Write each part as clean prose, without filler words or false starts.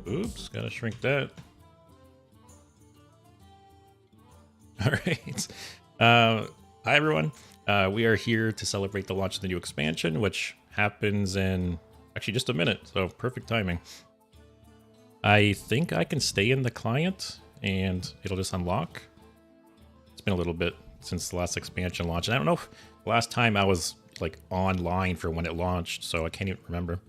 Oops, gotta shrink that. All right. Hi, everyone. We are here to celebrate the launch of the new expansion, which happens in actually just a minute, so perfect timing. I think I can stay in the client, and it'll just unlock. It's been a little bit since the last expansion launched, and I don't know if the last time I was like online for when it launched, so I can't even remember.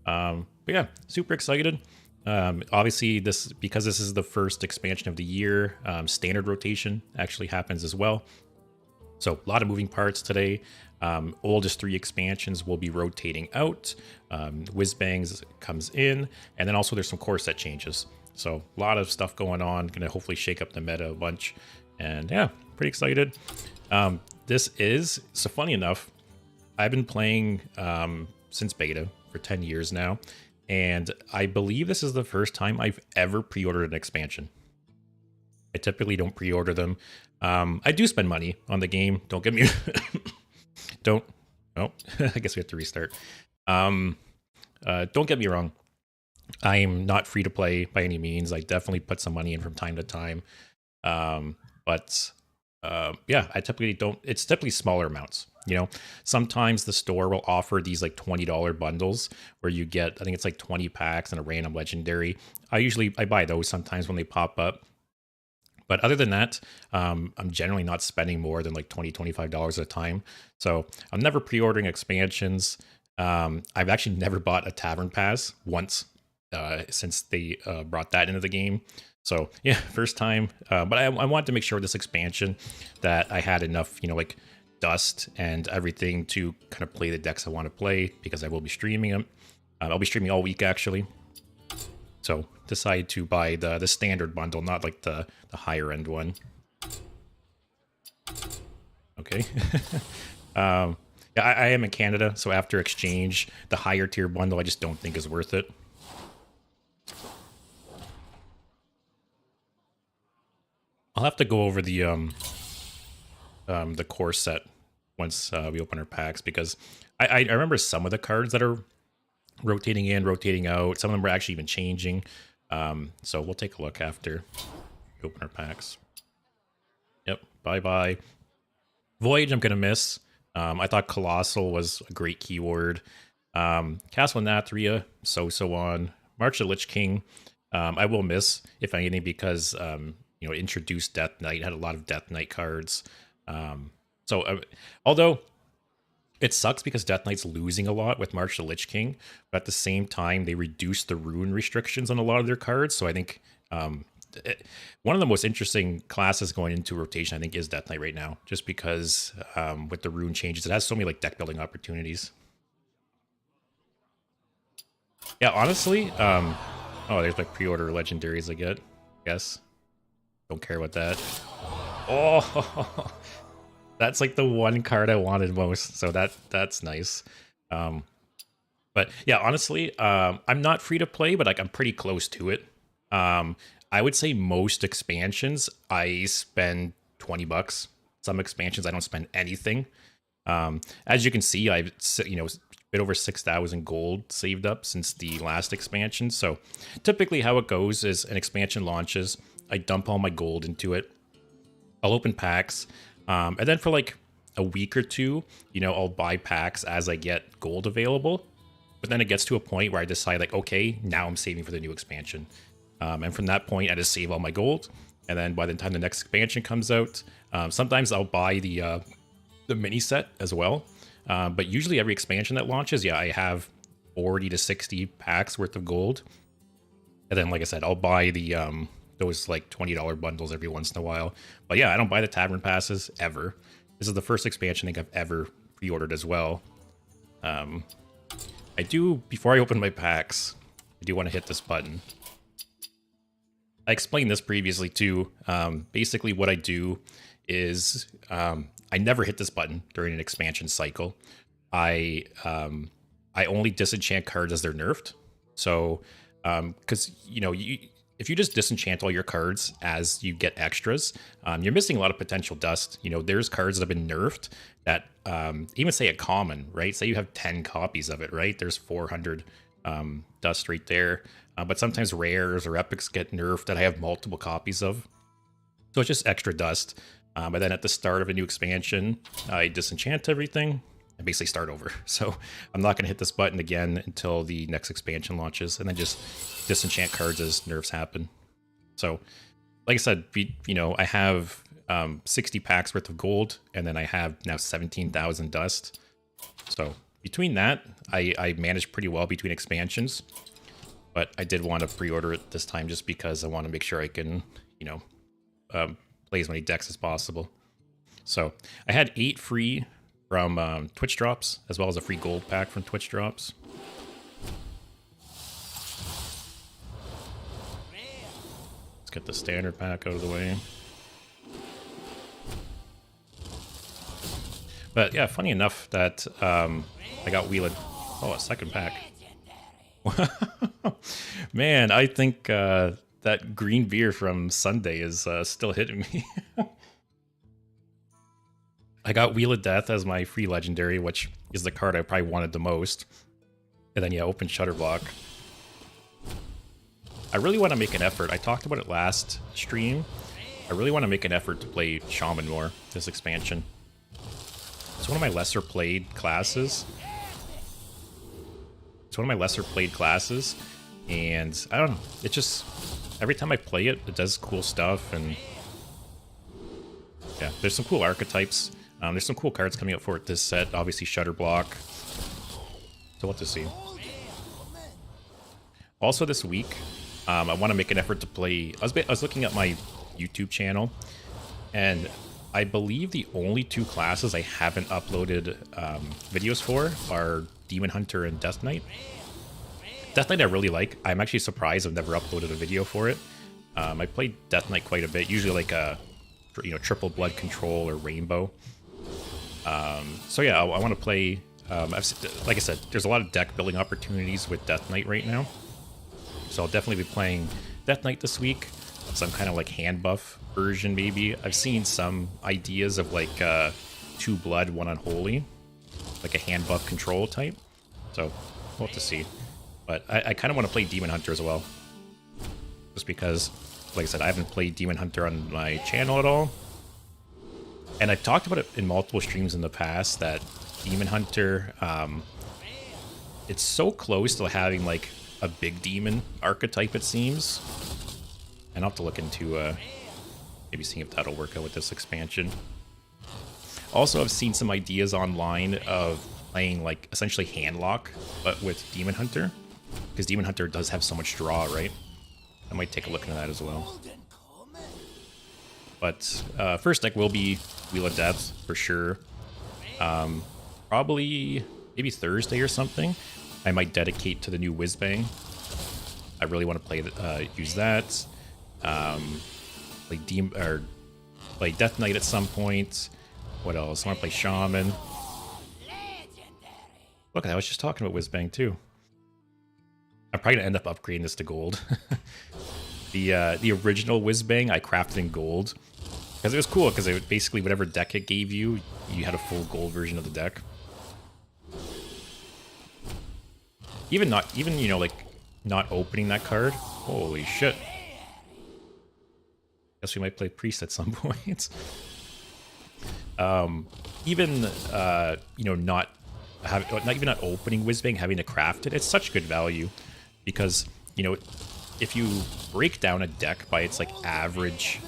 But yeah, super excited. Obviously, because this is the first expansion of the year, standard rotation actually happens as well. So a lot of moving parts today. Oldest 3 expansions will be rotating out. Whizbangs comes in, and then also there's some core set changes. So a lot of stuff going on. Going to hopefully shake up the meta a bunch. And yeah, pretty excited. So funny enough, I've been playing since beta for 10 years now. And I believe this is the first time I've ever pre-ordered an expansion. I typically don't pre-order them. I do spend money on the game. Don't get me... don't... Oh, I guess we have to restart. Don't get me wrong. I am not free to play by any means. I definitely put some money in from time to time. Yeah, I typically don't... It's typically smaller amounts. You know, sometimes the store will offer these like $20 bundles where you get, I think it's like 20 packs and a random legendary. I buy those sometimes when they pop up. But other than that, I'm generally not spending more than like $20, $25 at a time. So I'm never pre-ordering expansions. I've actually never bought a tavern pass once since they brought that into the game. So yeah, first time. But I wanted to make sure with this expansion that I had enough, you know, like dust and everything to kind of play the decks I want to play, because I will be streaming them. I'll be streaming all week actually. So decide to buy the standard bundle, not like the higher end one. Okay. Yeah, I am in Canada, so after exchange, the higher tier bundle I just don't think is worth it. I'll have to go over the core set once we open our packs, because I remember some of the cards that are rotating in, rotating out. Some of them were actually even changing. So we'll take a look after we open our packs. Yep, bye-bye. Voyage I'm going to miss. I thought Colossal was a great keyword. Castle Nathria, so on. March of the Lich King, I will miss, if anything, because, you know, introduced Death Knight, had a lot of Death Knight cards. Although it sucks because Death Knight's losing a lot with March of the Lich King, but at the same time, they reduced the rune restrictions on a lot of their cards. So I think one of the most interesting classes going into rotation, I think, is Death Knight right now, just because with the rune changes, it has so many like deck building opportunities. Yeah, honestly, oh, there's my pre-order legendaries I get, I guess. Don't care about that. Oh, that's like the one card I wanted most, so that's nice. But yeah, honestly, I'm not free to play, but like I'm pretty close to it. I would say most expansions I spend $20. Some expansions I don't spend anything. As you can see, I've, you know, a bit over 6,000 gold saved up since the last expansion. So typically how it goes is an expansion launches, I dump all my gold into it. I'll open packs, and then for like a week or two, you know, I'll buy packs as I get gold available. But then it gets to a point where I decide like, okay, now I'm saving for the new expansion. And from that point, I just save all my gold. And then by the time the next expansion comes out, sometimes I'll buy the mini set as well. But usually every expansion that launches, yeah, I have 40 to 60 packs worth of gold. And then, like I said, I'll buy the those like $20 bundles every once in a while. But yeah, I don't buy the tavern passes ever. This is the first expansion I think I've ever pre-ordered as well. I do, before I open my packs, I do want to hit this button. I explained this previously too. Basically what I do is I never hit this button during an expansion cycle. I only disenchant cards as they're nerfed. So, because, you know, if you just disenchant all your cards as you get extras, you're missing a lot of potential dust. You know, there's cards that have been nerfed that, even say a common, right? Say you have 10 copies of it, right? There's 400 dust right there. But sometimes rares or epics get nerfed that I have multiple copies of. So it's just extra dust. But then at the start of a new expansion, I disenchant everything and basically start over. So I'm not going to hit this button again until the next expansion launches, and then just disenchant cards as nerfs happen. So, like I said, I have 60 packs worth of gold, and then I have now 17,000 dust. So between that, I managed pretty well between expansions. But I did want to pre-order it this time just because I want to make sure I can, play as many decks as possible. So I had 8 free from Twitch drops, as well as a free gold pack from Twitch drops. Let's get the standard pack out of the way. But yeah, funny enough that I got wheeled. Oh, a second pack. Man, I think that green beer from Sunday is still hitting me. I got Wheel of Death as my free legendary, which is the card I probably wanted the most. And then, yeah, open Shutterblock. I really want to make an effort. I talked about it last stream. I really want to make an effort to play Shaman more this expansion. It's one of my lesser played classes. And I don't know. It just, every time I play it, it does cool stuff. And yeah, there's some cool archetypes. There's some cool cards coming out for it this set. Obviously, Shutterblock. So what to see. Also this week, I want to make an effort to play. I was looking at my YouTube channel, and I believe the only 2 classes I haven't uploaded videos for are Demon Hunter and Death Knight. Death Knight I really like. I'm actually surprised I've never uploaded a video for it. I played Death Knight quite a bit, usually like a triple blood control or rainbow. So yeah, I want to play. Like I said, there's a lot of deck building opportunities with Death Knight right now. So I'll definitely be playing Death Knight this week. Some kind of like hand buff version maybe. I've seen some ideas of like 2 blood, 1 unholy. Like a hand buff control type. So we'll have to see. But I kind of want to play Demon Hunter as well. Just because, like I said, I haven't played Demon Hunter on my channel at all. And I've talked about it in multiple streams in the past that Demon Hunter, it's so close to having like a big demon archetype, it seems. And I'll have to look into maybe seeing if that'll work out with this expansion. Also, I've seen some ideas online of playing like essentially Handlock, but with Demon Hunter. Because Demon Hunter does have so much draw, right? I might take a look into that as well. But first deck will be Wheel of Death for sure. Probably maybe Thursday or something. I might dedicate to the new Whizbang. I really want to play use that. Play Death Knight at some point. What else? I want to play Shaman. Look, I was just talking about Whizbang too. I'm probably gonna end up upgrading this to gold. The original Whizbang I crafted in gold because it was cool. Because it basically whatever deck it gave you, you had a full gold version of the deck. Even like not opening that card. Holy shit! Guess we might play Priest at some point. Even not opening Whizbang, having to craft it, it's such good value because if you break down a deck by its like average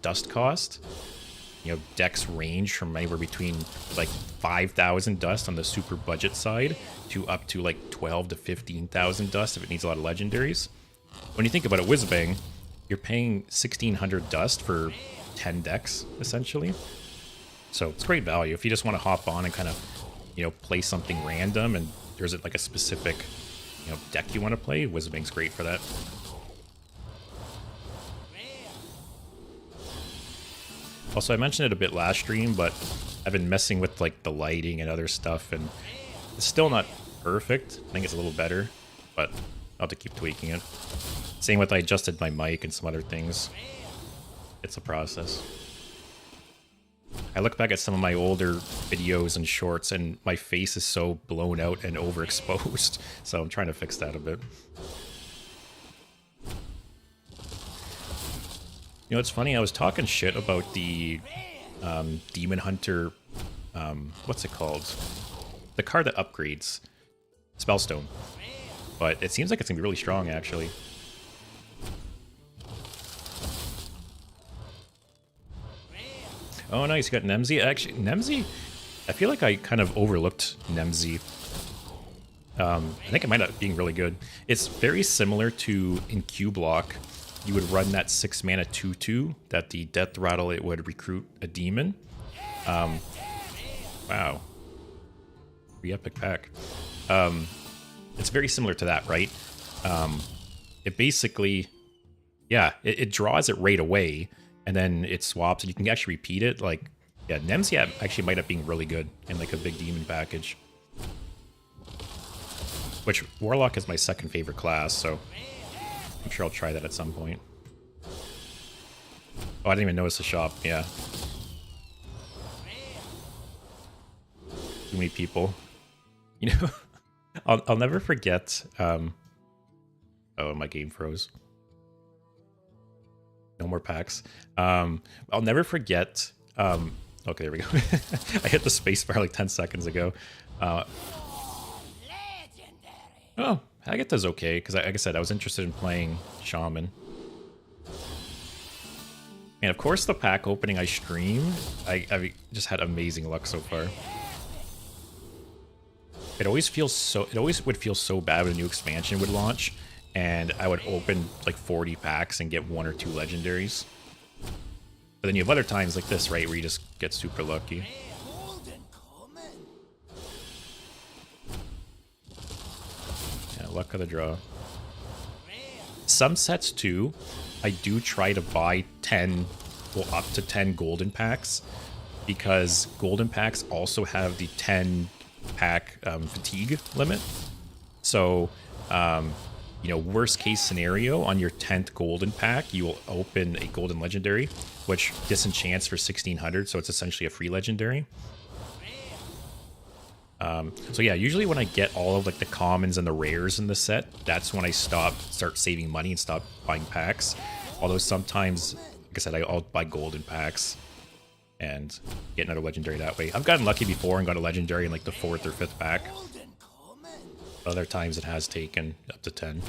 dust cost, decks range from anywhere between like 5,000 dust on the super budget side to up to like 12 to 15,000 dust if it needs a lot of legendaries. When you think about it, Whizbang, you're paying 1,600 dust for 10 decks essentially. So it's great value if you just want to hop on and kind of play something random and there's like a specific deck you want to play. Whizbang's great for that. Also, I mentioned it a bit last stream, but I've been messing with like the lighting and other stuff, and it's still not perfect. I think it's a little better, but I'll have to keep tweaking it. Same with I adjusted my mic and some other things. It's a process. I look back at some of my older videos and shorts, and my face is so blown out and overexposed, so I'm trying to fix that a bit. You know, it's funny, I was talking shit about the Demon Hunter, what's it called? The card that upgrades. Spellstone. But it seems like it's going to be really strong, actually. Oh, nice, you got Nemzi. Actually, Nemzi, I feel like I kind of overlooked Nemzi. I think it might end up being really good. It's very similar to in Q block. You would run that 6 mana 2/2 that the Death Rattle, it would recruit a demon. Wow. Pretty epic pack. It's very similar to that, right? It basically, yeah, it draws it right away, and then it swaps, and you can actually repeat it. Like, yeah, Nemzi actually might end up being really good in like a big demon package. Which, Warlock is my second favorite class, so I'm sure I'll try that at some point. Oh, I didn't even notice the shop, yeah. Too many people. You know, I'll never forget, oh, my game froze. No more packs. I'll never forget, okay, there we go. I hit the space bar like 10 seconds ago. Oh, Agatha's okay, because like I said, I was interested in playing Shaman. And of course the pack opening I streamed, I just had amazing luck so far. It always would feel so bad when a new expansion would launch, and I would open like 40 packs and get 1 or 2 legendaries. But then you have other times like this, right, where you just get super lucky. Luck of the draw. Some sets too, I do try to buy 10, well, up to 10 golden packs, because golden packs also have the 10 pack fatigue limit. So, you know, worst case scenario, on your 10th golden pack, you will open a golden legendary, which disenchants for 1600, so it's essentially a free legendary. So yeah, usually when I get all of like the commons and the rares in the set, that's when I start saving money and stop buying packs. Although sometimes, like I said, I'll buy golden packs and get another legendary that way. I've gotten lucky before and got a legendary in like the 4th or 5th pack. Other times it has taken up to 10.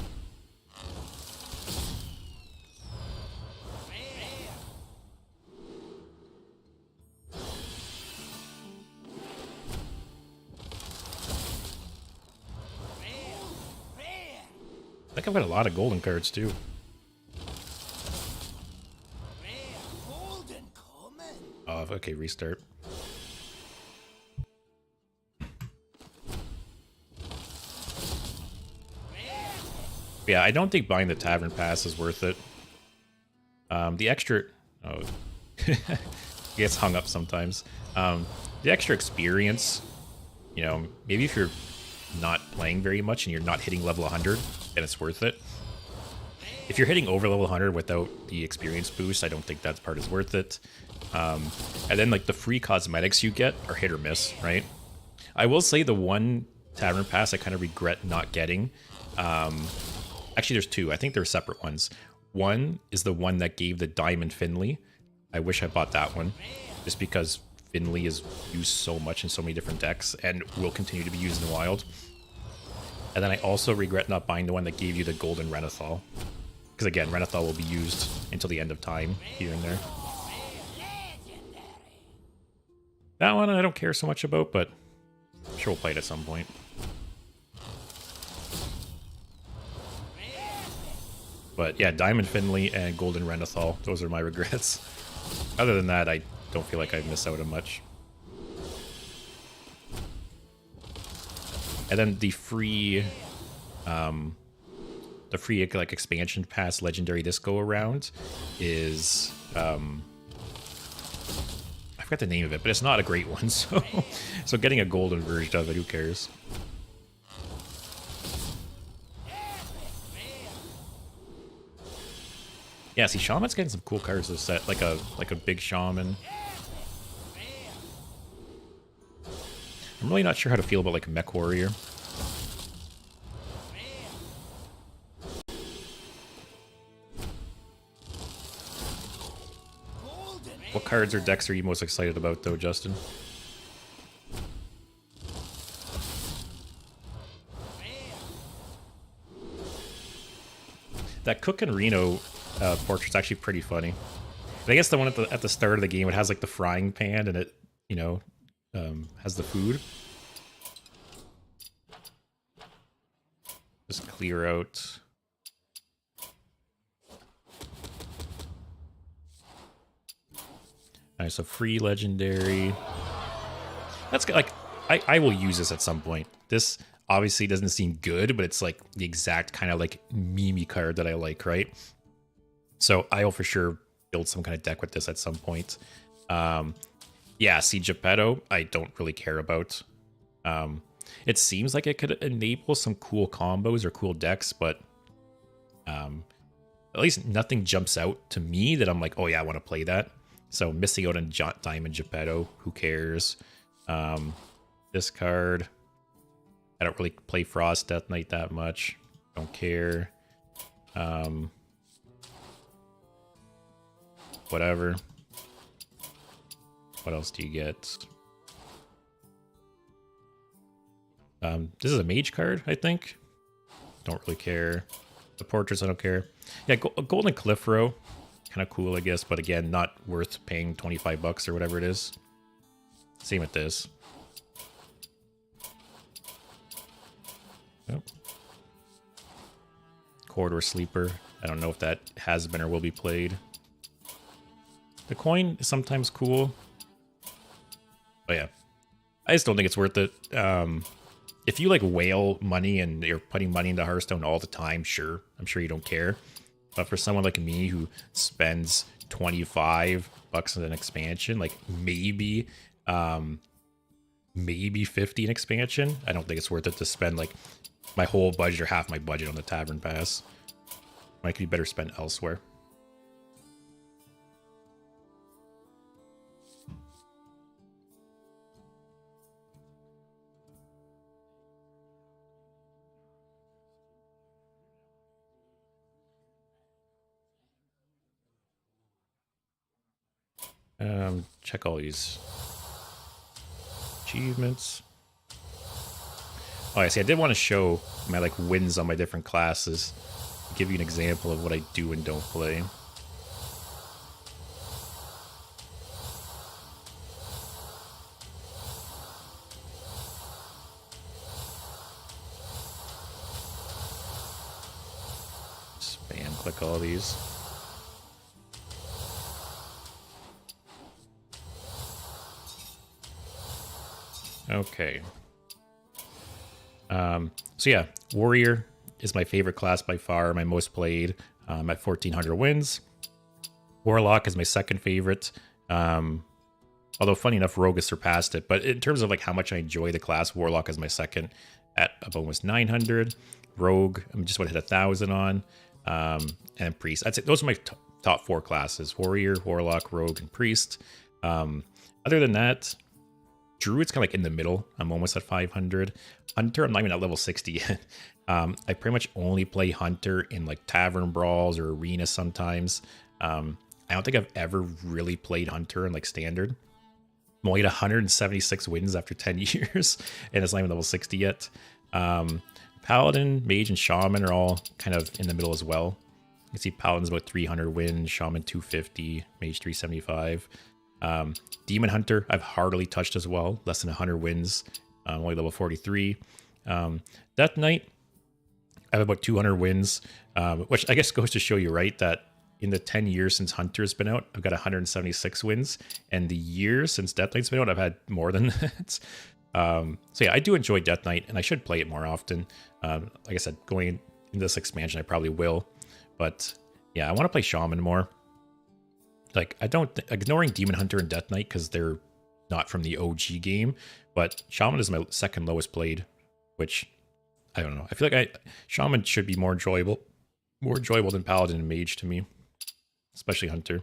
I think I've got a lot of golden cards too. Oh, okay, restart. Yeah, I don't think buying the Tavern Pass is worth it. The extra... Oh, gets hung up sometimes. The extra experience, you know, maybe if you're not playing very much and you're not hitting level 100, then it's worth it. If you're hitting over level 100 without the experience boost, I don't think that part is worth it. And then like the free cosmetics you get are hit or miss, right? I will say the one Tavern Pass I kind of regret not getting. Actually, there's 2. I think they're separate ones. One is the one that gave the Diamond Finley. I wish I bought that one, just because Finley is used so much in so many different decks and will continue to be used in the wild. And then I also regret not buying the one that gave you the Golden Renathal. Because again, Renathal will be used until the end of time, here and there. That one I don't care so much about, but I'm sure we'll play it at some point. But yeah, Diamond Finley and Golden Renathal, those are my regrets. Other than that, I don't feel like I miss out on much. And then the free like expansion pass legendary this go around is I forgot the name of it, but it's not a great one. So getting a golden version of it, who cares? Yeah, see, Shaman's getting some cool cards this set, like a big Shaman. I'm really not sure how to feel about like a Mech Warrior. What cards or decks are you most excited about, though, Justin? That Cook and Reno portrait's actually pretty funny. But I guess the one at the start of the game, it has like the frying pan and it, you know, has the food. Just clear out. Alright, so free legendary. That's good. Like, I will use this at some point. This obviously doesn't seem good, but it's like the exact kind of like meme card that I like, right? So I will for sure build some kind of deck with this at some point. Yeah, see, Geppetto, I don't really care about. It seems like it could enable some cool combos or cool decks, but at least nothing jumps out to me that I'm like, oh yeah, I want to play that. So missing out on Diamond Geppetto, who cares? This card, I don't really play Frost Death Knight that much. Don't care. Whatever. What else do you get? This is a mage card, I think. Don't really care. The portraits, I don't care. Yeah, Golden Cliff Row. Kind of cool, I guess, but again, not worth paying 25 bucks or whatever it is. Same with this. Yep. Corridor Sleeper. I don't know if that has been or will be played. The coin is sometimes cool. But yeah, I just don't think it's worth it. If you like whale money and you're putting money into Hearthstone all the time, sure. I'm sure you don't care. But for someone like me who spends 25 bucks on an expansion, like maybe 50 an expansion, I don't think it's worth it to spend like my whole budget or half my budget on the Tavern Pass. I could be better spent elsewhere. Check all these achievements. Oh, I see. I did want to show my like wins on my different classes. Give you an example of what I do and don't play. Spam click all these. Okay. So yeah, Warrior is my favorite class by far, my most played, at 1,400 wins. Warlock is my second favorite. Although funny enough, Rogue has surpassed it. But in terms of like how much I enjoy the class, Warlock is my second at almost 900. Rogue, I'm just about to hit 1,000 on. And Priest. I'd say those are my top four classes: Warrior, Warlock, Rogue, and Priest. Other than that, Druid's kind of like in the middle. I'm almost at 500. Hunter, I'm not even at level 60 yet. I pretty much only play Hunter in like Tavern Brawls or Arena sometimes. I don't think I've ever really played Hunter in like Standard. I'm only at 176 wins after 10 years, and it's not even level 60 yet. Paladin, Mage, and Shaman are all kind of in the middle as well. You can see Paladin's about 300 wins, Shaman 250, Mage 375. Demon Hunter, I've hardly touched as well, less than 100 wins, only level 43. Death Knight, I have about 200 wins, which I guess goes to show you, right, that in the 10 years since Hunter's been out, I've got 176 wins, and the years since Death Knight's been out, I've had more than that. So yeah, I do enjoy Death Knight, and I should play it more often. Like I said, going into this expansion, I probably will. But yeah, I want to play Shaman more. Like, I don't... ignoring Demon Hunter and Death Knight, because they're not from the OG game, but Shaman is my second lowest played, which, I don't know. I feel like Shaman should be more enjoyable than Paladin and Mage to me, especially Hunter.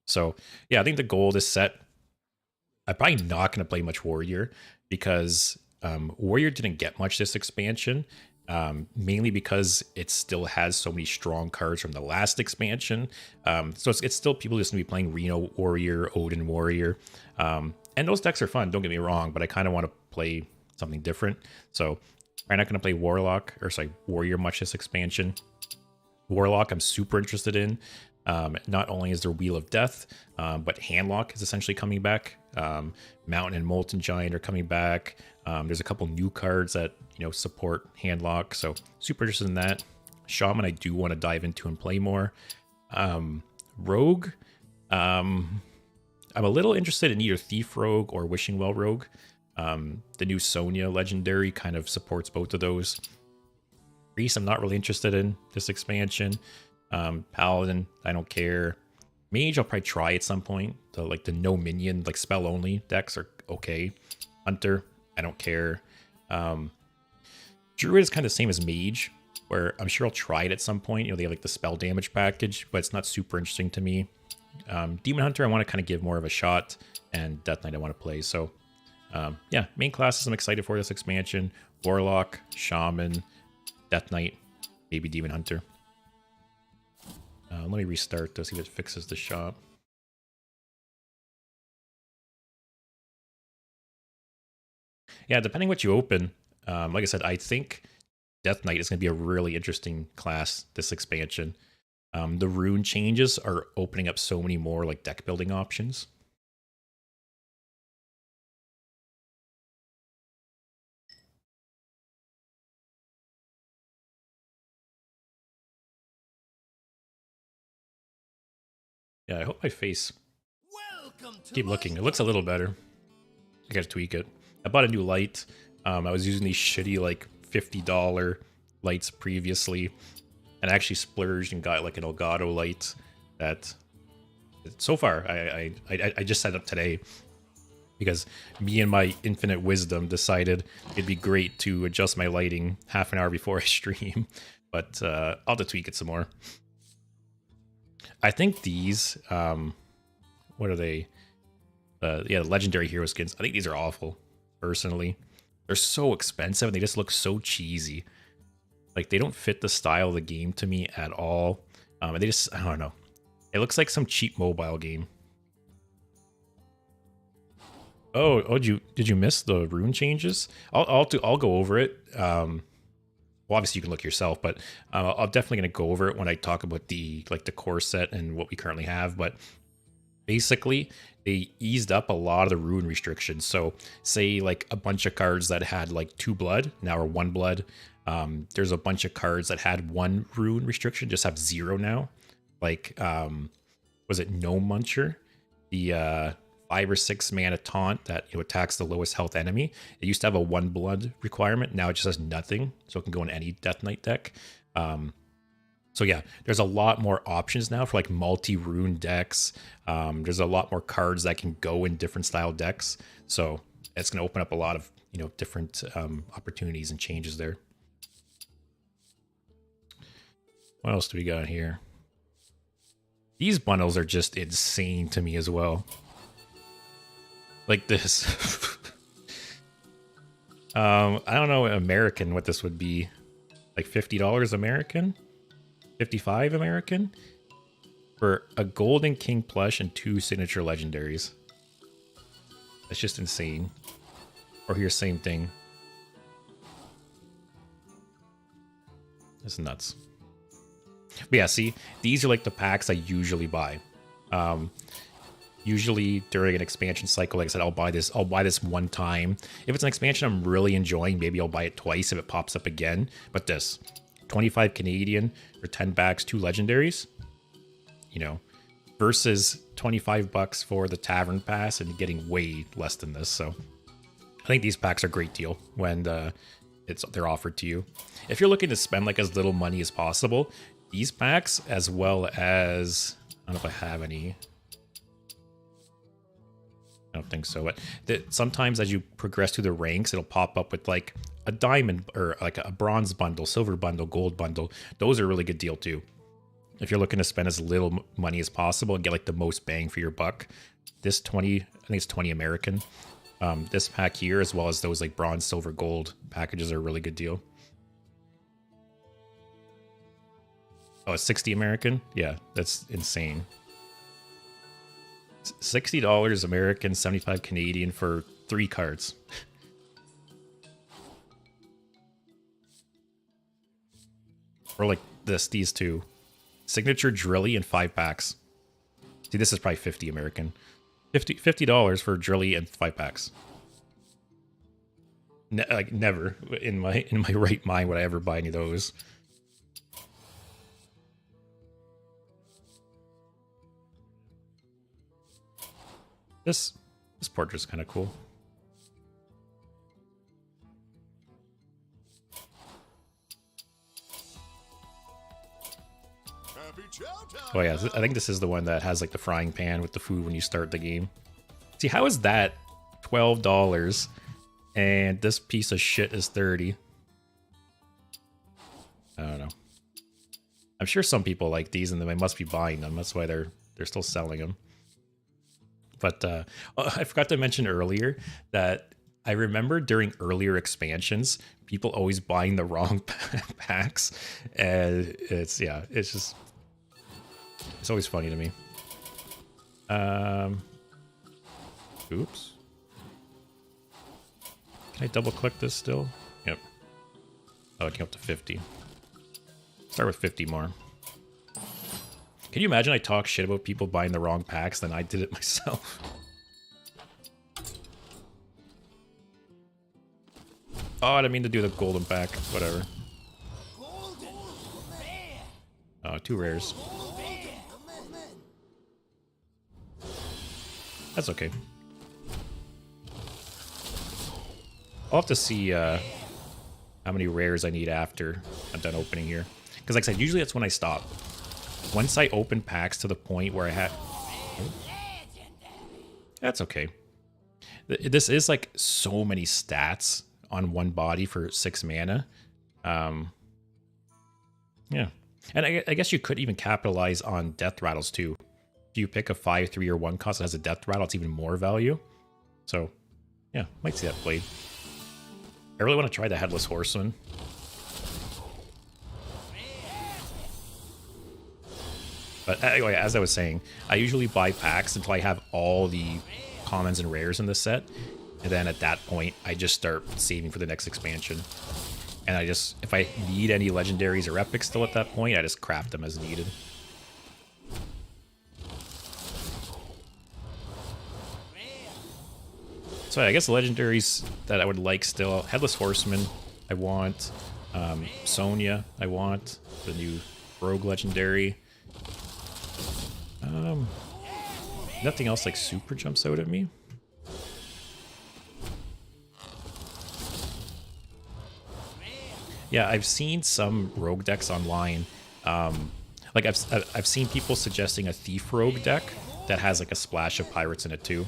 So, yeah, I think the goal this set, I'm probably not going to play much Warrior, because Warrior didn't get much this expansion, mainly because it still has so many strong cards from the last expansion. So it's still people just gonna be playing Reno Warrior, Odin Warrior, and those decks are fun. Don't get me wrong, but I kind of want to play something different. So I'm not gonna play Warlock or sorry Warrior much this expansion. Warlock I'm super interested in. Not only is there Wheel of Death, but Handlock is essentially coming back. Mountain and Molten Giant are coming back. There's a couple new cards that support Handlock, so super interested in that. Shaman I do want to dive into and play more. Rogue, I'm a little interested in either Thief Rogue or Wishing Well Rogue. The new Sonya legendary kind of supports both of those. Priest I'm not really interested in this expansion. Paladin I don't care. Mage I'll probably try at some point. The no minion spell only decks are okay. Hunter I don't care. Druid is kind of the same as Mage, where I'm sure I'll try it at some point. They have the spell damage package, but it's not super interesting to me. Demon Hunter I want to kind of give more of a shot, and Death Knight I want to play. So yeah, main classes I'm excited for this expansion: Warlock, Shaman, Death Knight, maybe Demon Hunter. Let me restart to see if it fixes the shop. Yeah, depending what you open, like I said, I think Death Knight is going to be a really interesting class this expansion. The rune changes are opening up so many more deck building options. Yeah, I hope my face... Keep looking. It looks a little better. I gotta tweak it. I bought a new light. I was using these shitty $50 lights previously, and I actually splurged and got an Elgato light that so far I just set up today because me and my infinite wisdom decided it'd be great to adjust my lighting half an hour before I stream, but I'll have to tweak it some more. I think these what are they? Yeah, legendary hero skins. I think these are awful, personally. They're so expensive and they just look so cheesy. They don't fit the style of the game to me at all. And they just, I don't know. It looks like some cheap mobile game. Oh, did you miss the rune changes? I'll go over it. Well, obviously you can look yourself, but I'm definitely gonna go over it when I talk about the the core set and what we currently have. But basically, they eased up a lot of the rune restrictions. So say a bunch of cards that had 2 blood now are 1 blood. There's a bunch of cards that had 1 rune restriction just have 0 now. Was it No Muncher? The 5 or 6 mana taunt that attacks the lowest health enemy. It used to have a 1 blood requirement. Now it just has nothing, so it can go in any Death Knight deck. So yeah, there's a lot more options now for multi-rune decks. There's a lot more cards that can go in different style decks. So it's going to open up a lot of different opportunities and changes there. What else do we got here? These bundles are just insane to me as well. Like this. I don't know American what this would be. $50 American? 55 American? For a Golden King plush and 2 signature legendaries. That's just insane. Or here, same thing. That's nuts. But yeah, see, these are the packs I usually buy. Usually during an expansion cycle, like I said, I'll buy this one time. If it's an expansion I'm really enjoying, maybe I'll buy it twice if it pops up again. But this, 25 Canadian for 10 backs, 2 legendaries, versus 25 bucks for the tavern pass and getting way less than this. So I think these packs are a great deal when they're offered to you. If you're looking to spend as little money as possible, these packs, as well as, I don't know if I have any. I don't think so, but sometimes as you progress through the ranks, it'll pop up with a diamond or a bronze bundle, silver bundle, gold bundle. Those are a really good deal too. If you're looking to spend as little money as possible and get the most bang for your buck, this 20, I think it's 20 American. This pack here, as well as those bronze, silver, gold packages are a really good deal. Oh, it's 60 American? Yeah, that's insane. $60 American, 75 Canadian for 3 cards. Or like these two. Signature Drilly and 5 packs. See, this is probably 50 American. $50 for Drilly and 5 packs. Like never in my right mind would I ever buy any of those. This portrait's kind of cool. Oh yeah, I think this is the one that has like the frying pan with the food when you start the game. See, how is that $12 and this piece of shit is 30? I don't know. I'm sure some people like these and they must be buying them. That's why they're still selling them. But I forgot to mention earlier that I remember during earlier expansions, people always buying the wrong packs, and it's always funny to me. Oops. Can I double click this still? Yep. Oh, it came up to 50. Start with 50 more. Can you imagine I talk shit about people buying the wrong packs, then I did it myself? Oh, I didn't mean to do the golden pack. Whatever. Oh, 2 rares. That's okay. I'll have to see how many rares I need after I'm done opening here. Because like I said, usually that's when I stop. Once I open packs to the point where I have... That's okay. This is like so many stats on one body for 6 mana. Yeah. And I guess you could even capitalize on death rattles too. If you pick a 5, 3, or 1 cost that has a death rattle, it's even more value. So, yeah, might see that played. I really want to try the Headless Horseman. But anyway, as I was saying, I usually buy packs until I have all the commons and rares in the set. And then at that point, I just start saving for the next expansion. And I just, if I need any legendaries or epics still at that point, I just craft them as needed. So I guess the legendaries that I would like still, Headless Horseman, I want. Sonya, I want. The new Rogue legendary. Nothing else like super jumps out at me. Yeah, I've seen some rogue decks online. Like I've seen people suggesting a thief rogue deck that has like a splash of pirates in it too.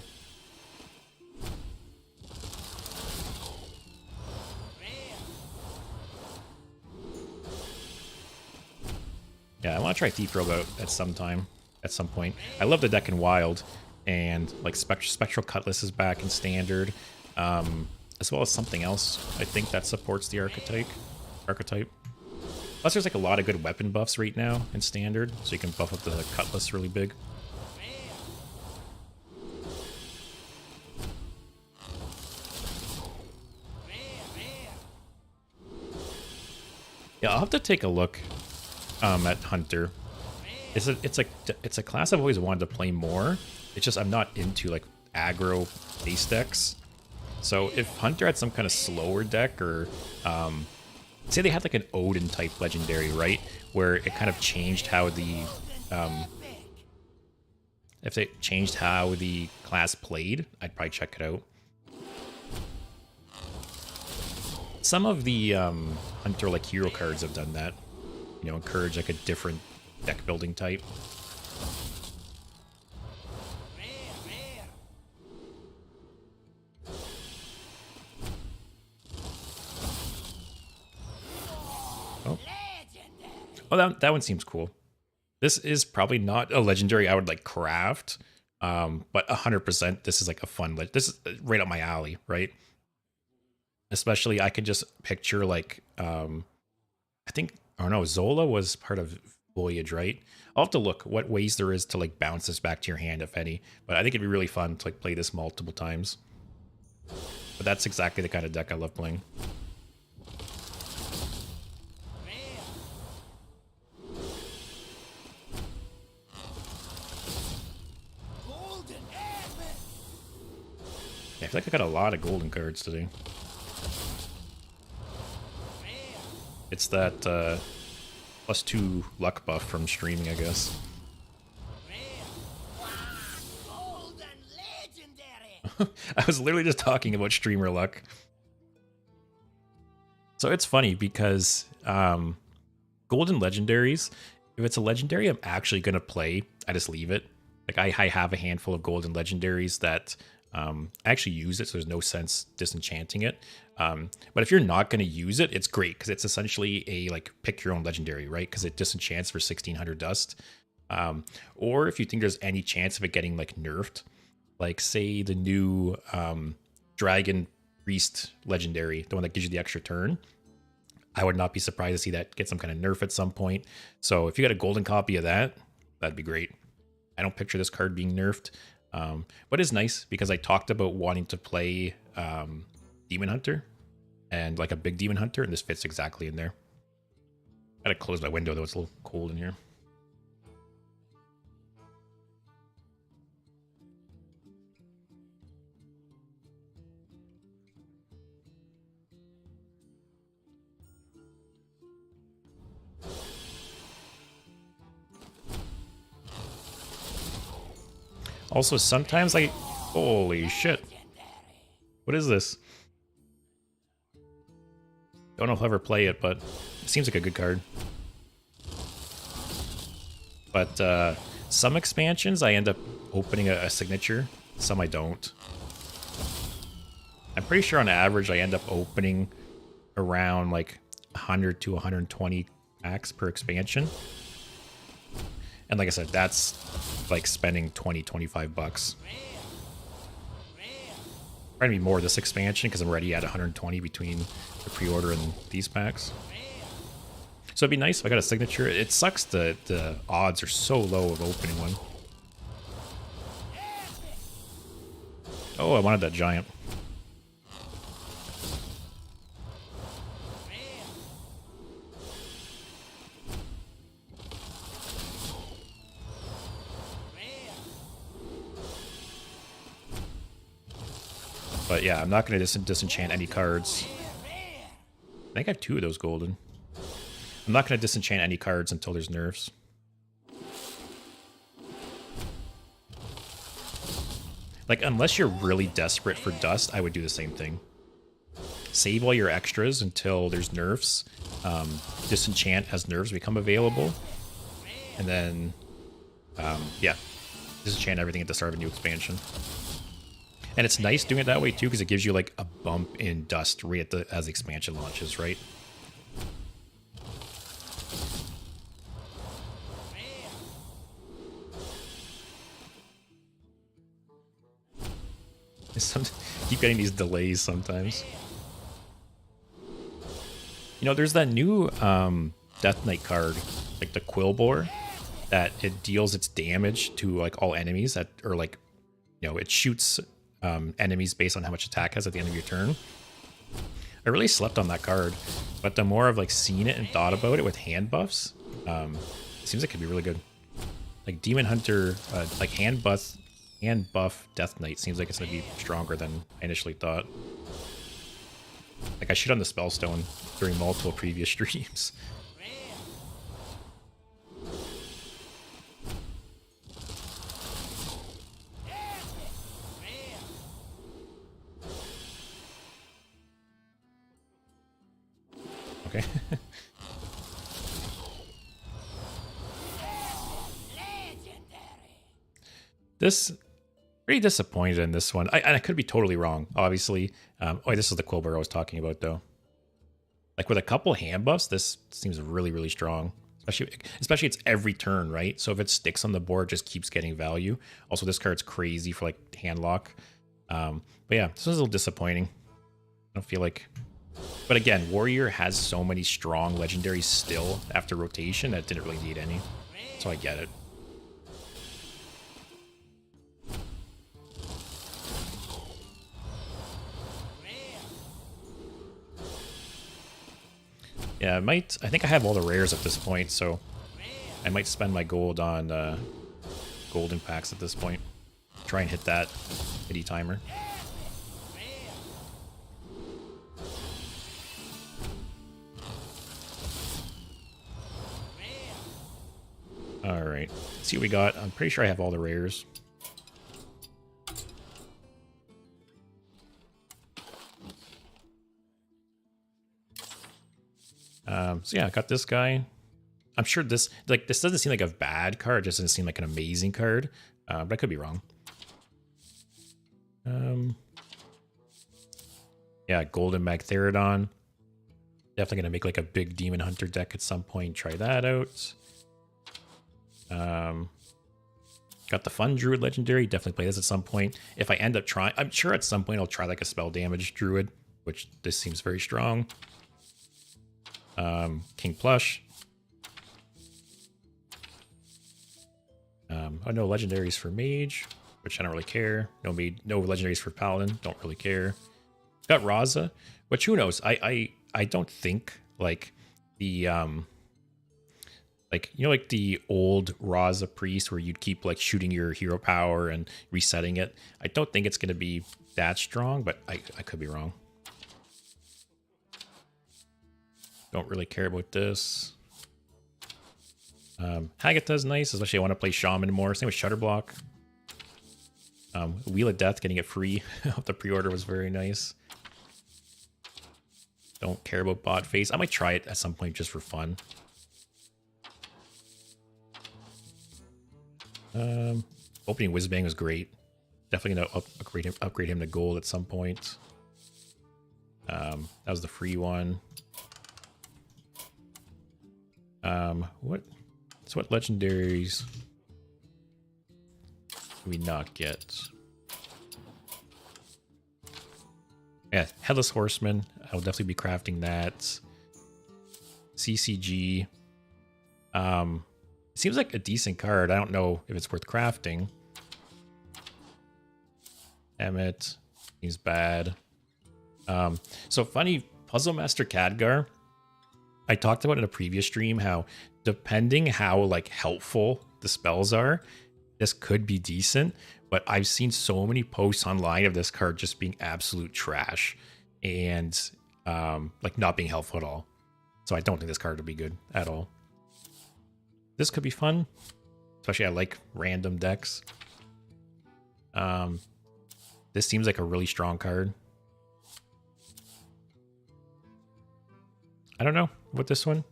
Yeah, I want to try thief rogue out at some point. I love the deck in wild, and like spectral cutlass is back in standard, as well as something else I think that supports the archetype. Plus, there's like a lot of good weapon buffs right now in standard, so you can buff up the cutlass really big. Yeah, I'll have to take a look at Hunter. It's a class I've always wanted to play more. It's just I'm not into like aggro base decks. So if Hunter had some kind of slower deck, or say they had like an Odin type legendary, right, where it kind of changed how the if they changed how the class played, I'd probably check it out. Some of the Hunter like hero cards have done that. You know, encourage like a different deck building type. Oh, that one seems cool. This is probably not a legendary I would like craft, but 100% this is like a fun. This is right up my alley, right? Especially I could just picture like I think, oh no, Zola was part of foliage, right? I'll have to look what ways there is to like bounce this back to your hand, if any. But I think it'd be really fun to like play this multiple times. But that's exactly the kind of deck I love playing. Yeah, I feel like I got a lot of golden cards today. It's that +2 luck buff from streaming, I guess. I was literally just talking about streamer luck. So it's funny because golden legendaries, if it's a legendary I'm actually going to play, I just leave it. Like I have a handful of golden legendaries that I actually use it, so there's no sense disenchanting it. But if you're not going to use it, it's great because it's essentially a like pick your own legendary, right? Because it disenchants for 1600 dust. Or if you think there's any chance of it getting like nerfed, like say the new Dragon Priest legendary, the one that gives you the extra turn, I would not be surprised to see that get some kind of nerf at some point. So if you got a golden copy of that, that'd be great. I don't picture this card being nerfed. But it's nice because I talked about wanting to play Demon Hunter and like a big Demon Hunter, and this fits exactly in there. I gotta close my window though, it's a little cold in here. Also, sometimes I... Holy shit. What is this? Don't know if I'll ever play it, but it seems like a good card. But some expansions, I end up opening a signature. Some I don't. I'm pretty sure on average, I end up opening around like 100 to 120 packs per expansion. And like I said, that's like spending 20, 25 bucks. Probably be more this expansion because I'm already at 120 between the pre-order and these packs. So it'd be nice if I got a signature. It sucks that the odds are so low of opening one. Oh, I wanted that giant. But yeah, I'm not going to disenchant any cards. I think I have 2 of those golden. I'm not going to disenchant any cards until there's nerfs. Like, unless you're really desperate for dust, I would do the same thing. Save all your extras until there's nerfs. Disenchant as nerfs become available. And then, yeah, disenchant everything at the start of a new expansion. And it's nice doing it that way too, because it gives you like a bump in dust right at as the expansion launches, right? Keep getting these delays sometimes. You know, there's that new Death Knight card, like the Quillbore, that it deals its damage to like all enemies that, or like, you know, it shoots enemies based on how much attack has at the end of your turn. I really slept on that card, but the more I've like seen it and thought about it with hand buffs, it seems like it could be really good. Like Demon Hunter, like hand buff Death Knight seems like it's gonna be stronger than I initially thought. Like I shit on the Spellstone during multiple previous streams. Okay. This, pretty disappointed in this one. I could be totally wrong, obviously. Oh, this is the Quillbore I was talking about, though. Like with a couple hand buffs, this seems really, really strong. Especially it's every turn, right? So if it sticks on the board, it just keeps getting value. Also, this card's crazy for like hand lock. But yeah, this was a little disappointing. I don't feel like But again, Warrior has so many strong legendaries still after rotation that didn't really need any. So I get it. Yeah, I think I have all the rares at this point, so I might spend my gold on golden packs at this point. Try and hit that pity timer. Alright, let's see what we got. I'm pretty sure I have all the rares. So yeah, I got this guy. I'm sure this doesn't seem like a bad card. It just doesn't seem like an amazing card. But I could be wrong. Yeah, Golden Magtheridon. Definitely gonna make like a big Demon Hunter deck at some point. Try that out. Got the Fun Druid Legendary. Definitely play this at some point. If I end up trying, I'm sure at some point I'll try like a spell damage Druid, which this seems very strong. King Plush. Oh, no legendaries for Mage, which I don't really care. No legendaries for Paladin. Don't really care. Got Raza, which who knows? I don't think like the like, you know, like the old Raza Priest where you'd keep like shooting your hero power and resetting it. I don't think it's going to be that strong, but I could be wrong. Don't really care about this. Haggatha's nice, especially I want to play Shaman more. Same with Shutterblock. Wheel of Death, getting it free off the pre-order was very nice. Don't care about Bot Face. I might try it at some point just for fun. Opening Whizbang was great. Definitely gonna upgrade him to gold at some point. That was the free one. What legendaries do we not get? Yeah, Headless Horseman. I'll definitely be crafting that. CCG. Seems like a decent card. I don't know if it's worth crafting. Emmet. He's bad. So funny, Puzzle Master Khadgar. I talked about in a previous stream how depending how like helpful the spells are, this could be decent, but I've seen so many posts online of this card just being absolute trash and like not being helpful at all. So I don't think this card would be good at all. This could be fun, especially I like random decks. This seems like a really strong card. I don't know what this one.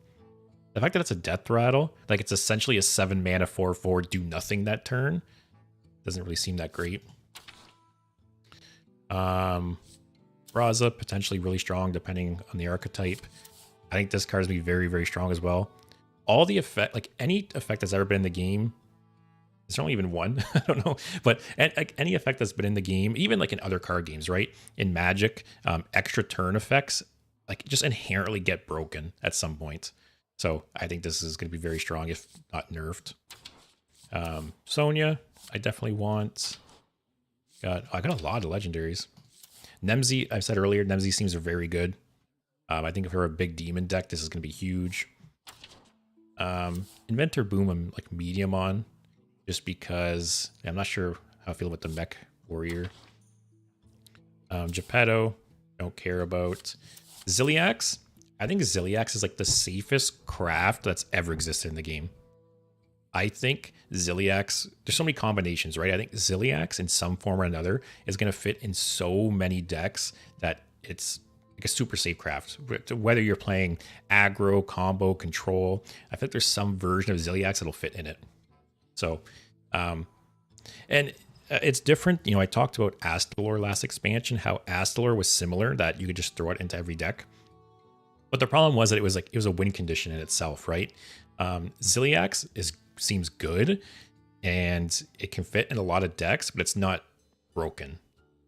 The fact that it's a Death Rattle, like it's essentially a 7 mana 4/4 do nothing that turn, doesn't really seem that great. Raza potentially really strong depending on the archetype. I think this card is gonna be very, very strong as well. All the effect, like any effect that's ever been in the game, there's only even one, I don't know, but like any effect that's been in the game, even like in other card games, right? In Magic, extra turn effects like just inherently get broken at some point. So I think this is going to be very strong if not nerfed. Sonya, I definitely want. I got a lot of legendaries. Nemzi, I've said earlier, Nemzi seems very good. I think if we're a big demon deck, this is going to be huge. Inventor Boom, I'm like medium on, just because I'm not sure how I feel about the Mech Warrior. Geppetto, don't care about. Ziliax, I think Ziliax is like the safest craft that's ever existed in the game. I think Ziliax, there's so many combinations, right? I think Ziliax in some form or another is going to fit in so many decks that it's like a super safe craft. Whether you're playing aggro, combo, control, I think there's some version of Ziliax that'll fit in it. So, and it's different. You know, I talked about Astalor last expansion, how Astalor was similar, that you could just throw it into every deck. But the problem was that it was a win condition in itself, right? Ziliax seems good and it can fit in a lot of decks, but it's not broken.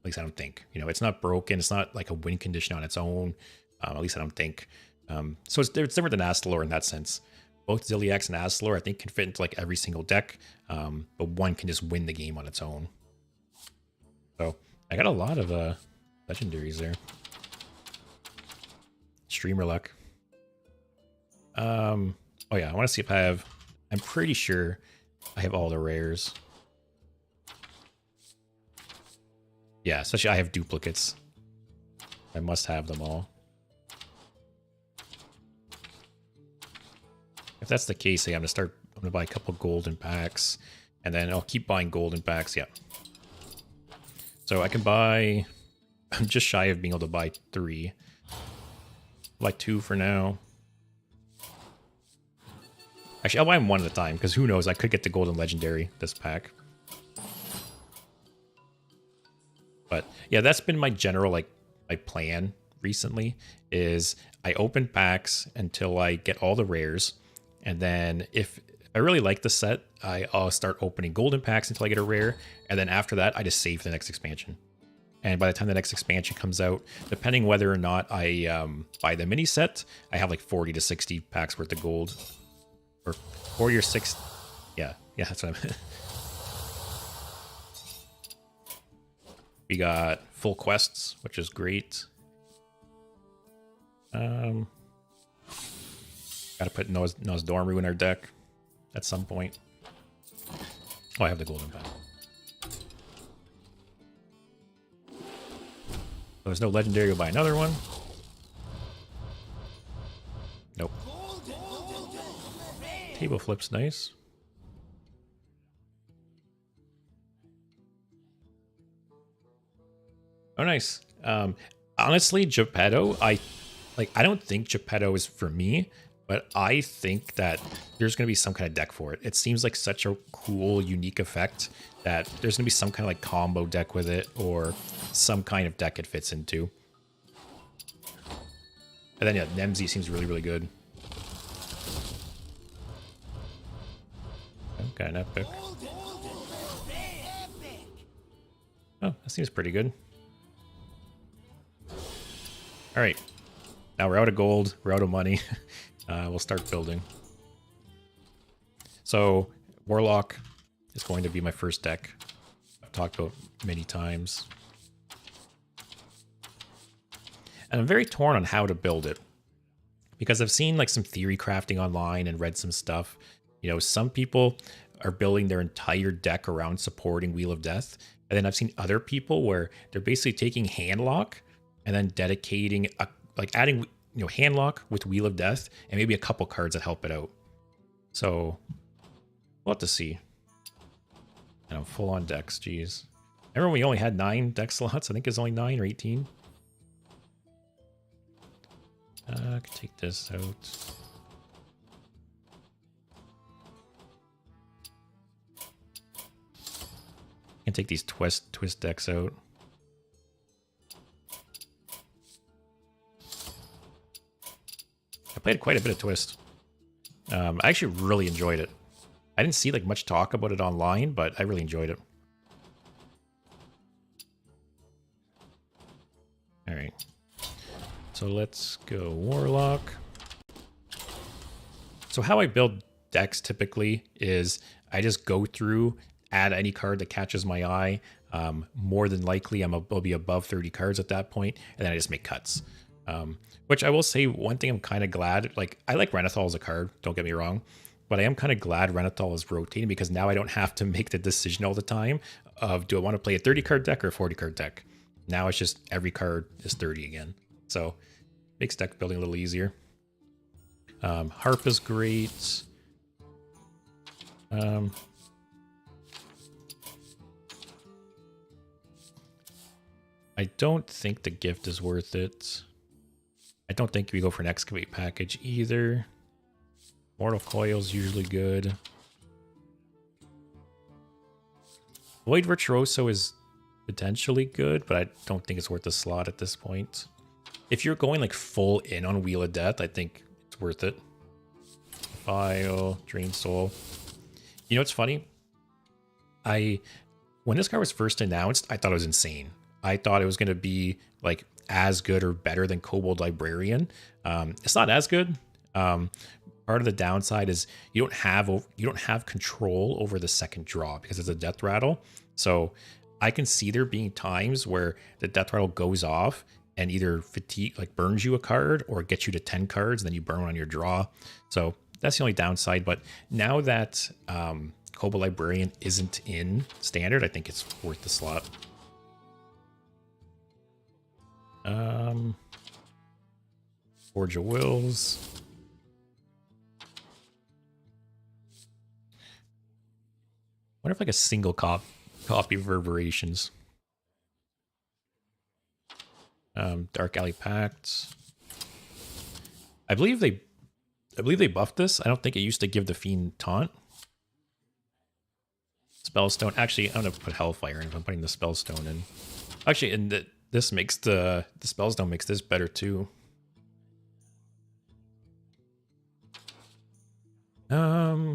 At least I don't think. You know, it's not broken. It's not like a win condition on its own. At least I don't think. So it's different than Astalor in that sense. Both Ziliax and Astalor, I think, can fit into like every single deck, but one can just win the game on its own. So I got a lot of legendaries there. Streamer luck. Oh yeah, I want to see if I have. I'm pretty sure I have all the rares. Yeah, especially I have duplicates. I must have them all. If that's the case, I'm gonna buy a couple golden packs, and then I'll keep buying golden packs. Yeah. So I can buy. I'm just shy of being able to buy 3. Like 2 for now. Actually, I'll buy them 1 at a time, because who knows? I could get the golden legendary this pack. But yeah, that's been my general my plan recently. Is I open packs until I get all the rares, and then if I really like the set, I'll start opening golden packs until I get a rare, and then after that, I just save for the next expansion. And by the time the next expansion comes out, depending whether or not I buy the mini set, I have like 40 to 60 packs worth of gold. Or 40 or 60. Yeah, that's what I meant. We got full quests, which is great. Gotta put Nosdormu in our deck at some point. Oh, I have the golden pack. There's no legendary, we'll buy another one. Nope. Table flip's nice. Oh, nice. Honestly, Geppetto, I don't think Geppetto is for me, but I think that there's going to be some kind of deck for it. It seems like such a cool, unique effect that there's going to be some kind of like combo deck with it, or some kind of deck it fits into. And then yeah, Nemzi seems really, really good. Okay, an epic. Oh, that seems pretty good. All right, now we're out of gold, we're out of money. We'll start building. So Warlock is going to be my first deck. I've talked about many times. And I'm very torn on how to build it, because I've seen like some theory crafting online and read some stuff. You know, some people are building their entire deck around supporting Wheel of Death. And then I've seen other people where they're basically taking Handlock and then dedicating, adding, Handlock with Wheel of Death and maybe a couple cards that help it out. So we'll have to see. Full on decks, geez. Remember we only had 9 deck slots? I think it's only 9 or 18. I can take this out. I can take these twist decks out. I played quite a bit of Twist. I actually really enjoyed it. I didn't see like much talk about it online, but I really enjoyed it. All right. So let's go Warlock. So how I build decks typically is I just go through, add any card that catches my eye. More than likely, I'll be above 30 cards at that point, and then I just make cuts. Which I will say, one thing I'm kind of glad, I like Renathal as a card, don't get me wrong, but I am kind of glad Renathal is rotating, because now I don't have to make the decision all the time of, do I want to play a 30 card deck or a 40 card deck? Now it's just every card is 30 again. So makes deck building a little easier. Harp is great. I don't think the gift is worth it. I don't think we go for an excavate package either. Mortal Coil's usually good. Void Virtuoso is potentially good, but I don't think it's worth the slot at this point. If you're going full in on Wheel of Death, I think it's worth it. File, Drain Soul. You know what's funny? When this card was first announced, I thought it was insane. I thought it was going to be like as good or better than Kobold Librarian. It's not as good. Part of the downside is you don't have control over the second draw because it's a death rattle. So I can see there being times where the death rattle goes off and either fatigue like burns you a card or gets you to 10 cards, and then you burn on your draw. So that's the only downside. But now that Kobold Librarian isn't in standard, I think it's worth the slot. Forge of Wills. Wonder if like a single copy of Reverberations. Dark Alley Pact. I believe they buffed this. I don't think it used to give the Fiend taunt. Spellstone. Actually, I'm gonna put Hellfire in if I'm putting the Spellstone in. Actually, and this makes the Spellstone makes this better too. I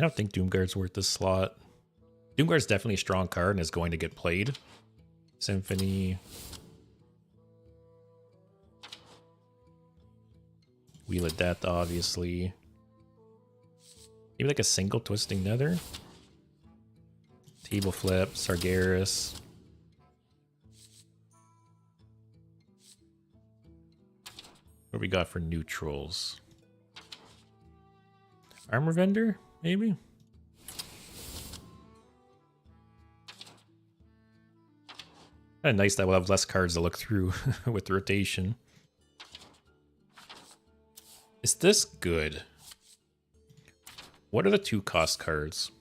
don't think Doomguard's worth this slot. Doomguard's definitely a strong card and is going to get played. Symphony. Wheel of Death, obviously. Maybe like a single Twisting Nether. Table Flip, Sargeras. What do we got for neutrals? Armor Vendor, maybe? Kind of nice that we'll have less cards to look through with rotation. Is this good? What are the 2-cost cards?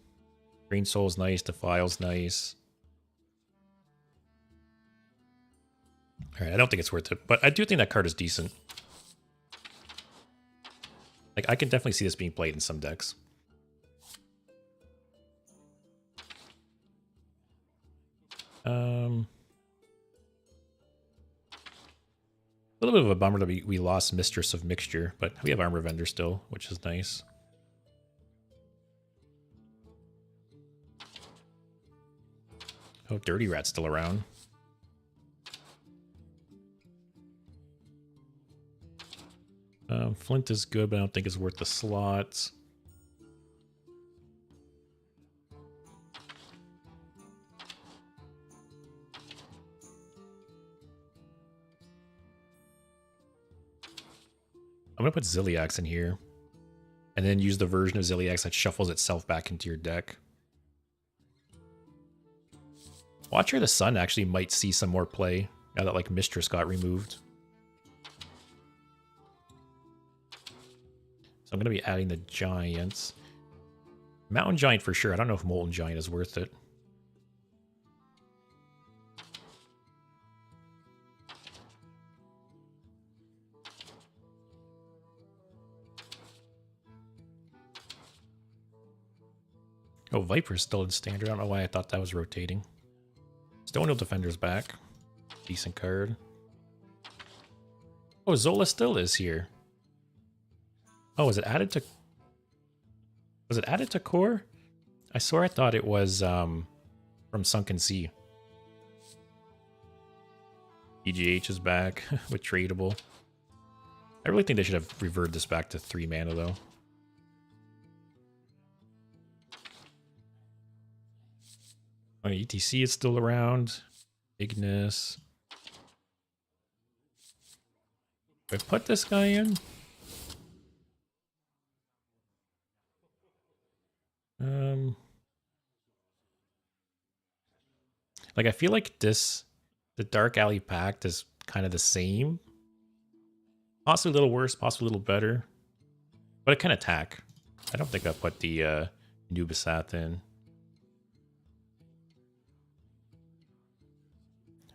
Green Soul's nice, Defile's nice. Alright, I don't think it's worth it, but I do think that card is decent. Like, I can definitely see this being played in some decks. A little bit of a bummer that we lost Mistress of Mixture, but we have Armor Vendor still, which is nice. Oh, Dirty Rat's still around. Flint is good, but I don't think it's worth the slots. I'm going to put Ziliax in here. And then use the version of Ziliax that shuffles itself back into your deck. Watcher the Sun actually might see some more play now that like Mistress got removed. So I'm going to be adding the Giants. Mountain Giant for sure. I don't know if Molten Giant is worth it. Oh, Viper's still in standard. I don't know why I thought that was rotating. Stonehill Defender's back. Decent card. Oh, Zola still is here. Oh, was it added to... Was it added to core? I swear I thought it was from Sunken Sea. EGH is back with tradable. I really think they should have reverted this back to 3 mana though. Oh, ETC is still around. Ignis. I put this guy in. Like I feel like the Dark Alley Pact is kind of the same. Possibly a little worse, possibly a little better. But it can attack. I don't think I put the Nubisath in.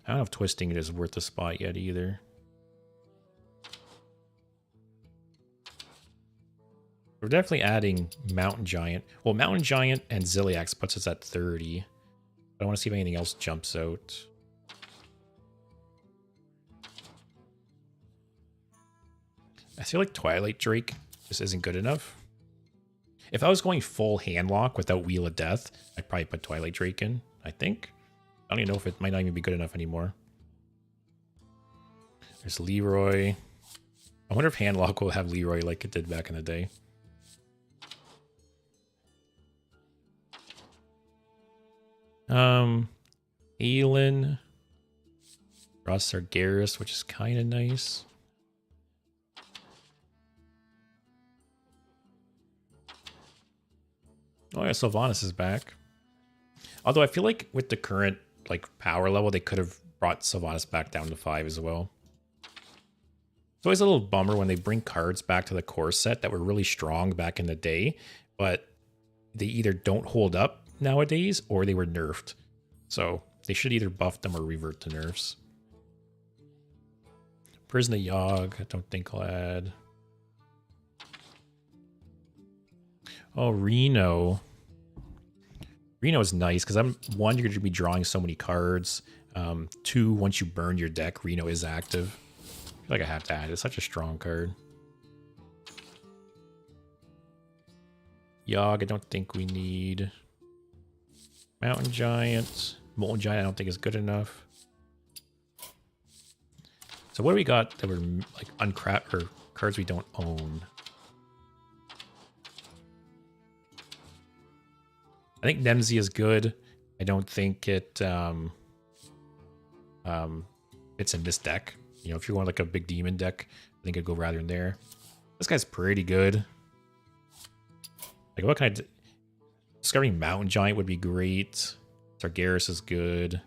I don't know if Twisting it is worth the spot yet either. We're definitely adding Mountain Giant. Well, Mountain Giant and Ziliax puts us at 30. But I want to see if anything else jumps out. I feel like Twilight Drake just isn't good enough. If I was going full handlock without Wheel of Death, I'd probably put Twilight Drake in, I think. I don't even know if it might not even be good enough anymore. There's Leroy. I wonder if handlock will have Leroy like it did back in the day. Aelin. Ross Sargeras, which is kind of nice. Oh yeah, Sylvanas is back. Although I feel like with the current like power level, they could have brought Sylvanas back down to 5 as well. It's always a little bummer when they bring cards back to the core set that were really strong back in the day, but they either don't hold up nowadays or they were nerfed. So they should either buff them or revert to nerfs. Prison of Yogg, I don't think I'll add. Oh, Reno. Reno is nice because one, you're going to be drawing so many cards. 2, once you burn your deck, Reno is active. I feel like I have to add it. It's such a strong card. Yogg, I don't think we need. Mountain Giant. Molten Giant, I don't think is good enough. So what do we got that were like uncraft or cards we don't own? I think Nemsy is good. I don't think it it's in this deck. You know, if you're going like a big demon deck, I think I'd go rather in there. This guy's pretty good. Like what kind of discovering Mountain Giant would be great. Sargeras is good.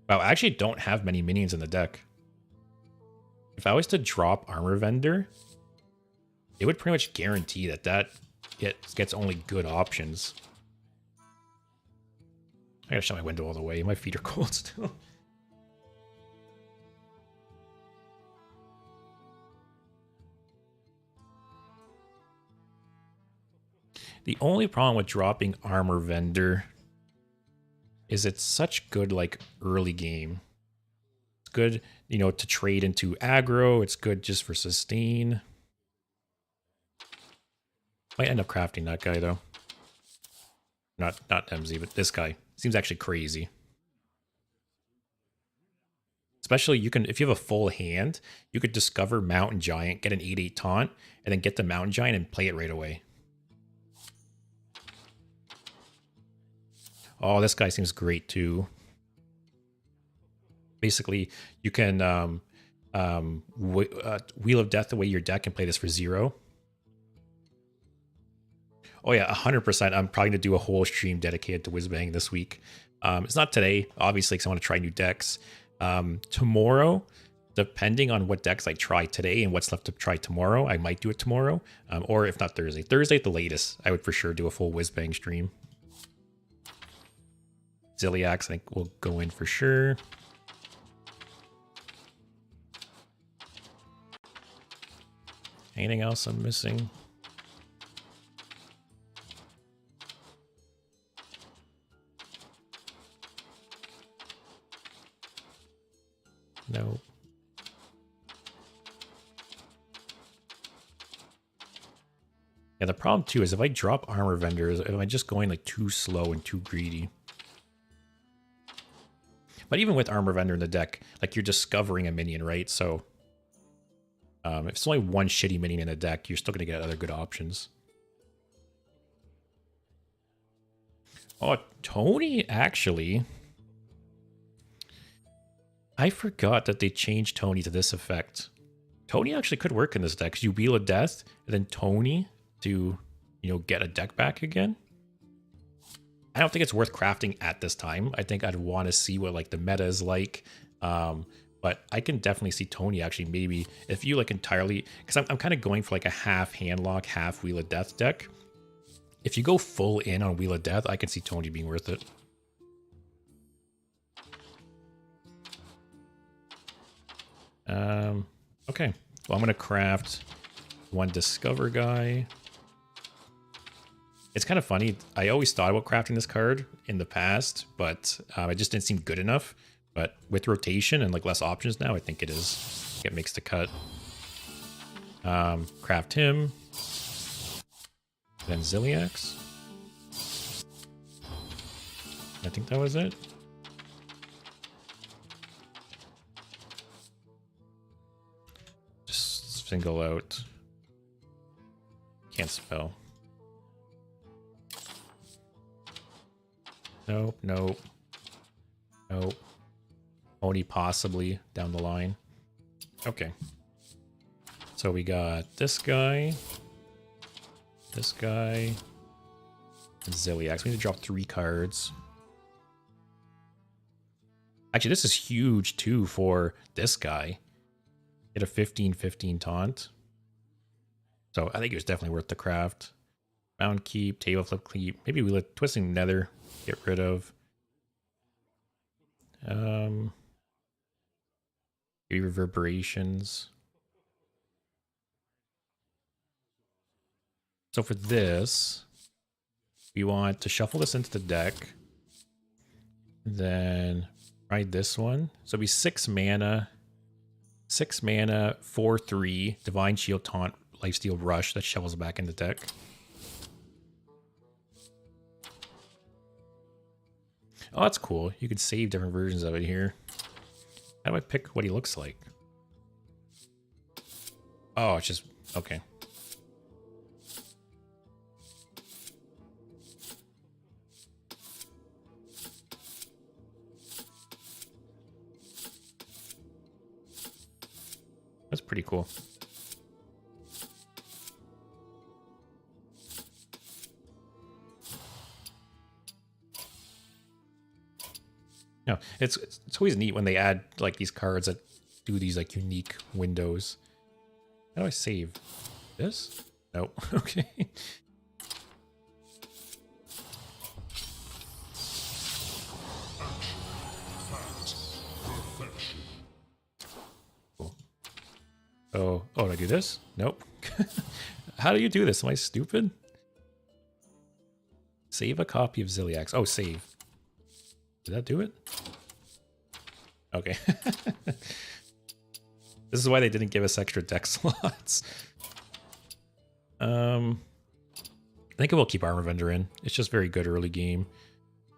Wow, I actually don't have many minions in the deck. If I was to drop Armor Vendor, it would pretty much guarantee that gets only good options. I gotta shut my window all the way. My feet are cold still. The only problem with dropping Armor Vendor is it's such good like early game. It's good, you know, to trade into aggro. It's good just for sustain. Might end up crafting that guy though. Not MZ, but this guy seems actually crazy. Especially you can, if you have a full hand, you could discover Mountain Giant, get an 8/8 taunt, and then get the Mountain Giant and play it right away. Oh, this guy seems great too. Basically, you can Wheel of Death away your deck and play this for 0. Oh yeah, 100%. I'm probably going to do a whole stream dedicated to Whizbang this week. It's not today, obviously, because I want to try new decks. Tomorrow, depending on what decks I try today and what's left to try tomorrow, I might do it tomorrow. Or if not Thursday. Thursday at the latest, I would for sure do a full Whizbang stream. Ziliax, I think, will go in for sure. Anything else I'm missing? No. Yeah, the problem too is if I drop Armor Vendors, am I just going like too slow and too greedy? But even with Armor Vendor in the deck, like you're discovering a minion, right? So if it's only one shitty minion in the deck, you're still going to get other good options. Oh, Tony, actually. I forgot that they changed Tony to this effect. Tony actually could work in this deck, because you Wheel of Death, and then Tony to, you know, get a deck back again. I don't think it's worth crafting at this time. I think I'd want to see what like the meta is like. But I can definitely see Tony actually maybe if you like entirely, because I'm kind of going for like a half handlock, half Wheel of Death deck. If you go full in on Wheel of Death, I can see Tony being worth it. Okay, well I'm gonna craft one Discover guy. It's kind of funny. I always thought about crafting this card in the past, but it just didn't seem good enough. But with rotation and like less options now, I think it is. It makes the cut. Craft him. Then Ziliax. I think that was it. Just single out. Can't spell. Nope, nope. Nope. Only possibly down the line. Okay. So we got this guy, and Ziliax. We need to drop 3 cards. Actually, this is huge too for this guy. Get a 15/15 taunt. So I think it was definitely worth the craft. Bound keep, table flip keep. Maybe we let Twisting Nether get rid of. Maybe reverberations. So for this, we want to shuffle this into the deck. Then ride this one. So it'll be 6 mana. 6 mana, 4/3, Divine Shield, Taunt, Lifesteal, Rush that shovels back in the deck. Oh, that's cool. You could save different versions of it here. How do I pick what he looks like? Oh, it's just... okay. That's pretty cool. No, it's always neat when they add like these cards that do these like unique windows. How do I save this? Nope. Okay. Cool. Oh, did I do this? Nope. How do you do this? Am I stupid? Save a copy of Ziliax. Oh, save. Did that do it? Okay. This is why they didn't give us extra deck slots. I think we'll keep Armor Vendor in. It's just very good early game.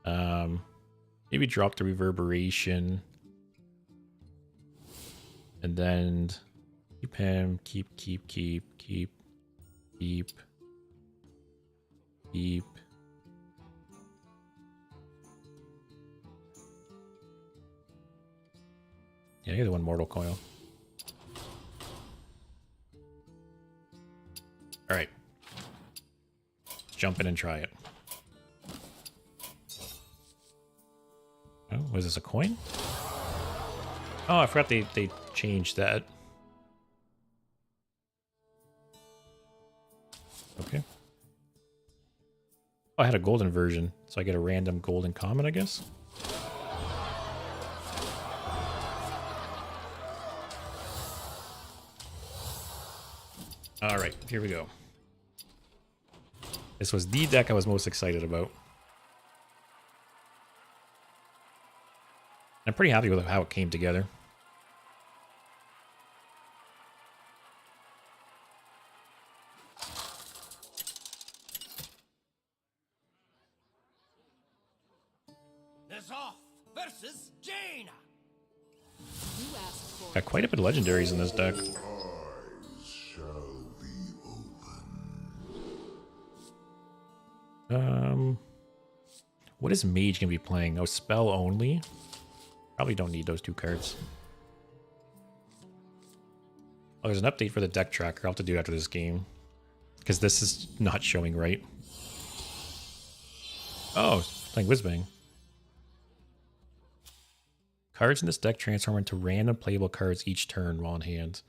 Maybe drop the Reverberation. And then keep him. Keep. Yeah, you're the one Mortal Coil. Alright. Let's jump in and try it. Oh, was this a coin? Oh, I forgot they changed that. Okay. Oh, I had a golden version, so I get a random golden common, I guess? Alright, here we go. This was the deck I was most excited about. I'm pretty happy with how it came together. Versus Jaina. Got quite a bit of legendaries in this deck. What is Mage gonna be playing? Oh, spell only? Probably don't need those 2 cards. Oh, there's an update for the deck tracker. I'll have to do it after this game. Because this is not showing right. Oh, playing Whizbang. Cards in this deck transform into random playable cards each turn while in hand.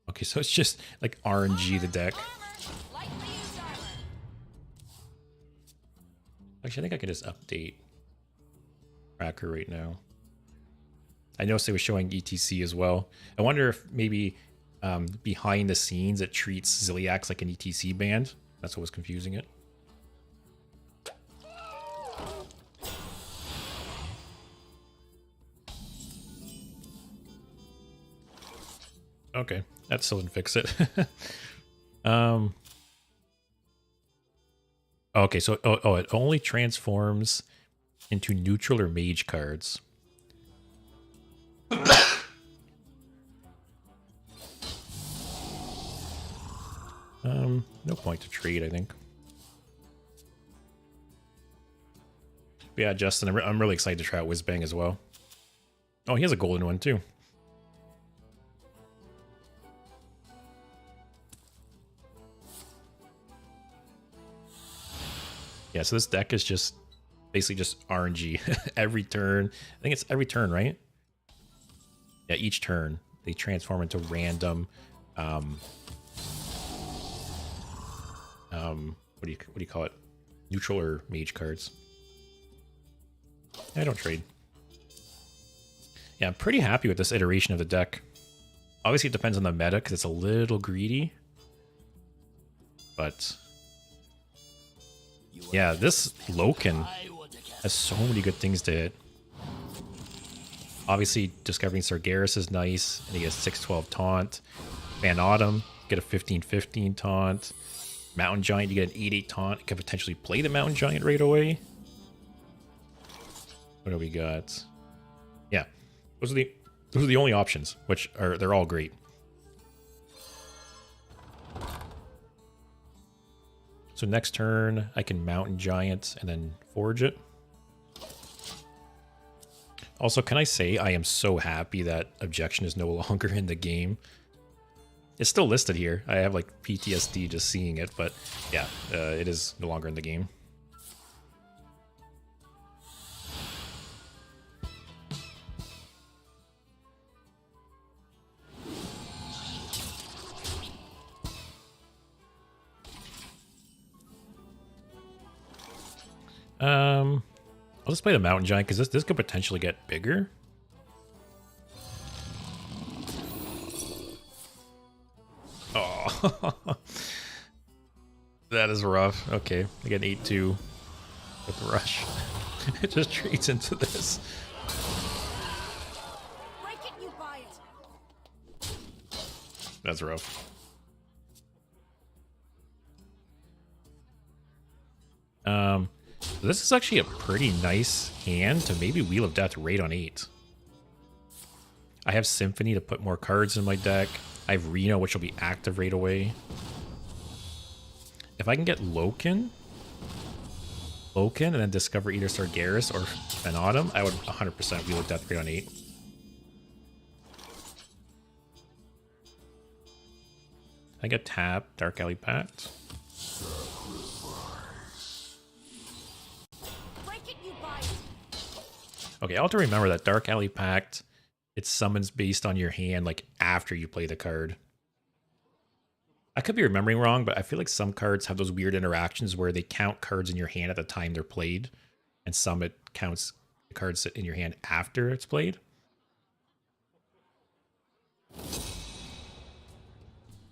Okay, so it's just like RNG the deck. Actually, I think I can just update tracker right now. I noticed it was showing ETC as well. I wonder if maybe behind the scenes it treats Ziliax like an ETC band. That's what was confusing it. Okay, That still didn't fix it. um. Okay, so it only transforms into neutral or mage cards. No point to trade, I think. But yeah, Justin, I'm really excited to try out Whizbang as well. Oh, he has a golden one too. Yeah, so this deck is just basically just RNG every turn. I think it's every turn, right? Yeah, each turn they transform into random. What do you call it? Neutral or mage cards. I don't trade. Yeah, I'm pretty happy with this iteration of the deck. Obviously, it depends on the meta because it's a little greedy. But yeah, this Loken has so many good things to it. Obviously, discovering Sargeras is nice, and he gets 6/12 taunt. Van Autumn, get a 15/15 taunt. Mountain Giant, you get an 8/8 taunt. You can potentially play the Mountain Giant right away. What do we got? Yeah, those are the only options, which are they're all great. So next turn, I can Mountain Giant and then forge it. Also, can I say I am so happy that Objection is no longer in the game? It's still listed here. I have like PTSD just seeing it, but yeah, it is no longer in the game. I'll just play the Mountain Giant because this could potentially get bigger. Oh, that is rough. Okay, I get an 8/2 with the rush. It just trades into this. Break it, you buy it. That's rough. This is actually a pretty nice hand to maybe Wheel of Death right on 8. I have Symphony to put more cards in my deck. I have Reno, which will be active right away. If I can get Loken, and then discover either Sargeras or Van Autumn, I would 100% Wheel of Death right on 8. I get Tap, Dark Alley Pact. Okay, I'll have to remember that Dark Alley Pact, it summons based on your hand, like after you play the card. I could be remembering wrong, but I feel like some cards have those weird interactions where they count cards in your hand at the time they're played, and some it counts the cards in your hand after it's played.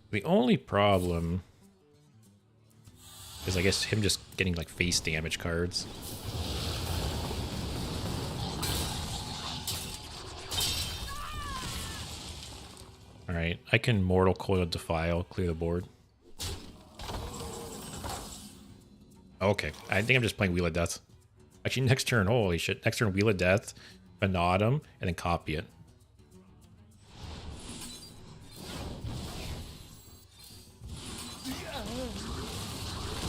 The only problem is, I guess, him just getting like face damage cards. Alright, I can Mortal Coil Defile, clear the board. Okay, I think I'm just playing Wheel of Death. Actually, next turn, holy shit. Next turn, Wheel of Death, Van Autumn, and then copy it.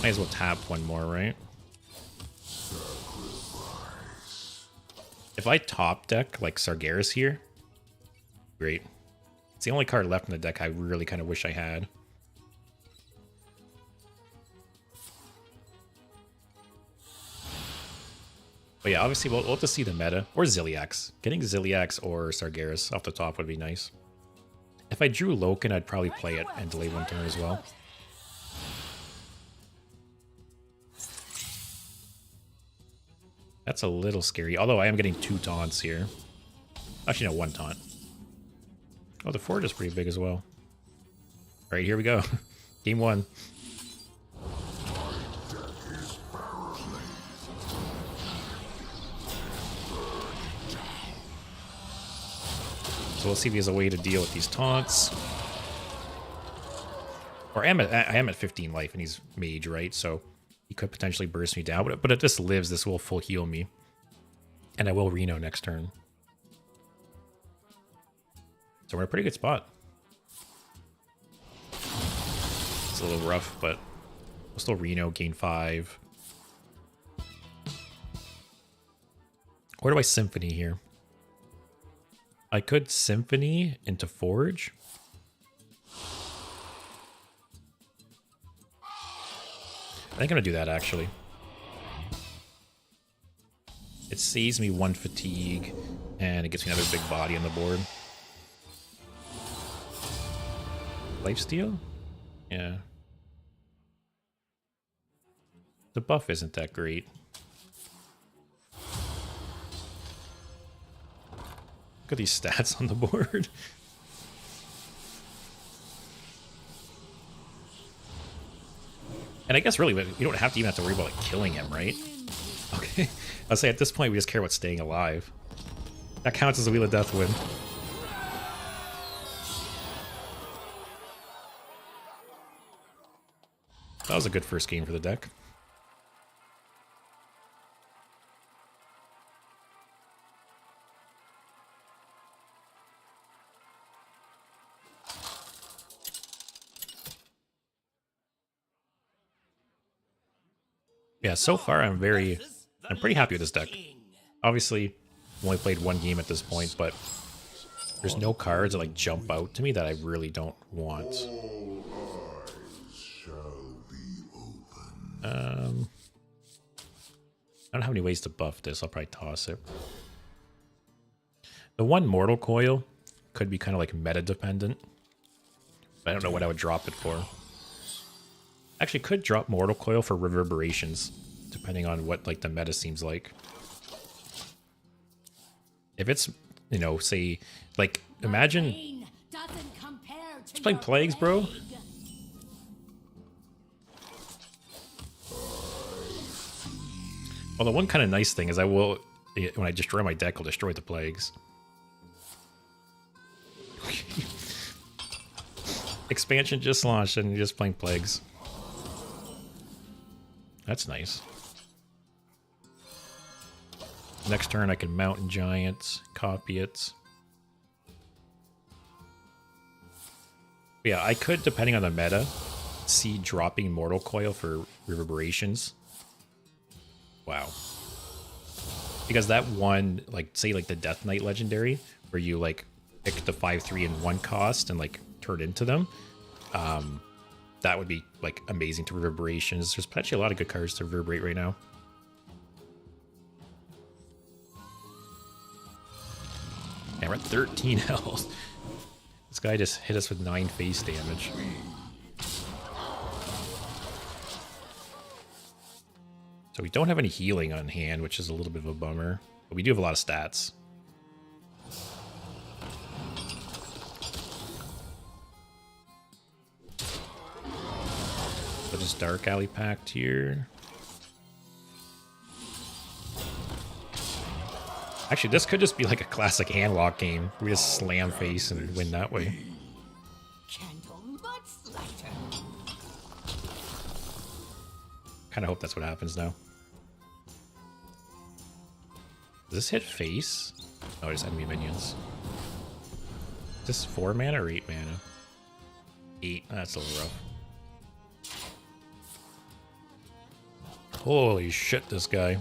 Might as well tap one more, right? If I top deck, like Sargeras here, great. It's the only card left in the deck I really kind of wish I had. But yeah, obviously we'll have to see the meta. Or Ziliax. Getting Ziliax or Sargeras off the top would be nice. If I drew Loken, I'd probably play it and delay one turn as well. That's a little scary, although I am getting 2 taunts here. Actually, no, 1 taunt. Oh, the forge is pretty big as well. Alright, here we go. Game 1. So we'll see if he has a way to deal with these taunts. Or I am at 15 life, and he's mage, right? So he could potentially burst me down. But if this lives, this will full heal me. And I will Reno next turn. So we're in a pretty good spot. It's a little rough, but we'll still Reno, gain 5. Where do I Symphony here? I could Symphony into Forge. I think I'm gonna do that actually. It saves me 1 fatigue, and it gets me another big body on the board. Lifesteal? Yeah. The buff isn't that great. Look at these stats on the board. And I guess really, you don't have to even have to worry about like killing him, right? Okay. I'll say at this point we just care about staying alive. That counts as a Wheel of Death win. That was a good first game for the deck. Yeah, so far I'm pretty happy with this deck. Obviously, I've only played 1 game at this point, but there's no cards that like jump out to me that I really don't want. I don't have any ways to buff this. I'll probably toss it. The one Mortal Coil could be kind of like meta dependent, but I don't know what I would drop it for. Actually, could drop Mortal Coil for Reverberations, depending on what like the meta seems like. If it's, you know, say, like, imagine just playing Plagues, bro. Well, the one kind of nice thing is I will, when I destroy my deck, I'll destroy the Plagues. Expansion just launched and you're just playing Plagues. That's nice. Next turn I can Mountain Giant, copy it. Yeah, I could, depending on the meta, see dropping Mortal Coil for Reverberations. Wow. Because that one, like, say like the Death Knight Legendary, where you like pick the 5/3 in 1 cost and like turn into them, that would be like amazing to Reverberations. There's actually a lot of good cards to Reverberate right now. And we're at 13 health. This guy just hit us with 9 face damage. So we don't have any healing on hand, which is a little bit of a bummer. But we do have a lot of stats. So just Dark Alley Pact here. Actually, this could just be like a classic handlock game. We just slam face and win that way. Kind of hope that's what happens now. Does this hit face? Oh, it's enemy minions. Is this 4 mana or 8 mana? 8. That's a little rough. Holy shit, this guy.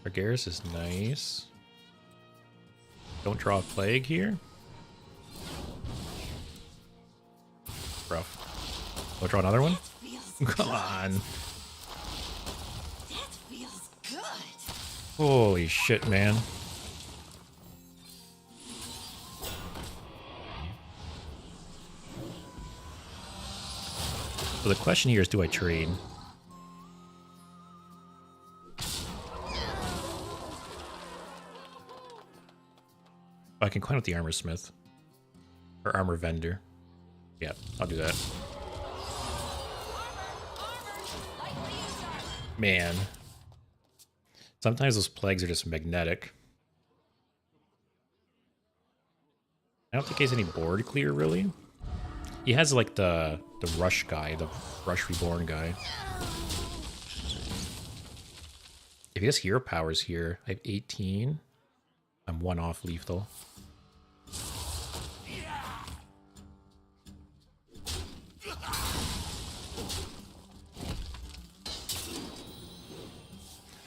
Argaris is nice. Don't draw a Plague here. Rough. Don't draw another one? Come on. That feels good. Holy shit, man. So the question here is, do I trade? I can coin out the Armor Smith. Or Armor Vendor. Yeah, I'll do that. Sometimes those plagues are just magnetic. I don't think he has any board clear, really. He has, like, the Rush guy, the Rush Reborn guy. If he has hero powers here, I have 18. I'm 1 off lethal.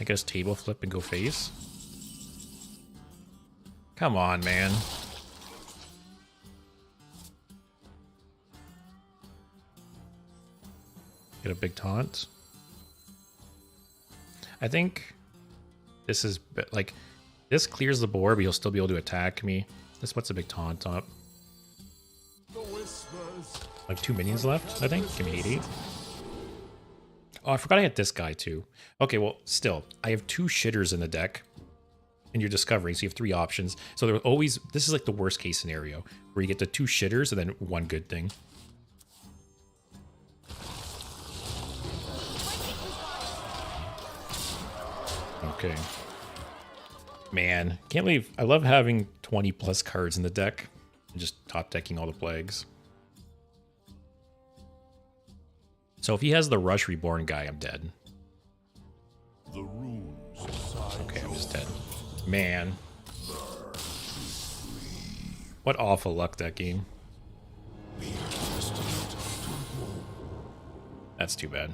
I guess table flip and go face. Come on, man. Get a big taunt. I think this is like, this clears the board, but you'll still be able to attack me. This puts a big taunt up. Like 2 minions left, I think. Give me 88. Oh, I forgot I had this guy too. Okay, well, still, I have 2 shitters in the deck, and you're discovering, so you have 3 options. So there always, this is like the worst case scenario, where you get the 2 shitters and then 1 good thing. Okay. Man, can't believe, I love having 20 plus cards in the deck and just top decking all the plagues. So if he has the Rush Reborn guy, I'm dead. Okay, I'm just dead. Man. What awful luck that game. That's too bad.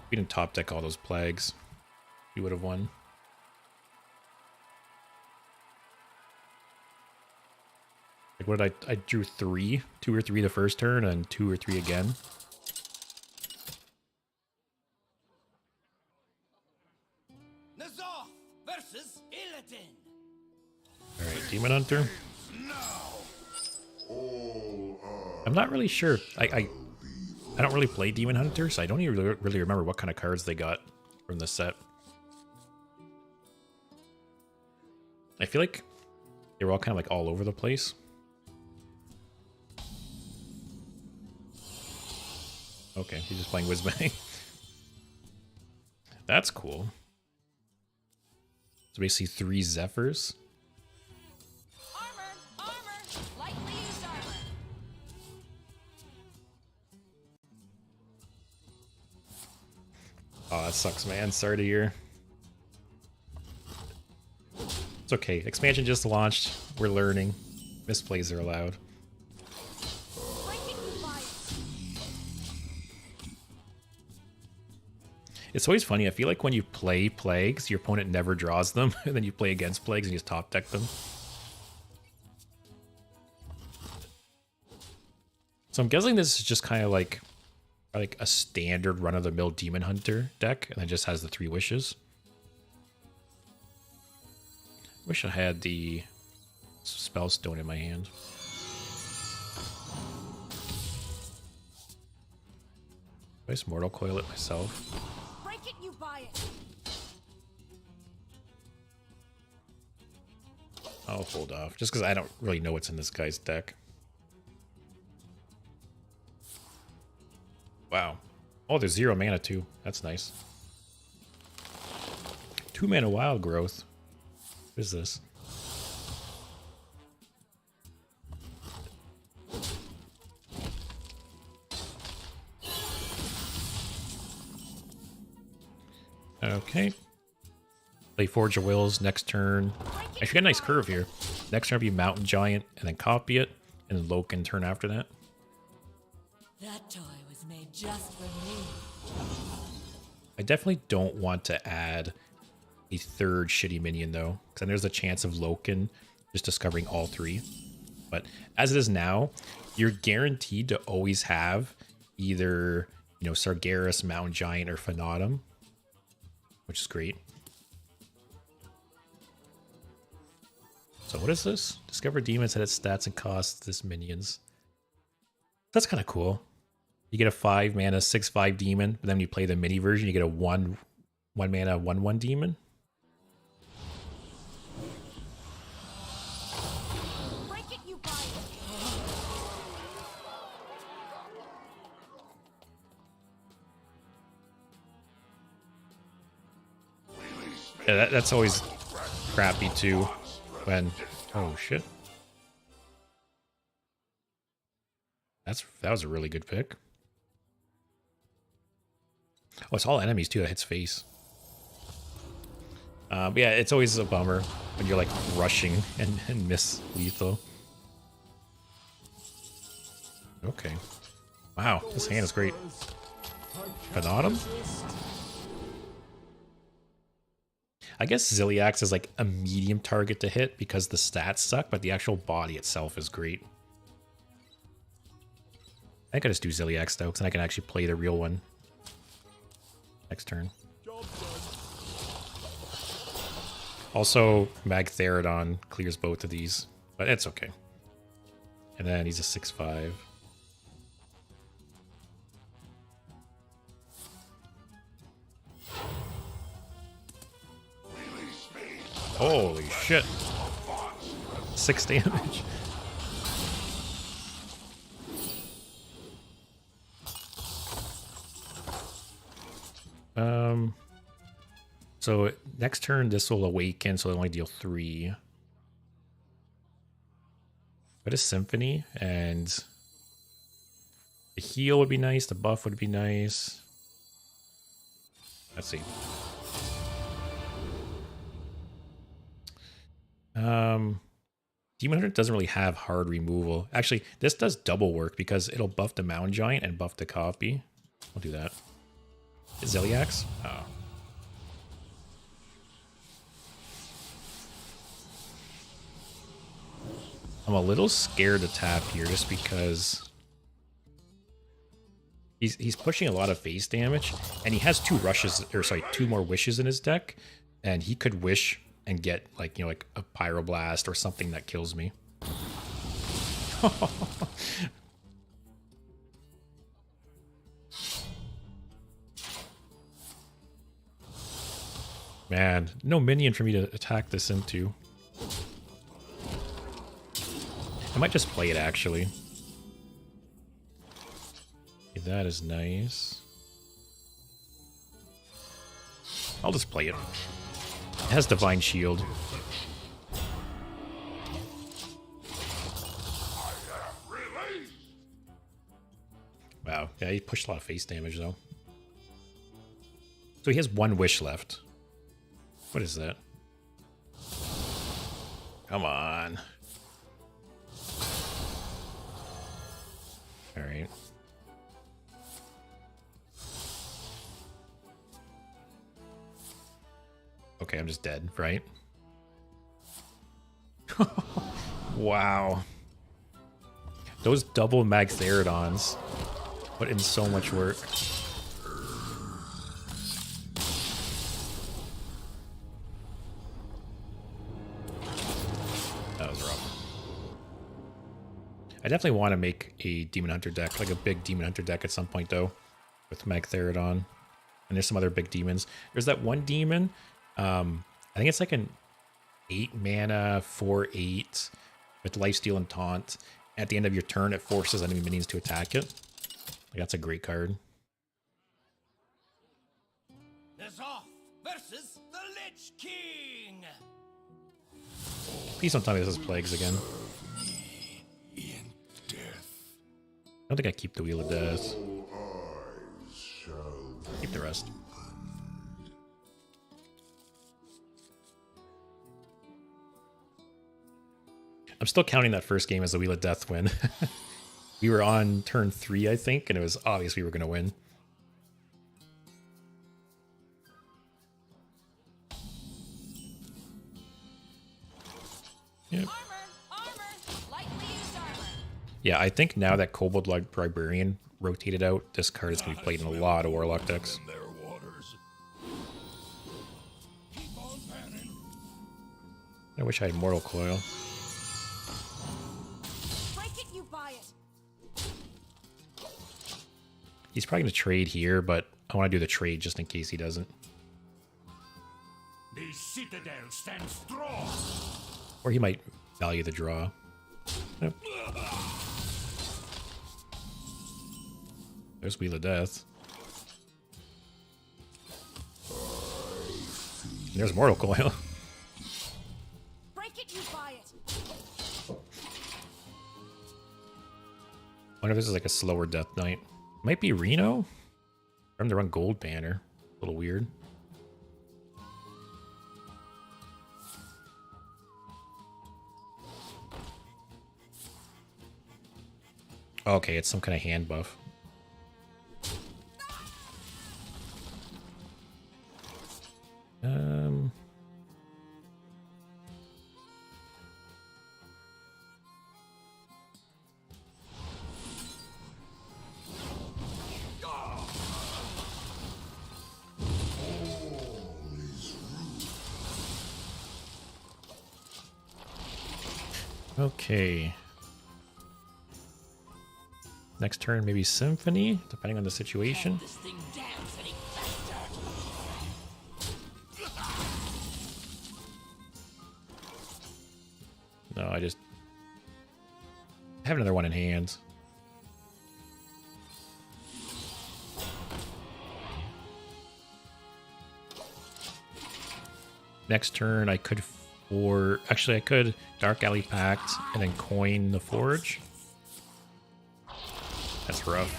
We didn't top deck all those plagues, we would have won. Like, what did I drew 3, 2 or 3 the first turn, and 2 or 3 again. Versus All right, Demon Hunter. I'm not really sure. I don't really play Demon Hunter, so I don't even really remember what kind of cards they got from the set. I feel like they were all kind of like all over the place. Okay, he's just playing Whizbang. That's cool. So basically 3 Zephyrs. armor, lightly used armor. Oh, that sucks, man. Sorry to hear. It's okay. Expansion just launched. We're learning. Misplays are allowed. It's always funny. I feel like when you play plagues, your opponent never draws them, and then you play against plagues and you just top deck them. So I'm guessing this is just kind of like a standard run-of-the-mill Demon Hunter deck, and it just has the 3 wishes. Wish I had the Spellstone in my hand. I just Mortal Coil it myself. Break it, you buy it. I'll hold off, just because I don't really know what's in this guy's deck. Wow. Oh, there's 0 mana too. That's nice. 2 mana Wild Growth. What is this? Okay. Play Forge of Wills next turn. I got a nice curve here. Next turn will be Mountain Giant, and then copy it, and then Loken turn after that. That toy was made just for me. I definitely don't want to add a 3rd shitty minion, though, because then there's a chance of Loken just discovering all 3. But as it is now, you're guaranteed to always have either, you know, Sargeras, Mountain Giant, or Phenatum, which is great. So what is this? Discover demons at its stats and costs this minions. That's kind of cool. You get a 5 mana 6/5 demon, but then when you play the mini version, you get a 1 mana 1/1 demon. Break it, you buy it. Yeah, that's always crappy too. When oh shit, that was a really good pick. Oh, it's all enemies too that hits face. But yeah, it's always a bummer when you're like rushing and miss lethal. Okay. Wow, this hand is great. Panatum? I guess Ziliax is like a medium target to hit because the stats suck, but the actual body itself is great. I think I just do Ziliax though, because then I can actually play the real one next turn. Also, Magtheridon clears both of these, but it's okay. And then he's a 6/5. Holy shit. 6 damage. So next turn this will awaken, so they only deal 3. What is Symphony? And the heal would be nice, the buff would be nice. Let's see. Demon Hunter doesn't really have hard removal. Actually, this does double work because it'll buff the Mound Giant and buff the copy. I'll do that. Ziliax? Oh. I'm a little scared to tap here just because he's pushing a lot of face damage, and he has 2 rushes, or sorry, 2 more wishes in his deck, and he could wish and get like, you know, like a Pyroblast or something that kills me. Man, no minion for me to attack this into. I might just play it, actually. Okay, that is nice. I'll just play it. It has Divine Shield. Wow, yeah, he pushed a lot of face damage, though. So he has 1 wish left. What is that? Come on. All right. Okay, I'm just dead, right? Wow. Those double Magtheridons put in so much work. That was rough. I definitely want to make a Demon Hunter deck, like a big Demon Hunter deck at some point, though, with Magtheridon. And there's some other big demons. There's that one demon, I think it's like an 8 mana, 4/8 with Lifesteal and Taunt. At the end of your turn, it forces enemy minions to attack it. Like, that's a great card. Zoth versus the Lich King. Please don't tell me this is Plagues again. I don't think I keep the Wheel of Death. Keep the rest. I'm still counting that first game as a Wheel of Death win. We were on turn 3, I think, and it was obvious we were going to win. Yep. Yeah, I think now that Kobold Librarian rotated out, this card is going to be played in a lot of Warlock decks. I wish I had Mortal Coil. He's probably going to trade here, but I want to do the trade just in case he doesn't. The citadel stands strong. Or he might value the draw. Yep. There's Wheel of Death. There's Mortal Coil. Break it, you buy it. Wonder if this is like a slower Death Knight. Might be Reno? For him to run Gold Banner. A little weird. Okay, it's some kind of hand buff. Okay. Next turn, maybe Symphony, depending on the situation. This thing dance any faster. No, I have another one in hand. Next turn, I could actually, I could Dark Alley Pact and then coin the Forge. That's rough.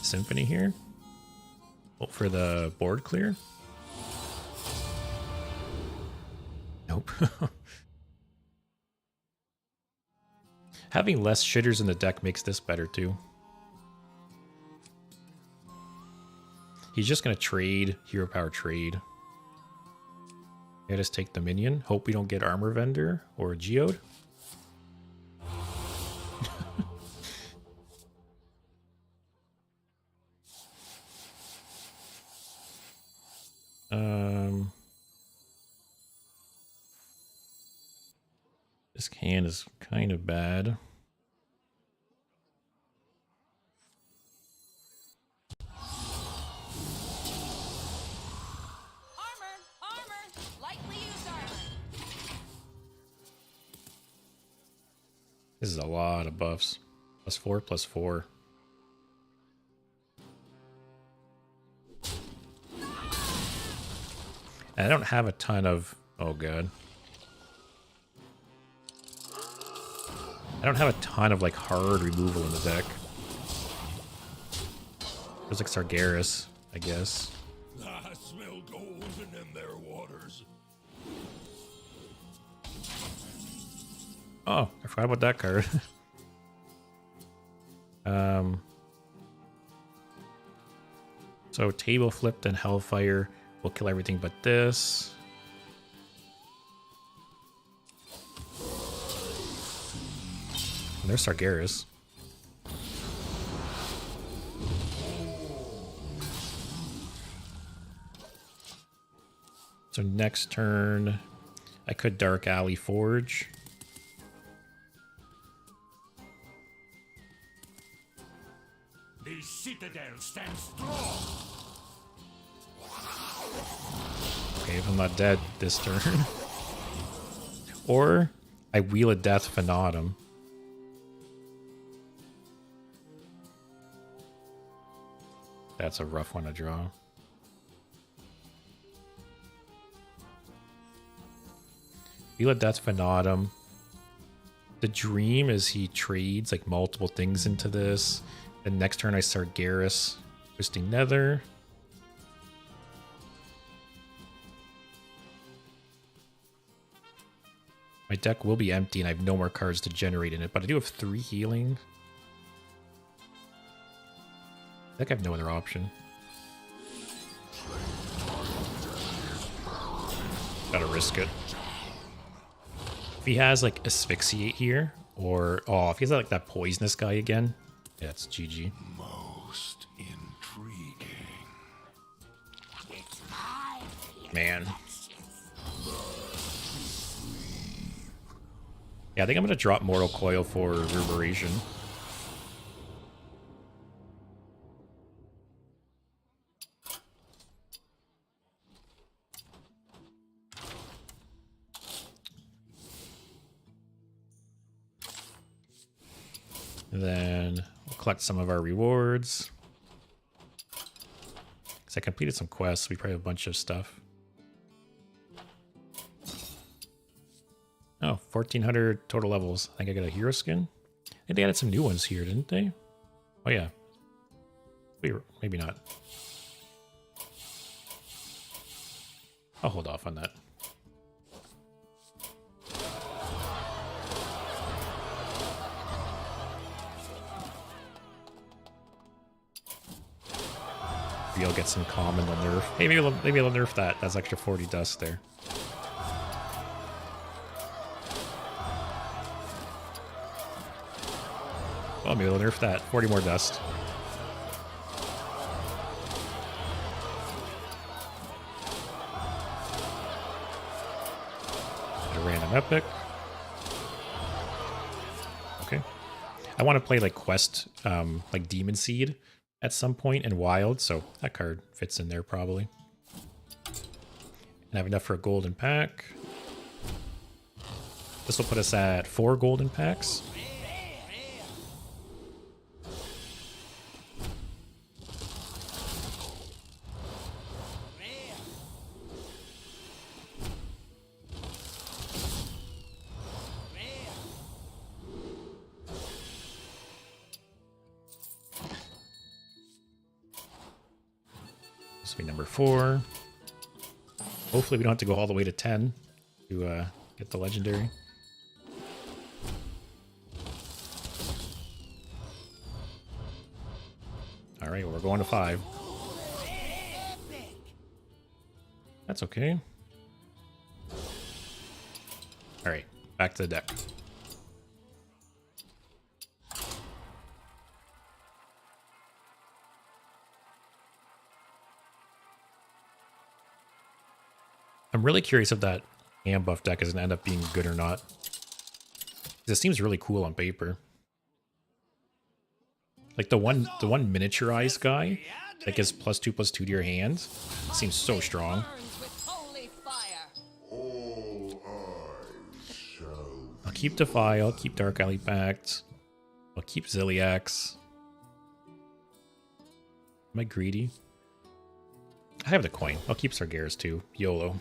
Symphony here. Hope for the board clear. Nope. Having less shitters in the deck makes this better too. He's just gonna trade, hero power trade. Yeah, just take the minion. Hope we don't get Armor Vendor or Geode. This hand is kind of bad. This is a lot of buffs. +4, +4. And I don't have a ton of... Oh, God. I don't have a ton of, like, hard removal in the deck. There's, like, Sargeras, I guess. I smell gold in them there waters. Oh, I forgot about that card. So Table Flipped and Hellfire will kill everything but this. And there's Sargeras. So next turn, I could Dark Alley Forge. The citadel stands strong. Okay, if I'm not dead this turn. Or I Wheel of Death Fanatum. That's a rough one to draw. Wheel of Death Fanatum. The dream is he trades like multiple things into this. And next turn I Sargeras, Twisting Nether. My deck will be empty and I have no more cards to generate in it, but I do have 3 healing. I think I have no other option. Gotta risk it. If he has like Asphyxiate here, or oh, if he's like that poisonous guy again, yeah, it's GG. Most intriguing. Man. Yeah, I think I'm gonna drop Mortal Coil for Reverberation. And then we'll collect some of our rewards. Because I completed some quests. We probably have a bunch of stuff. Oh, 1,400 total levels. I think I got a hero skin. I think they added some new ones here, didn't they? Oh, yeah. Maybe not. I'll hold off on that. Maybe I'll get some common they'll nerf. Hey, maybe they'll nerf that. That's extra 40 dust there. Oh, maybe they'll nerf that. 40 more dust. A random epic. Okay. I want to play like quest, like Demon Seed at some point in Wild, so that card fits in there probably. And I have enough for a golden pack. This will put us at 4 golden packs. This will be number 4. Hopefully we don't have to go all the way to 10 to get the legendary. Alright, well, we're going to 5. That's okay. Alright, back to the deck. I'm really curious if that hand buff deck is going to end up being good or not. It seems really cool on paper. Like the one miniaturized guy that gives +2/+2 to your hands seems so strong. I'll keep Defy, I'll keep Dark Alley Pact, I'll keep Ziliax. Am I greedy? I have the coin. I'll keep Sargeras too. YOLO.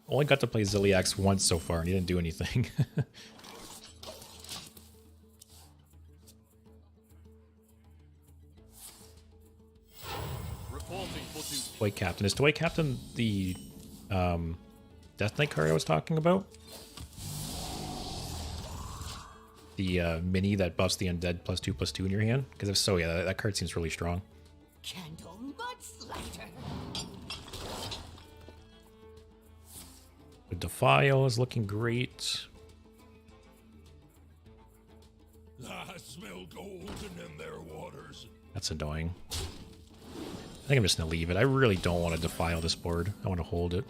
Only got to play Ziliax once so far and he didn't do anything. Toy Captain. Is Toy Captain the Death Knight card I was talking about? The mini that buffs the undead +2/+2 in your hand? Because if so, yeah, that card seems really strong. Candle Mudslider. The Defile is looking great. I smell gold in them there waters. That's annoying. I think I'm just going to leave it. I really don't want to Defile this board. I want to hold it.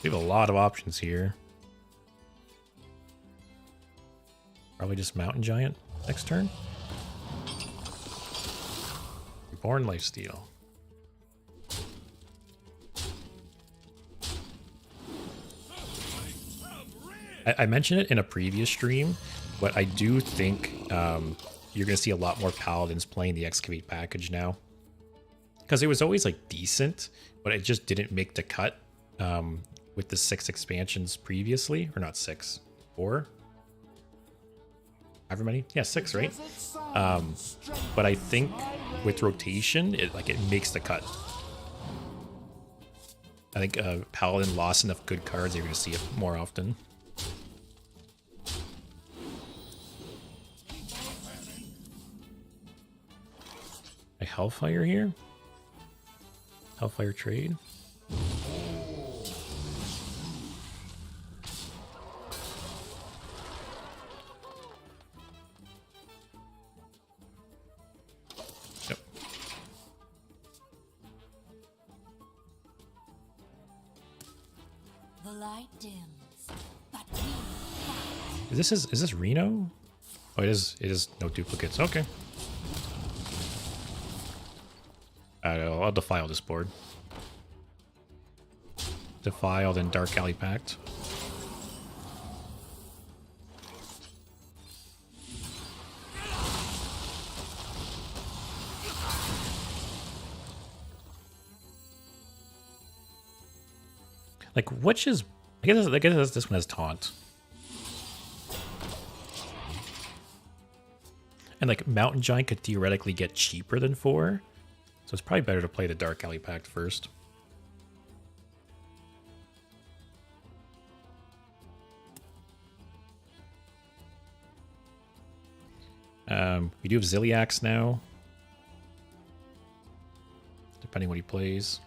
We have a lot of options here. Probably just Mountain Giant next turn. Reborn Lifesteal. I mentioned it in a previous stream, but I do think you're going to see a lot more Paladins playing the Excavate package now. Because it was always like decent, but it just didn't make the cut with the 6 expansions previously. Or not 6, 4? However many? Yeah, 6, right? But I think with rotation, it makes the cut. I think Paladin lost enough good cards, you're going to see it more often. A Hellfire here? Hellfire trade? Yep. The light dims, but we fight. Is this Reno? Oh, it is no duplicates. Okay. I'll defile this board. Defiled and Dark Alley Pact. Like, which is... I guess this one has Taunt. And, like, Mountain Giant could theoretically get cheaper than 4. So it's probably better to play the Dark Alley Pact first. We do have Ziliax now. Depending what he plays.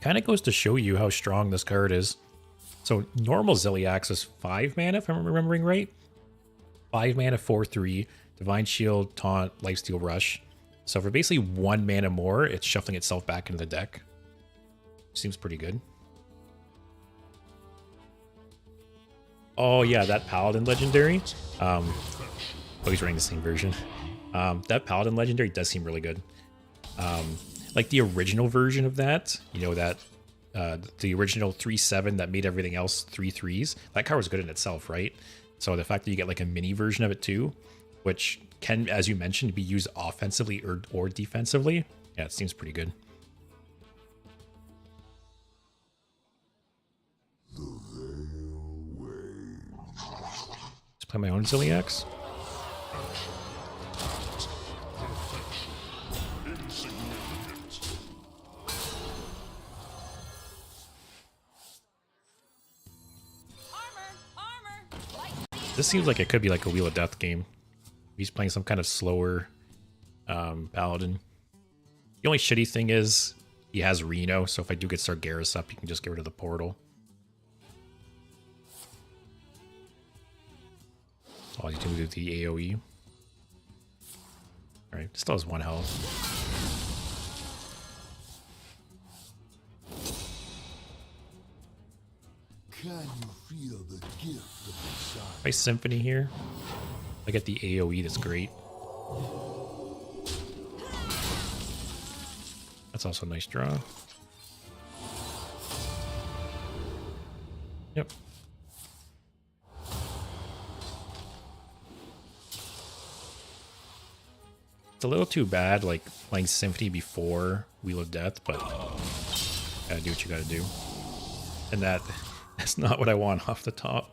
Kind of goes to show you how strong this card is. So normal Ziliax is 5 mana, if I'm remembering right. 5 mana, 4/3, Divine Shield, Taunt, Lifesteal Rush. So for basically 1 mana more, it's shuffling itself back into the deck. Seems pretty good. Oh yeah, that Paladin Legendary. Oh, he's running the same version. That Paladin Legendary does seem really good. Like the original version of that, you know, that the original 3/7 that made everything else 3/3s. That card was good in itself, right? So the fact that you get like a mini version of it too, which can, as you mentioned, be used offensively or defensively, yeah, it seems pretty good. Just play my own Ziliax. This seems like it could be like a Wheel of Death game. He's playing some kind of slower Paladin. The only shitty thing is he has Reno, so if I do get Sargeras up, you can just get rid of the portal. All you do with the AoE. Alright, still has 1 health. Can you feel the gift of the sun? Nice Symphony here. I get the AoE, that's great. That's also a nice draw. Yep. It's a little too bad, like, playing Symphony before Wheel of Death, but gotta do what you gotta do. And that's not what I want off the top.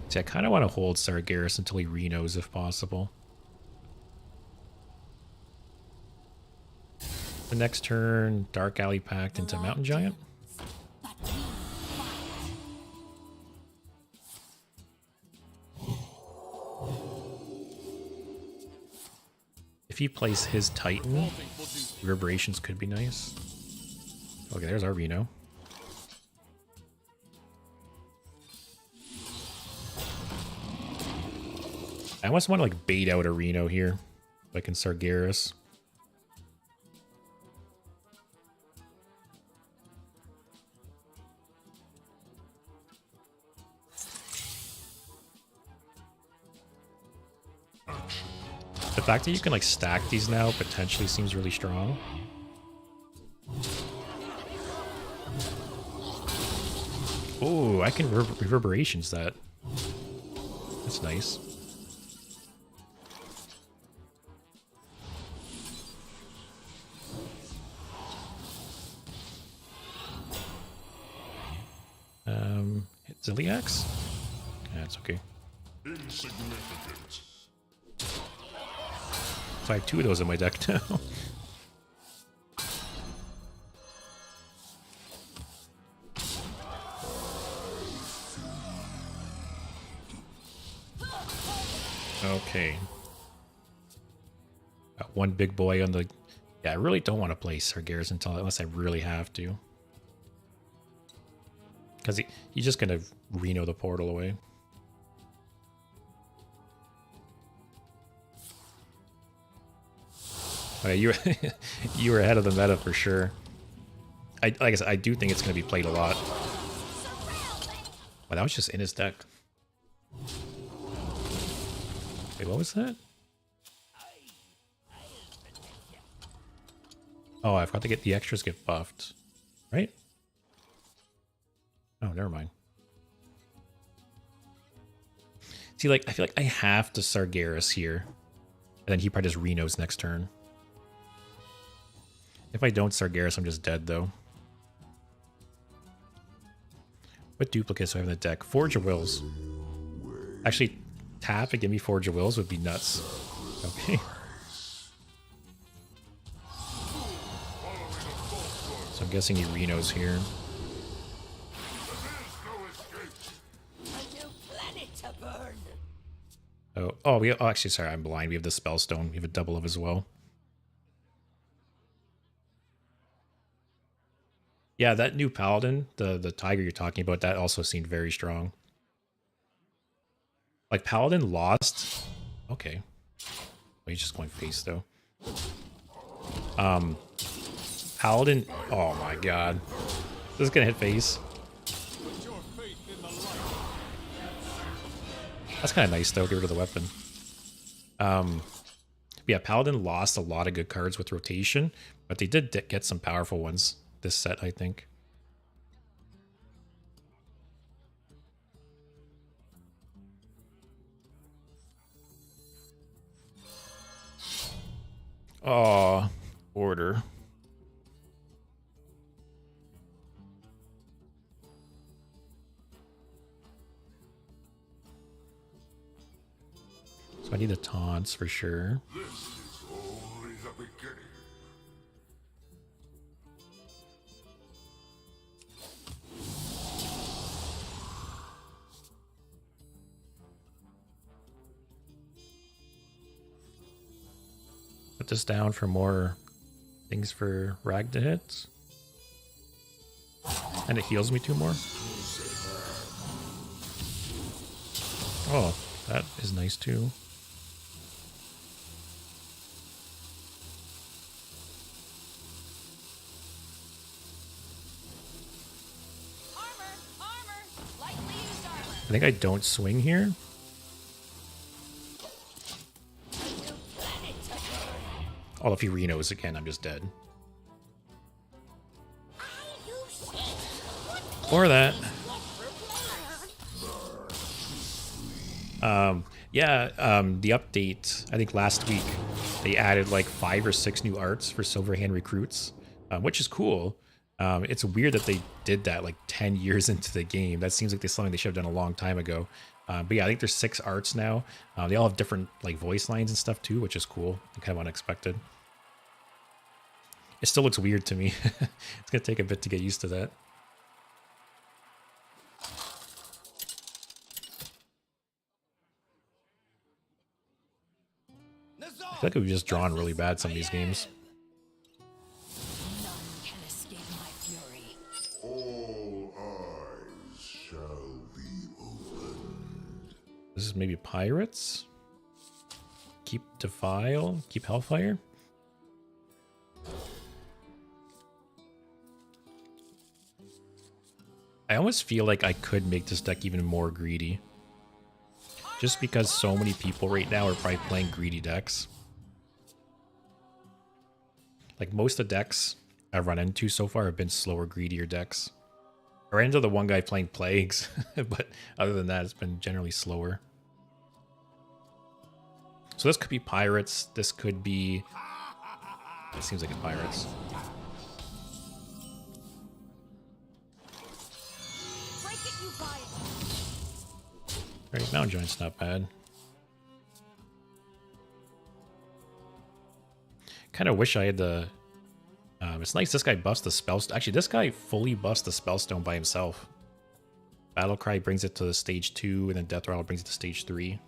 See, I kind of want to hold Sargeras until he Renos if possible. The next turn, Dark Alley Pact into Mountain Giant. If he plays his Titan, Reverberations could be nice. Okay, there's our Reno. I almost want to like bait out a Reno here, like in Sargeras. The fact that you can like stack these now potentially seems really strong. Oh, I can Reverberations that. That's nice. Hit Ziliax? Yeah, it's okay. Insignificant. So I have 2 of those in my deck now. Okay. Got 1 big boy on the... Yeah, I really don't want to play Sargeras unless I really have to. Because he's just going to Reno the portal away. Okay, you were ahead of the meta for sure. Like I said, I do think it's going to be played a lot. Wow, that was just in his deck. Wait, what was that? Oh, I forgot to get the extras get buffed. Right? Oh, never mind. See, like, I feel like I have to Sargeras here. And then he probably just Renos next turn. If I don't Sargeras, I'm just dead, though. What duplicates do I have in the deck? Forge of Wills. Actually, tap and give me Forge of Wills would be nuts. Okay. So I'm guessing he Renos here. Oh, actually, sorry, I'm blind. We have the Spellstone. We have a double of as well. Yeah, that new Paladin, the Tiger you're talking about, that also seemed very strong. Like, Paladin lost... Okay. Oh, he's just going face, though. Paladin... Oh, my God. This is gonna hit face. That's kind of nice, though. Get rid of the weapon. Yeah, Paladin lost a lot of good cards with rotation, but they did get some powerful ones this set, I think. Oh, order. So I need the taunts for sure. This is only the beginning. Put this down for more things for Rag to hit. And it heals me 2 more. Oh, that is nice too. I think I don't swing here. Oh, if he Renos again, I'm just dead. Or that. The update, I think last week, they added like 5 or 6 new arts for Silverhand recruits, which is cool. It's weird that they did that like 10 years into the game. That seems like something they should have done a long time ago. But yeah, I think there's 6 arts now. They all have different like voice lines and stuff too, which is cool and kind of unexpected. It still looks weird to me. It's gonna take a bit to get used to that. I feel like we've just drawn really bad some of these games. None can escape my fury. All eyes shall be opened. This is maybe Pirates? Keep Defile? Keep Hellfire? I almost feel like I could make this deck even more greedy. Just because so many people right now are probably playing greedy decks. Like most of the decks I've run into so far have been slower, greedier decks. I ran into the one guy playing Plagues, but other than that, it's been generally slower. So this could be Pirates. This could be... It seems like it's Pirates. Alright, Mountain Giant's not bad. Kind of wish I had the... it's nice this guy buffs the Spellstone. Actually, this guy fully buffs the Spellstone by himself. Battlecry brings it to the stage 2, and then Death Rattle brings it to stage 3.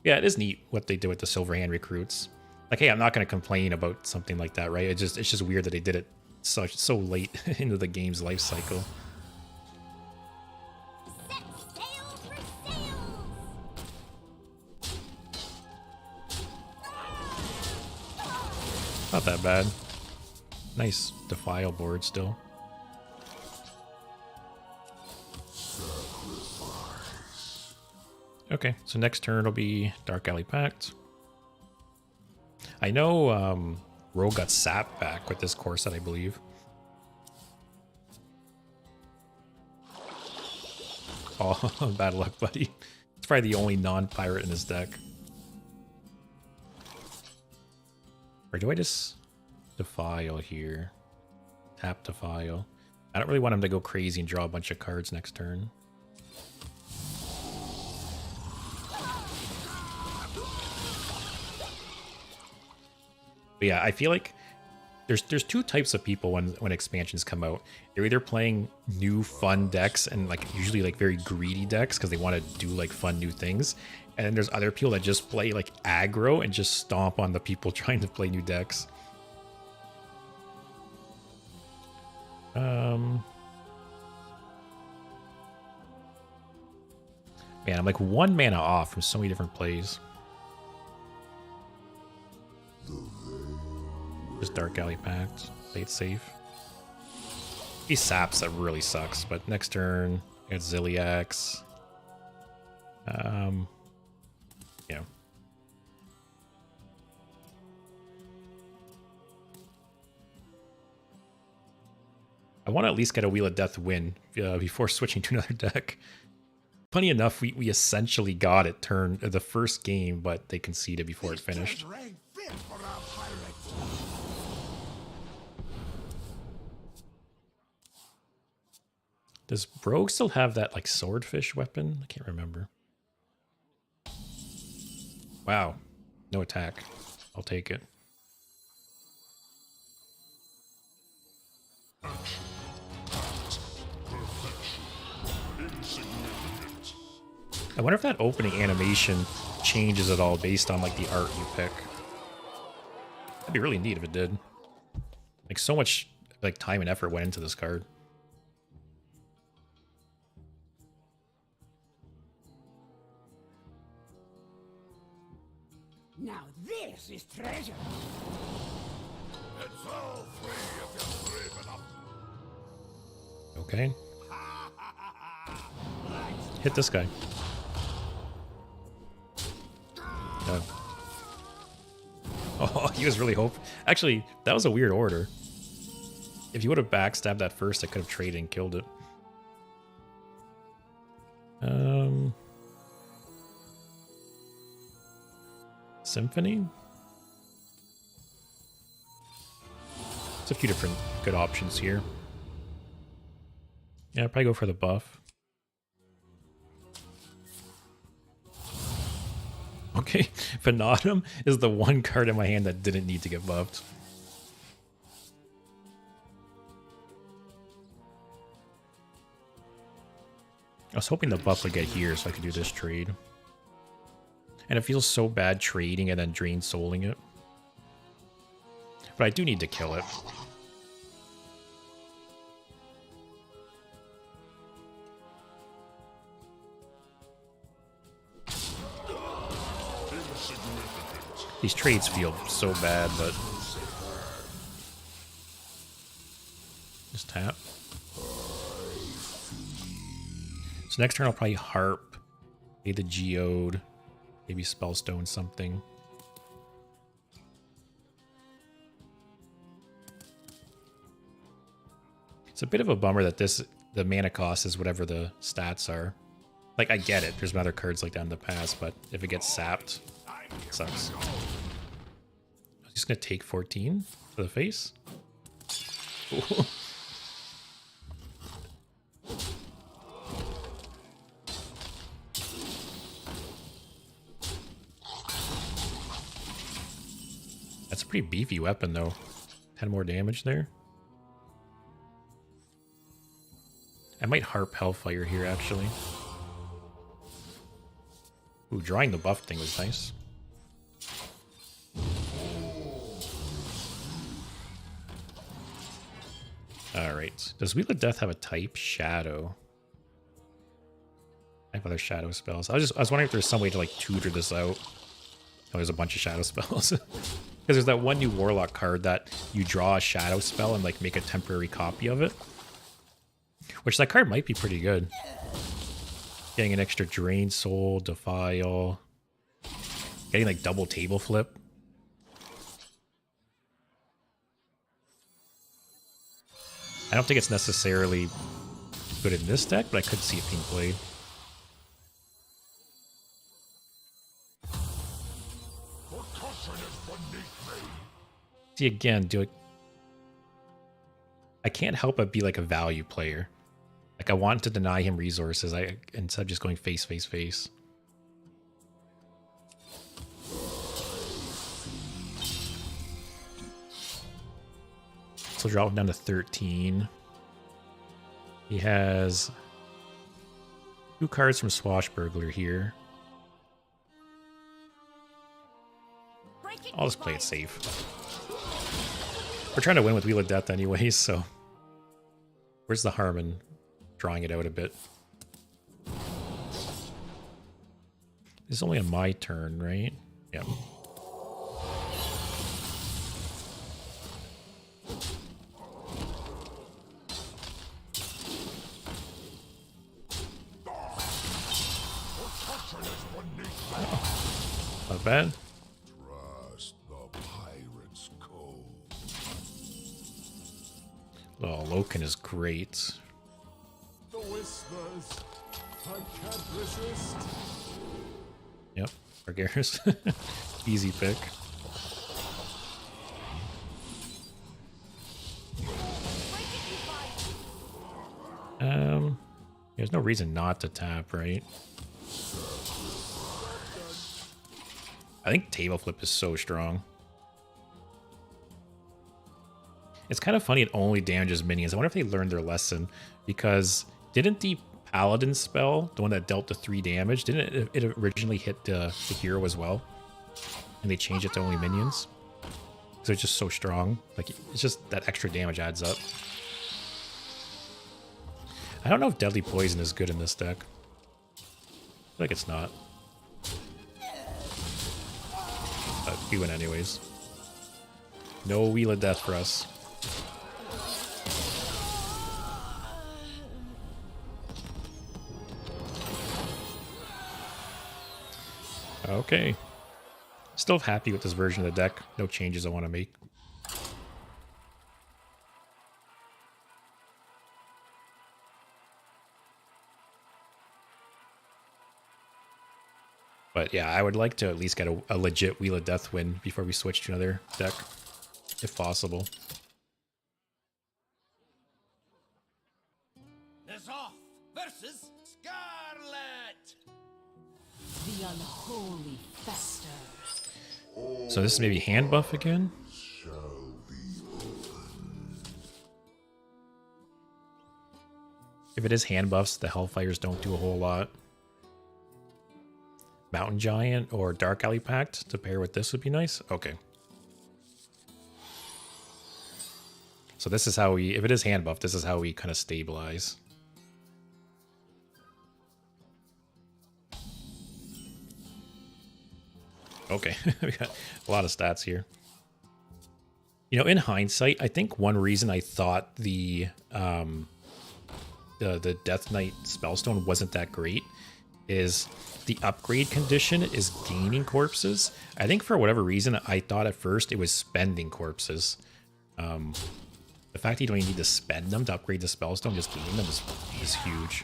Yeah, it is neat what they did with the Silverhand recruits. Like, hey, I'm not going to complain about something like that, right? It's just weird that they did it so late into the game's life cycle. Not that bad. Nice Defile board still. Okay, so next turn will be Dark Alley Pact. I know Rogue got sapped back with this core set, I believe. Oh, bad luck, buddy. It's probably the only non-pirate in his deck. Or do I just Defile here? Tap Defile. I don't really want him to go crazy and draw a bunch of cards next turn. But yeah, I feel like there's two types of people when expansions come out. They're either playing new fun decks and like usually like very greedy decks because they want to do like fun new things. And then there's other people that just play like aggro and just stomp on the people trying to play new decks. Man, I'm like 1 mana off from so many different plays. Just Dark Alley Pact. Play it safe. He saps, that really sucks. But next turn, I got Ziliax. You know. I want to at least get a Wheel of Death win before switching to another deck. Funny enough, we essentially got it turn the first game, but they conceded before it finished. Does Rogue still have that like swordfish weapon? I can't remember. Wow, no attack. I'll take it. I wonder if that opening animation changes at all based on like the art you pick. That'd be really neat if it did. Like so much like time and effort went into this card. Now this is treasure. It's all free if you're brave enough. Okay. Hit this guy. No. Oh, he was really hoping. Actually, that was a weird order. If you would have backstabbed that first, I could have traded and killed it. Symphony? There's a few different good options here. Yeah, I'd probably go for the buff. Okay, Fanatum is the one card in my hand that didn't need to get buffed. I was hoping the buff would get here so I could do this trade. And it feels so bad trading and then drain souling it. But I do need to kill it. These trades feel so bad, but just tap. So next turn I'll probably Harp, play the Geode, maybe Spellstone something. It's a bit of a bummer that the mana cost is whatever the stats are. Like, I get it, there's been other cards like that in the past, but if it gets sapped, it sucks. I'm just gonna take 14 for the face. Ooh. That's a pretty beefy weapon, though. 10 more damage there. I might Harp Hellfire here, actually. Ooh, drawing the buff thing was nice. Alright. Does Wheel of Death have a type? Shadow. I have other shadow spells. I was wondering if there's some way to like tutor this out. Oh, there's a bunch of shadow spells. Because there's that one new Warlock card that you draw a shadow spell and like make a temporary copy of it. Which that card might be pretty good. Getting an extra Drain Soul, Defile. Getting like double table flip. I don't think it's necessarily good in this deck, but I could see it being played. See, again, I can't help but be like a value player. Like, I want to deny him resources instead of just going face, face, face. So drop him down to 13. He has 2 cards from Swashbuckler here. I'll just play it safe. We're trying to win with Wheel of Death anyways, so... Where's the harm in drawing it out a bit? This is only on my turn, right? Yeah. Not bad. Trust the pirate's code. Oh, Loken is great. The whispers. I can't resist. Yep, Argaris. Easy pick. There's no reason not to tap, right? I think table flip is so strong. It's kind of funny it only damages minions. I wonder if they learned their lesson, because didn't the paladin spell, the one that dealt the 3 damage, didn't it originally hit the hero as well? And they changed it to only minions? So it's just so strong. Like, it's just that extra damage adds up. I don't know if Deadly Poison is good in this deck. I feel like it's not. But we win anyways. No Wheel of Death for us. Okay. Still happy with this version of the deck. No changes I want to make. But yeah, I would like to at least get a legit Wheel of Death win before we switch to another deck, if possible. Off versus Scarlet. The unholy fester. So this is maybe hand buff again? If it is hand buffs, the Hellfires don't do a whole lot. Mountain Giant or Dark Alley Pact to pair with this would be nice. Okay. So this is how we, if it is hand buff, this is how we kind of stabilize. Okay, we got a lot of stats here. You know, in hindsight, I think one reason I thought the Death Knight Spellstone wasn't that great is the upgrade condition is gaining corpses. I think for whatever reason, I thought at first it was spending corpses. The fact that you don't even need to spend them to upgrade the Spellstone, just gaining them is huge.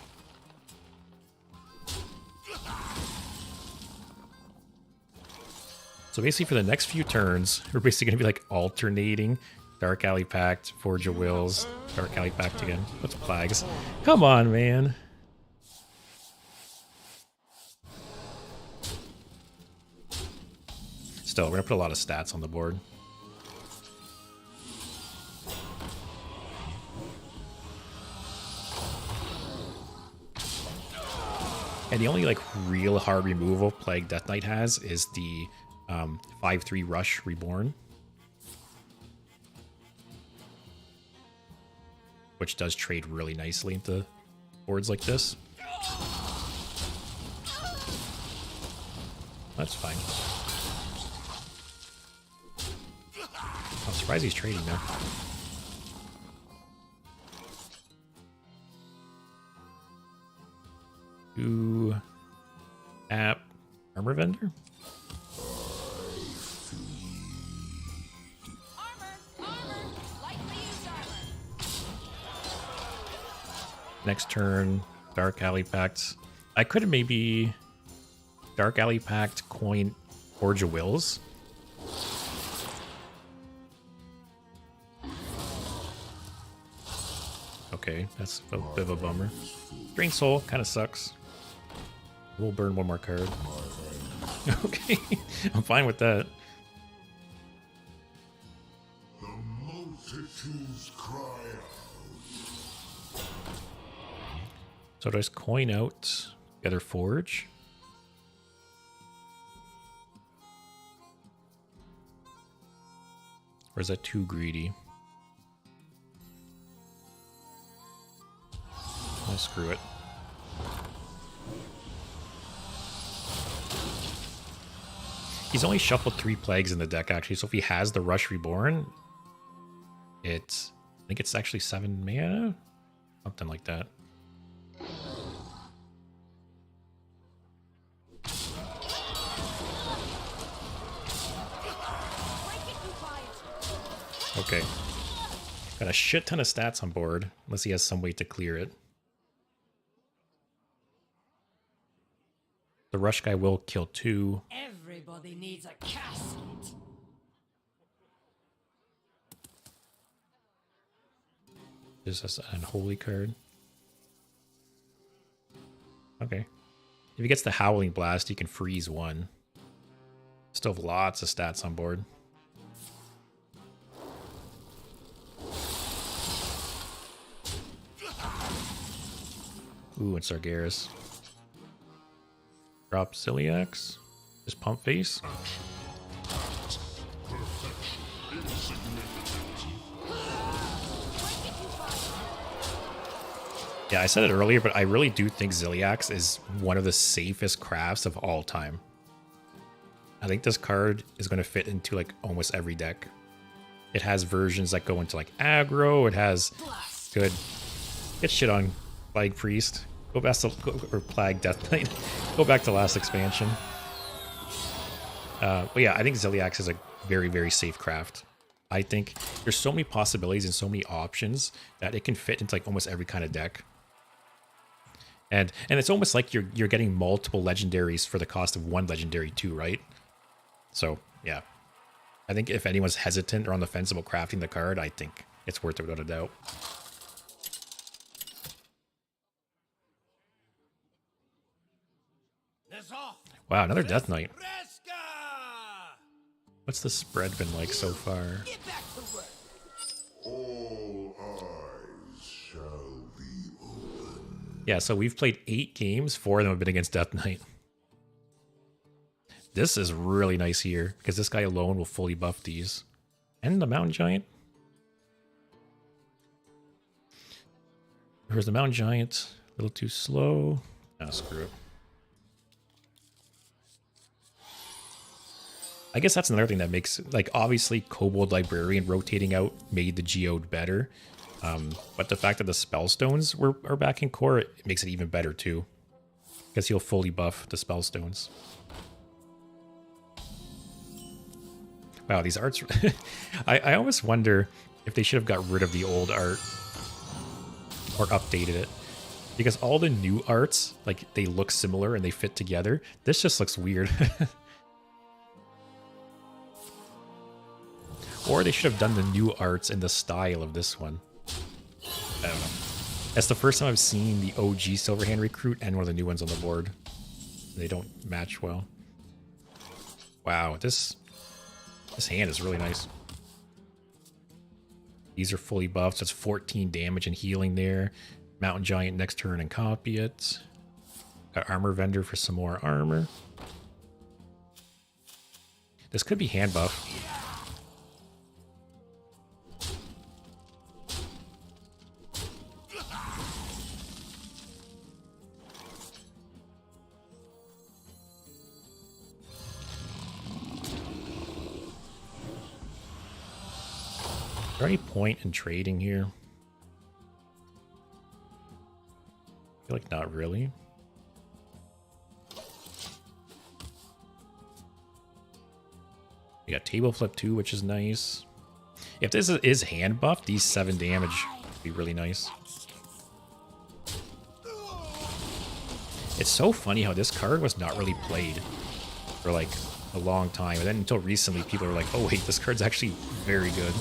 So basically for the next few turns, we're basically going to be like alternating Dark Alley Pact, Forge of Wills, Dark Alley Pact again. What's Plagues? Come on, man. Still, we're going to put a lot of stats on the board. And the only like real hard removal Plague Death Knight has is the 5/3 Rush Reborn, which does trade really nicely into boards like this. That's fine. I'm surprised he's trading now. 2 app armor vendor. Next turn, Dark Alley Pact. I could have maybe Dark Alley Pact, coin Forge of Wills. Okay, that's a bit of a bummer. Drain Soul kind of sucks. We'll burn one more card. Okay, I'm fine with that. The multitudes cry out. So do I just coin out the other Forge? Or is that too greedy? Oh, screw it. He's only shuffled 3 plagues in the deck, actually, so if he has the Rush Reborn, I think it's actually 7 mana? Something like that. Okay. Got a shit ton of stats on board, unless he has some way to clear it. The Rush guy will kill 2. Everybody needs a casket. This is an unholy card. Okay. If he gets the Howling Blast, he can freeze 1. Still have lots of stats on board. Ooh, and Sargeras. Drop Celiax. Just pump face. Yeah, I said it earlier, but I really do think Ziliax is one of the safest crafts of all time. I think this card is going to fit into like almost every deck. It has versions that go into like aggro. It has good. Get shit on Plague Priest. Go back to or Plague Death Knight. Go back to last expansion. But yeah, I think Ziliax is a very, very safe craft. I think there's so many possibilities and so many options that it can fit into like almost every kind of deck. And it's almost like you're getting multiple legendaries for the cost of 1 legendary too, right? So yeah, I think if anyone's hesitant or on the fence about crafting the card, I think it's worth it without a doubt. Wow, another Death Knight. What's the spread been like so far? All eyes shall be open. Yeah, so we've played 8 games, 4 of them have been against Death Knight. This is really nice here, because this guy alone will fully buff these. And the Mountain Giant. Where's the Mountain Giant? A little too slow. Ah, screw it. I guess that's another thing that makes, like, obviously Kobold Librarian rotating out made the Geode better. But the fact that the Spellstones are back in core, it makes it even better too. Because he'll fully buff the Spellstones. Wow, these arts... I almost wonder if they should have got rid of the old art. Or updated it. Because all the new arts, like, they look similar and they fit together. This just looks weird. Or they should have done the new arts in the style of this one. I don't know. That's the first time I've seen the OG Silverhand Recruit and one of the new ones on the board. They don't match well. Wow, this hand is really nice. These are fully buffed, so it's 14 damage and healing there. Mountain Giant next turn and copy it. Got Armor Vendor for some more armor. This could be hand buff. Is there any point in trading here? I feel like not really. We got table flip too, which is nice. If this is hand buff, these 7 damage would be really nice. It's so funny how this card was not really played for like a long time, and then until recently people are like, oh wait, this card's actually very good.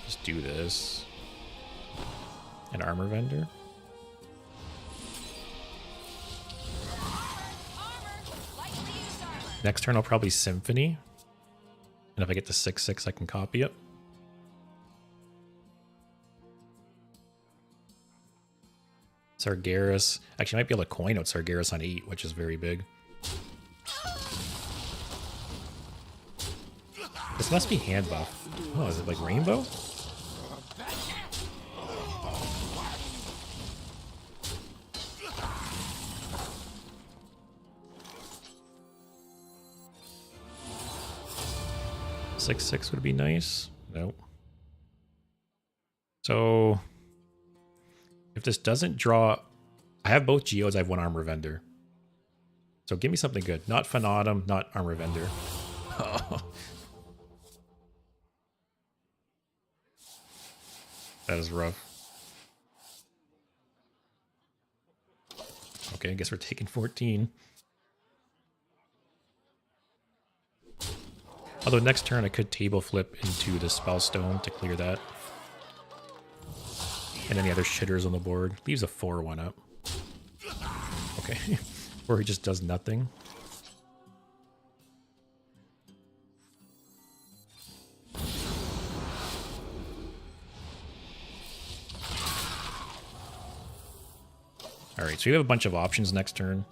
Just do this. An armor vendor. Next turn I'll probably Symphony. And if I get to 6/6, I can copy it. Sargeras. Actually, I might be able to coin out Sargeras on 8, which is very big. This must be hand buff. Oh, is it like rainbow? Six would be nice. Nope. So if this doesn't draw, I have both Geodes, I have 1 armor vendor. So give me something good. Not Fanatum, not armor vendor. That is rough. Okay, I guess we're taking 14. Although next turn I could table flip into the Spellstone to clear that. And any other shitters on the board. Leaves a 4/1 up. Okay. Where he just does nothing. Alright, so we have a bunch of options next turn.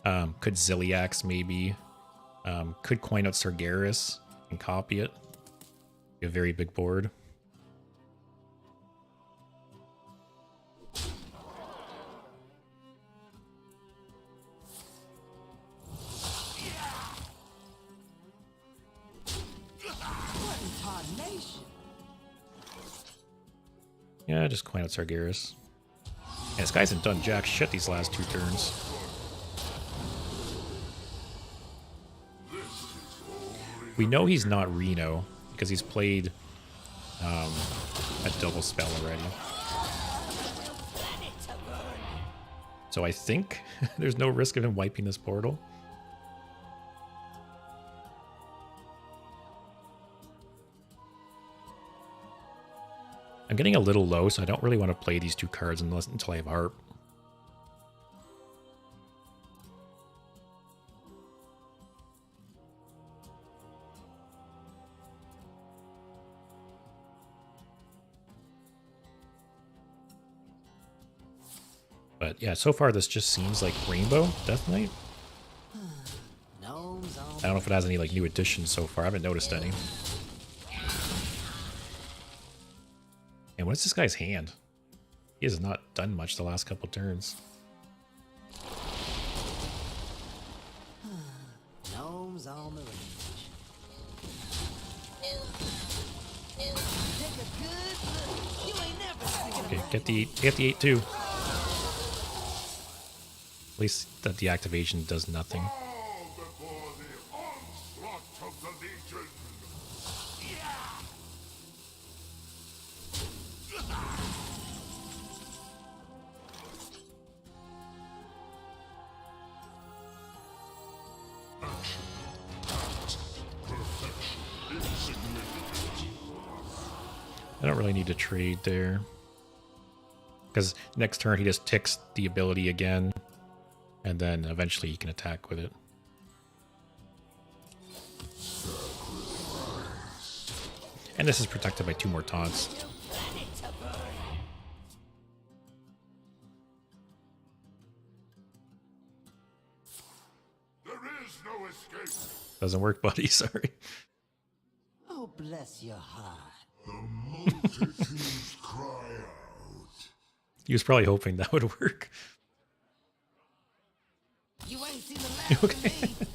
Could Zilliax maybe. Could coin out Sargeras and copy it. A very big board. Yeah, just coin out Sargeras. And this guy hasn't done jack shit these last 2 turns. We know he's not Reno because he's played a double spell already. So I think there's no risk of him wiping this portal. I'm getting a little low, so I don't really want to play these 2 cards until I have Harp. But yeah, so far this just seems like Rainbow Death Knight. I don't know if it has any like new additions so far. I haven't noticed any. And what's this guy's hand? He has not done much the last couple turns. Gnomes on the range. Okay, get the 8 too. At least that deactivation does nothing. All before the onslaught of the Legion. I don't really need to trade there. Because next turn he just ticks the ability again. And then eventually he can attack with it. And this is protected by 2 more taunts. There is no escape. Doesn't work, buddy. Sorry. Oh, bless your heart. The multitudes cry out. He was probably hoping that would work. You ain't seen the last Okay. of me.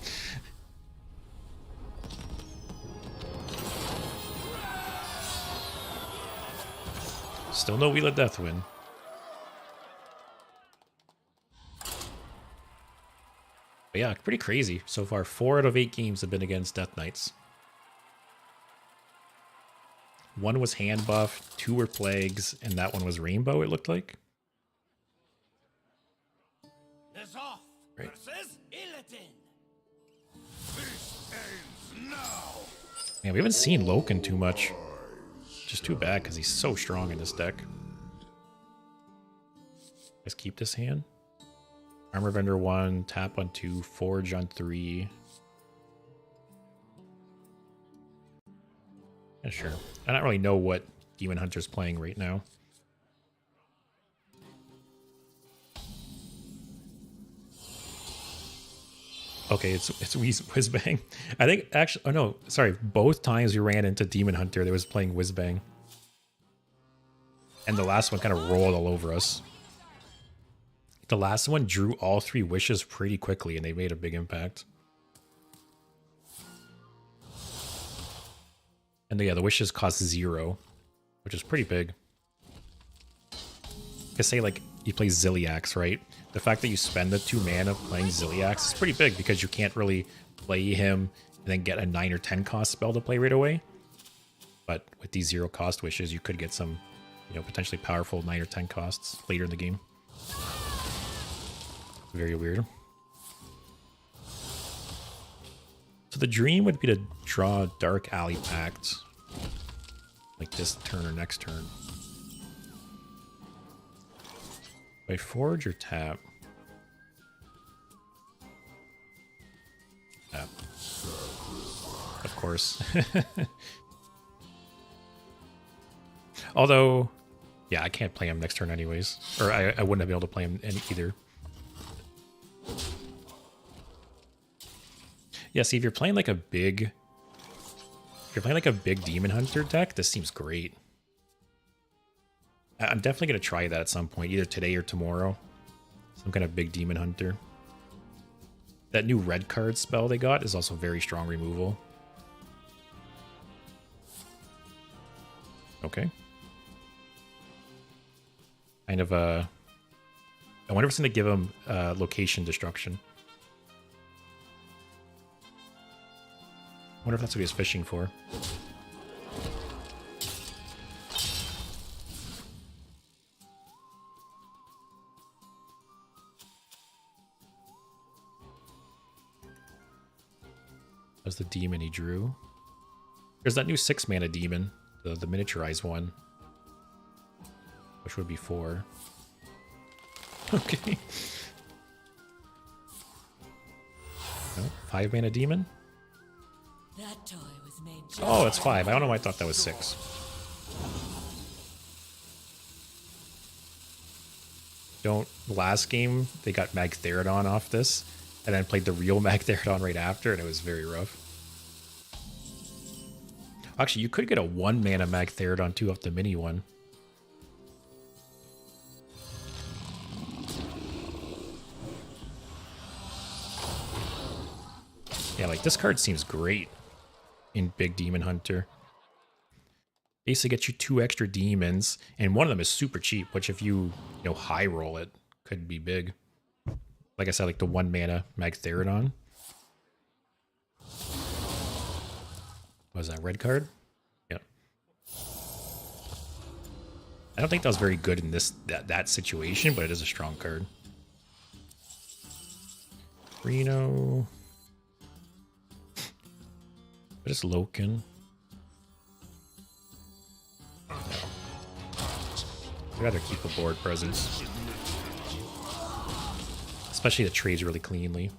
Still no Wheel of Death win. But yeah, pretty crazy. So far, 4 out of 8 games have been against Death Knights. 1 was hand buff, 2 were plagues, and that one was rainbow, it looked like. Is off Right. versus Illidan. This ends now. Yeah, we haven't seen Loken too much. Just too bad, because he's so strong in this deck. Let's keep this hand. Armor Vendor 1, tap on 2, Forge on 3. Yeah, sure. I don't really know what Demon Hunter's playing right now. Okay, it's Whizbang. I think actually, oh no, sorry. Both times we ran into Demon Hunter, they was playing Whizbang, and the last one kind of rolled all over us. The last one drew all 3 wishes pretty quickly, and they made a big impact. And yeah, the wishes cost 0, which is pretty big. I say like you play Zilliax, right? The fact that you spend the 2 mana playing Zilliax is pretty big because you can't really play him and then get a 9 or 10 cost spell to play right away. But with these 0 cost wishes, you could get some, you know, potentially powerful 9 or 10 costs later in the game. Very weird. So the dream would be to draw Dark Alley Pact like this turn or next turn. By Forge or tap? Tap. Of course. Although, yeah, I can't play him next turn anyways. Or I wouldn't have been able to play him either. Yeah, see, if you're playing like a big... If you're playing like a big Demon Hunter deck, this seems great. I'm definitely going to try that at some point, either today or tomorrow. Some kind of big Demon Hunter. That new red card spell they got is also very strong removal. Okay. Kind of I wonder if it's going to give him location destruction. I wonder if that's what he was fishing for. That's the demon he drew. There's that new 6 mana demon, the miniaturized one, which would be 4. Okay. No, 5 mana demon. That toy was made just Oh, it's 5. I don't know why I thought that was 6. Last game, they got Magtheridon off this, and then played the real Magtheridon right after, and it was very rough. Actually, you could get a 1 mana Magtheridon too off the mini one. Yeah, like this card seems great in Big Demon Hunter. Basically gets you 2 extra demons, and one of them is super cheap, which if you know, high roll it, could be big. Like I said, like the 1 mana Magtheridon. Was that red card? Yep. I don't think that was very good in that situation, but it is a strong card. Reno. What is Loken? No. I'd rather keep a board presence. Especially that trades really cleanly.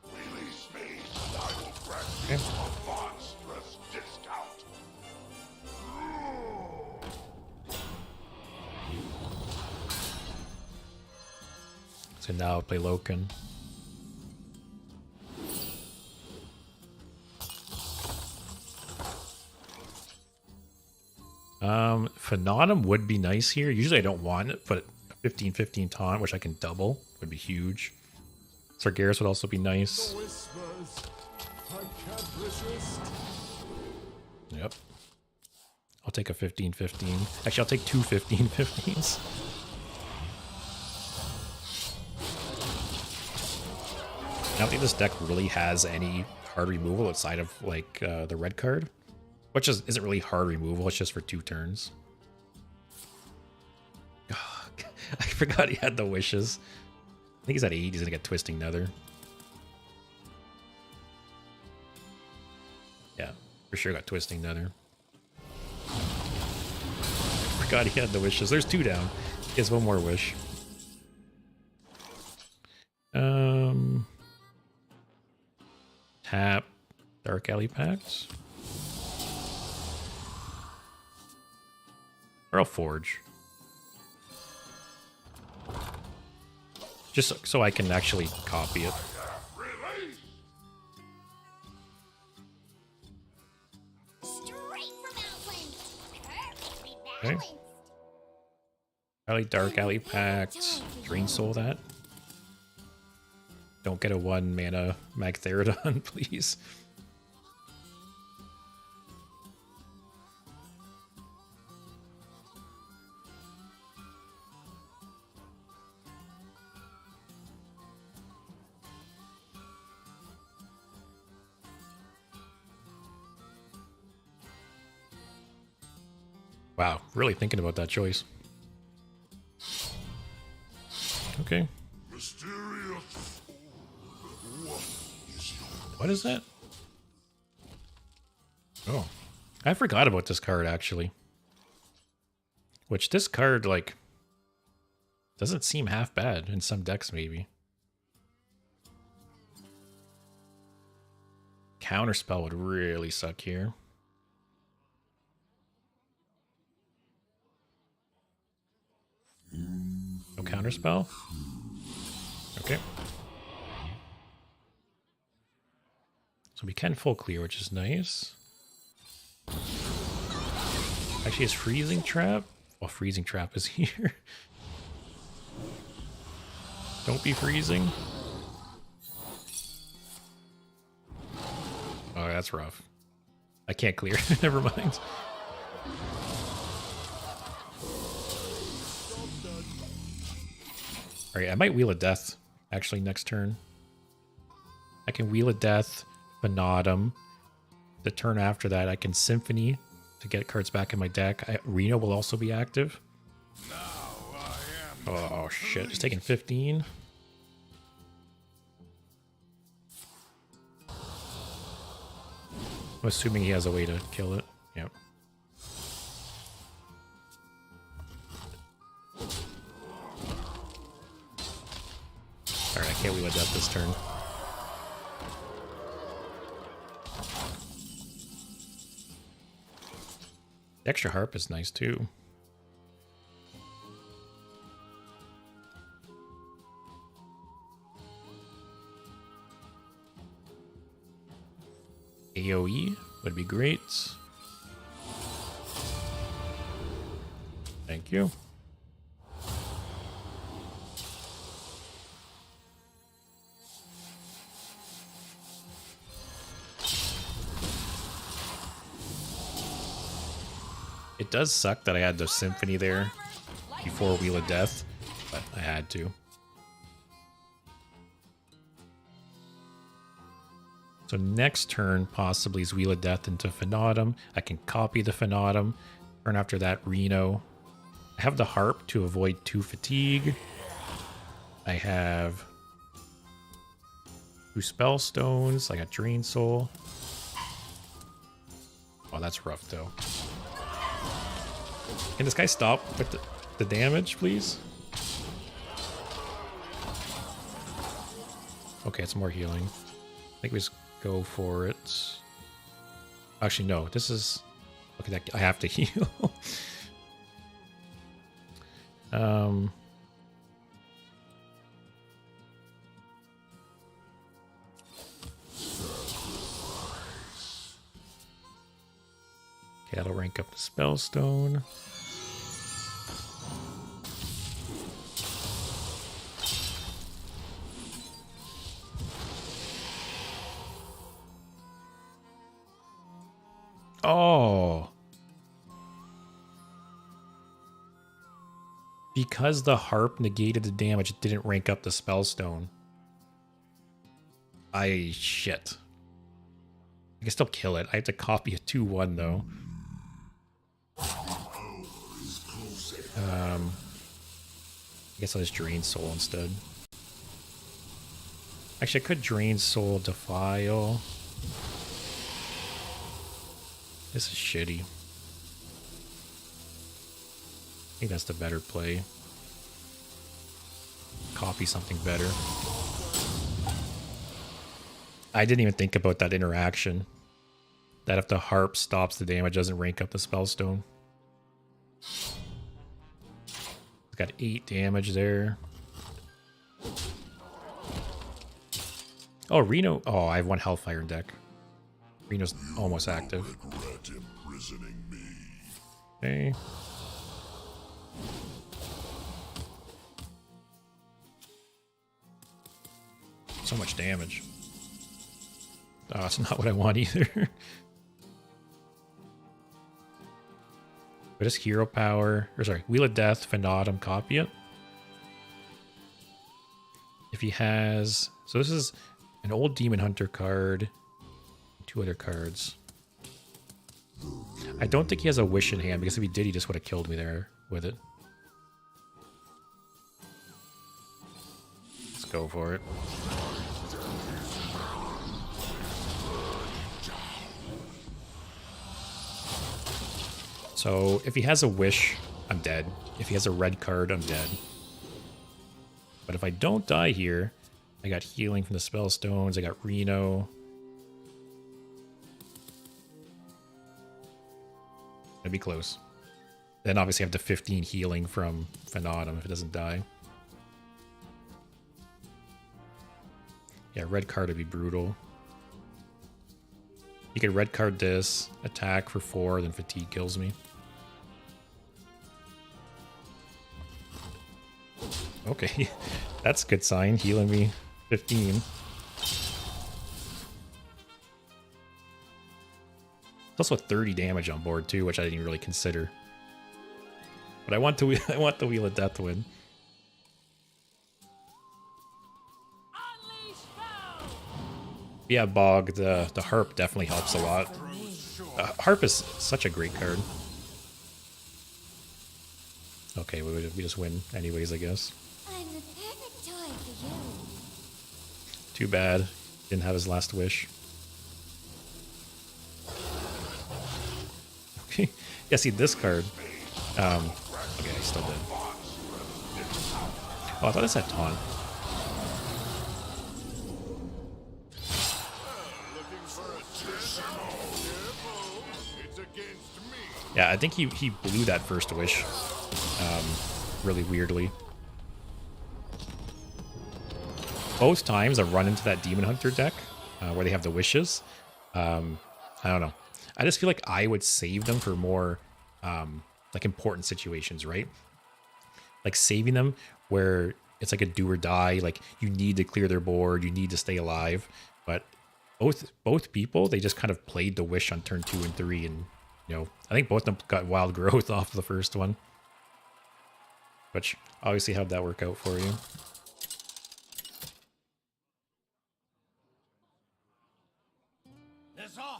Release me, and I will grant you Okay. a monstrous discount. So now I'll play Loken. Phenom would be nice here. Usually I don't want it, but a 15-15 taunt, which I can double, would be huge. Sargeras would also be nice. Whispers, I can't resist. Yep. I'll take a 15-15. Actually, I'll take two 15-15s. I don't think this deck really has any hard removal outside of like the red card, which isn't really hard removal. It's just for 2 turns. Oh, I forgot he had the wishes. I think he's at 8. He's gonna get Twisting Nether. Yeah, for sure got Twisting Nether. Forgot he had the wishes. There's 2 down. He has 1 more wish. Tap Dark Alley Pact. Or I'll Forge. Just so I can actually copy it. Straight from Outland. Perfectly Okay. balanced. Alley Dark Alley Pact. Drain Soul that. Don't get a 1 mana Magtheridon, please. Wow, really thinking about that choice. Okay. Mysterious. What is that? Oh, I forgot about this card actually. Which this card, like, doesn't seem half bad in some decks maybe. Counterspell would really suck here. No counterspell? Okay. So we can full clear, which is nice. Actually, is Freezing Trap? Well, Freezing Trap is here. Don't be freezing. Oh, that's rough. I can't clear. Never mind. Alright, I might Wheel of Death, actually, next turn. I can Wheel of Death, Fanatum. The turn after that, I can Symphony to get cards back in my deck. Reno will also be active. Oh, shit. He's taking 15. I'm assuming he has a way to kill it. Yep. Alright, I can't Wheel of Death this turn. The extra harp is nice too. AoE would be great. Thank you. It does suck that I had the Symphony there before Wheel of Death, but I had to. So next turn possibly is Wheel of Death into Fanatum. I can copy the Fanatum. Turn after that, Reno. I have the Harp to avoid 2 fatigue. I have 2 Spell Stones. I got Drain Soul. Oh, that's rough though. Can this guy stop with the damage, please? Okay, it's more healing. I think we just go for it. Actually, no. This is... Okay, I have to heal. Okay, that'll rank up the Spellstone. Oh. because the harp negated the damage, it didn't rank up the spellstone. Shit. I can still kill it. I have to copy a 2-1 though. I guess I'll just drain soul instead. Actually, I could drain soul, defile. This is shitty. I think that's the better play. Copy something better. I didn't even think about that interaction. That if the harp stops the damage, doesn't rank up the spellstone. It's got 8 damage there. Oh, Reno. Oh, I have 1 Hellfire in deck. Reno's almost active. Regret imprisoning me. Okay. So much damage. Oh, that's not what I want either. But it's hero power. Or sorry, Wheel of Death, Fanatum, copy it. If he has... So this is an old Demon Hunter card. 2 other cards. I don't think he has a Wish in hand, because if he did, he just would have killed me there with it. Let's go for it. So if he has a Wish, I'm dead. If he has a red card, I'm dead. But if I don't die here, I got healing from the Spellstones, I got Reno. It'd be close. Then obviously I have the 15 healing from Fanatum if it doesn't die. Yeah, red card would be brutal. You could red card this, attack for 4, then fatigue kills me. Okay, that's a good sign, healing me 15. There's also 30 damage on board too, which I didn't really consider. But I want the Wheel of Death win. Yeah, Bog, the harp definitely helps a lot. Harp is such a great card. Okay, we just win anyways, I guess. I'm the perfect toy for you. Too bad. Didn't have his last wish. Okay. Yeah, see this card. Okay, he's still dead. Oh, I thought it said taunt. Yeah, I think he blew that first wish really weirdly. Both times I run into that Demon Hunter deck where they have the wishes. I don't know. I just feel like I would save them for more like important situations, right? Like saving them where it's like a do or die, like you need to clear their board, you need to stay alive. But both people, they just kind of played the wish on turn 2 and 3, and you know, I think both of them got wild growth off the first one. Which obviously how'd that work out for you?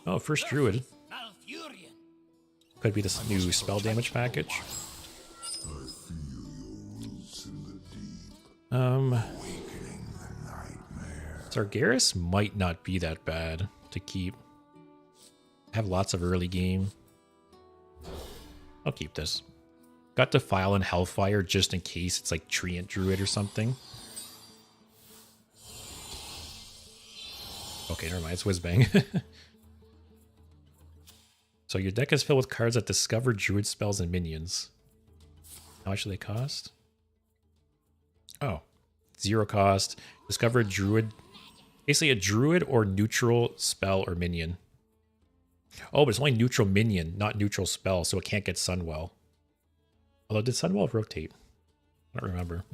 Oh, first Druid. Could be this new spell damage package. Sargeras might not be that bad to keep. Have lots of early game. I'll keep this. Got Defile and Hellfire just in case it's like Treant Druid or something. Okay, never mind. It's Whizbang. So your deck is filled with cards that discover Druid spells and minions. How much do they cost? Oh, 0 cost. Discover a Druid. Basically a Druid or neutral spell or minion. Oh, but it's only neutral minion, not neutral spell, so it can't get Sunwell. Although, did Sunwell rotate? I don't remember.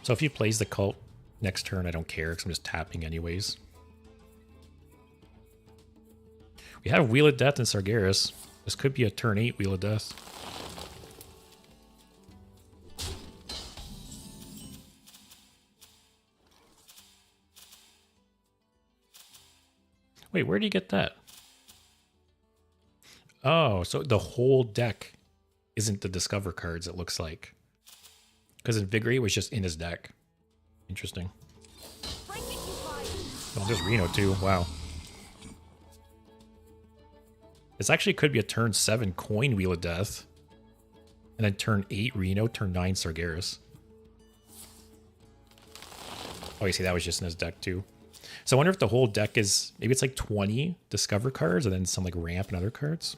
So if he plays the cult next turn, I don't care, because I'm just tapping anyways. We have Wheel of Death and Sargeras. This could be a turn 8 Wheel of Death. Wait, where do you get that? Oh, so the whole deck isn't the Discover cards, it looks like. Because Invigorate was just in his deck. Interesting. Oh, there's Reno too. Wow. This actually could be a turn 7 coin Wheel of Death. And then turn 8 Reno, turn 9 Sargeras. Oh, you see, that was just in his deck too. So I wonder if the whole deck is, maybe it's like 20 Discover cards and then some like ramp and other cards.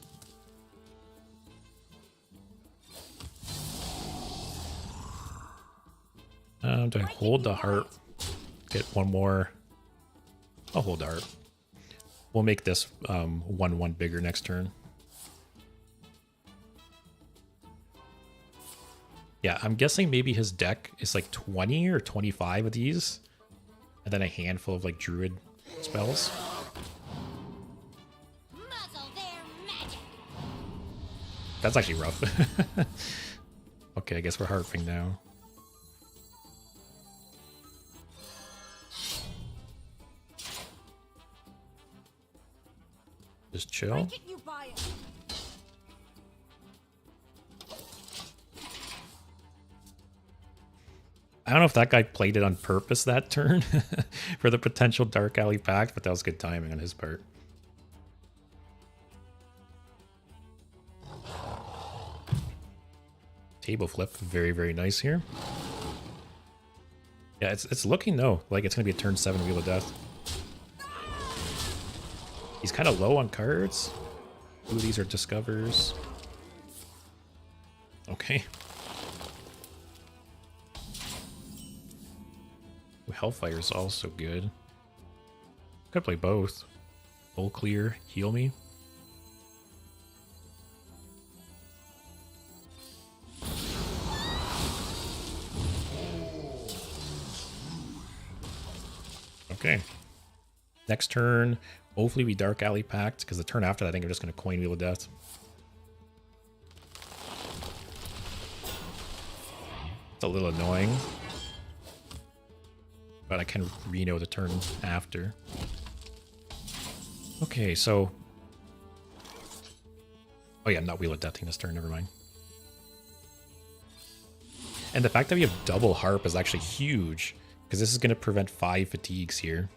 Do I hold the heart? Get one more. I'll hold the heart. We'll make this 1/1 bigger next turn. Yeah, I'm guessing maybe his deck is like 20 or 25 of these. And then a handful of like druid spells. Muzzle their magic. That's actually rough. Okay, I guess we're harping now. Just chill. I don't know if that guy played it on purpose that turn for the potential Dark Alley Pact, but that was good timing on his part. Table flip, very, very nice here. Yeah, it's looking though like it's gonna be a turn 7 Wheel of Death. He's kind of low on cards. Ooh, these are Discovers. Okay. Ooh, Hellfire's also good. Could play both. Full clear, heal me. Okay. Next turn, hopefully we Dark Alley Pact, because the turn after that I think I'm just going to coin Wheel of Death. It's a little annoying. But I can Reno the turn after. Okay, so... Oh yeah, I'm not Wheel of Deathing this turn, never mind. And the fact that we have double Harp is actually huge, because this is going to prevent 5 fatigues here.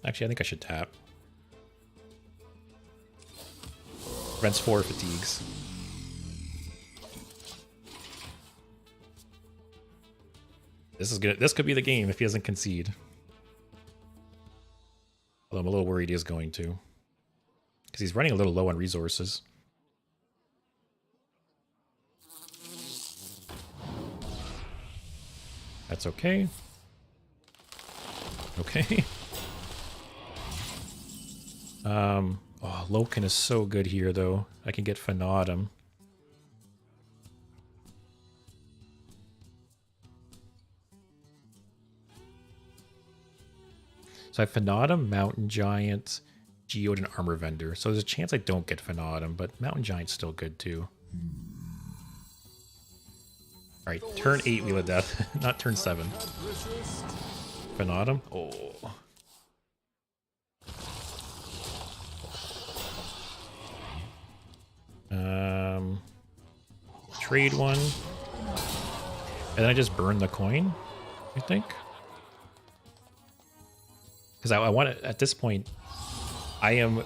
Actually, I think I should tap. Prevents 4 fatigues. This is good. This could be the game if he doesn't concede. Although I'm a little worried he is going to. Because he's running a little low on resources. That's okay. Okay. Oh, Loken is so good here, though. I can get Fanatum. So I have Fanatum, Mountain Giant, Geode, and Armor Vendor. So there's a chance I don't get Fanatum, but Mountain Giant's still good, too. Alright, turn 8 Wheel of Death, not turn 7. Fanatum? Oh. Trade one. And then I just burn the coin, I think. Because I want to, at this point, I am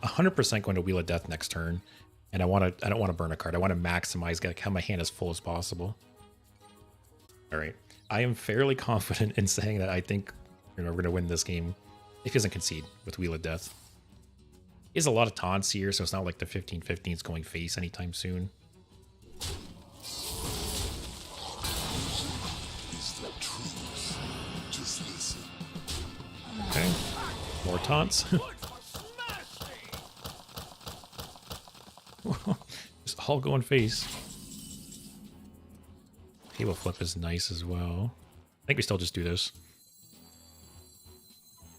100% going to Wheel of Death next turn. And I don't want to burn a card. I want to maximize, like, have my hand as full as possible. Alright. I am fairly confident in saying that I think we're going to win this game if he doesn't concede with Wheel of Death. He has a lot of taunts here, so it's not like the 15-15 is going face anytime soon. Okay. More taunts. Just all going face. Table flip is nice as well. I think we still just do this.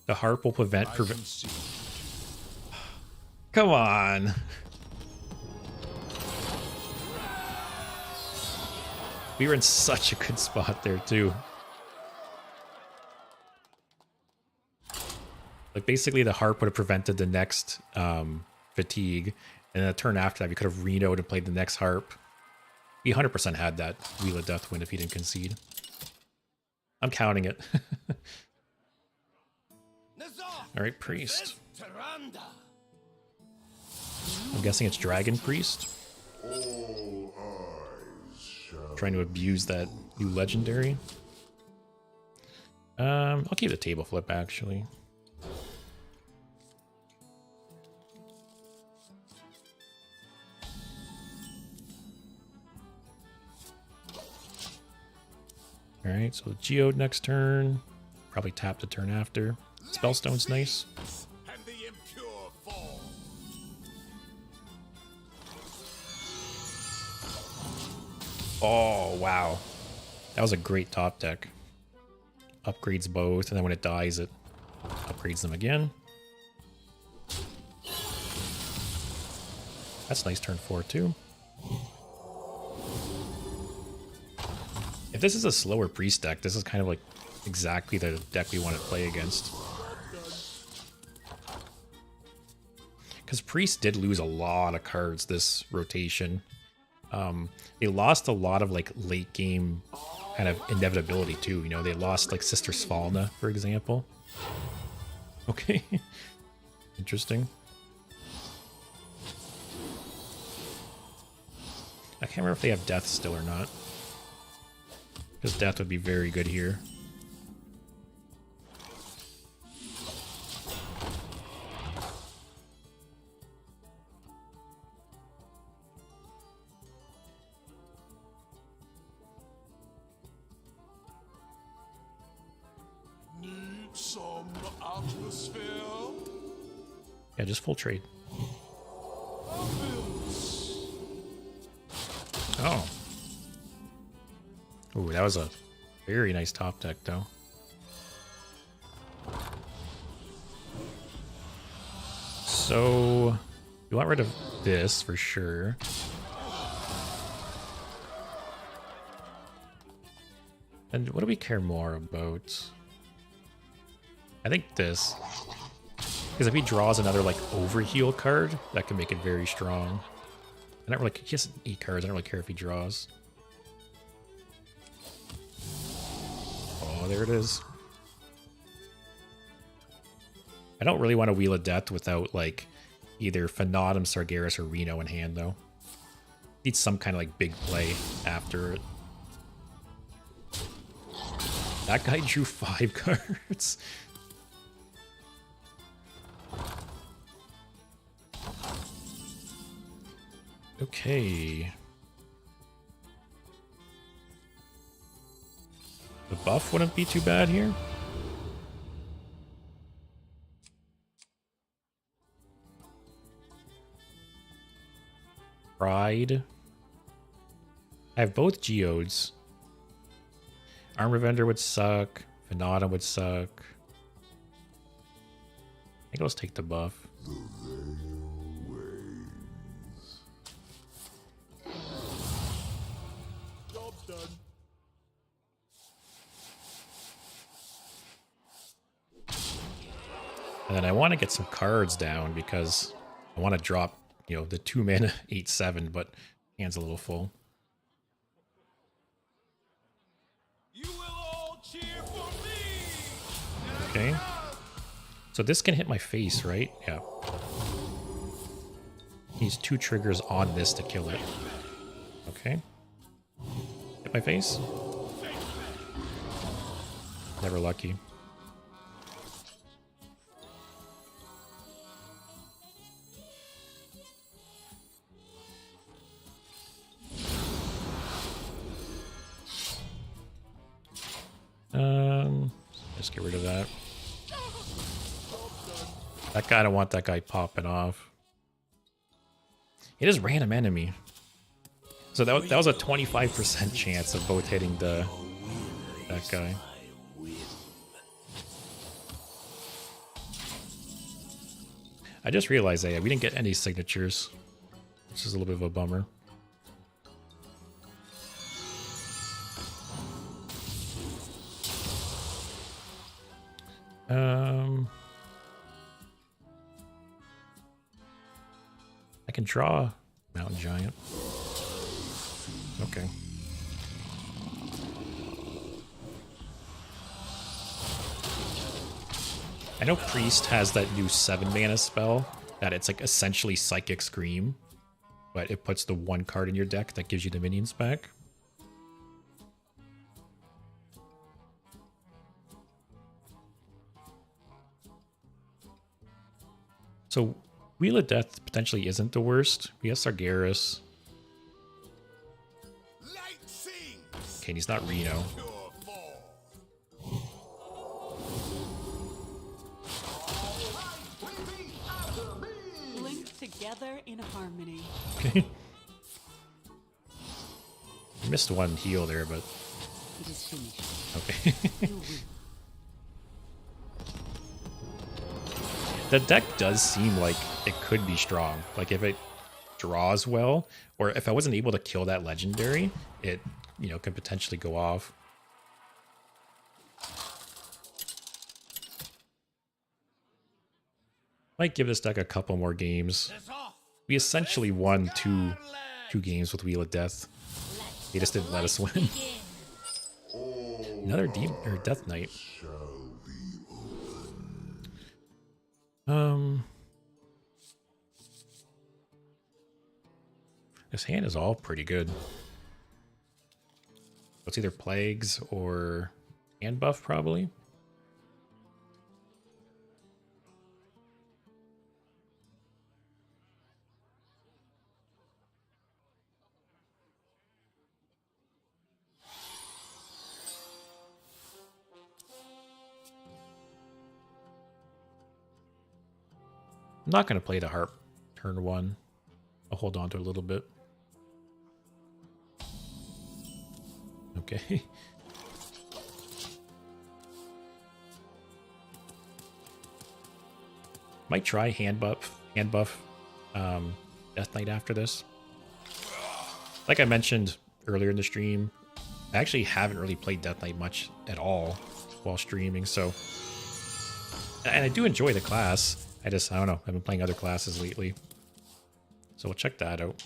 The harp will prevent Come on. We were in such a good spot there, too. Like, basically, the harp would have prevented the next fatigue. And then a turn after that, we could have Reno'd and played the next harp. We 100% had that Wheel of Death win if he didn't concede. I'm counting it. Alright, Priest. I'm guessing it's Dragon Priest. Trying to abuse that new legendary. I'll keep the table flip actually. Alright, so Geode next turn. Probably tap the turn after. Spellstone's nice. And the impure fall. Oh, wow. That was a great top deck. Upgrades both, and then when it dies, it upgrades them again. That's nice turn 4, too. If this is a slower Priest deck, this is kind of like exactly the deck we want to play against. Because Priest did lose a lot of cards this rotation. They lost a lot of like late game kind of inevitability too. You know, they lost like Sister Svalna, for example. Okay. Interesting. I can't remember if they have Death still or not. Because Death would be very good here. Need some atmosphere? Yeah, just full trade. Oh. Ooh, that was a very nice top deck, though. So, you want rid of this for sure. And what do we care more about? I think this. Because if he draws another, like, overheal card, that can make it very strong. I don't really, he has 8 cards, I don't really care if he draws. Oh, there it is. I don't really want to Wheel of Death without, like, either Phenatum, Sargeras, or Reno in hand, though. Need some kind of, like, big play after it. That guy drew 5 cards. Okay. The buff wouldn't be too bad here. Pride. I have both Geodes. Armor Vendor would suck. Venata would suck. I think I'll just take the buff. Job's done. And then I want to get some cards down because I want to drop, you know, the 2 mana 8/7, but hand's a little full. You will all cheer for me. Okay. So this can hit my face, right? Yeah. Needs 2 triggers on this to kill it. Okay. Hit my face. Never lucky. Just get rid of that. That guy, I don't want that guy popping off. It is random enemy. So that was a 25% chance of both hitting that guy. I just realized that we didn't get any signatures, which is a little bit of a bummer. I can draw Mountain Giant. Okay. I know Priest has that new 7 mana spell that it's like essentially Psychic Scream, but it puts the 1 card in your deck that gives you the minions back. So Wheel of Death potentially isn't the worst. We have Sargeras. Light sings. Okay, he's not Reno. Pure fall. Linked together in harmony. Okay. Missed 1 heal there, but It is finished. okay. You win. The deck does seem like it could be strong. Like if it draws well, or if I wasn't able to kill that legendary, it, you know, could potentially go off. Might give this deck a couple more games. We essentially won two games with Wheel of Death. They just didn't let us win. Another Death Knight. This hand is all pretty good. It's either Plagues or hand buff, probably. I'm not going to play the harp turn 1. I'll hold on to it a little bit. Okay. Might try hand buff Death Knight after this. Like I mentioned earlier in the stream, I actually haven't really played Death Knight much at all while streaming, so... And I do enjoy the class. I don't know, I've been playing other classes lately. So we'll check that out.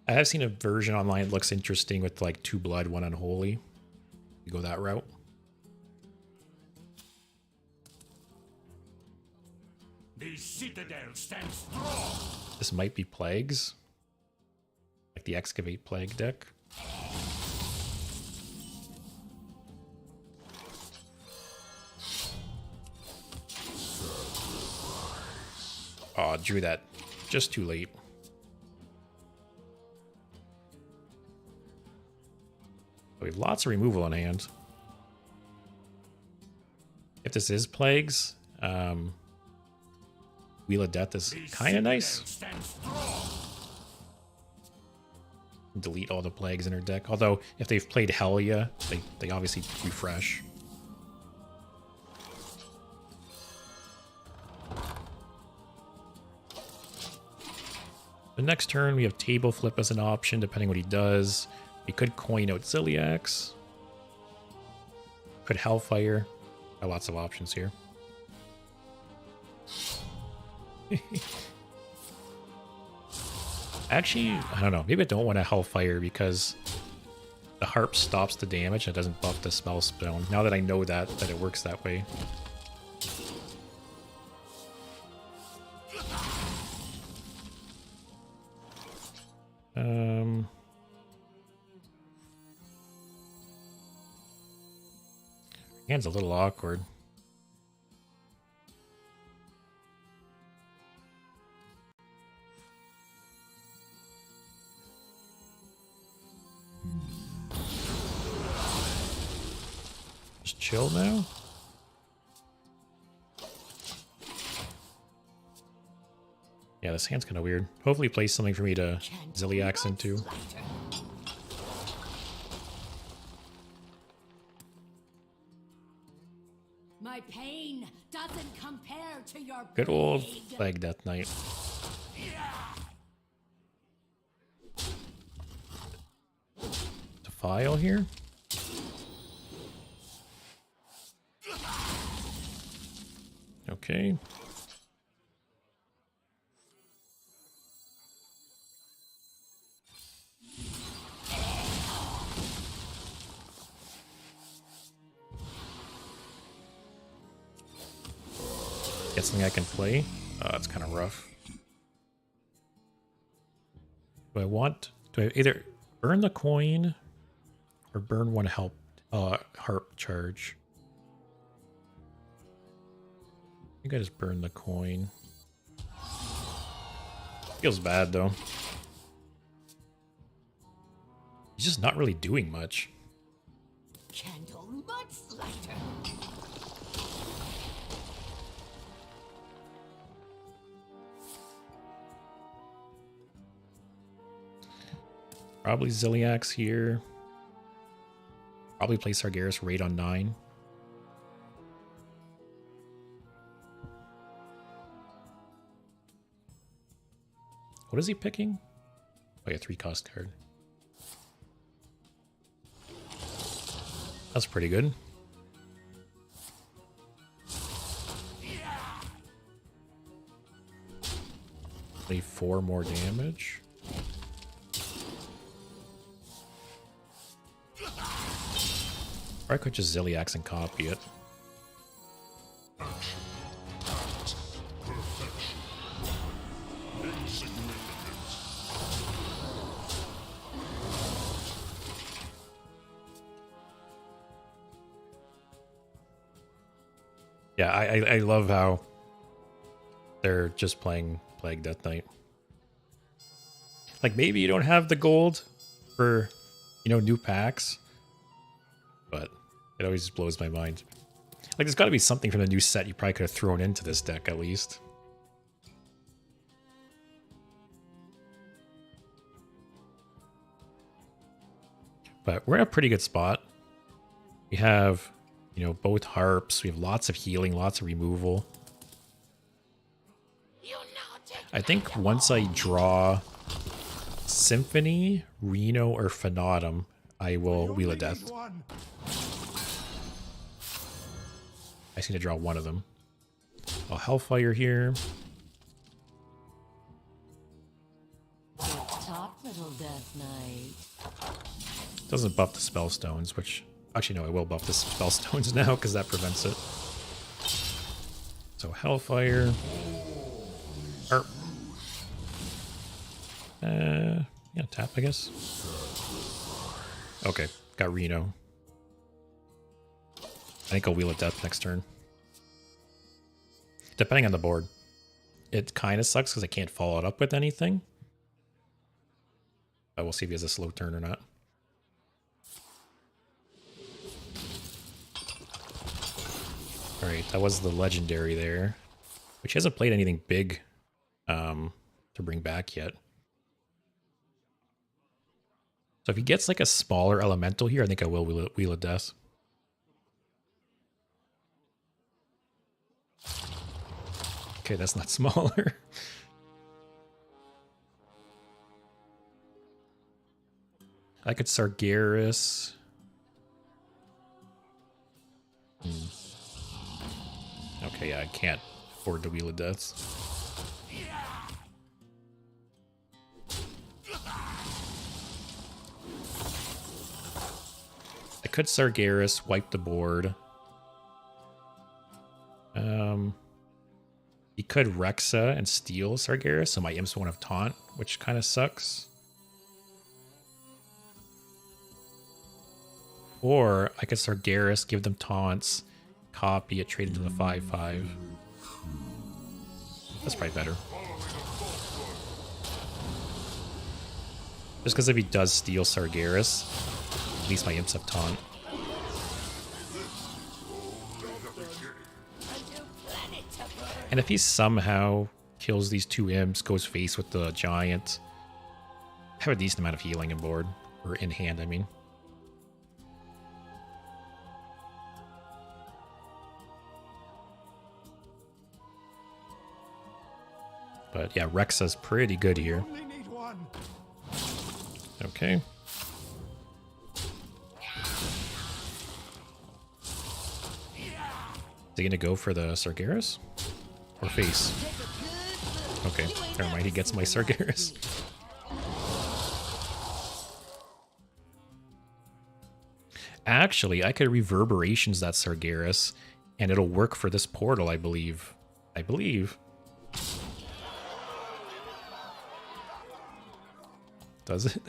I have seen a version online that looks interesting with like 2 blood, 1 unholy. You go that route. The citadel stands strong. This might be Plagues. Like the Excavate Plague deck. Oh, drew that just too late. We have lots of removal on hand. If this is Plagues, Wheel of Death is kind of nice. Delete all the Plagues in her deck. Although, if they've played Helya, they obviously refresh. The next turn, we have Table Flip as an option, depending what he does. We could coin out Ziliax. Could Hellfire. Got lots of options here. Actually, I don't know. Maybe I don't want to Hellfire because the Harp stops the damage and it doesn't buff the spell stone. Now that I know that it works that way. Hand's a little awkward. Just chill now? Yeah, this hand's kind of weird. Hopefully he plays something for me to Ziliax into. My pain doesn't compare to your Good old Plague Death Knight. Defile here. Okay. Get something I can play. It's kind of rough. Do I either burn the coin or burn one harp charge? I think I just burn the coin. Feels bad though. He's just not really doing much. Candle mudslider. Probably Ziliax here. Probably play Sargeras raid on 9. What is he picking? Oh yeah, 3-cost card. That's pretty good. Leave 4 more damage. Or I could just Ziliax and copy it. Yeah, I love how they're just playing Plague Death Knight. Like, maybe you don't have the gold for, you know, new packs, but it always blows my mind. Like, there's got to be something from the new set you probably could have thrown into this deck at least. But we're in a pretty good spot. We have, you know, both harps. We have lots of healing, lots of removal. I think once I draw Symphony, Reno, or Fanatum, I will Wheel of Death. I just need to draw one of them. I'll Hellfire here. Talk, little Death Knight. Doesn't buff the Spellstones, which... Actually, no, I will buff the Spellstones now, because that prevents it. So, Hellfire. Harp. Yeah, tap, I guess. Okay, got Reno. I think I'll Wheel of Death next turn. Depending on the board. It kind of sucks because I can't follow it up with anything. But we'll see if he has a slow turn or not. Alright, that was the legendary there. Which hasn't played anything big to bring back yet. So if he gets like a smaller elemental here, I think I will Wheel of Death. Okay, that's not smaller. I could Sargeras. Okay, yeah, I can't afford the Wheel of Deaths. I could Sargeras, wipe the board. He could Rexa and steal Sargeras, so my imps won't have taunt, which kind of sucks. Or I could Sargeras, give them taunts, copy it, trade into the 5/5. That's probably better. Just because if he does steal Sargeras, at least my imps have taunt. And if he somehow kills these 2 imps, goes face with the giant, I have a decent amount of healing in board. Or in hand, I mean. But yeah, Rexa's pretty good here. Only need one. Okay. Is he gonna go for the Sargeras? Or face? Okay, never mind, he gets my Sargeras. Actually, I could Reverberations that Sargeras, and it'll work for this portal, I believe. I believe. Does it?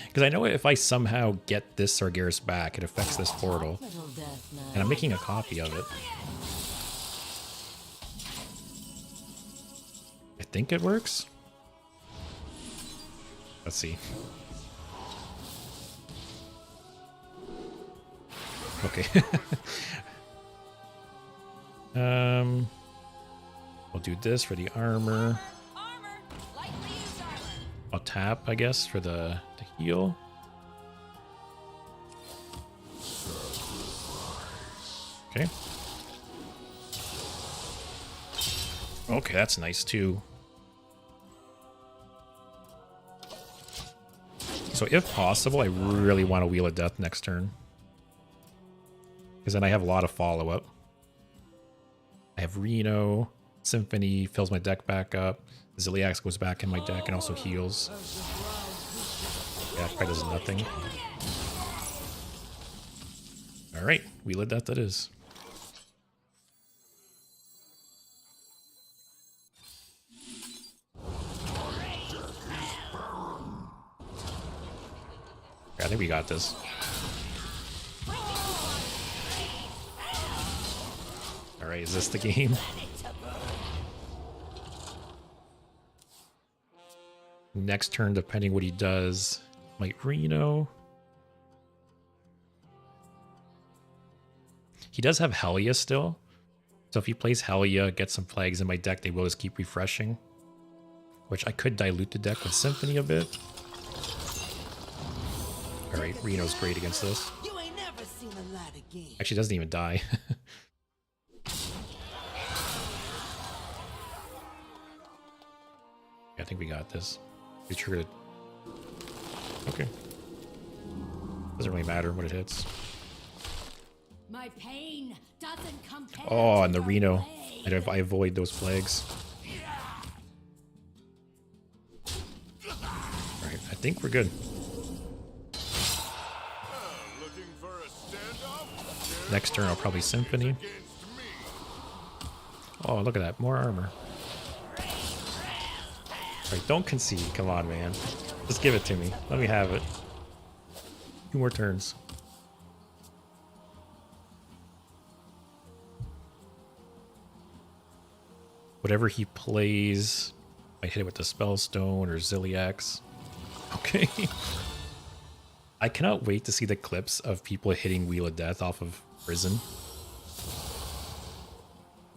Because I know if I somehow get this Sargeras back, it affects this portal. And I'm making a copy of it. I think it works. Let's see. Okay. We'll do this for the armor. I'll tap, I guess, for the heal. Okay. Okay, that's nice too. So if possible, I really want to Wheel of Death next turn. Because then I have a lot of follow-up. I have Reno, Symphony fills my deck back up. Ziliax goes back in my deck and also heals. Yeah, it probably does nothing. Alright, Wheel of Death that is. I think we got this. Alright, is this the game? Next turn, depending what he does, might Reno. He does have Helya still. So if he plays Helya, get some flags in my deck, they will just keep refreshing. Which I could dilute the deck with Symphony a bit. Alright, Reno's great against this. You ain't never seen a light again. Actually, doesn't even die. I think we got this. We triggered it. Okay. Doesn't really matter what it hits. My pain doesn't compare. Oh, and the to Reno. your I avoid those flags. Alright, I think we're good. Looking for a standoff? Next turn, I'll probably Symphony. Against me. Oh, look at that. More armor. Alright, don't concede. Come on, man. Just give it to me. Let me have it. 2 more turns. Whatever he plays, I hit it with the Spellstone or Ziliax. Okay. I cannot wait to see the clips of people hitting Wheel of Death off of Prison.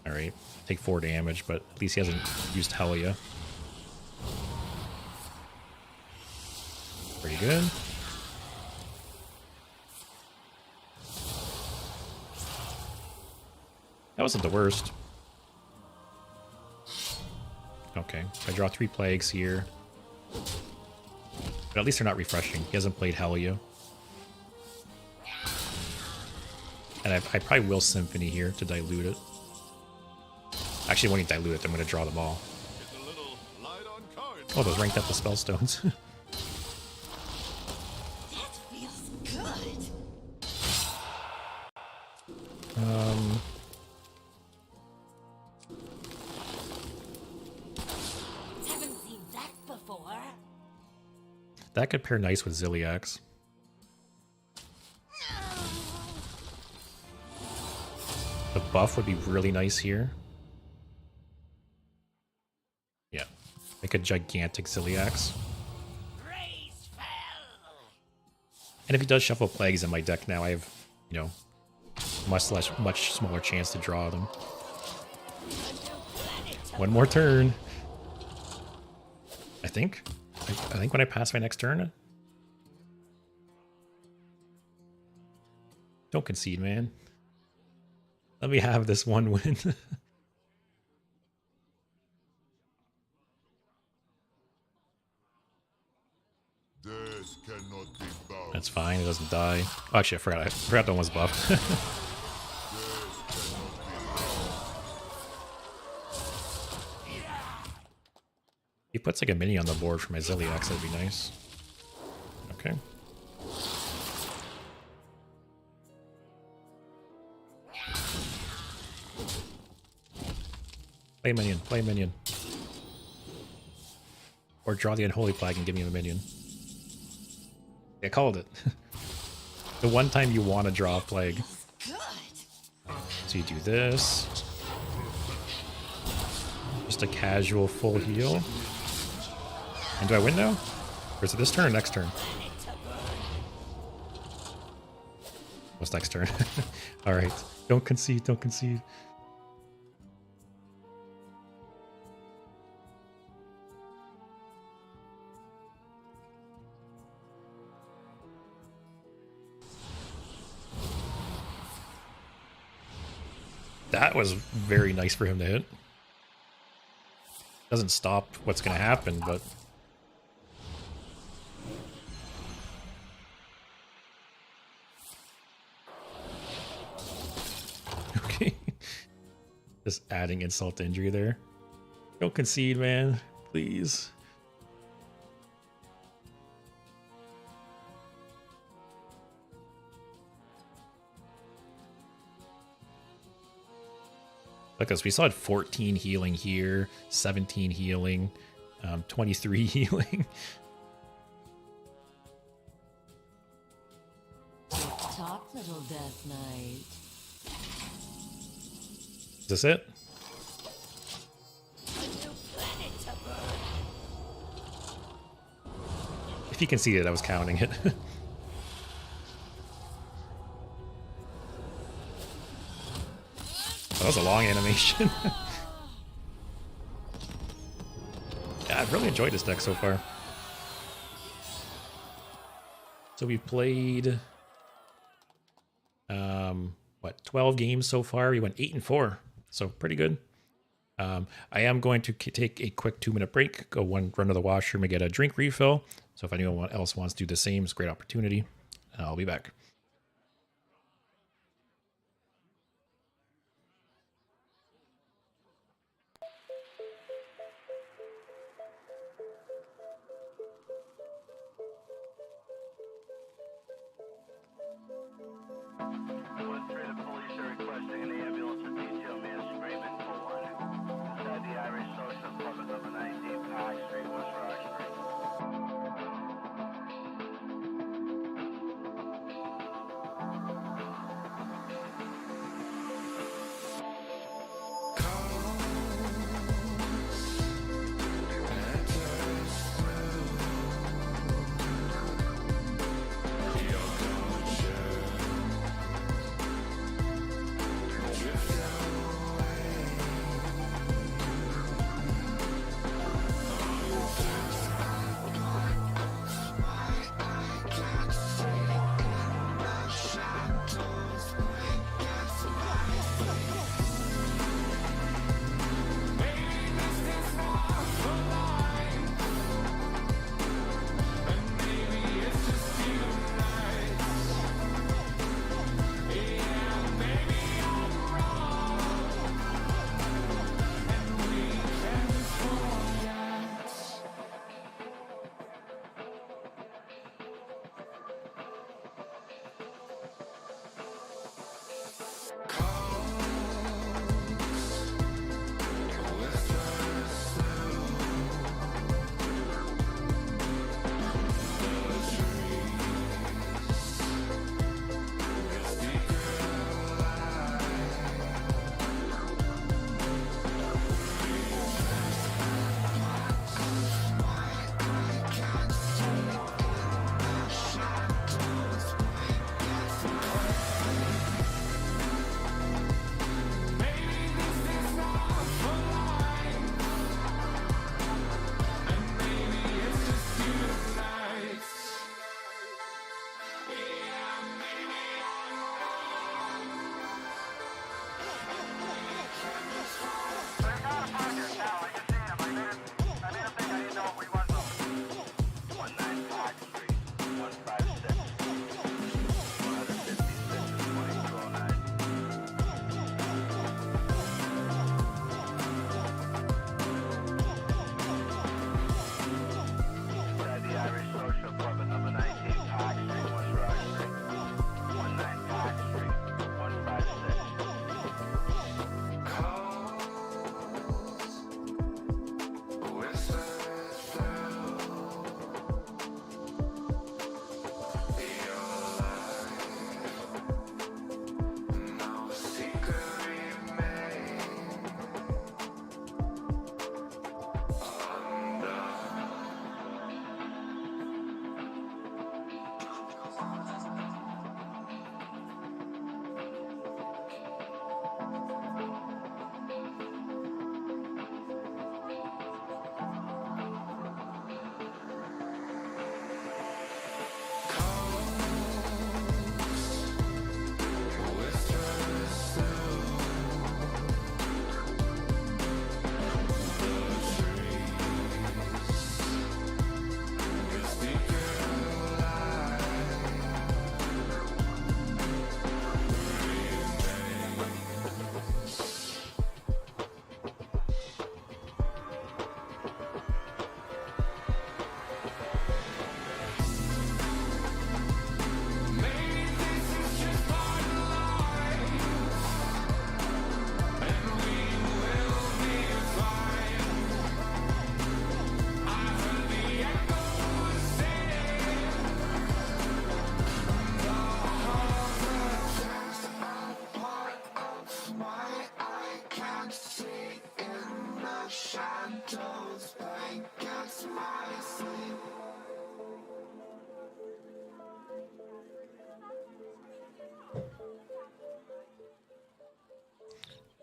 Alright, take 4 damage, but at least he hasn't used Helya. Pretty good. That wasn't the worst. Okay, I draw 3 plagues here. But at least they're not refreshing. He hasn't played Helya. And I probably will Symphony here to dilute it. Actually, when you dilute it, I'm going to draw them all. It's a little light on cards. Oh, those ranked up the Spellstones. That feels good. Haven't seen that before. That could pair nice with Ziliax. The buff would be really nice here. Yeah. Make a gigantic Ziliax. Praise fell. And if he does shuffle plagues in my deck now, I have, you know, much smaller chance to draw them. One more turn. I think. I think when I pass my next turn. Don't concede, man. Let me have this one win. Death cannot be bound. That's fine. It doesn't die. Oh, actually, I forgot that one was buffed. He puts like a mini on the board for my Zilliax. That'd be nice. Okay. Play minion. Play minion. Or draw the Unholy Flag and give me a minion. I called it. The one time you want to draw a Plague. So you do this. Just a casual full heal. And do I win now? Or is it this turn or next turn? What's next turn? Alright. Don't concede, don't concede. That was very nice for him to hit. Doesn't stop what's going to happen, but... Okay. Just adding insult to injury there. Don't concede, man. Please. Look at us, we still had 14 healing here, 17 healing, 23 healing. Talk, little Death Knight. Is this it? If you can see it, I was counting it. That was a long animation. Yeah, I've really enjoyed this deck so far. So we've played, what, 12 games so far. We went 8-4, so pretty good. I am going to take a quick 2-minute break, go run to the washroom and get a drink refill. So if anyone else wants to do the same, it's a great opportunity. I'll be back.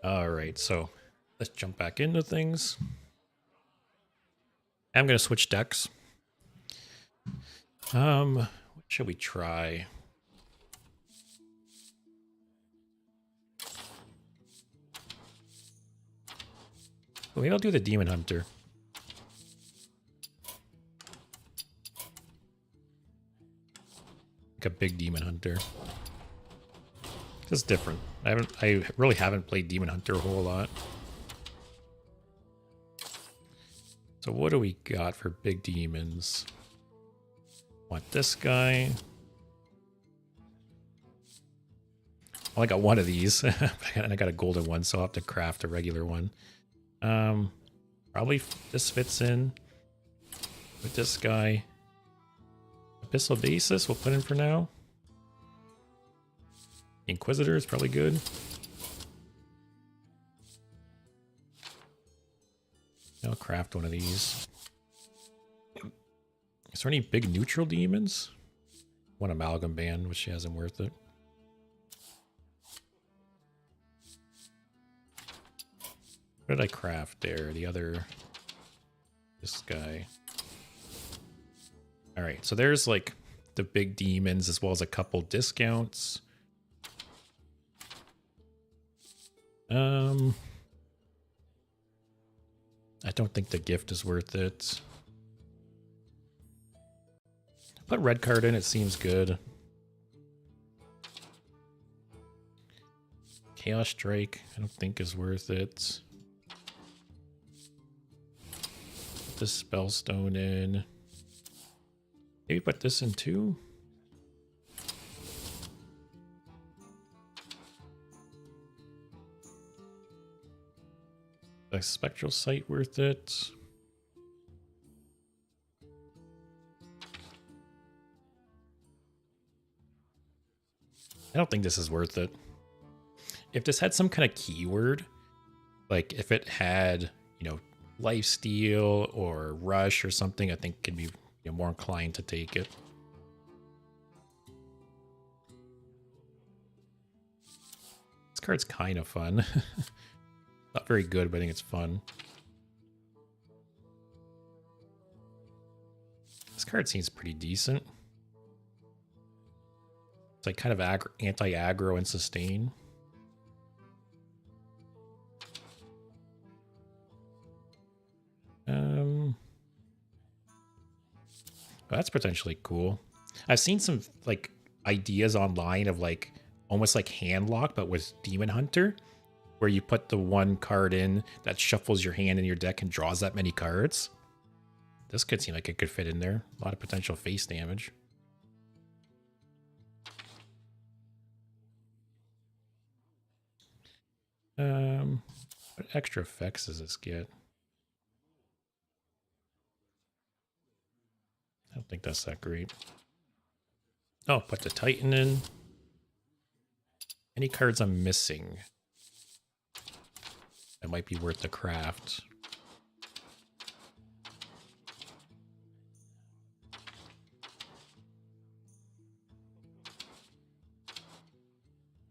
Alright, so let's jump back into things. I'm gonna switch decks. What should we try? Maybe I'll do the Demon Hunter. Like a big Demon Hunter. Just different. I really haven't played Demon Hunter a whole lot. So what do we got for big demons? Want this guy. Well, I got one of these, and I got a golden one, so I'll have to craft a regular one. Probably this fits in with this guy. Abyssal Basis we'll put in for now. Inquisitor is probably good. I'll craft one of these. Is there any big neutral demons? One Amalgam Band, which isn't worth it. What did I craft there? The other... This guy. Alright, so there's like the big demons as well as a couple discounts. I don't think the gift is worth it. Put red card in, it seems good. Chaos Strike, I don't think is worth it. Put this Spellstone in. Maybe put this in too. The Spectral Sight worth it? I don't think this is worth it. If this had some kind of keyword, like if it had, you know, Lifesteal or Rush or something, I think it'd be, you know, more inclined to take it. This card's kind of fun. Not very good, but I think it's fun. This card seems pretty decent. It's like kind of anti-aggro and sustain. Oh, that's potentially cool. I've seen some like ideas online of like almost like Handlock, but with Demon Hunter, where you put the one card in that shuffles your hand in your deck and draws that many cards. This could seem like it could fit in there. A lot of potential face damage. What extra effects does this get? I don't think that's that great. Oh, put the Titan in. Any cards I'm missing that might be worth the craft.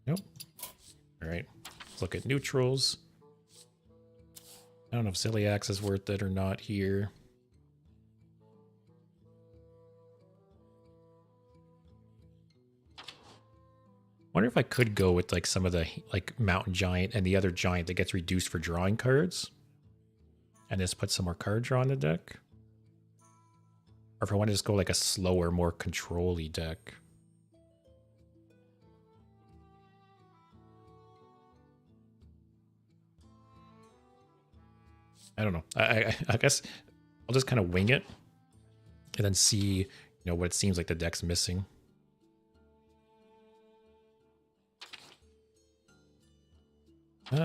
Nope. All right. Let's look at neutrals. I don't know if Celiax is worth it or not here. Wonder if I could go with like some of the like Mountain Giant and the other giant that gets reduced for drawing cards. And just put some more card draw on the deck. Or if I want to just go like a slower, more control-y deck. I don't know. I guess I'll just kind of wing it and then see, you know, what it seems like the deck's missing. I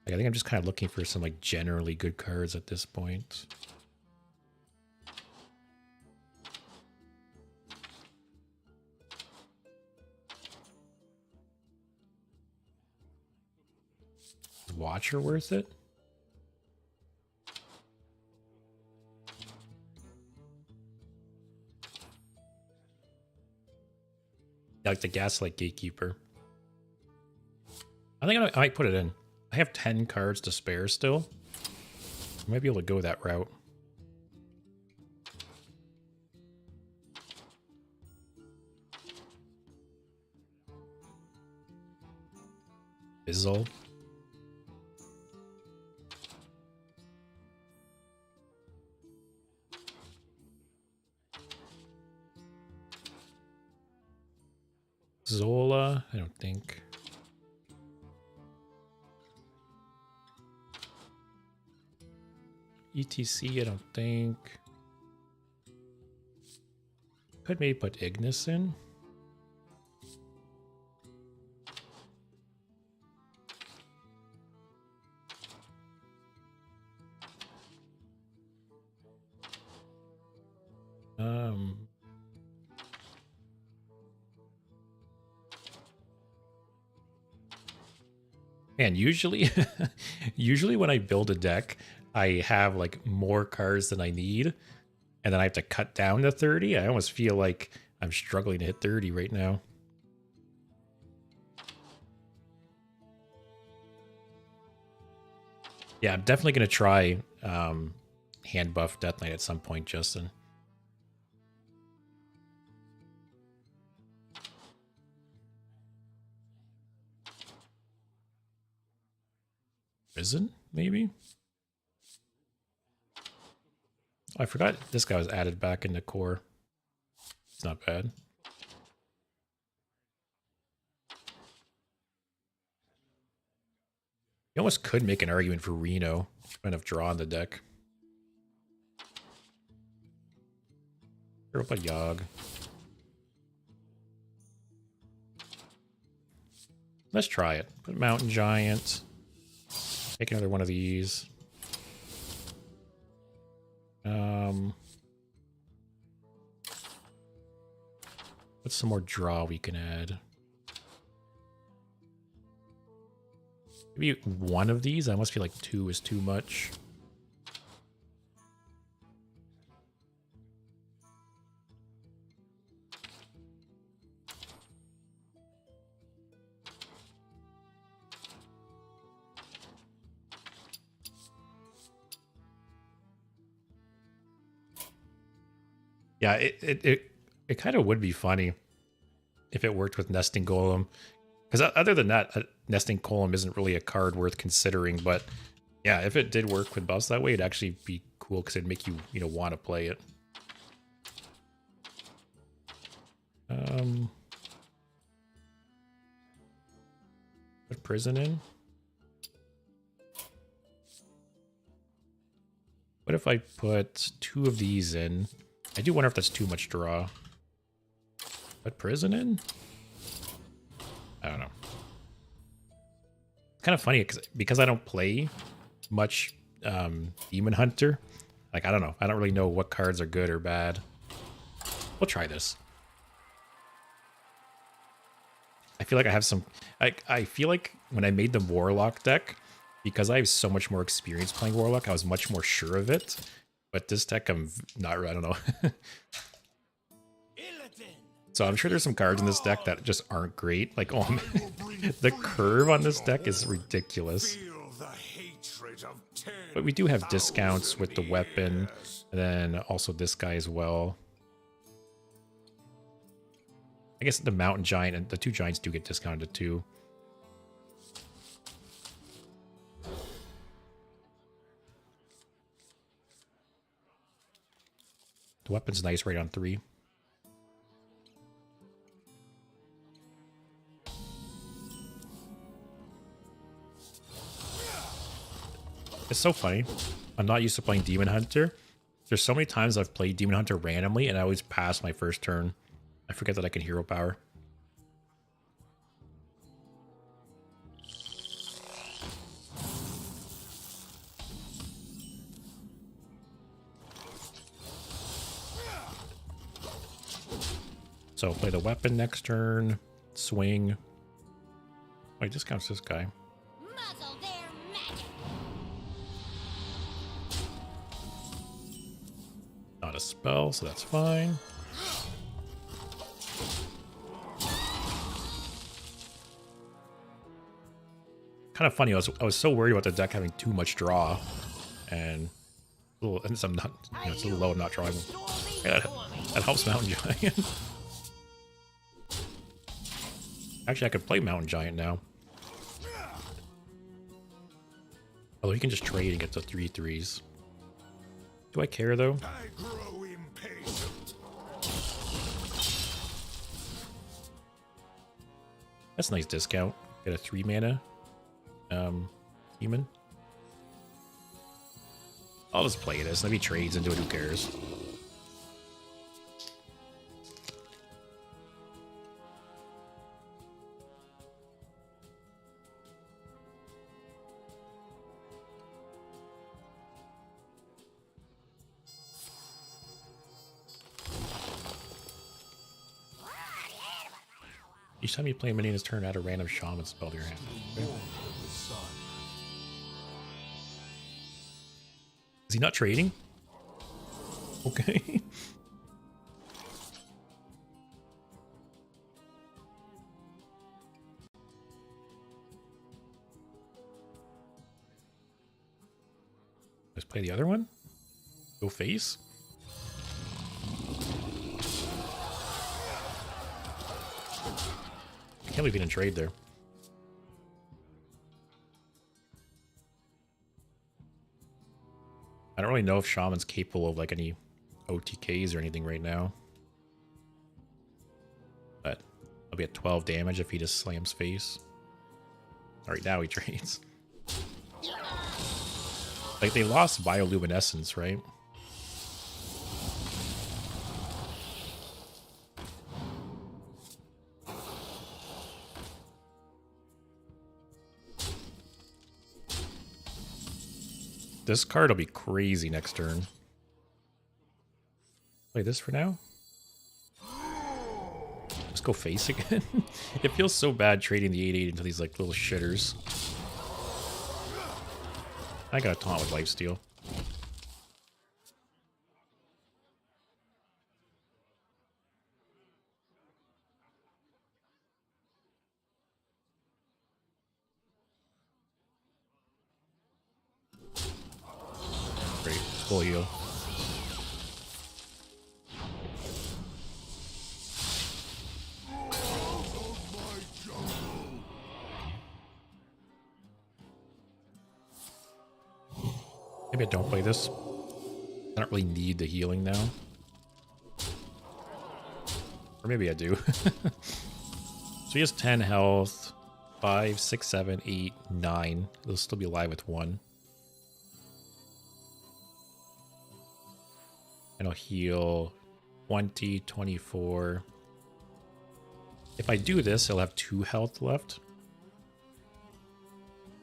think I'm just kind of looking for some like generally good cards at this point. Watcher worth it? Like the Gaslight Gatekeeper. I think I might put it in. I have 10 cards to spare still. I might be able to go that route. Fizzle. Zola, I don't think. ETC, I don't think. Could maybe put Ignis in. Man, usually, usually when I build a deck, I have like more cards than I need, and then I have to cut down to 30. I almost feel like I'm struggling to hit 30 right now. Yeah, I'm definitely going to try hand buff Death Knight at some point, Justin. Prison, maybe? I forgot this guy was added back into core. It's not bad. You almost could make an argument for Reno. Kind of draw on the deck. Throw up a Yogg. Let's try it. Put Mountain Giant. Take another one of these. What's some more draw we can add? Maybe one of these? I almost feel like 2 is too much. Yeah, it kind of would be funny if it worked with Nesting Golem. Because other than that, Nesting Golem isn't really a card worth considering. But yeah, if it did work with buffs that way, it'd actually be cool because it'd make you, want to play it. Put Prison in. What if I put 2 of these in? I do wonder if that's too much draw. Put Prison in? I don't know. It's kind of funny because I don't play much Demon Hunter. Like, I don't know. I don't really know what cards are good or bad. We'll try this. I feel like I have some... I feel like when I made the Warlock deck, because I have so much more experience playing Warlock, I was much more sure of it. But this deck, I'm not... I don't know. So I'm sure there's some cards in this deck that just aren't great. Like, oh man, the curve on this deck is ridiculous. But we do have discounts with the weapon, and then also this guy as well. I guess the Mountain Giant and the 2 Giants do get discounted too. The weapon's nice right on 3. It's so funny. I'm not used to playing Demon Hunter. There's so many times I've played Demon Hunter randomly and I always pass my first turn. I forget that I can hero power. So play the weapon next turn. Swing. Wait, discounts this guy. Muzzle their a spell, so that's fine. Kind of funny. I was so worried about the deck having too much draw, and and I'm not. You know, it's a little low. I'm not drawing. Yeah, that helps Mountain Giant. Actually, I could play Mountain Giant now. Although he can just trade and get to 3/3s. Do I care though? I grow impatient. That's a nice discount. Get a 3 mana. Demon. I'll just play this. Maybe trades into it. Who cares? Each time you play a minion this turn, add a random shaman spell to your hand. Okay. Is he not trading? Okay. Let's play the other one. Go face. I can't believe he didn't trade there. I don't really know if Shaman's capable of like any OTKs or anything right now. But I'll be at 12 damage if he just slams face. Alright, now he trades. Like they lost bioluminescence, right? This card will be crazy next turn. Play this for now. Let's go face again. It feels so bad trading the 8/8 into these like little shitters. I got a taunt with lifesteal. Great, full heal. Maybe I don't play this. I don't really need the healing now. Or maybe I do. So he has 10 health, 5, 6, 7, 8, 9. He'll still be alive with 1. And I'll heal 20, 24. If I do this, he'll have 2 health left.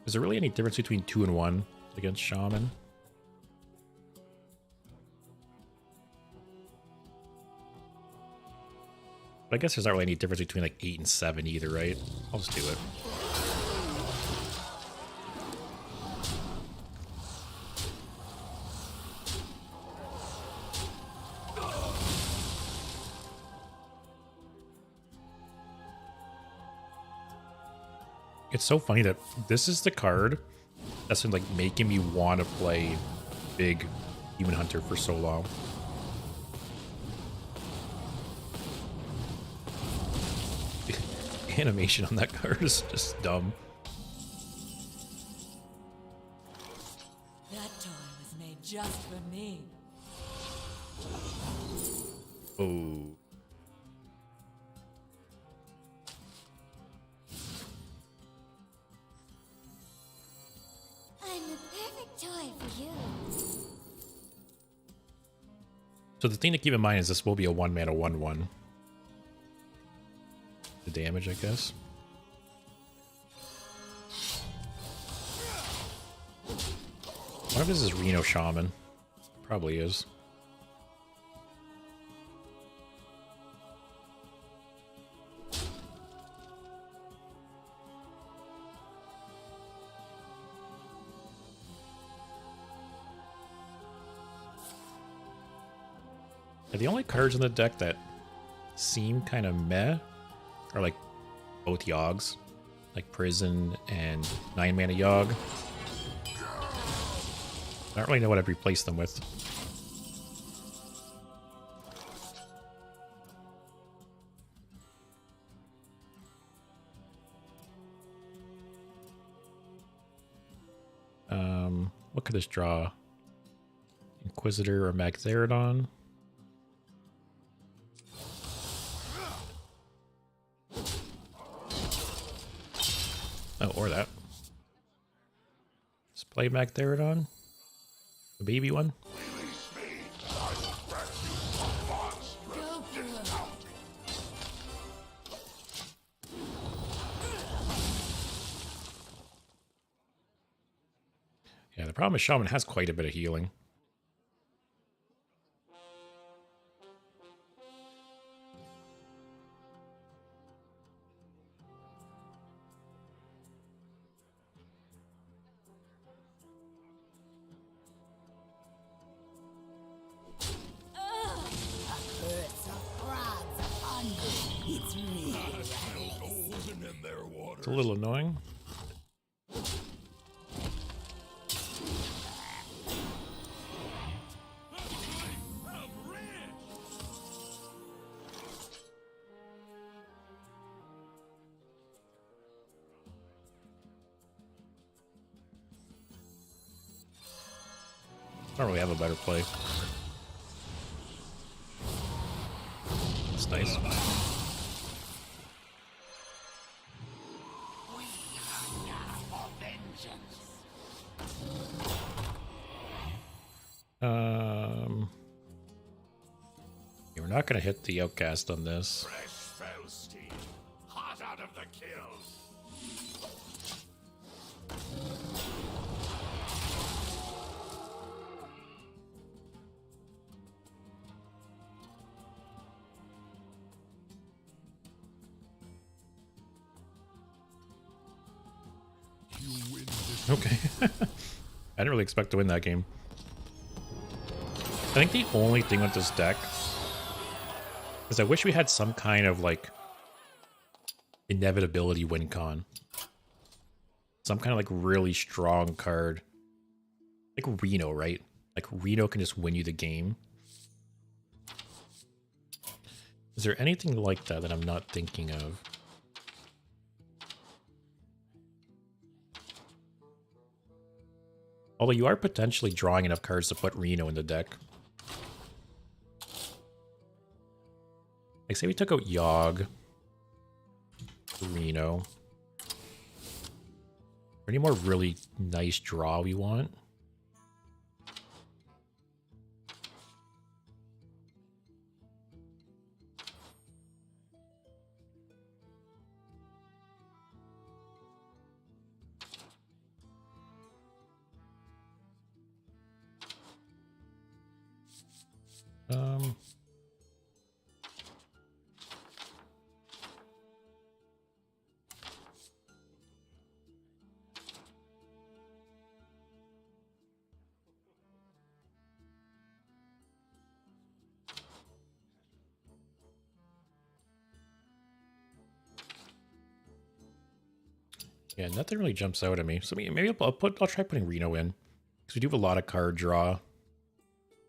Is there really any difference between 2 and 1 against Shaman? But I guess there's not really any difference between like 8 and 7 either, right? I'll just do it. It's so funny that this is the card that's been like making me want to play big Demon Hunter for so long. The animation on that card is just dumb. That toy was made just for me. Oh. I'm the perfect toy for you. So the thing to keep in mind is this will be a 1-mana 1/1. The damage, I guess. What if this is Reno Shaman? Probably is. Yeah, the only cards in the deck that seem kind of meh are like both Yogs, like Prison and 9-mana Yogg. I don't really know what I'd replace them with. What could this draw? Inquisitor or Magtheridon? Oh, or that. Let's play Magtheridon. The baby one. Yeah, the problem is Shaman has quite a bit of healing. It's a little annoying. I don't really have a better play. That's nice. Yeah, we're not gonna hit the outcast on this. Fresh fell steam, hot out of the kiln. You win this. Okay. I didn't really expect to win that game. I think the only thing with this deck is I wish we had some kind of like inevitability win con. Some kind of like really strong card. Like Reno, right? Like Reno can just win you the game. Is there anything like that that I'm not thinking of? Although you are potentially drawing enough cards to put Reno in the deck. Like, say we took out Yogg, Reno. Any more really nice draw we want? Yeah, nothing really jumps out at me. So maybe I'll try putting Reno in. Because we do have a lot of card draw.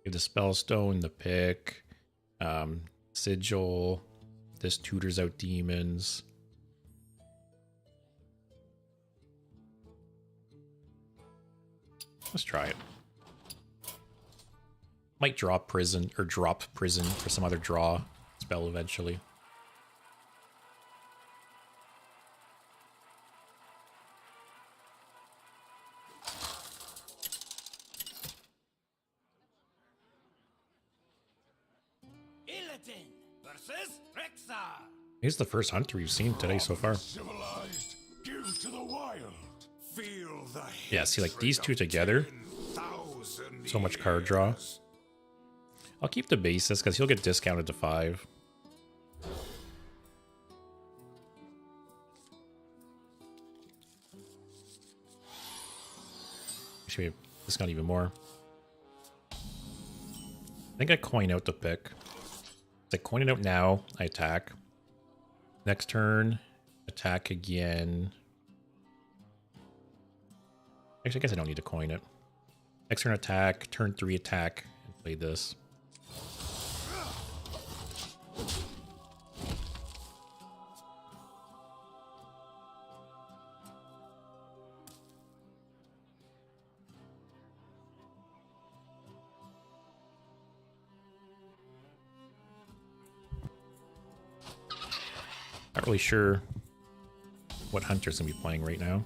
We have the Spellstone, the Pick, Sigil. This tutors out demons. Let's try it. Might drop prison for some other draw spell eventually. He's the first hunter we've seen today so far. Civilized, give to the wild. Feel the Yeah, see, like these two together, 10,000 so much card draw. years. I'll keep the basis because he'll get discounted to 5. Actually, discount even more. I think I coin out the Pick. I coin it out now, I attack. Next turn, attack again. Actually, I guess I don't need to coin it. Next turn attack, turn 3 attack, and play this. Not really sure what Hunter's gonna be playing right now.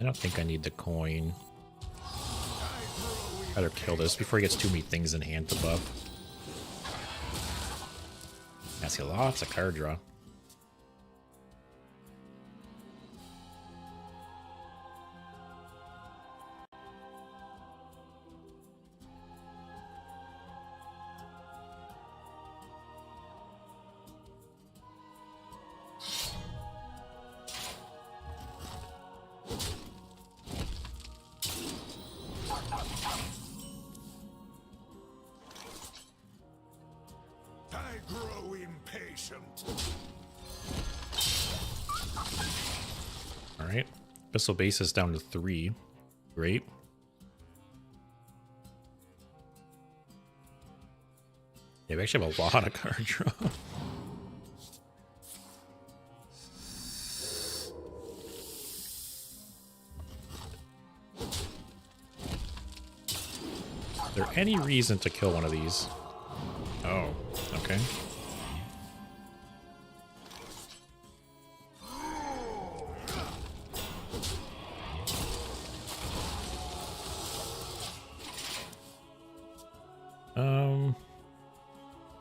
I don't think I need the coin. I'd rather kill this before he gets too many things in hand to buff. I see lots of card draw. I grow impatient. Alright. Pistol base is down to 3. Great. Yeah, we actually have a lot of card draw. Is there any reason to kill one of these? Oh, okay.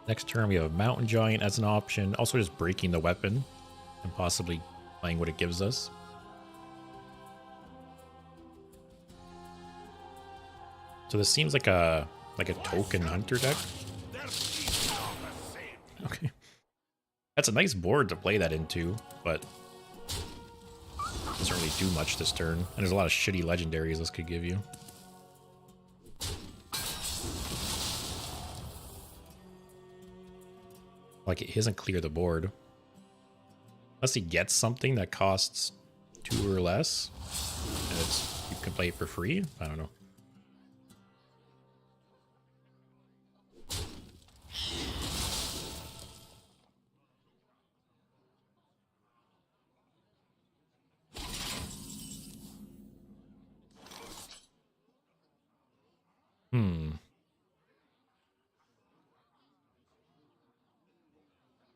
Next turn we have a Mountain Giant as an option. Also just breaking the weapon and possibly playing what it gives us. So this seems like a token hunter deck. Okay. That's a nice board to play that into, but doesn't really do much this turn. And there's a lot of shitty legendaries this could give you. Like, he doesn't clear the board. Unless he gets something that costs 2 or less. And you can play it for free? I don't know.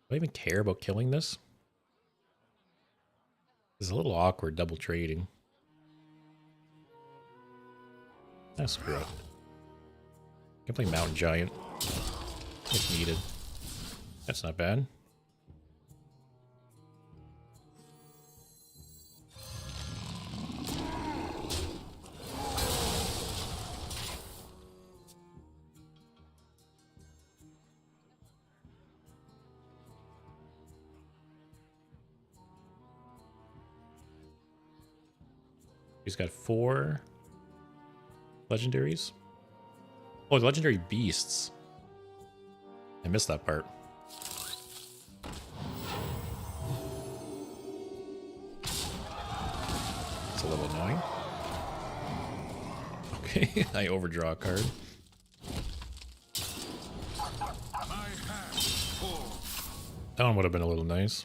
Do I even care about killing this? It's a little awkward double trading. Ah, screw it. I can play Mountain Giant if needed. That's not bad. He's got 4 legendaries. Oh, the legendary beasts. I missed that part. It's a little annoying. Okay, I overdraw a card. That one would have been a little nice.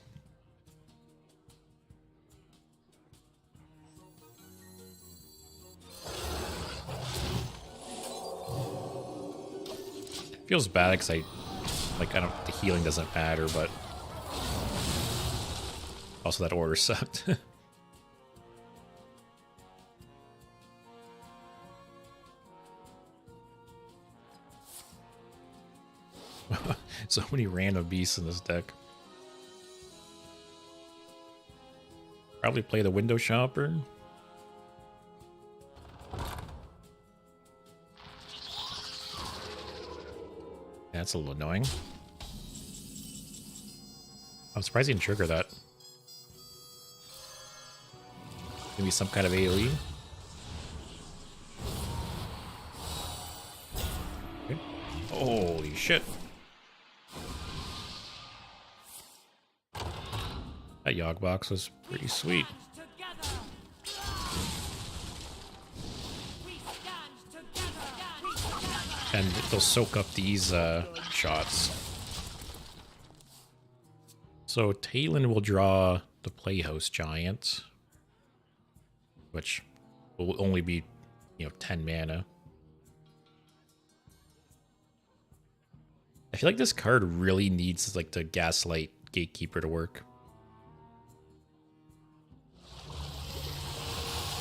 Feels bad because the healing doesn't matter, but also that order sucked. So many random beasts in this deck. Probably play the Window Shopper. That's a little annoying. I'm surprised he didn't trigger that. Maybe some kind of AoE. Holy shit. That Yogg box was pretty sweet. And they'll soak up these shots. So Talon will draw the Playhouse Giant, which will only be, 10 mana. I feel like this card really needs like the Gaslight Gatekeeper to work.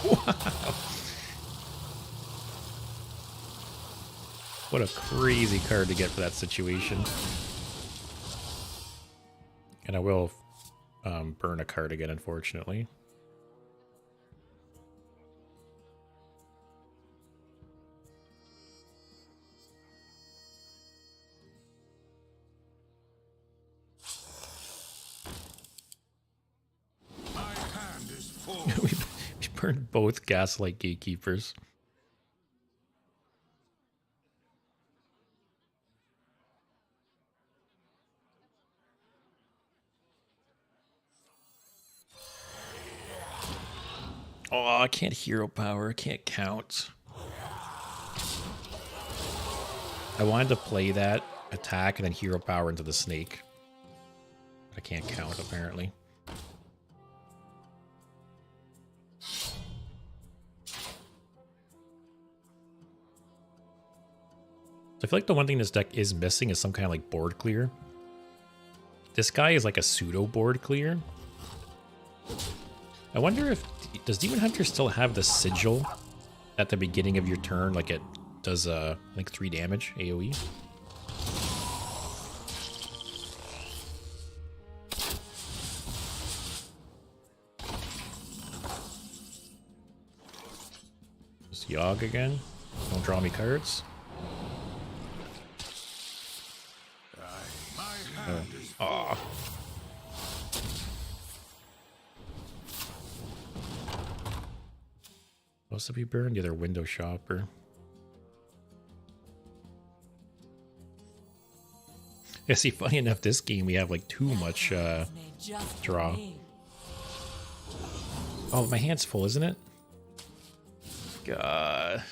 Wow. What a crazy card to get for that situation. And I will burn a card again, unfortunately. My hand is full. we burned both Gaslight Gatekeepers. Oh, I can't hero power. I can't count. I wanted to play that attack and then hero power into the snake. I can't count, apparently. So I feel like the one thing this deck is missing is some kind of like board clear. This guy is like a pseudo board clear. I wonder if... Does Demon Hunter still have the sigil at the beginning of your turn? Like it does, I think 3 damage AoE? Just Yogg again. Don't draw me cards. Aw. Supposed to be burned? The other window shopper. Yeah, see, funny enough, this game we have like too much draw. Oh, my hand's full, isn't it? God.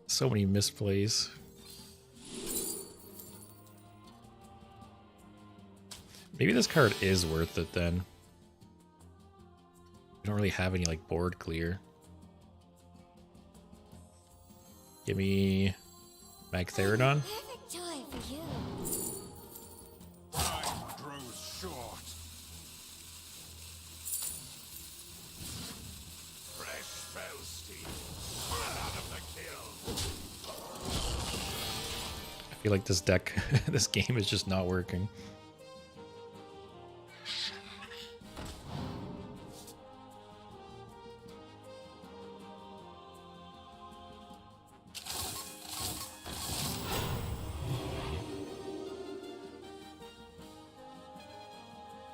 So many misplays. Maybe this card is worth it then. We don't really have any like board clear. Give me Magtheridon. Perfect toy for you. Time grows short. Fresh spell steam. Out of the kill. I feel like this deck, this game is just not working.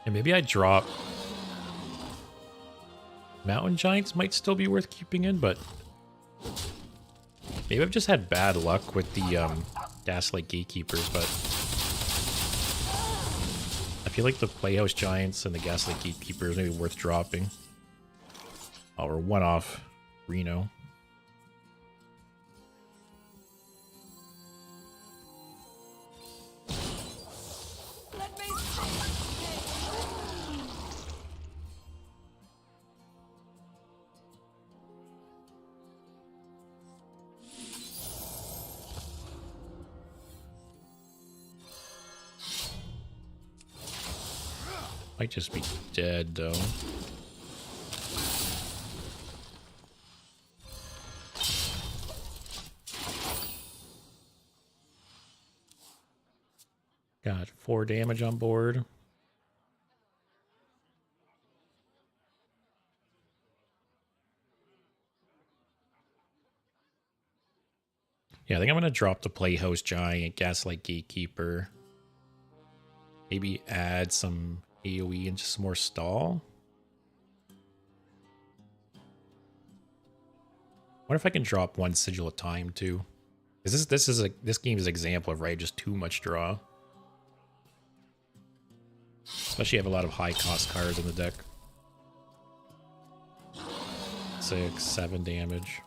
And maybe I drop... Mountain Giants might still be worth keeping in, but... Maybe I've just had bad luck with the Gaslight Gatekeepers, but... I feel like the Playhouse Giants and the Gaslight Gatekeepers may be worth dropping. Oh, we're one off Reno. Might just be dead, though. Got 4 damage on board. Yeah, I think I'm going to drop the Playhouse Giant, Gaslight Gatekeeper. Maybe add some AoE and just some more stall. What if I can drop 1 sigil at a time too? This game is an example of just too much draw. Especially have a lot of high cost cards in the deck. 6, 7 damage.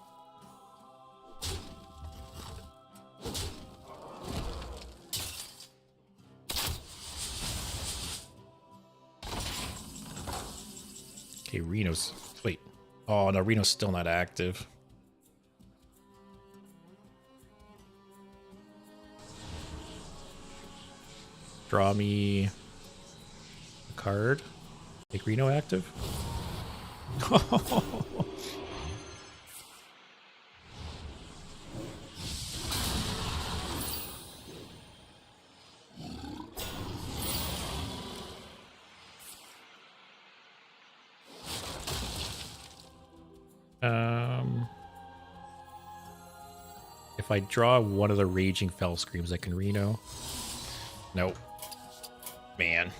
Okay, Reno's... Wait. Oh, no, Reno's still not active. Draw me a card. Make Reno active. If I draw one of the Raging Fell Screams, I can Reno. Nope. Man.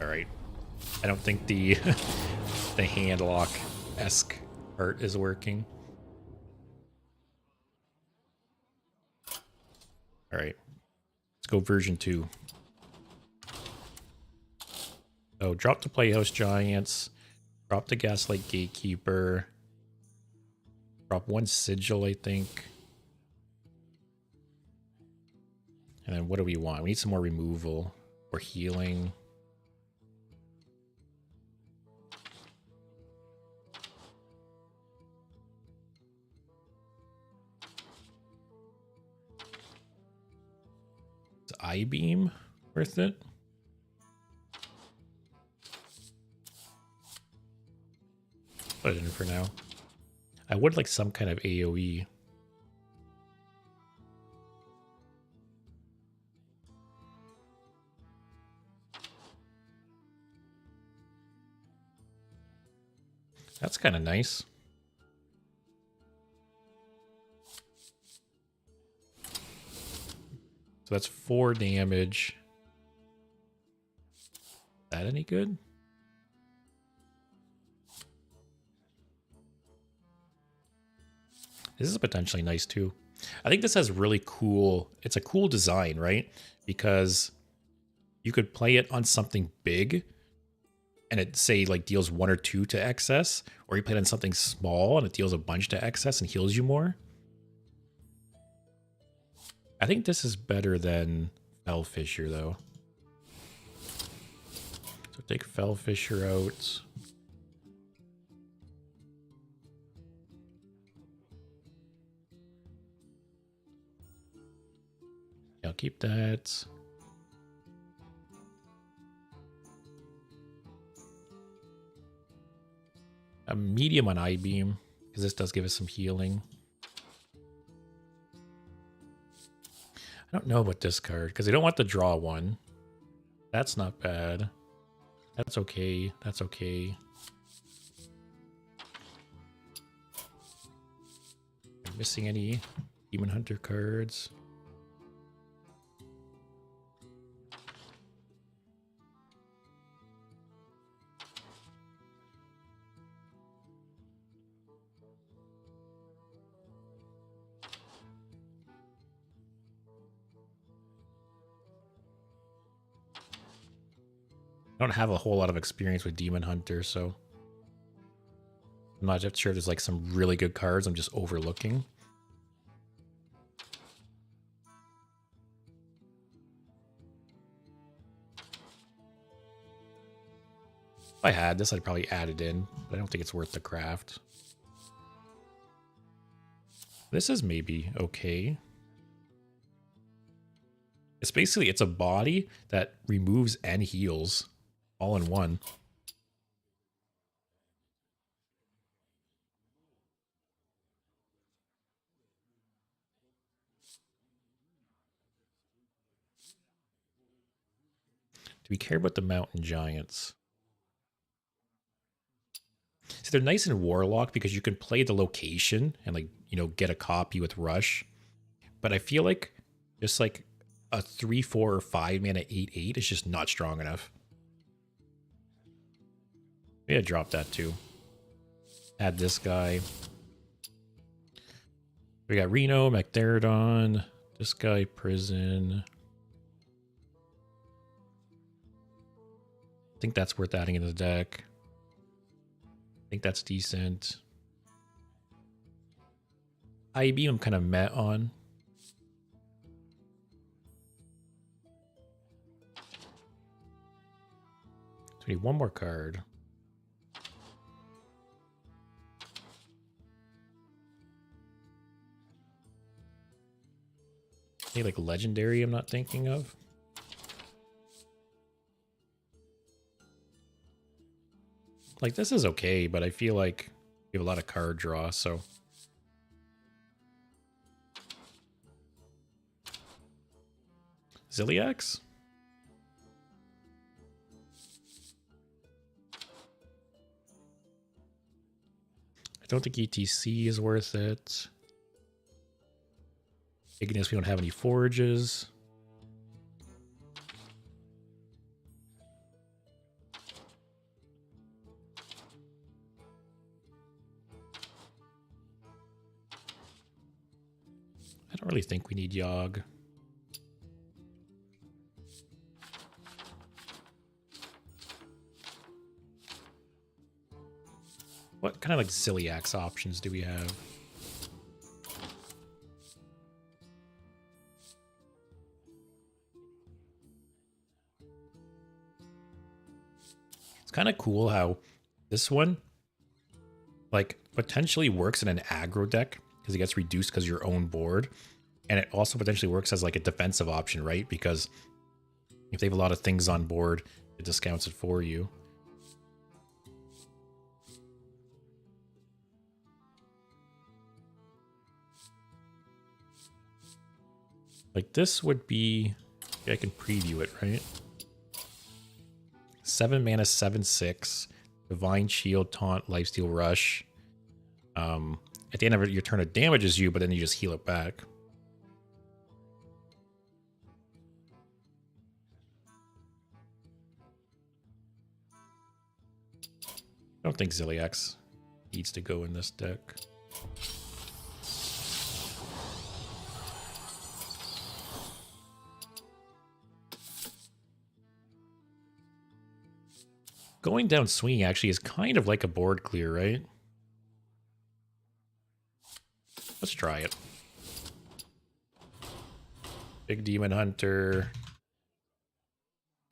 Alright. I don't think the the handlock-esque art is working. Alright. Let's go version 2. So drop the Playhouse Giants. Drop the Gaslight Gatekeeper. Drop 1 Sigil, I think. And then what do we want? We need some more removal or healing. Is I-Beam worth it? Put it in for now. I would like some kind of AoE. That's kind of nice. So that's 4 damage. Is that any good? This is potentially nice too. I think this has really cool, it's a cool design, right? Because you could play it on something big and it say like deals 1 or 2 to excess, or you play it on something small and it deals a bunch to excess and heals you more. I think this is better than Fell Fissure though. So take Fell Fissure out. I'll keep that. A medium on I-Beam, because this does give us some healing. I don't know about this card, because I don't want to draw 1. That's not bad. That's okay. That's okay. Am I missing any Demon Hunter cards? I don't have a whole lot of experience with Demon Hunter, so I'm not sure if there's like some really good cards I'm just overlooking. If I had this, I'd probably add it in, but I don't think it's worth the craft. This is maybe okay. It's basically, it's a body that removes and heals all in one. Do we care about the mountain giants? See, they're nice in Warlock because you can play the location and like, you know, get a copy with Rush. But I feel like just like a 3, 4, or 5 mana 8/8 is just not strong enough. Maybe I drop that too. Add this guy. We got Reno, McDaradon, this guy, Prison. I think that's worth adding into the deck. I think that's decent. IB I'm kind of met on. So we need one more card. Any like legendary I'm not thinking of? Like this is okay, but I feel like we have a lot of card draw, so. Ziliax? I don't think ETC is worth it. Ignis, we don't have any forages. I don't really think we need Yogg. What kind of like Ziliax options do we have? It's kind of cool how this one like potentially works in an aggro deck because it gets reduced because your own board, and it also potentially works as like a defensive option, right? Because if they have a lot of things on board, it discounts it for you. Like this would be, I can preview it, right? 7 mana, 7/6, Divine Shield, Taunt, Lifesteal, Rush. At the end of your turn, it damages you, but then you just heal it back. I don't think Ziliax needs to go in this deck. Going down swinging actually is kind of like a board clear, right? Let's try it. Big Demon Hunter.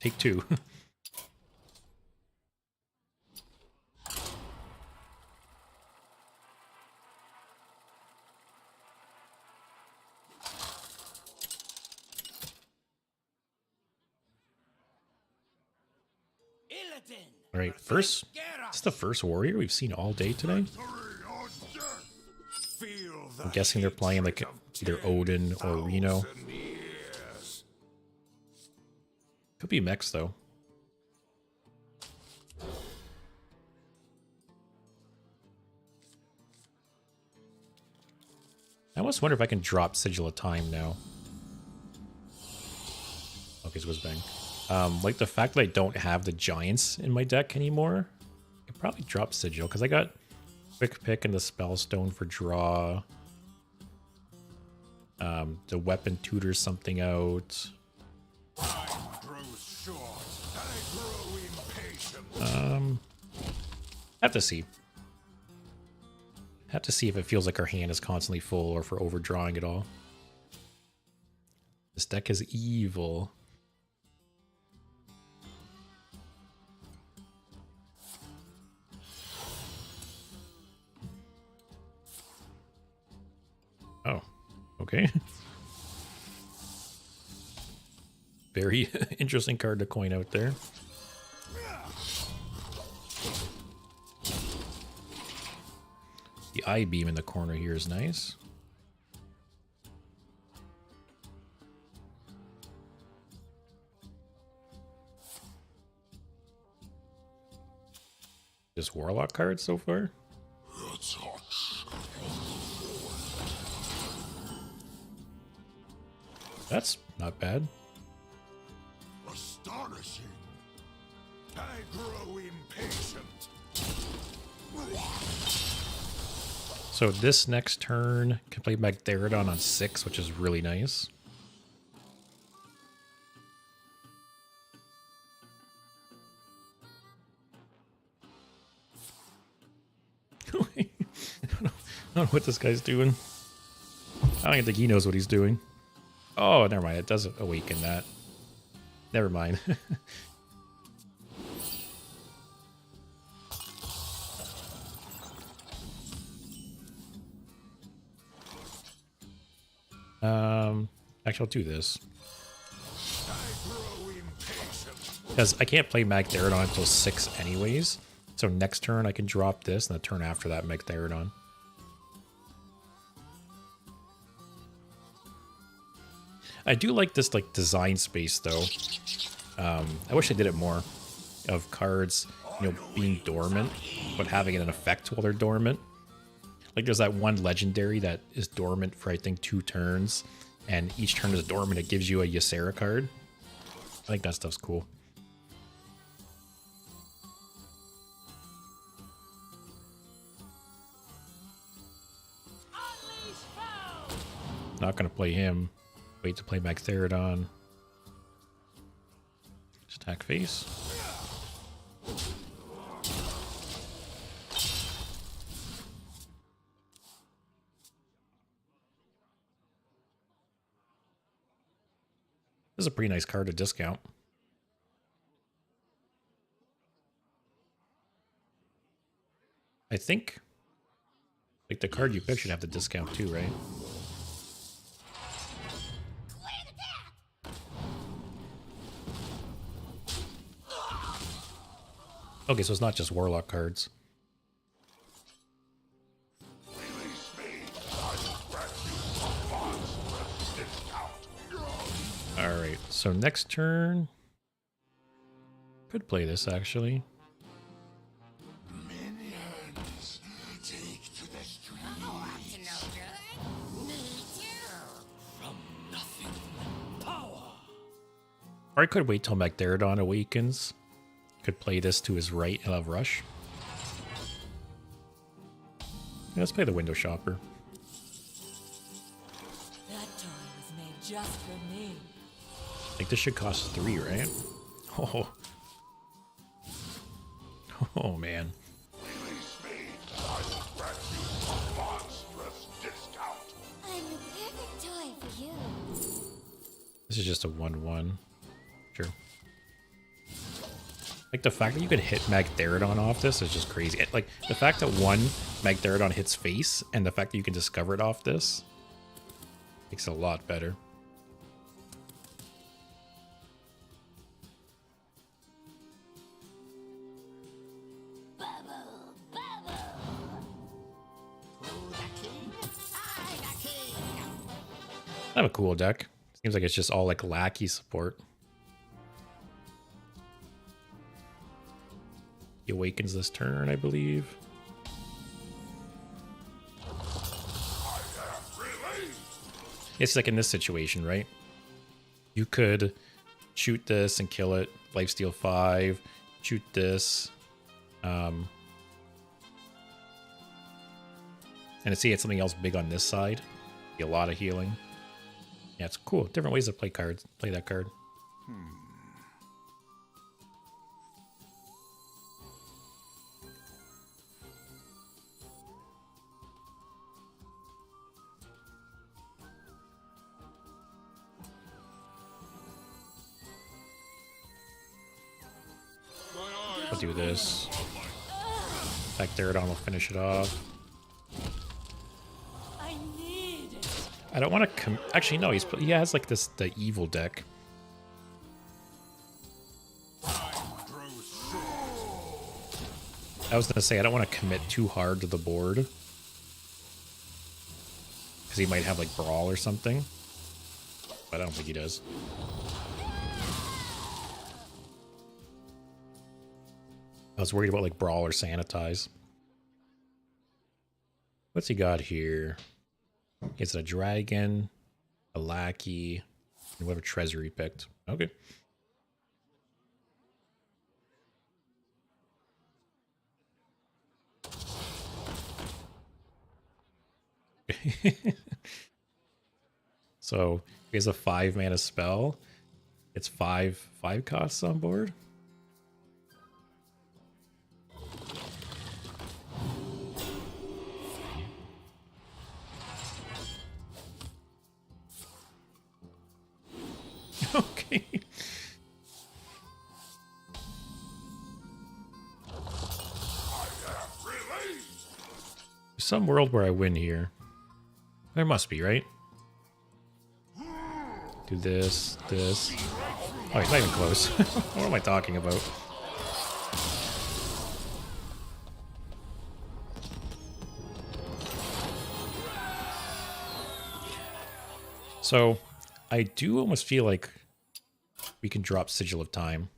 Take 2. All right, first. This is the first warrior we've seen all day today. I'm guessing they're playing like either Odin or Reno. Could be mechs though. I almost wonder if I can drop Sigil of Time now. Okay, it's Whizbang. Like the fact that I don't have the giants in my deck anymore, I could probably drop Sigil because I got Quick Pick and the Spellstone for draw. The weapon tutors something out. Have to see. Have to see if it feels like our hand is constantly full or if we're overdrawing it all. This deck is evil. Oh, okay. Very interesting card to coin out there. The eye beam in the corner here is nice. This Warlock card so far? That's not bad. Astonishing. I grow impatient. So this next turn can play Magtheridon on 6, which is really nice. I don't know what this guy's doing. I don't even think he knows what he's doing. Oh, never mind. It doesn't awaken that. Never mind. Actually, I'll do this. Because I can't play Magtheridon until 6 anyways. So next turn I can drop this, and the turn after that Magtheridon. I do like this like design space though. I wish I did it more of cards, you know, being dormant, but having an effect while they're dormant. Like there's that one legendary that is dormant for I think 2 turns, and each turn is dormant. It gives you a Ysera card. I think that stuff's cool. Not gonna play him. Wait to play Magtheridon. Just attack face. This is a pretty nice card to discount. I think like the card you pick should have the discount too, right? Okay, so it's not just Warlock cards. Alright, so next turn... Could play this, actually. Minions, take to the street. To no good? Me too. From nothing, power. Or I could wait till Magtheridon awakens. Could play this to his right and have Rush. Yeah, let's play the Window Shopper. That toy was made just for me. Like, this should cost 3, right? Oh. Oh, man. Release me. I will grant you a monstrous discount. I'm the perfect toy for you. This is just a 1-1. Sure. Like, the fact that you could hit Magtheridon off this is just crazy. Like, the fact that one Magtheridon hits face, and the fact that you can discover it off this makes it a lot better. Bubble, bubble. Who the king? I the king. I have a cool deck. Seems like it's just all, like, lackey support. He awakens this turn, I believe. It's like in this situation, right? You could shoot this and kill it. Lifesteal 5. Shoot this. And to see it's something else big on this side. Be a lot of healing. Yeah, it's cool. Different ways to play cards. Play that card. I'll do this. Magtheridon will finish it off. I need it. I don't want to actually, no, he has like this, the evil deck. I was going to say, I don't want to commit too hard to the board. Because he might have like Brawl or something. But I don't think he does. I was worried about like Brawl or Sanitize. What's he got here? It's a dragon, a lackey, and whatever treasure he picked. Okay. So he has a 5-mana spell. It's 5 costs on board. Okay. There's some world where I win here. There must be, right? Do this, this. Oh, he's not even close. What am I talking about? So, I do almost feel like we can drop Sigil of Time.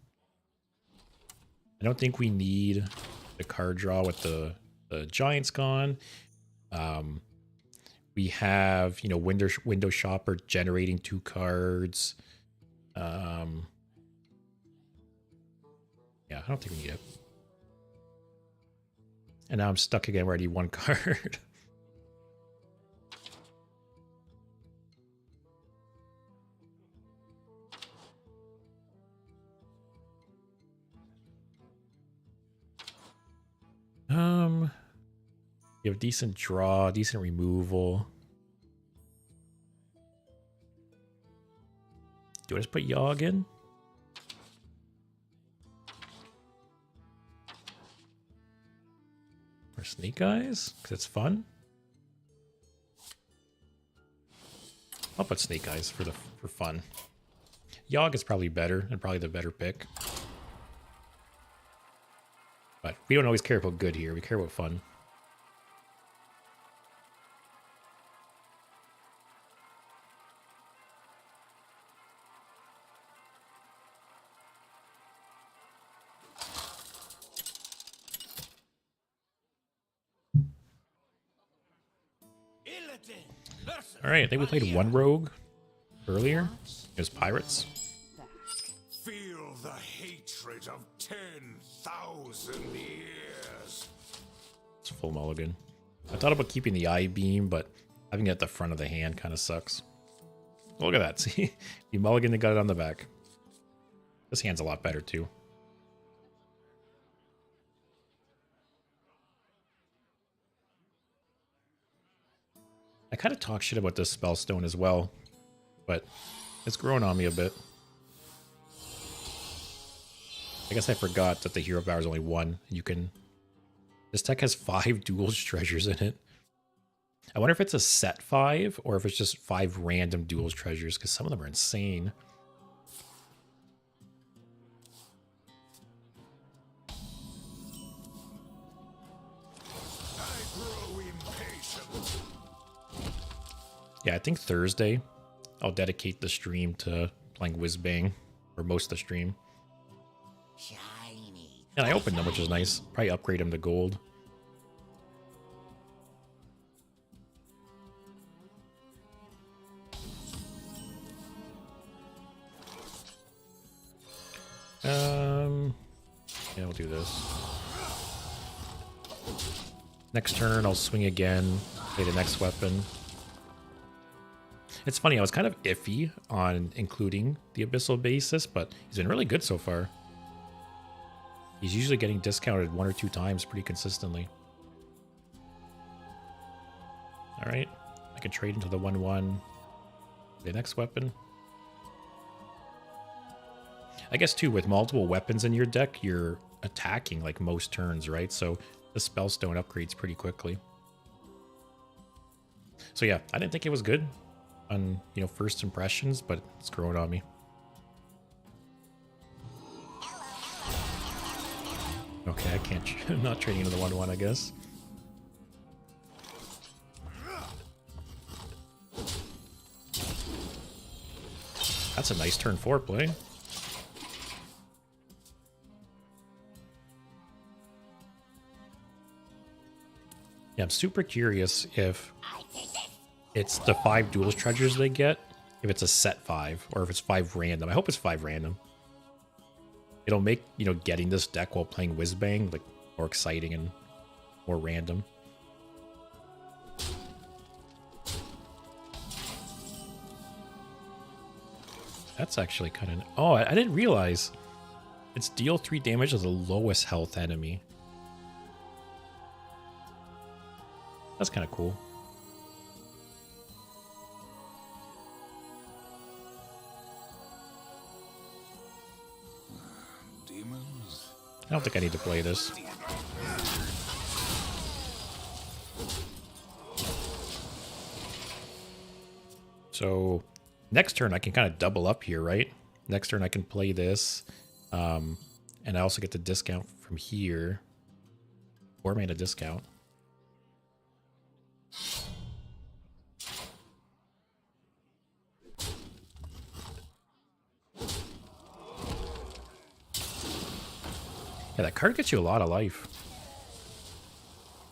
I don't think we need the card draw with the Giants gone. We have, you know, window shopper generating 2 cards. Yeah, I don't think we need it. And now I'm stuck again where I need 1 card. You have decent draw, decent removal. Do I just put Yogg in? Or Snake Eyes? Because it's fun. I'll put Snake Eyes for fun. Yogg is probably better and probably the better pick. But we don't always care about good here. We care about fun. All right, I think we played 1 rogue earlier. It was pirates. Feel the hatred of 10,000 years. It's full mulligan. I thought about keeping the eye beam, but having it at the front of the hand kind of sucks. Look at that. See, you mulligan and got it on the back. This hand's a lot better too. I kind of talk shit about this Spellstone as well, but it's growing on me a bit. I guess I forgot that the hero power is only 1. You can... This deck has 5 duels treasures in it. I wonder if it's a set 5 or if it's just 5 random duels treasures, because some of them are insane. Yeah, I think Thursday I'll dedicate the stream to playing Whizbang, or most of the stream. Shiny. And I opened them, which is nice. Probably upgrade them to gold. Yeah, we'll do this. Next turn, I'll swing again, play the next weapon. It's funny, I was kind of iffy on including the Abyssal Basis, but he's been really good so far. He's usually getting discounted 1 or 2 times pretty consistently. Alright, I can trade into the 1/1. The next weapon. I guess too, with multiple weapons in your deck, you're attacking like most turns, right? So the Spellstone upgrades pretty quickly. So yeah, I didn't think it was good on, you know, first impressions, but it's growing on me. Okay, I can't. I'm not trading into the 1/1, I guess. That's a nice turn 4 play. Yeah, I'm super curious if it's the 5 duels treasures they get, if it's a set 5, or if it's 5 random. I hope it's 5 random. It'll make, you know, getting this deck while playing Whizbang like more exciting and more random. That's actually kind of... Oh, I didn't realize. It's deal 3 damage to the lowest health enemy. That's kind of cool. Demons? I don't think I need to play this. So next turn I can kind of double up here, right? Next turn I can play this. And I also get the discount from here. 4 mana discount. Yeah, that card gets you a lot of life.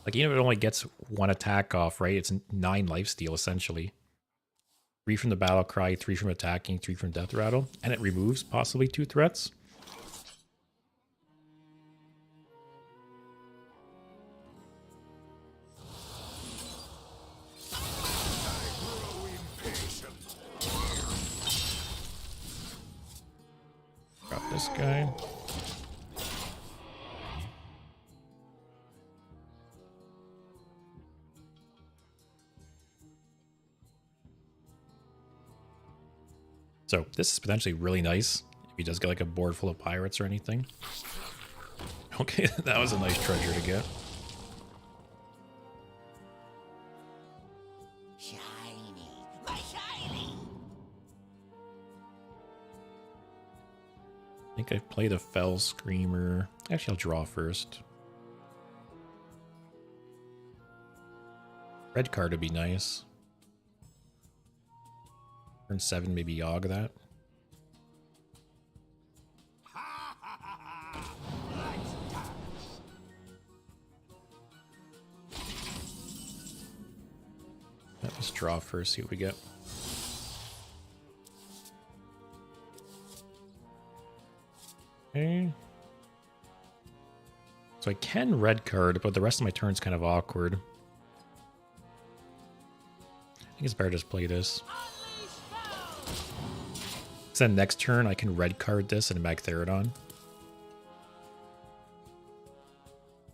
Like, even if it only gets 1 attack off, right? It's 9 lifesteal, essentially. 3 from the battle cry, 3 from attacking, 3 from death rattle. And it removes possibly 2 threats. Got this guy. So this is potentially really nice if he does get like a board full of pirates or anything. Okay, that was a nice treasure to get. Shiny, my shiny. I think I played a Fell Screamer. Actually, I'll draw first. Red card would be nice. Turn 7, maybe Yogg that. Let's draw first, see what we get. Okay. So I can red card, but the rest of my turn's kind of awkward. I think it's better to just play this. So then next turn I can red card this and Magtheridon. And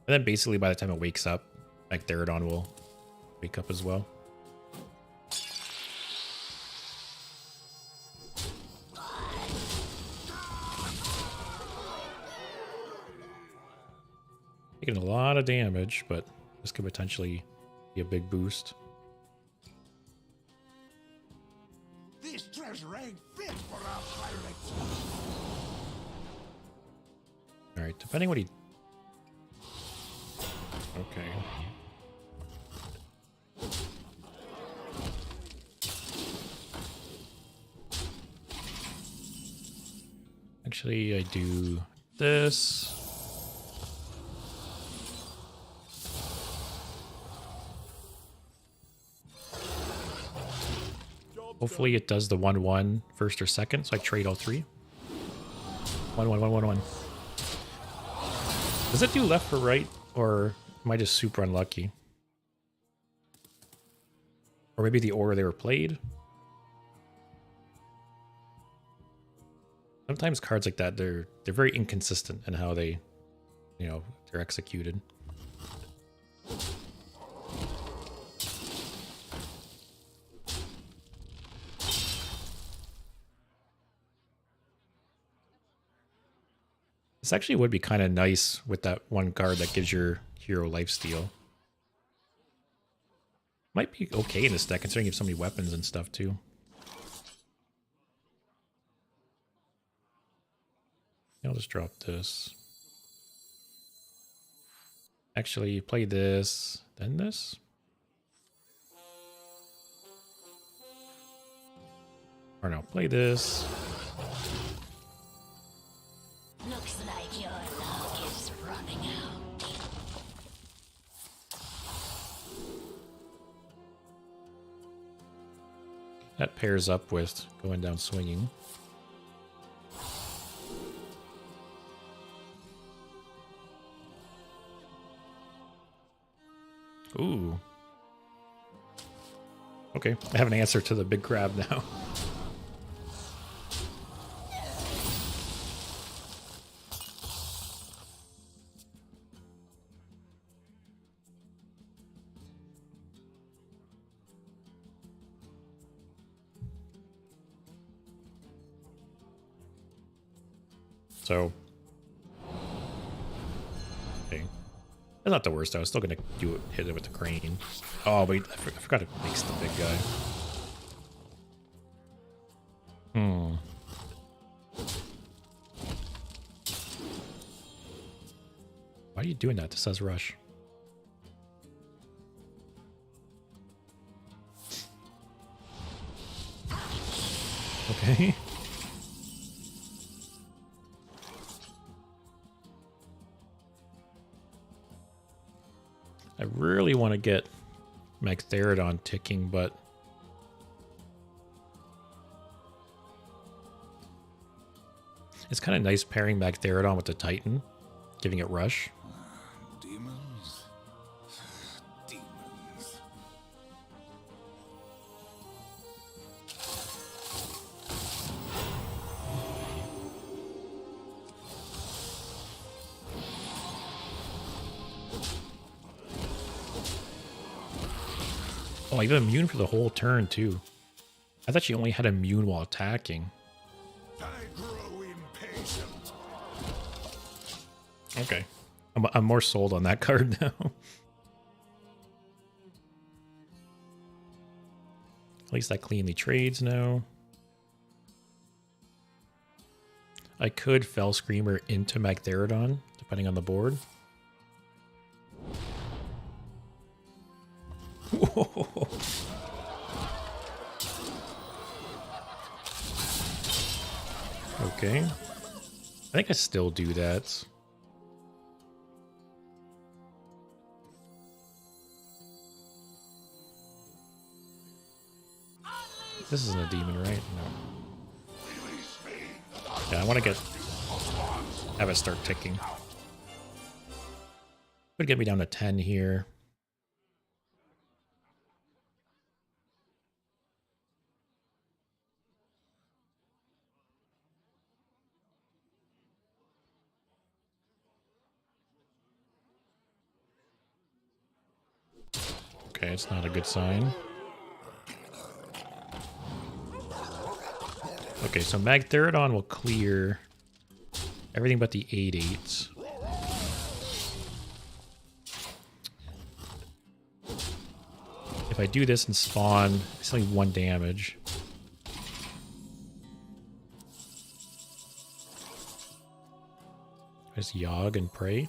then basically by the time it wakes up, Magtheridon will wake up as well. Taking a lot of damage, but this could potentially be a big boost. This treasure ain't fit for our pirates. Alright, depending what he... Okay. Actually, I do this. Hopefully it does the 1/1 first or second, so I trade all 3. 1/1, 1/1, 1. Does it do left or right, or am I just super unlucky? Or maybe the order they were played? Sometimes cards like that, they're very inconsistent in how they, you know, they're executed. This actually would be kind of nice with that one card that gives your hero lifesteal. Might be okay in this deck, considering you have so many weapons and stuff too. I'll just drop this. Actually, play this, then this. Or no, play this. Looks like your luck is running out. That pairs up with going down swinging. Ooh. Okay, I have an answer to the big crab now. So, okay. That's not the worst. I was still gonna hit it with the crane. Oh wait, I forgot to mix the big guy. Why are you doing that? This says rush. Okay. I really want to get Magtheridon ticking, but it's kind of nice pairing Magtheridon with the Titan, giving it rush. Demons. Demons. Oh, I got immune for the whole turn, too. I thought she only had immune while attacking. I grow impatient. Okay. I'm more sold on that card now. At least that cleanly trades now. I could Fell Screamer into Magtheridon, depending on the board. Whoa. Okay. I think I still do that. This isn't a demon, right? No. Yeah, I want to have it start ticking. Would get me down to 10 here. Okay, it's not a good sign. Okay, so Magtheridon will clear everything but the 8/8s. If I do this and spawn, it's only 1 damage. There's Yogg and Prey.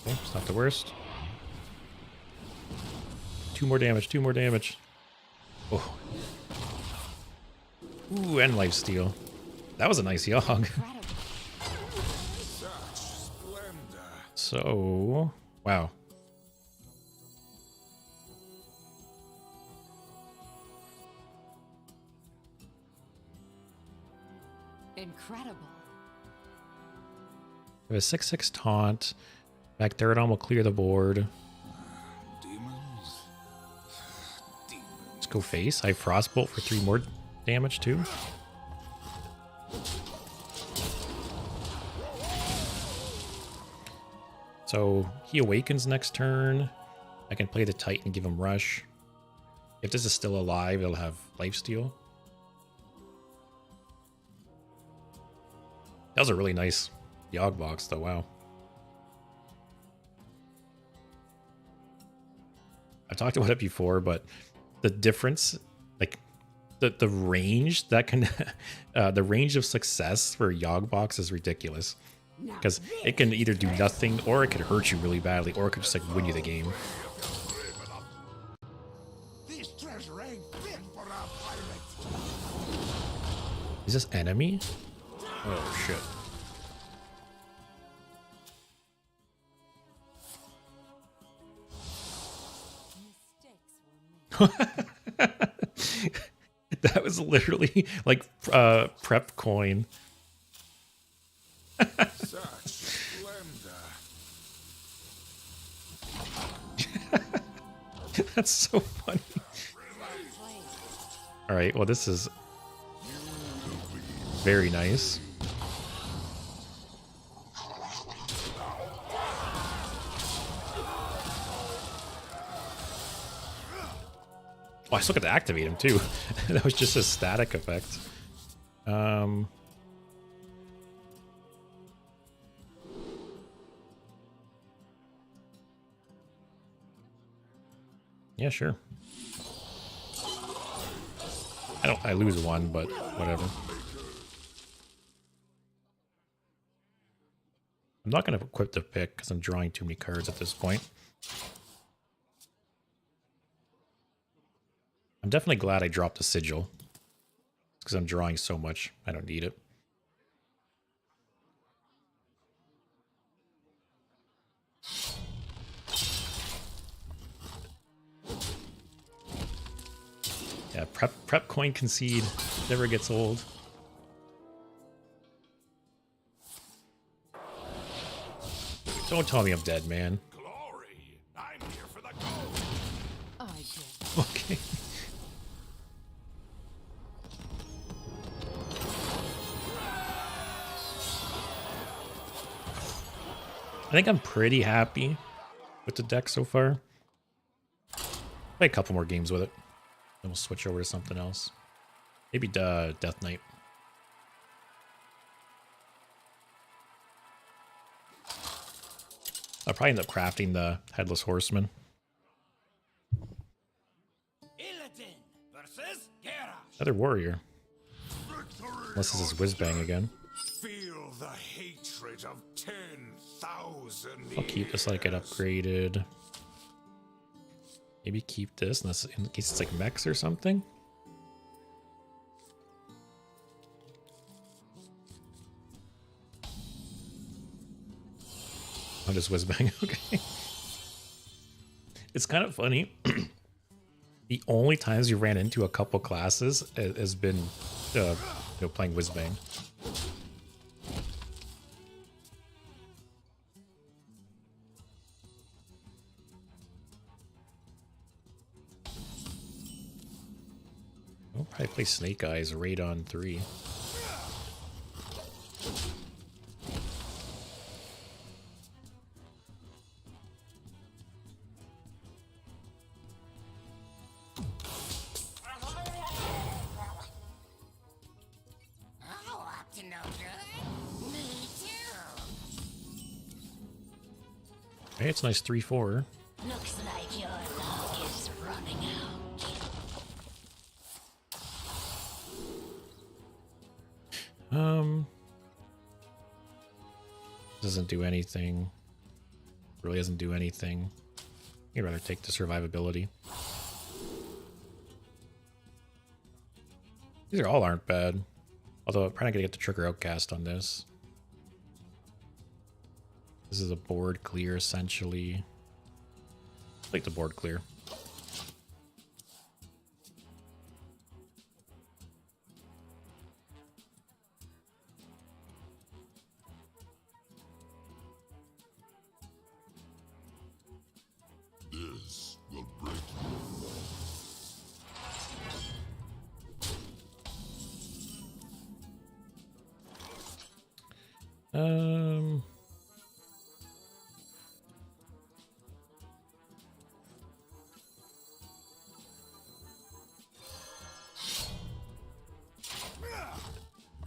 Okay, it's not the worst. 2 more damage, 2 more damage. Oh. Ooh, and lifesteal. That was a nice Yogg. So, wow. Incredible. We have a 6/6 taunt. Magtheridon will clear the board. Demons. Let's go face. I have Frostbolt for 3 more damage too. So he awakens next turn. I can play the Titan, give him rush. If this is still alive, it'll have lifesteal. That was a really nice Yogg box though, wow. I talked about it before, but the difference, like the range that can, the range of success for a Yogg box is ridiculous. Because it can either do nothing, or it could hurt you really badly, or it could just like win you the game. This treasure ain't fit for a pirate. Is this enemy? Oh shit. That was literally like prep coin. Such splendor. That's so funny. All right, well this is very nice. Oh, I still get to activate him too. That was just a static effect. Yeah, sure. I lose one, but whatever. I'm not going to equip the pick because I'm drawing too many cards at this point. I'm definitely glad I dropped the sigil because I'm drawing so much. I don't need it. Yeah, prep coin concede never gets old. Don't tell me I'm dead, man. Glory! I'm here for the gold! I did. Okay. I think I'm pretty happy with the deck so far. Play a couple more games with it. Then we'll switch over to something else. Maybe Death Knight. I'll probably end up crafting the Headless Horseman. Illidan versus Garrosh. Another warrior. Victory Unless this is Whizbang again. Feel the hatred of 10,000 I'll keep this like it upgraded. Maybe keep this unless in case it's like mechs or something. I'll just Whizbang. Okay. It's kind of funny. The only times you ran into a couple classes has been playing Whizbang. I'll probably play Snake Eyes Radon 3. Oh, up to no good? Me too. Hey, it's a nice 3-4. Looks like your luck is running out. Doesn't do anything. Really doesn't do anything. You'd rather take the survivability. These are all aren't bad. Although I'm probably gonna get the trigger outcast on this. This is a board clear essentially. I like the board clear. This will break you. Um,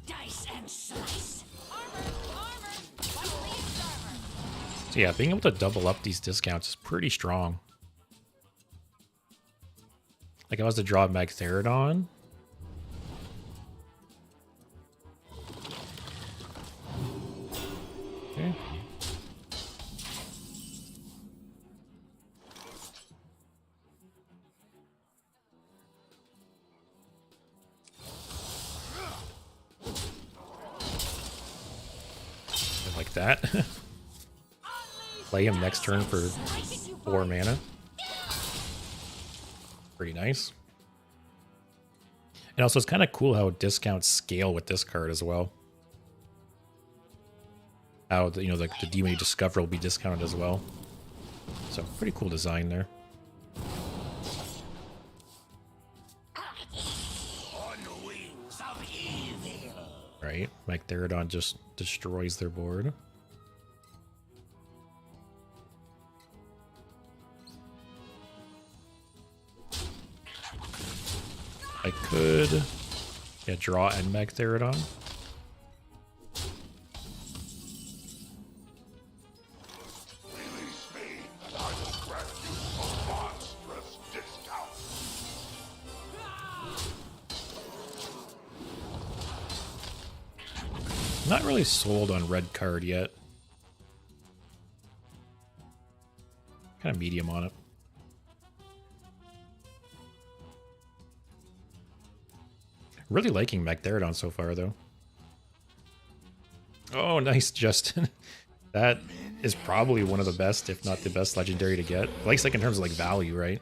Dice and slice. so yeah, being able to double up these discounts is pretty strong. Like if I was to draw Magtheridon. Okay. Like that. Play him next turn for 4 mana. Pretty nice. And also it's kind of cool how discounts scale with this card as well. How the, the demon you discover will be discounted as well. So pretty cool design there. On the wings of evil. Right? Like Therodon just destroys their board. I could, yeah, draw and Magtheridon. Release me, and I will grant you a monstrous discount. Not really sold on red card yet. Kind of medium on it. Really liking Magtheridon so far, though. Oh, nice, Justin. That is probably one of the best, if not the best, legendary to get. At least like in terms of like value, right?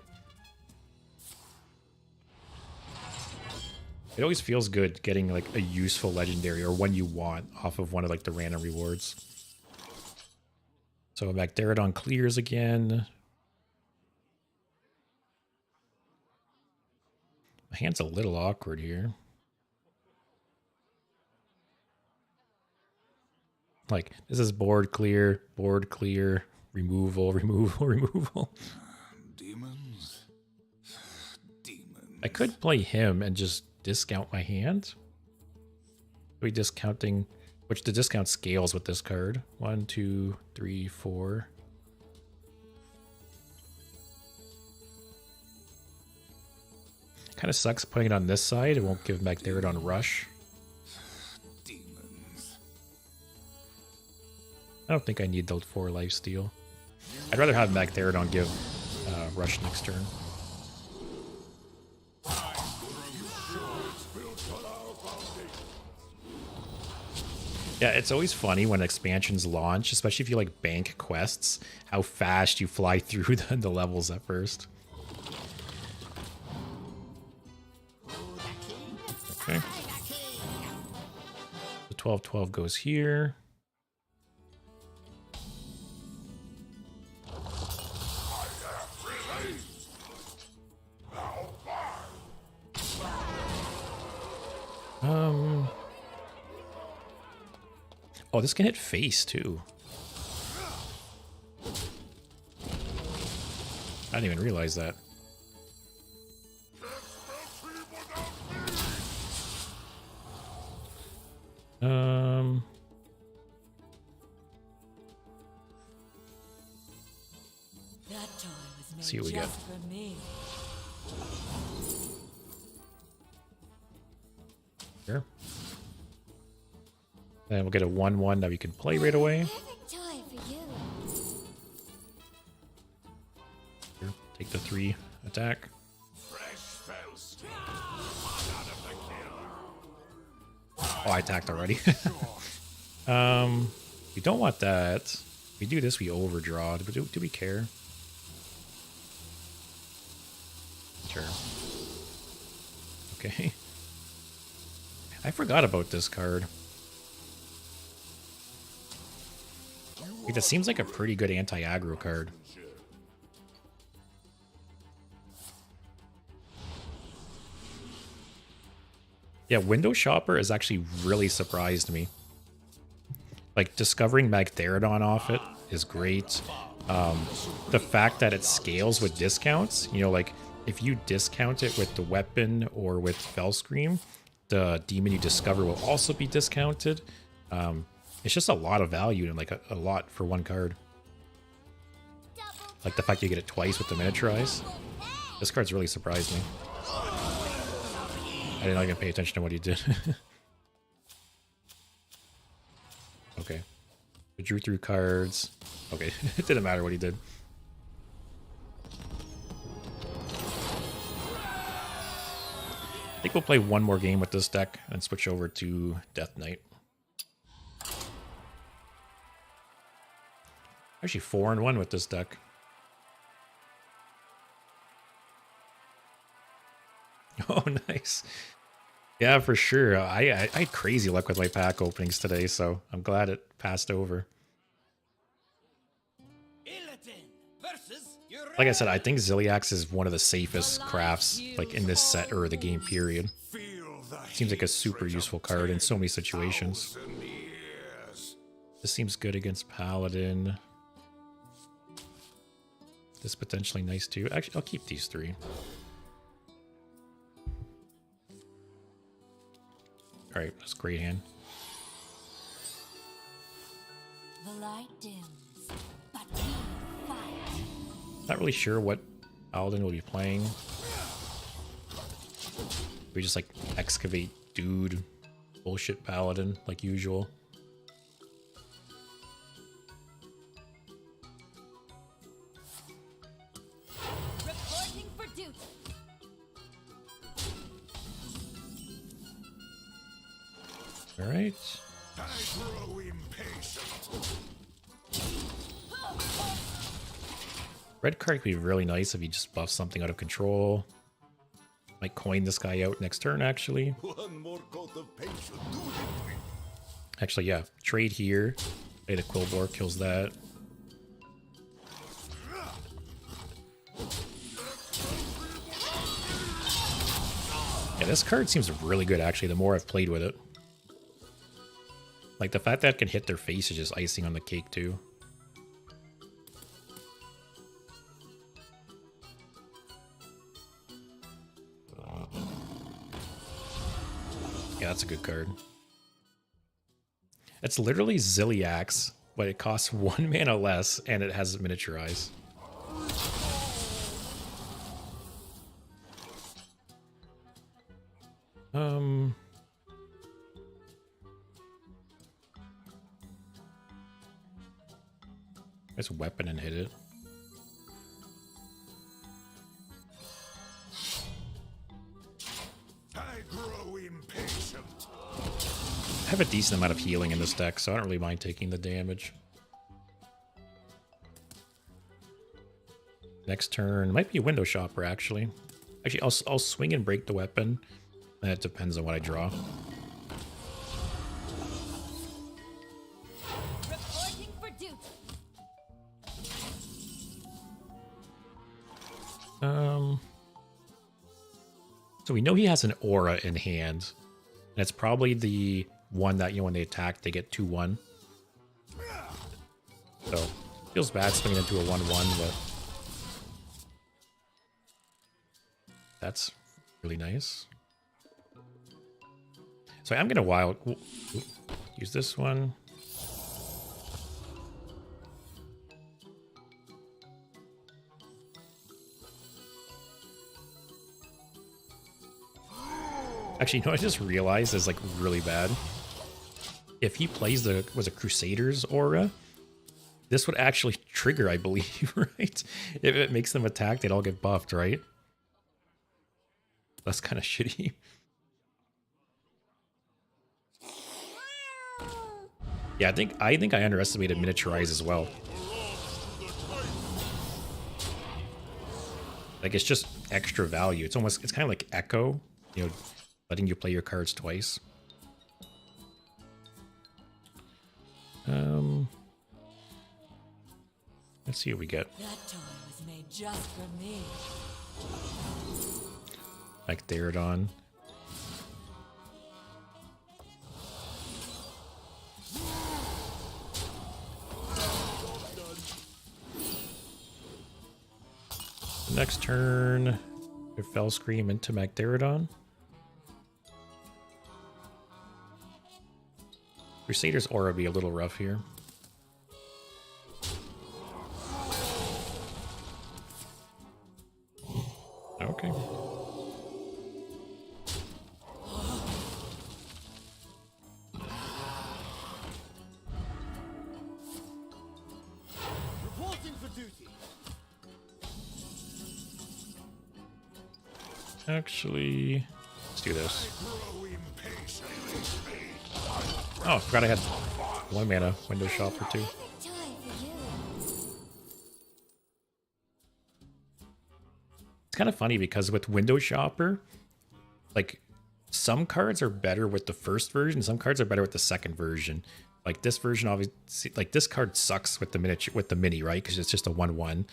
It always feels good getting like a useful legendary or one you want off of one of like the random rewards. So Magtheridon clears again. My hand's a little awkward here. Like, this is board clear, removal, removal, removal. Demons? Demons. I could play him and just discount my hand. Are we discounting, which the discount scales with this card. 1, 2, 3, 4. Kind of sucks putting it on this side. It won't give Magtheridon rush. I don't think I need the 4 lifesteal. I'd rather have Magtheridon give rush next turn. Yeah, it's always funny when expansions launch, especially if you like bank quests, how fast you fly through the levels at first. Okay. The 12-12 goes here. Oh, this can hit face too. I didn't even realize that. That toy was made See what we get. just for me. Sure. Then we'll get a 1/1 that we can play right away. Perfect toy for you. Here, take the 3 attack. Oh, I attacked already. We don't want that. If we do this, we overdraw. Do we care? Sure. Okay. I forgot about this card. Like, that seems like a pretty good anti-aggro card. Yeah, Window Shopper has actually really surprised me. Like, discovering Magtheridon off it is great. The fact that it scales with discounts, you know, like, if you discount it with the weapon or with Fellscream, the demon you discover will also be discounted. It's just a lot of value and like a lot for one card. Like the fact you get it twice with the miniaturize. This card's really surprised me. I didn't even pay attention to what he did. Okay. We drew through cards. Okay, it didn't matter what he did. I think we'll play one more game with this deck and switch over to Death Knight. Actually 4-1 with this deck. Oh, nice. Yeah, for sure. I had crazy luck with my pack openings today, so I'm glad it passed over. Like I said, I think Ziliax is one of the safest crafts like in this set or the game period. Seems like a super useful card in so many situations. This seems good against Paladin. This potentially nice too. Actually, I'll keep these 3. Alright, that's a great hand. The light dims, but we fight. Not really sure what Paladin will be playing. We just like excavate dude bullshit Paladin like usual. Reporting for duty. Alright. I grow impatient. Red card could be really nice if you just buff something out of control. Might coin this guy out next turn, actually. One more coat of patience. Do it. Actually, yeah. Trade here. Play the Quillbore, kills that. Yeah, this card seems really good, actually, the more I've played with it. Like, the fact that it can hit their face is just icing on the cake, too. Yeah, that's a good card. It's literally Zilliax, but it costs 1 mana less, and it has miniaturize. Let's weapon and hit it. I grow impatient. I have a decent amount of healing in this deck, so I don't really mind taking the damage. Next turn might be a window shopper, actually. Actually, I'll swing and break the weapon. And it depends on what I draw. Reporting for duty. So we know he has an aura in hand. And it's probably the one that, you know, when they attack, they get 2-1. So, feels bad swinging into a 1-1, but that's really nice. So I'm gonna use this one. Actually, you know what I just realized is like really bad. If he plays the a Crusader's aura, this would actually trigger, I believe, right? If it makes them attack, they'd all get buffed, right? That's kind of shitty. Yeah, I think I underestimated miniaturize as well. Like, it's just extra value. It's kind of like Echo, you know, letting you play your cards twice. Let's see what we get. That toy was made just for me. Like Therodon. Next turn, your Fell Scream into Magtheridon. Crusader's aura be a little rough here. Okay. Reporting for duty. Actually, let's do this. Grow impatient. Oh, I forgot I had 1 mana window shop or 2. Perfect time for you. It's kind of funny because with Window Shopper, like, some cards are better with the first version, some cards are better with the second version. Like this version, obviously, like this card sucks with the mini, right? Because it's just a 1/1.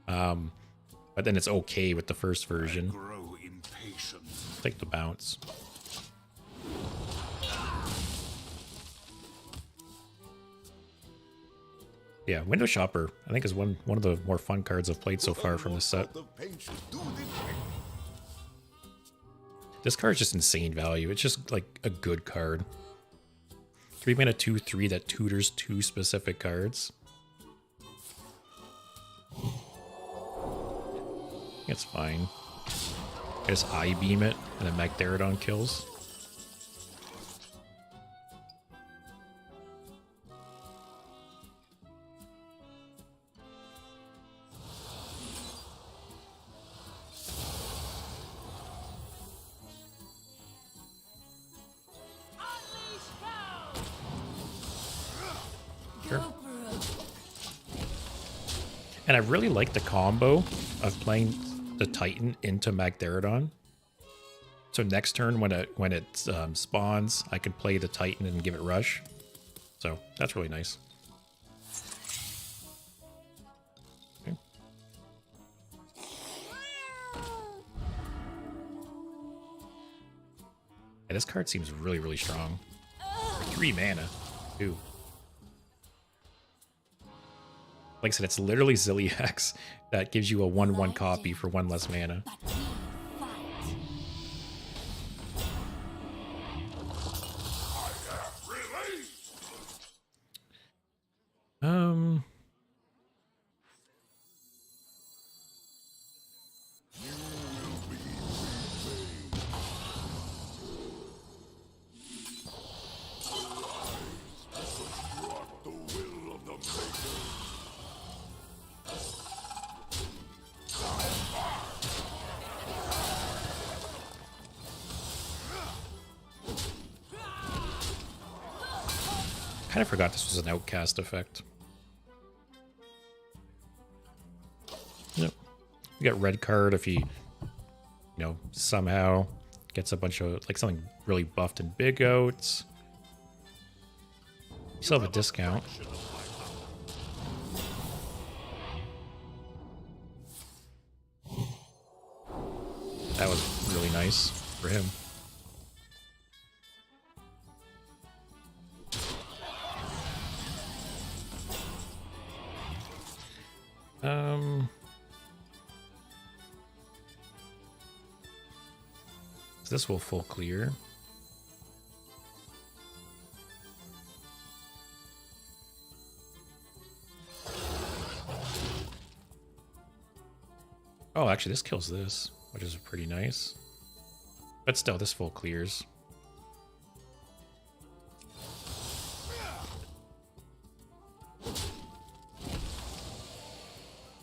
But then it's okay with the first version. Grow impatient. Take the bounce. Yeah, Window Shopper, I think, is one of the more fun cards I've played so far from this set. This card is just insane value. It's just like a good card. 3 mana 2/3 that tutors 2 specific cards. It's fine. I just eye beam it and then Magtheridon kills. Sure. And I really like the combo of playing the Titan into Magtheridon. So next turn when it spawns, I can play the Titan and give it rush. So that's really nice. Okay. Yeah, this card seems really, really strong. 3 mana, too. Like I said, it's literally Zilliax that gives you a 1/1 copy for 1 less mana. Kind of forgot this was an outcast effect. Yep. You got red card if he, somehow gets a bunch of, like, something really buffed and big outs. You still have a discount. That was really nice for him. This will full clear. Oh, actually, this kills this, which is pretty nice. But still, this full clears.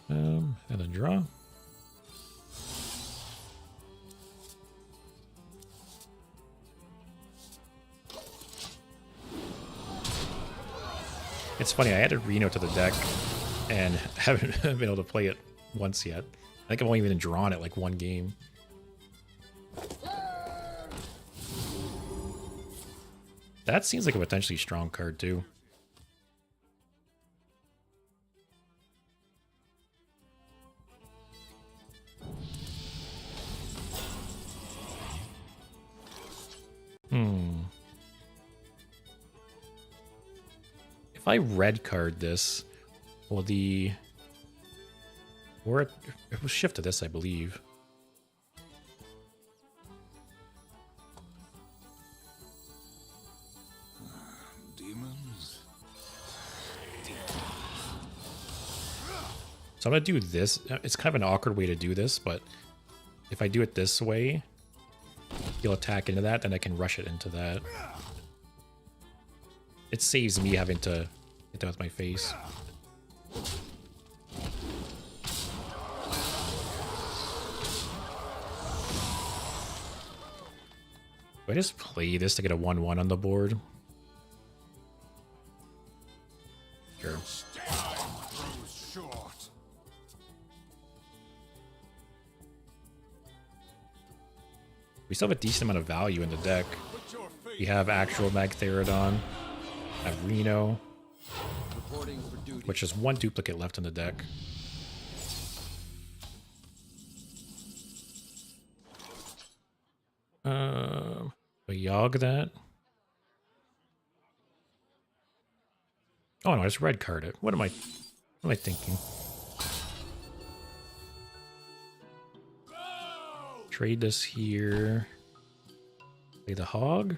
And then draw. It's funny, I added Reno to the deck and haven't been able to play it once yet. I think I've only even drawn it like 1 game. That seems like a potentially strong card too. If I red card this, will it will shift to this, I believe. Demons. So I'm gonna do this. It's kind of an awkward way to do this, but if I do it this way, he'll attack into that, then I can rush it into that. It saves me having to hit that with my face. Do I just play this to get a 1/1 on the board? Sure. We still have a decent amount of value in the deck. We have actual Magtheridon, have Reno, which is 1 duplicate left in the deck. Yogg that. Oh no, I just red card it. What am I thinking? Trade this here. Play the hog.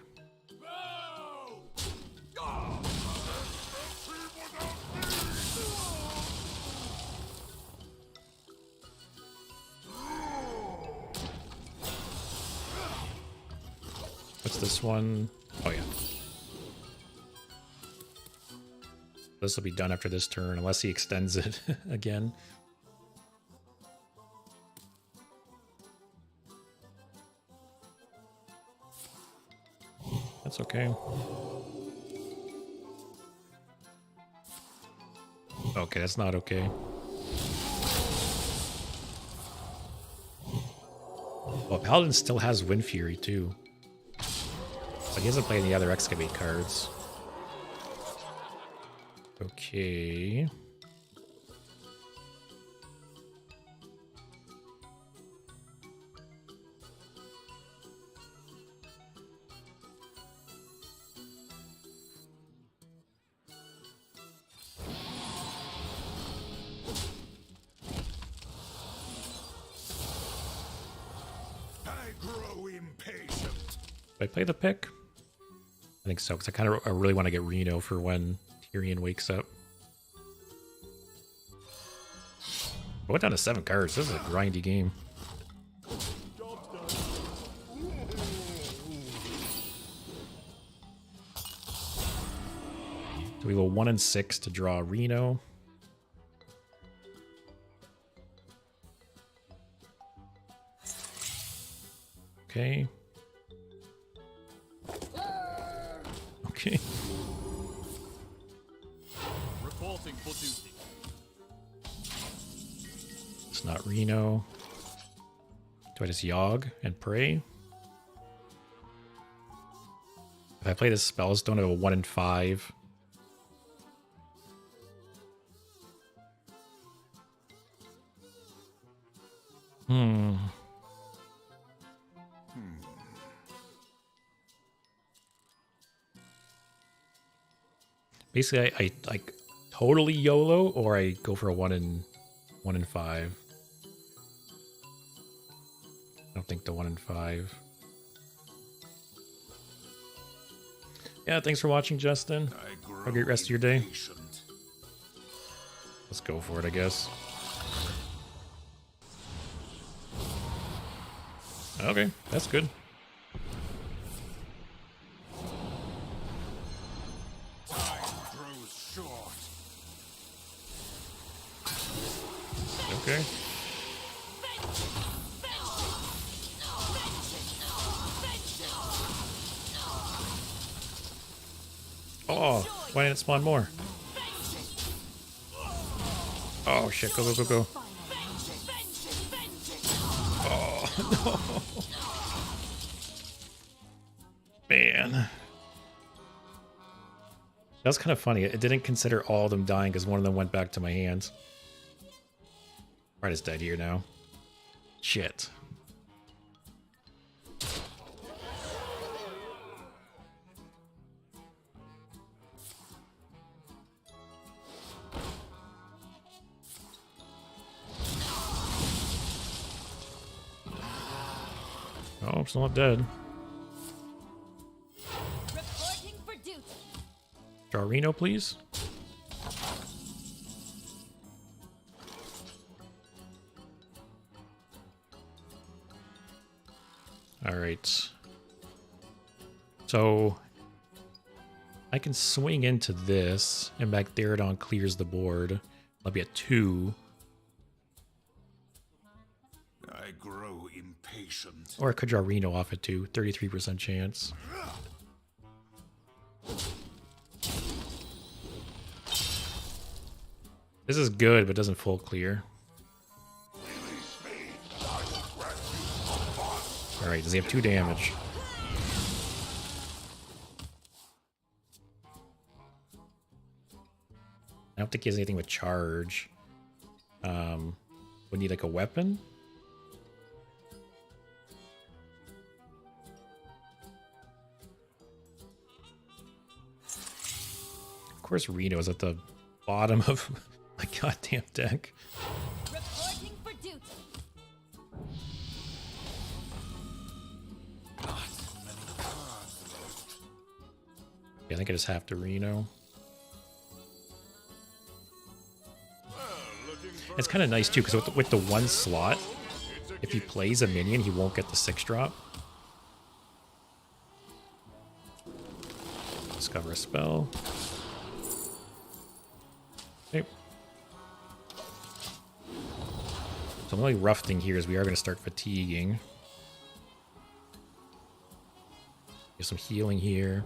What's this one? Oh yeah. This will be done after this turn, unless he extends it again. That's okay. Okay, that's not okay. Well, Paladin still has Wind Fury too. But he hasn't played any other Excavate cards. Okay. I grow impatient. Did I play the pick? I think so, because I really want to get Reno for when Tyrion wakes up. I went down to 7 cards. This is a grindy game. So we go 1 and 6 to draw Reno. Okay. Okay. Reporting for duty. It's not Reno. Do I just Yogg and pray? If I play this Spellstone, I have a 1 and 5. Basically, I like totally YOLO, or I go for a 1 and 5. I don't think the 1 and 5. Yeah, thanks for watching, Justin. Have a great rest of your day. Let's go for it, I guess. Okay, that's good. Okay. Oh, why didn't it spawn more? Oh shit, go, go, go, go. Oh, no. Man. That was kind of funny. It didn't consider all of them dying because one of them went back to my hands. Right, is dead here now. Shit. Oh, still not dead. Reporting for duty. Draw Reno, please. Alright. So I can swing into this, and back Therodon clears the board. I'll be at 2. I grow impatient. Or I could draw Reno off at 2. 33% chance. This is good, but doesn't full clear. Alright, does he have 2 damage? I don't think he has anything with charge. Would need like a weapon? Of course Reno is at the bottom of my goddamn deck. Reporting for duty. Not many Yeah, I think I just have to Reno. It's kind of nice too, because with the one slot, if he plays a minion, he won't get the 6-drop. Discover a spell. Okay. So the only rough thing here is we are going to start fatiguing. Get some healing here.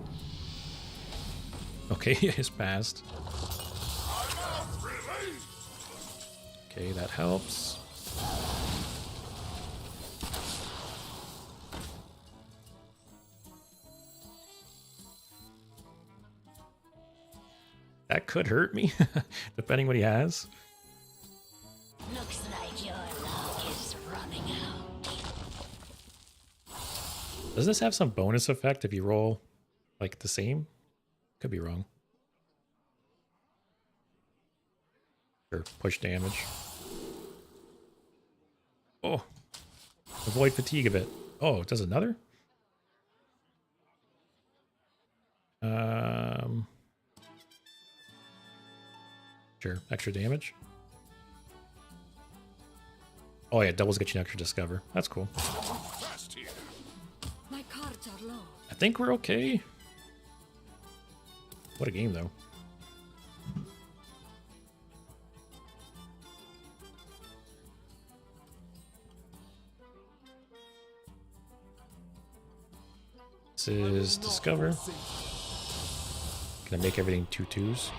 Okay, he just passed. Okay, that helps. That could hurt me, depending what he has. Looks like your luck is running out. Does this have some bonus effect if you roll like the same? Could be wrong. Sure, push damage. Oh, avoid fatigue a bit. Oh, it does another? Sure, extra damage. Oh yeah, doubles get you an extra discover. That's cool. My cards are low. I think we're okay. What a game though. This is discover. Gonna make everything 2/2s.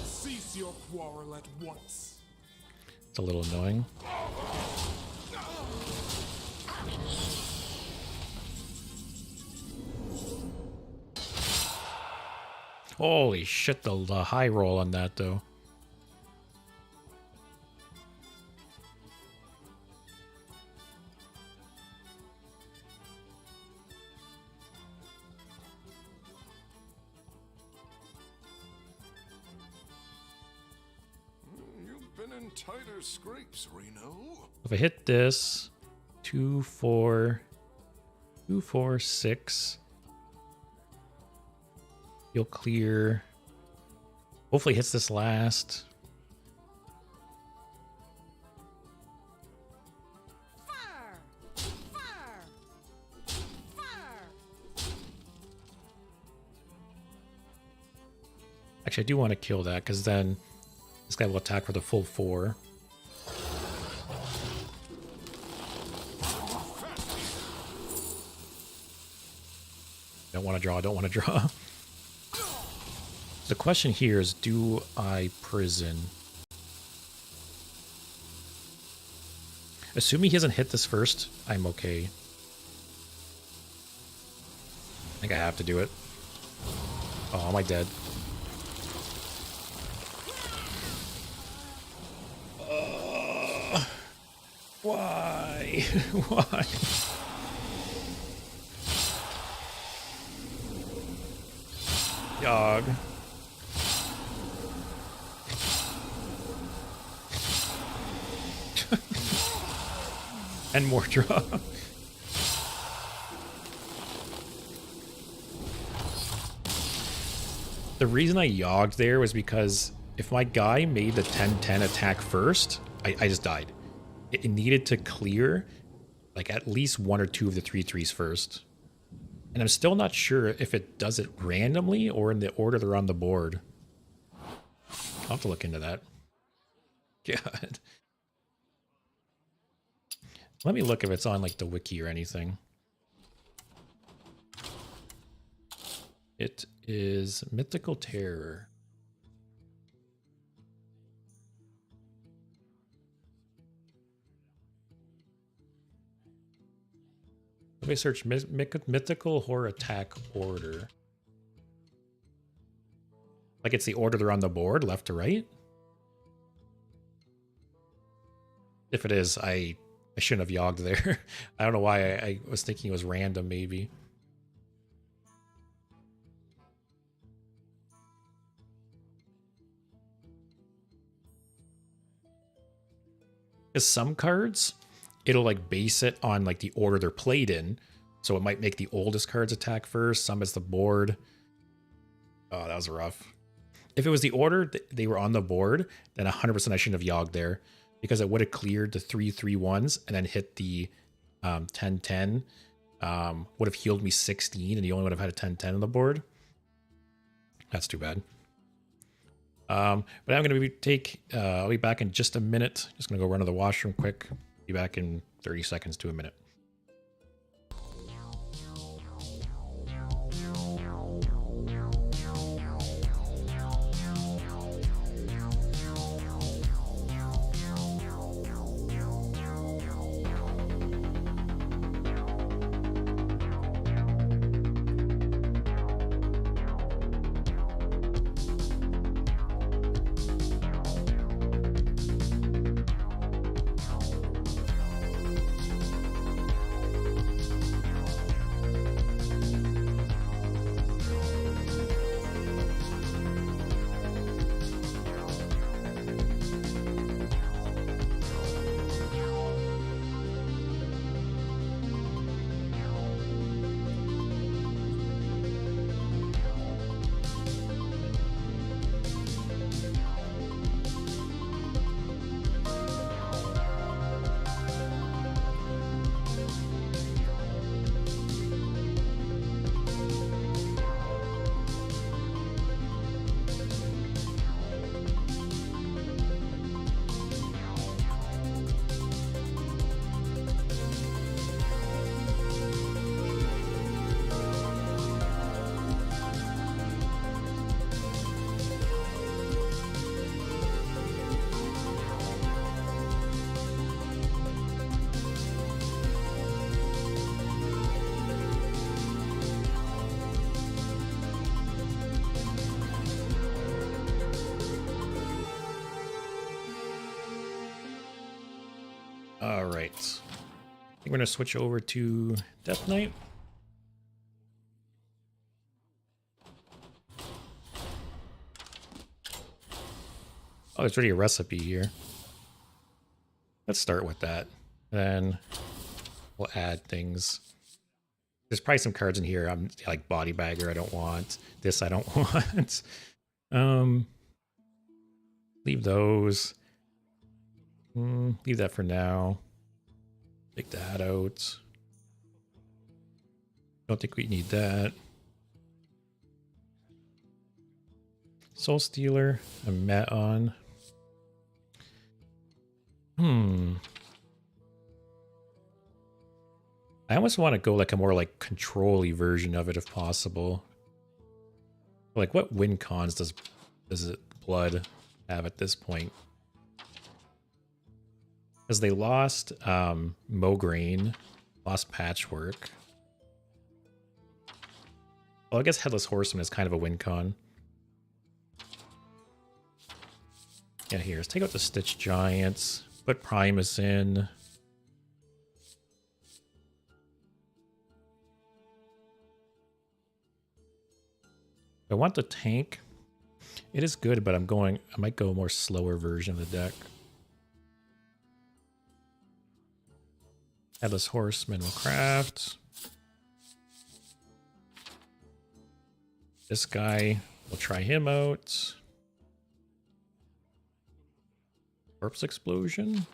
Cease your quarrel at once. It's a little annoying. Holy shit, the high roll on that though. You've been in tighter scrapes, Reno. If I hit this, 2, 4, 2, 4, 6. You'll clear. Hopefully hits this last. Fire! Fire! Fire! Actually, I do want to kill that because then this guy will attack for the full 4. Don't want to draw, don't want to draw. The question here is, do I prison? Assuming he hasn't hit this first, I'm okay. I think I have to do it. Oh, am I dead? Why? Why? Dog. And more draw. The reason I yogged there was because if my guy made the 10-10 attack first, I just died. It needed to clear like at least 1 or 2 of the 3/3s first. And I'm still not sure if it does it randomly or in the order they're on the board. I'll have to look into that. God. Let me look if it's on like the wiki or anything. It is Mythical Terror. Let me search Mythical Horror Attack Order. Like it's the order they're on the board, left to right? If it is, I shouldn't have yogged there. I don't know why I was thinking it was random, maybe. Because some cards, it'll like base it on like the order they're played in. So it might make the oldest cards attack first, summons the board. Oh, that was rough. If it was the order they were on the board, then 100% I shouldn't have yogged there, because it would have cleared the 3/3/1s and then hit the 10/10. Would have healed me 16, and you only would have had a 10/10 on the board. That's too bad. But I'm gonna I'll be back in just a minute. Just gonna go run to the washroom quick. Be back in 30 seconds to a minute. All right. I think we're going to switch over to Death Knight. Oh, there's already a recipe here. Let's start with that. Then we'll add things. There's probably some cards in here. I'm like Body Bagger. I don't want this. I don't want. Leave those. Leave that for now. Take that out. Don't think we need that. Soul Stealer. A Met on. I almost want to go like a more like control-y version of it if possible. Like what win cons does it Blood have at this point? Because they lost Mograine, lost Patchwork. Well, I guess Headless Horseman is kind of a win con. Yeah, here, let's take out the Stitch Giants, put Primus in. I want the tank. It is good, but I might go a more slower version of the deck. Headless Horseman will craft. This guy, we'll try him out. Corpse Explosion.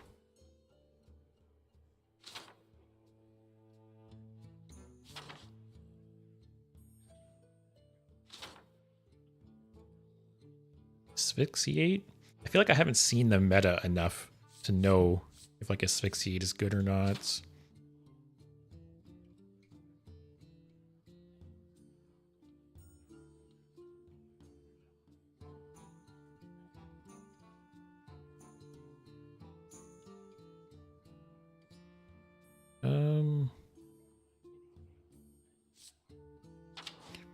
Asphyxiate. I feel like I haven't seen the meta enough to know if like Asphyxiate is good or not.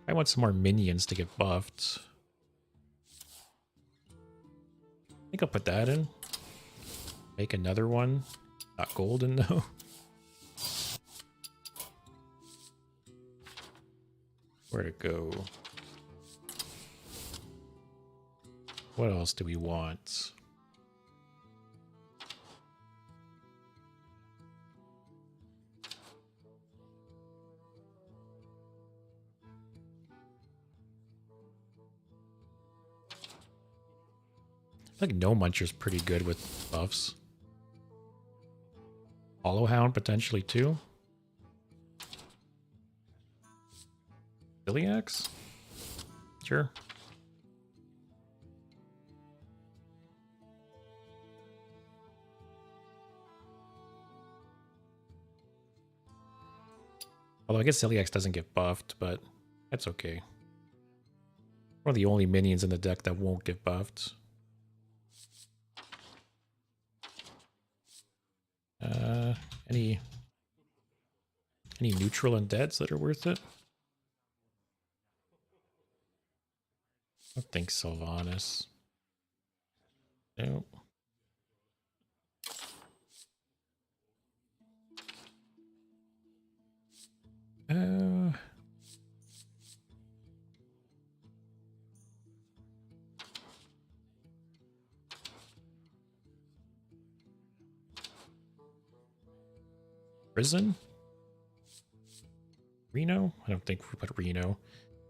I want some more minions to get buffed. I think I'll put that in. Make another one. Not golden though. Where to go? What else do we want? like No Muncher's pretty good with buffs. Hollow Hound potentially too. Iliax? Sure. Although I guess Iliax doesn't get buffed, but that's okay. One of the only minions in the deck that won't get buffed. Any neutral undeads that are worth it? I don't think Sylvanas. Nope. Prison? Reno? I don't think we put Reno.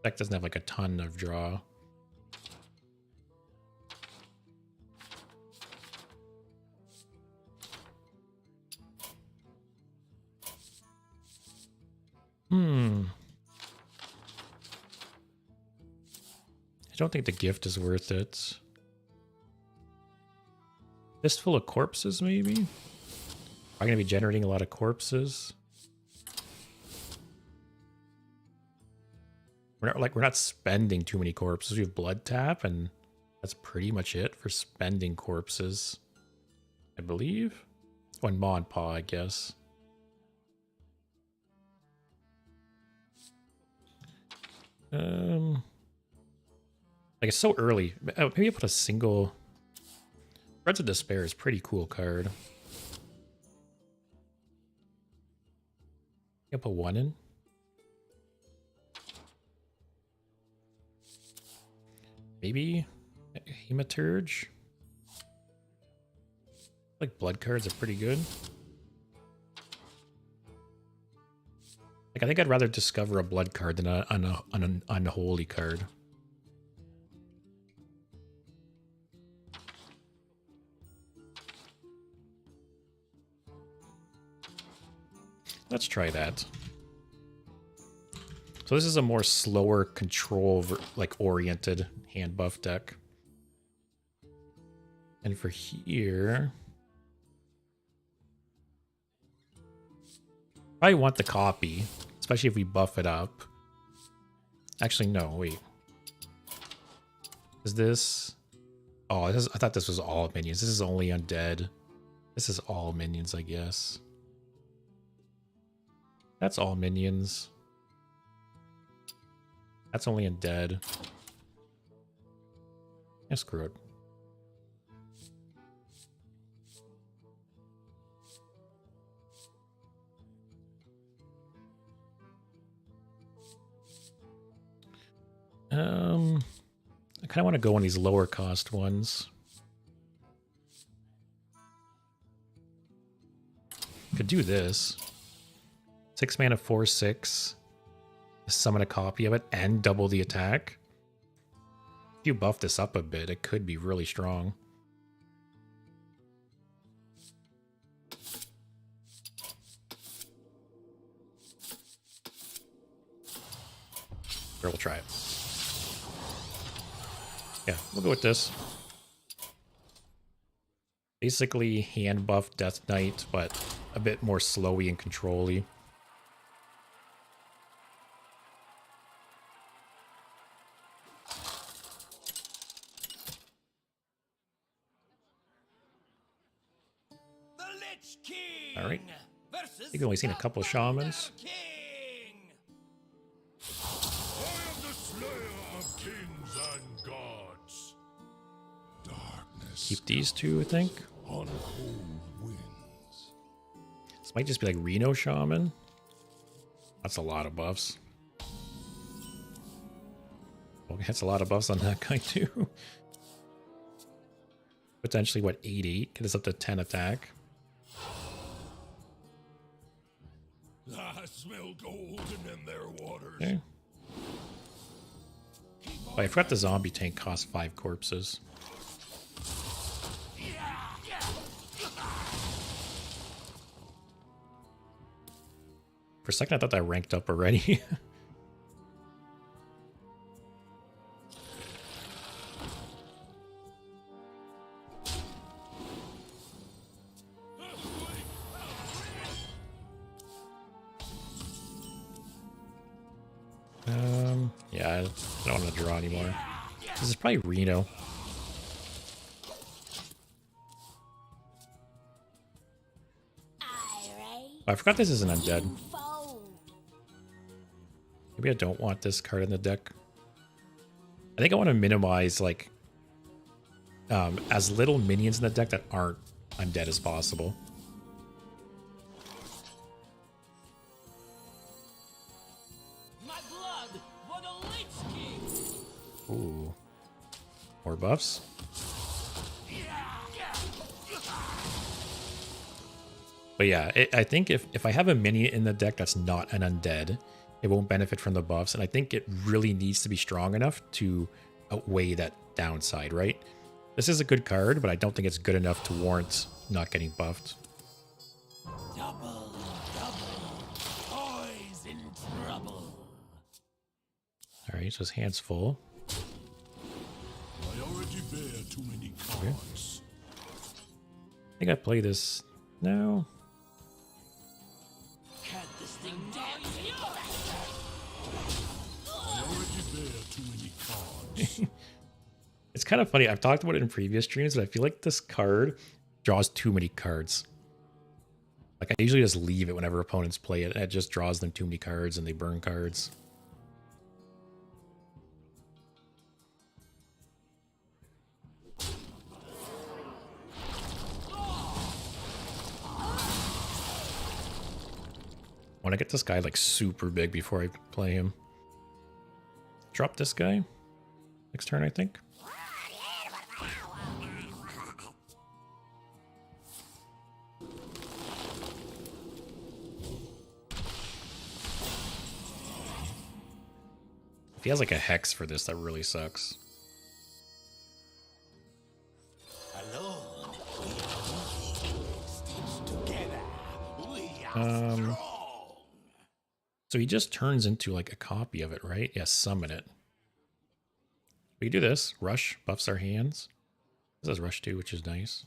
Deck doesn't have like a ton of draw. I don't think the gift is worth it. Fistful of Corpses, maybe? Am I going to be generating a lot of corpses? We're not spending too many corpses. We have Blood Tap, and that's pretty much it for spending corpses, I believe. Oh, and Maw and Paw, I guess. Like, it's so early. Maybe I'll put a single... Threads of Despair is a pretty cool card. I'll put one in. Maybe Hematurge. Like, blood cards are pretty good. Like, I think I'd rather discover a blood card than an unholy card. Let's try that. So this is a more slower control, like oriented hand buff deck. And for here, probably want the copy, especially if we buff it up. Actually, no, wait. Is this? Oh, I thought this was all minions. This is only undead. This is all minions, I guess. That's all minions. That's only undead. Yeah, screw it. I kind of want to go on these lower cost ones. Could do this. 6 mana, 4/6. Summon a copy of it and double the attack. If you buff this up a bit, it could be really strong. Sure, we'll try it. Yeah, we'll go with this. Basically, hand buff Death Knight, but a bit more slowy and control-y. All right. I think we've only seen a couple of shamans. Keep these two, I think. This might just be like Reno Shaman. That's a lot of buffs. Well, that's a lot of buffs on that guy too. Potentially, what, 8/8? Get us up to 10 attack. I smell gold in their waters. Okay. Oh, I forgot the zombie tank costs 5 corpses. For a second, I thought that ranked up already. Yeah, I don't want to draw anymore. This is probably Reno. Oh, I forgot this is an undead. Maybe I don't want this card in the deck. I think I want to minimize like as little minions in the deck that aren't undead as possible. Ooh. More buffs. But yeah, I think if I have a minion in the deck that's not an undead, it won't benefit from the buffs. And I think it really needs to be strong enough to outweigh that downside, right? This is a good card, but I don't think it's good enough to warrant not getting buffed. Double, toys in trouble. Alright, so his hand's full. I already bear too many cards. I think I play this now. Can't this thing dance any faster? I already bear too many cards. It's kind of funny. I've talked about it in previous streams, but I feel like this card draws too many cards. Like, I usually just leave it whenever opponents play it. It just draws them too many cards and they burn cards. I want to get this guy like super big before I play him. Drop this guy next turn, I think. If he has like a hex for this, that really sucks. Alone, we are weak. Stitched together, we are strong. So he just turns into like a copy of it, right? Yeah, summon it. We can do this. Rush buffs our hands. This has Rush too, which is nice.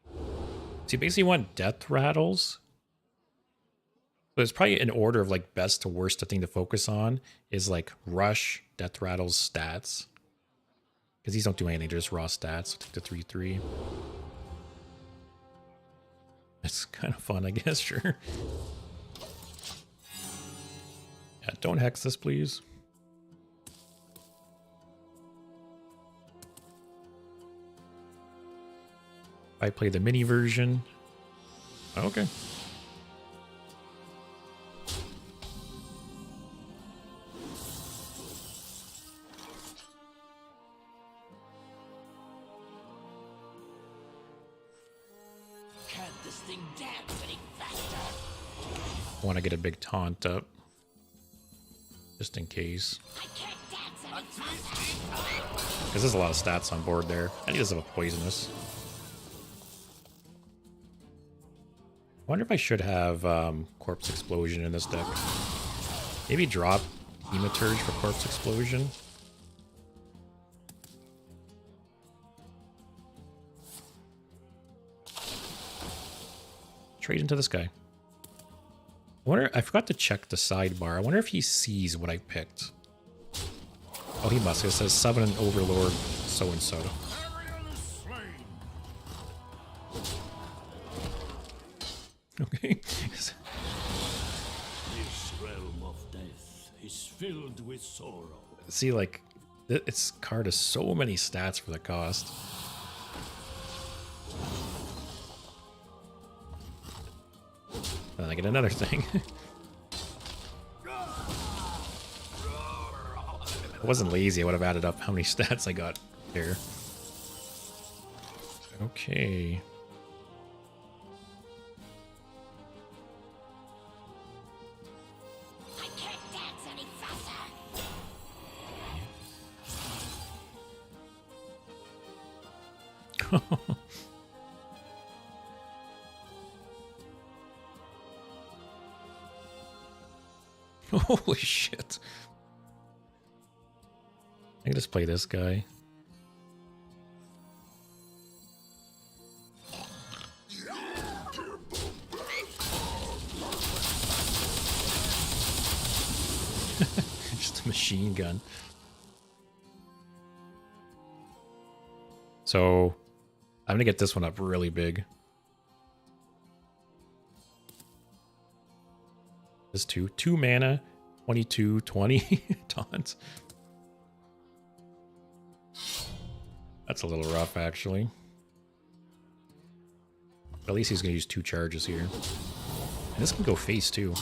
So you basically want death rattles. So it's probably an order of like best to worst thing to focus on is like Rush, death rattles, stats. Because these don't do anything, they're just raw stats. I'll take the 3/3. It's kind of fun, I guess, sure. Yeah, don't hex this, please. I play the mini version. Okay. Can't this thing dance any faster? I want to get a big taunt up. Just in case. I can't dance any faster. Because there's a lot of stats on board there. And he does have a poisonous. I wonder if I should have Corpse Explosion in this deck. Maybe drop Hematurge for Corpse Explosion. Trade into this guy. I forgot to check the sidebar. I wonder if he sees what I picked. Oh, he must. It says summon an overlord so-and-so. Okay. This realm of death is filled with sorrow. See, like, its card has so many stats for the cost. And then I get another thing. I wasn't lazy. I would have added up how many stats I got here. Okay. I can't dance any faster. Holy shit. I can just play this guy. Just a machine gun. So I'm gonna get this one up really big. This two mana, 22, 20 taunts. That's a little rough, actually. But at least he's gonna use 2 charges here. And this can go face too.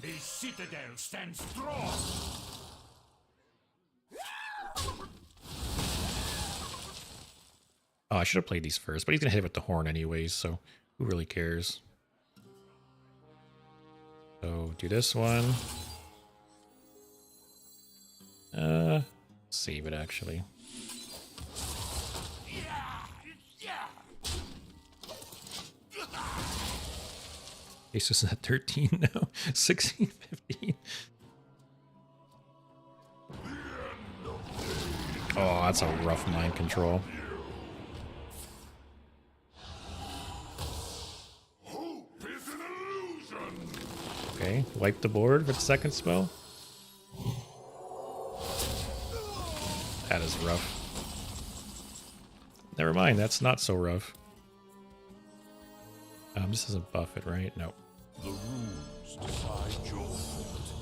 The citadel stands strong. Oh, I should have played these first, but he's gonna hit it with the horn anyways, so who really cares? So do this one. Save it actually. Ace is at 13 now. 16, 15. Oh, that's a rough mind control. Okay, wipe the board with the second spell. That is rough. Never mind, that's not so rough. This doesn't buff it, right? No. The runes decide your fate.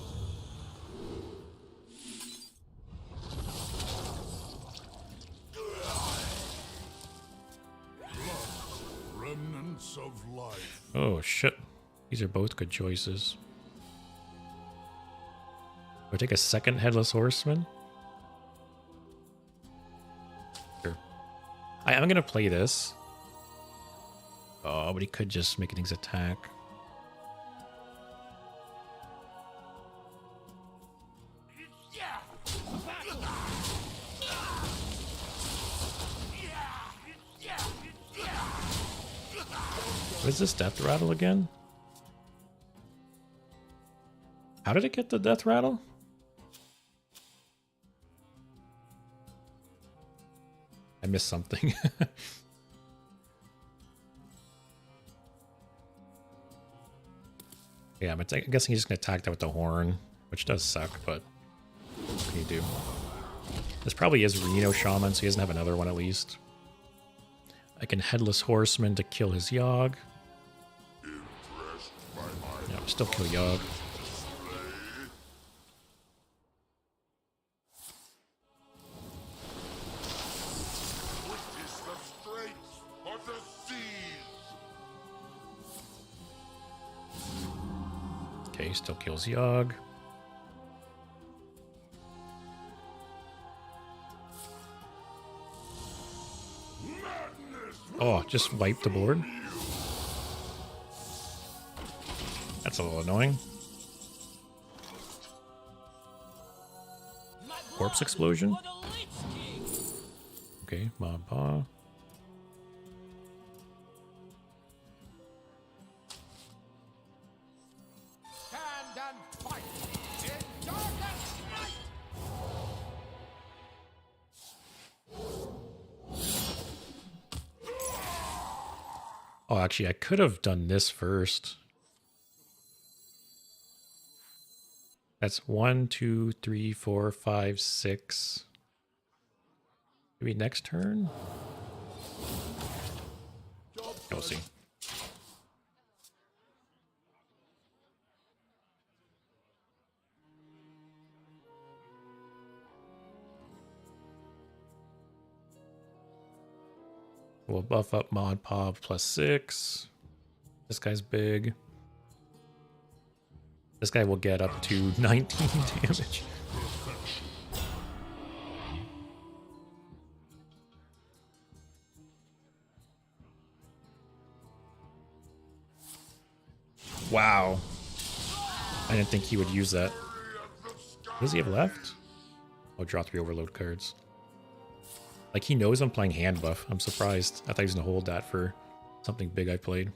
Remnants of life. Oh shit. These are both good choices. Do I take a second Headless Horseman? Sure. I'm gonna play this. Oh, but he could just make things attack. What is this death rattle again? How did it get the death rattle? I missed something. Yeah, I'm guessing he's just gonna attack that with the horn, which does suck, but what can you do? This probably is Reno Shaman, so he doesn't have another one at least. I can Headless Horseman to kill his Yogg. Yeah, still kill Yogg. Okay, still kills Yogg. Oh, just wipe the board? That's a little annoying. Corpse Explosion? Okay, Mob Paw. Oh, actually, I could have done this first. That's 1, 2, 3, 4, 5, 6. Maybe next turn? We'll see. We'll buff up Mod Pop +6. This guy's big. This guy will get up to 19 damage. Wow. I didn't think he would use that. What does he have left? Oh, draw 3 overload cards. Like, he knows I'm playing hand buff. I'm surprised. I thought he was gonna hold that for something big I played.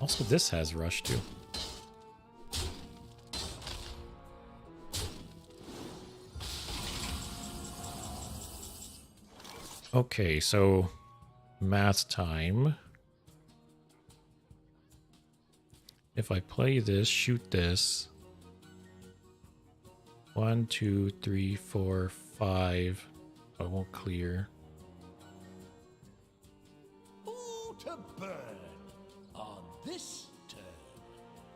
Also, this has rush too. Okay, so math time. If I play this, shoot this. 1, 2, 3, 4, 5. I won't clear. Who to burn on this turn?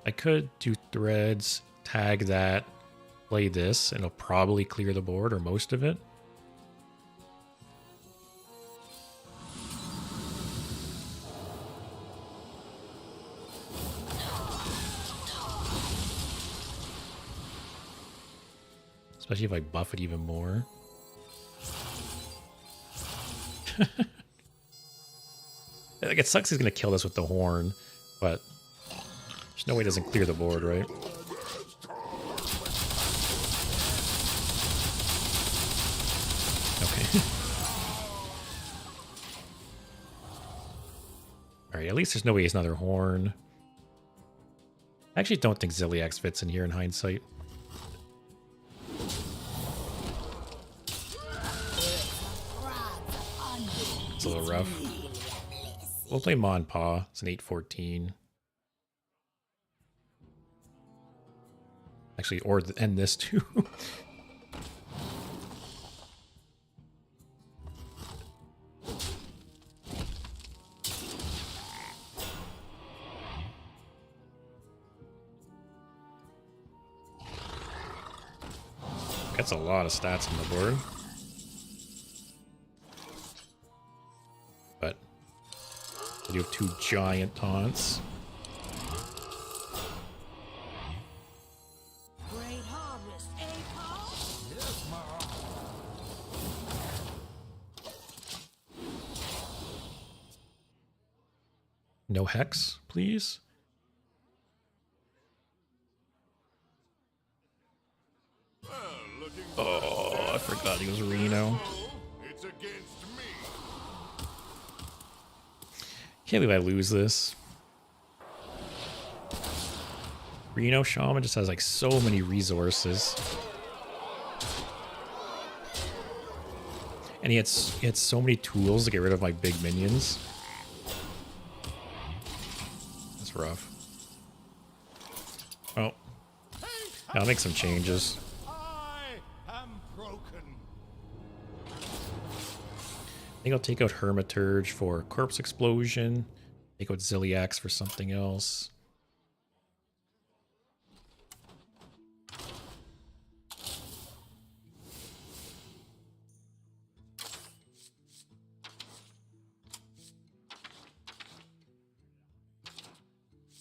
I could do threads, tag that, play this, and it'll probably clear the board or most of it. Especially if I buff it even more. Like, it sucks he's gonna kill us with the horn, but there's no way it doesn't clear the board, right? Okay. Alright, at least there's no way he's another horn. I actually don't think Ziliax fits in here in hindsight. It's a little rough. We'll play Mon Pa. It's an 8/14. Actually, or end this too. That's a lot of stats on the board. But you have 2 giant taunts. Great harvest, eh, Paul? Yes, Ma. No hex, please. Oh, I forgot he was Reno. It's against me. Can't believe I lose this. Reno Shaman just has like so many resources. And he had so many tools to get rid of my big minions. That's rough. Oh. I'll make some changes. I am broken. I think I'll take out Hermiturge for Corpse Explosion. Take out Ziliax for something else.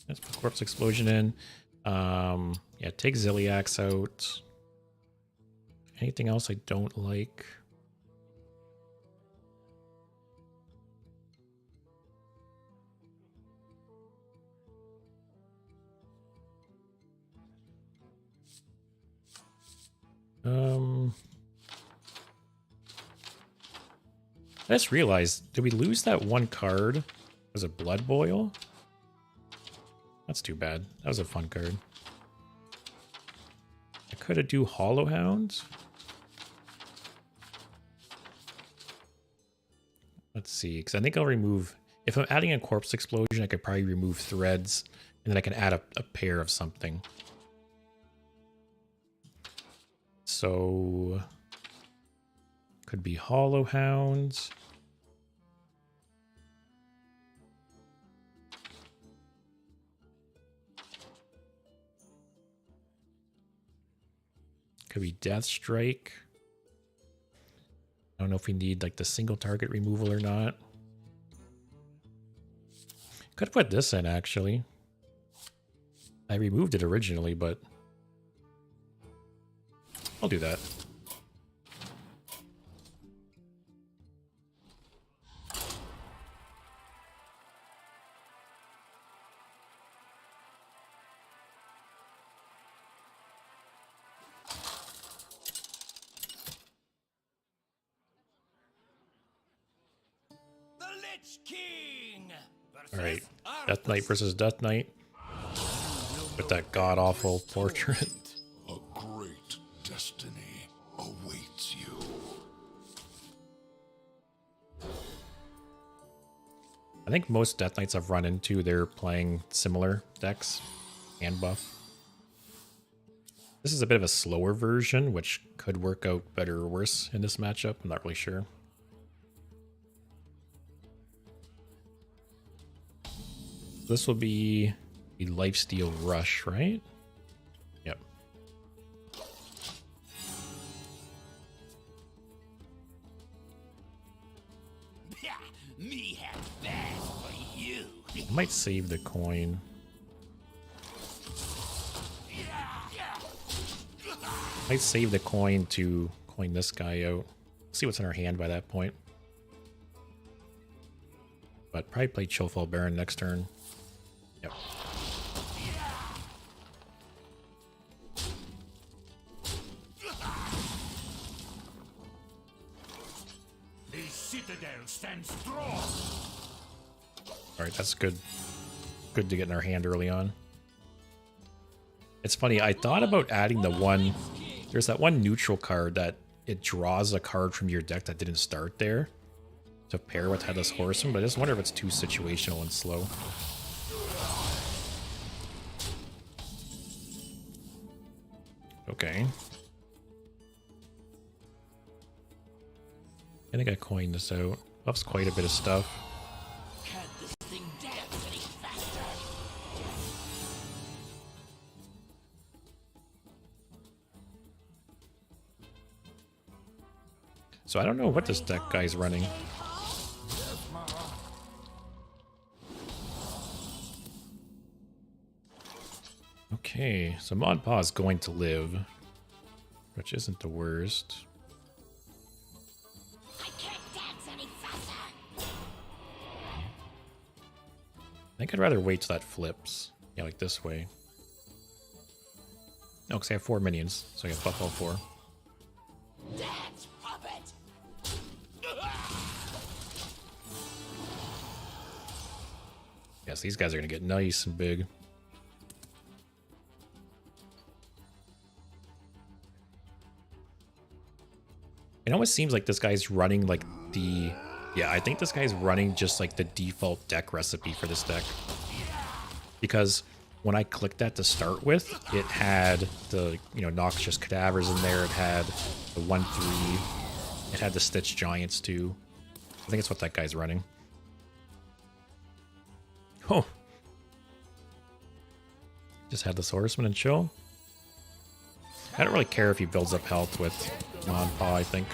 Let's put Corpse Explosion in. Yeah, take Ziliax out. Anything else I don't like? I just realized, did we lose that one card? Was it Blood Boil? That's too bad. That was a fun card. I could have do Hollow Hound. Let's see, because I think I'll remove... If I'm adding a Corpse Explosion, I could probably remove Threads, and then I can add a pair of something. So... Could be Hollow Hound. Could be Death Strike. I don't know if we need like the single target removal or not. Could put this in actually. I removed it originally, but I'll do that. Alright, Death Knight versus Death Knight. With that god-awful portrait. A great destiny awaits you. I think most Death Knights I've run into, they're playing similar decks and buff. This is a bit of a slower version, which could work out better or worse in this matchup. I'm not really sure. This will be a Lifesteal Rush, right? Yep. Me have bad for you. I might save the coin. Might save the coin to coin this guy out. See what's in our hand by that point. But probably play Chillfall Baron next turn. Yep. The citadel stands strong. Alright, that's good. Good to get in our hand early on. It's funny, I thought about adding the one... There's that one neutral card that it draws a card from your deck that didn't start there to pair with Headless Horseman, but I just wonder if it's too situational and slow. Okay. I think I coined this out. Buffs quite a bit of stuff. So I don't know what this deck guy's running. Okay, so Mod Pa is going to live, which isn't the worst. I can't dance any faster. I think I'd rather wait till that flips. Yeah, like this way. No, because I have 4 minions, so I can buff all 4. Dance, puppet. Yes, these guys are going to get nice and big. It almost seems like this guy's running like the... Yeah, I think this guy's running just like the default deck recipe for this deck. Because when I clicked that to start with, it had the, Noxious Cadavers in there. It had the 1/3. It had the Stitch Giants too. I think it's what that guy's running. Oh. Just had the Swordsman and chill. I don't really care if he builds up health with Mod Pa, I think.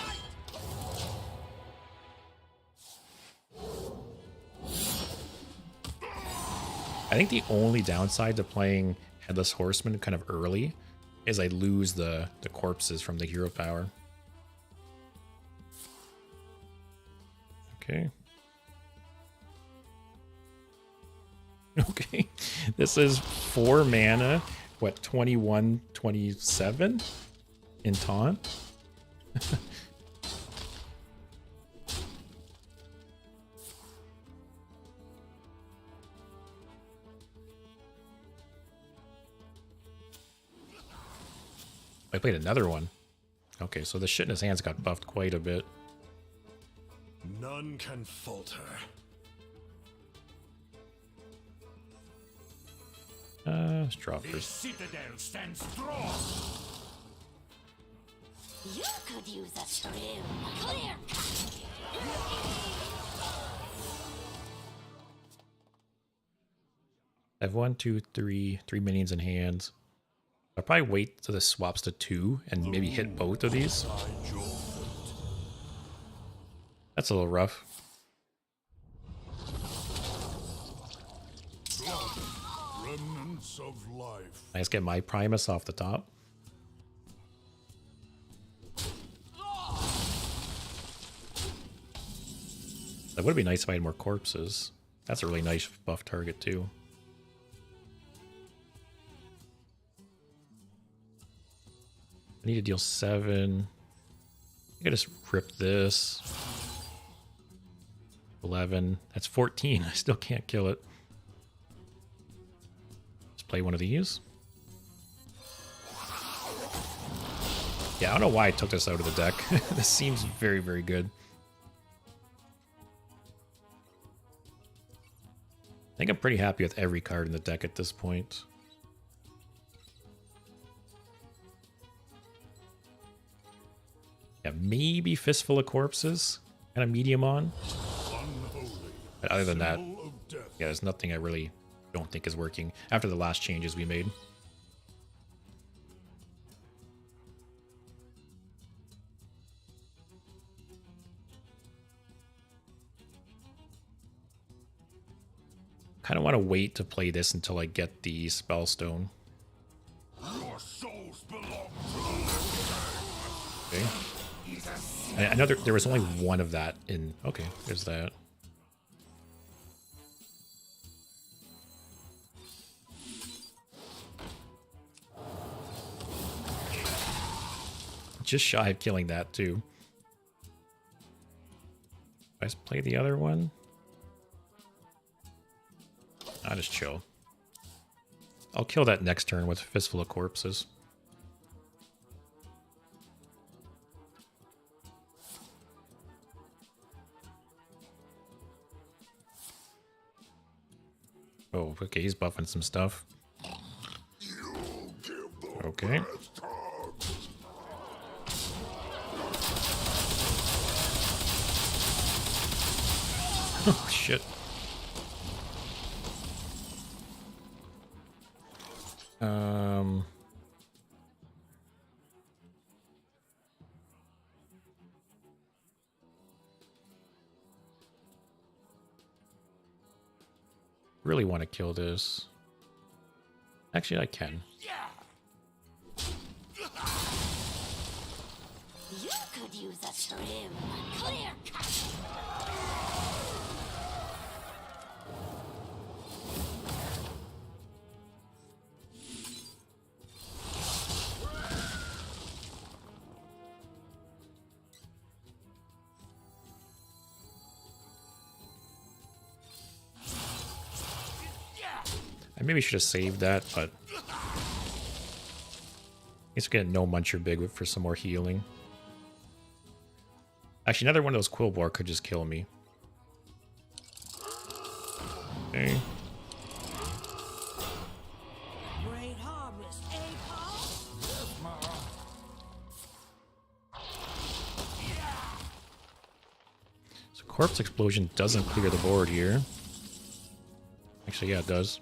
I think the only downside to playing Headless Horseman kind of early is I lose the corpses from the hero power. Okay. Okay. This is 4 mana. What, 21, 27 in taunt? I played another one. Okay, so the shit in his hands got buffed quite a bit. None can falter. Let's drop The first. citadel stands strong. You could use a trim. Clear cut. I have 1, 2, 3 minions in hand. I'll probably wait till this swaps to 2 and maybe hit both of these. That's a little rough. Remnants of life. I just get my Primus off the top. That would be nice if I had more corpses. That's a really nice buff target too. I need to deal 7. I could just rip this. 11. That's 14. I still can't kill it. Let's play one of these. Yeah, I don't know why I took this out of the deck. This seems very, very good. I think I'm pretty happy with every card in the deck at this point. Yeah, maybe Fistful of Corpses. Kind of medium on. But other than that, yeah, there's nothing I really don't think is working after the last changes we made. Kind of want to wait to play this until I get the Spellstone. Your souls belong Okay. I know there was only one of that in... Okay, there's that. Just shy of killing that, too. Let's play the other one. I'll just chill. I'll kill that next turn with Fistful of Corpses. Oh, okay, he's buffing some stuff. Okay. Oh, shit. Really want to kill this. Actually, I can. You could use a trim. Clear cut. I maybe should have saved that, but it's gonna no muncher big for some more healing. Actually, another one of those Quillbore could just kill me. Okay. Great harvest, eh, Paul? So Corpse Explosion doesn't clear the board here. Actually, yeah, it does.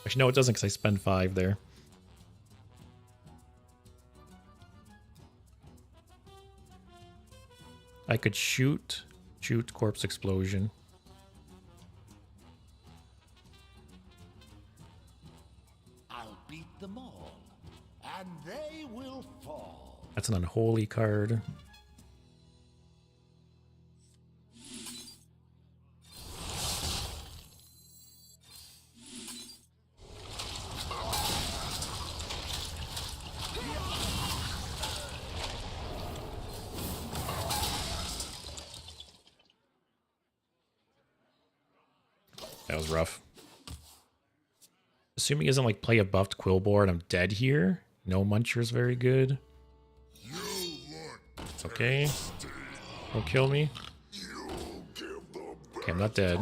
Actually, no, it doesn't because I spend 5 there. I could shoot Corpse Explosion. I'll beat them all, and they will fall. That's an unholy card. That was rough. Assuming he doesn't like play a buffed Quillbore and I'm dead here. No muncher is very good. Okay. Don't kill me. Okay, I'm not dead.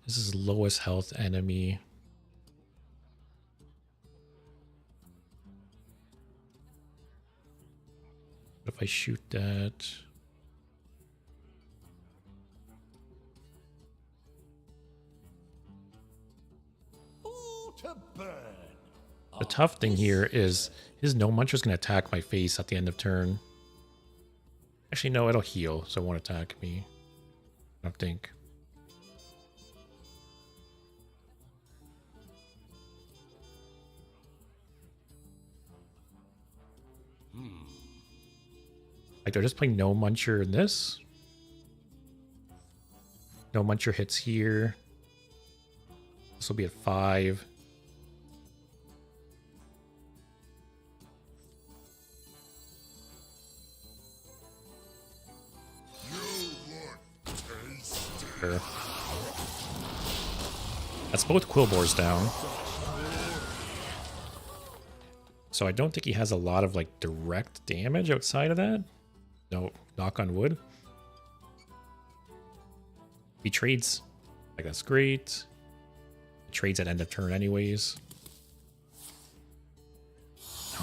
This is lowest health enemy. What if I shoot that? Ooh, to burn. The tough thing here is his no muncher is going to attack my face at the end of turn. Actually, no, it'll heal, so it won't attack me. I don't think. Like, do I just play no muncher in this? No muncher hits here. This will be at 5. Sure. That's both Quillboars down. So I don't think he has a lot of like direct damage outside of that. No, knock on wood. He trades. Like that's great. He trades at end of turn anyways.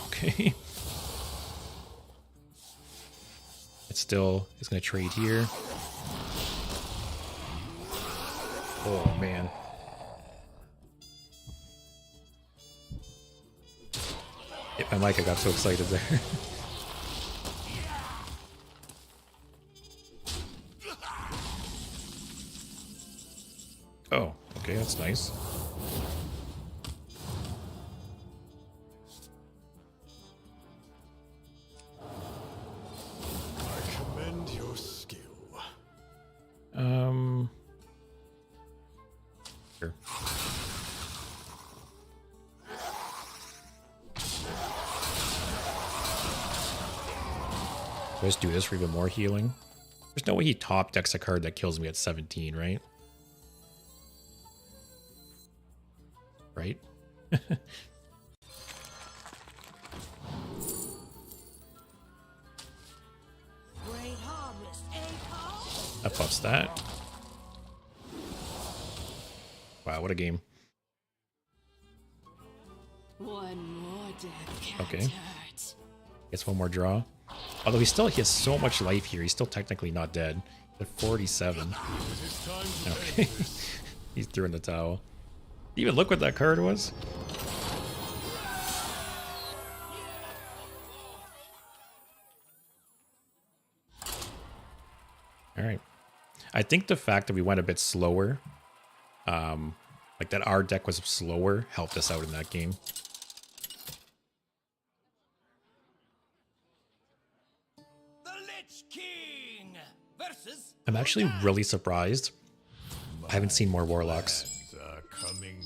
Okay. It's still, he's gonna trade here. Oh man. Hit my mic, I got so excited there. Oh, okay, that's nice. I commend your skill. Sure. Let's do this for even more healing. There's no way he top decks a card that kills me at 17, right? Right? Great harvest, eh, Paul? That buffs that. Wow, what a game. One more death can't Okay. hurt. Gets one more draw. Although he has so much life here, he's still technically not dead. At 47. Okay. He's threw in the towel. Even look what that card was. Alright. I think the fact that we went a bit slower, like that our deck was slower, helped us out in that game. The Lich King versus. I'm actually really surprised I haven't seen more Warlocks.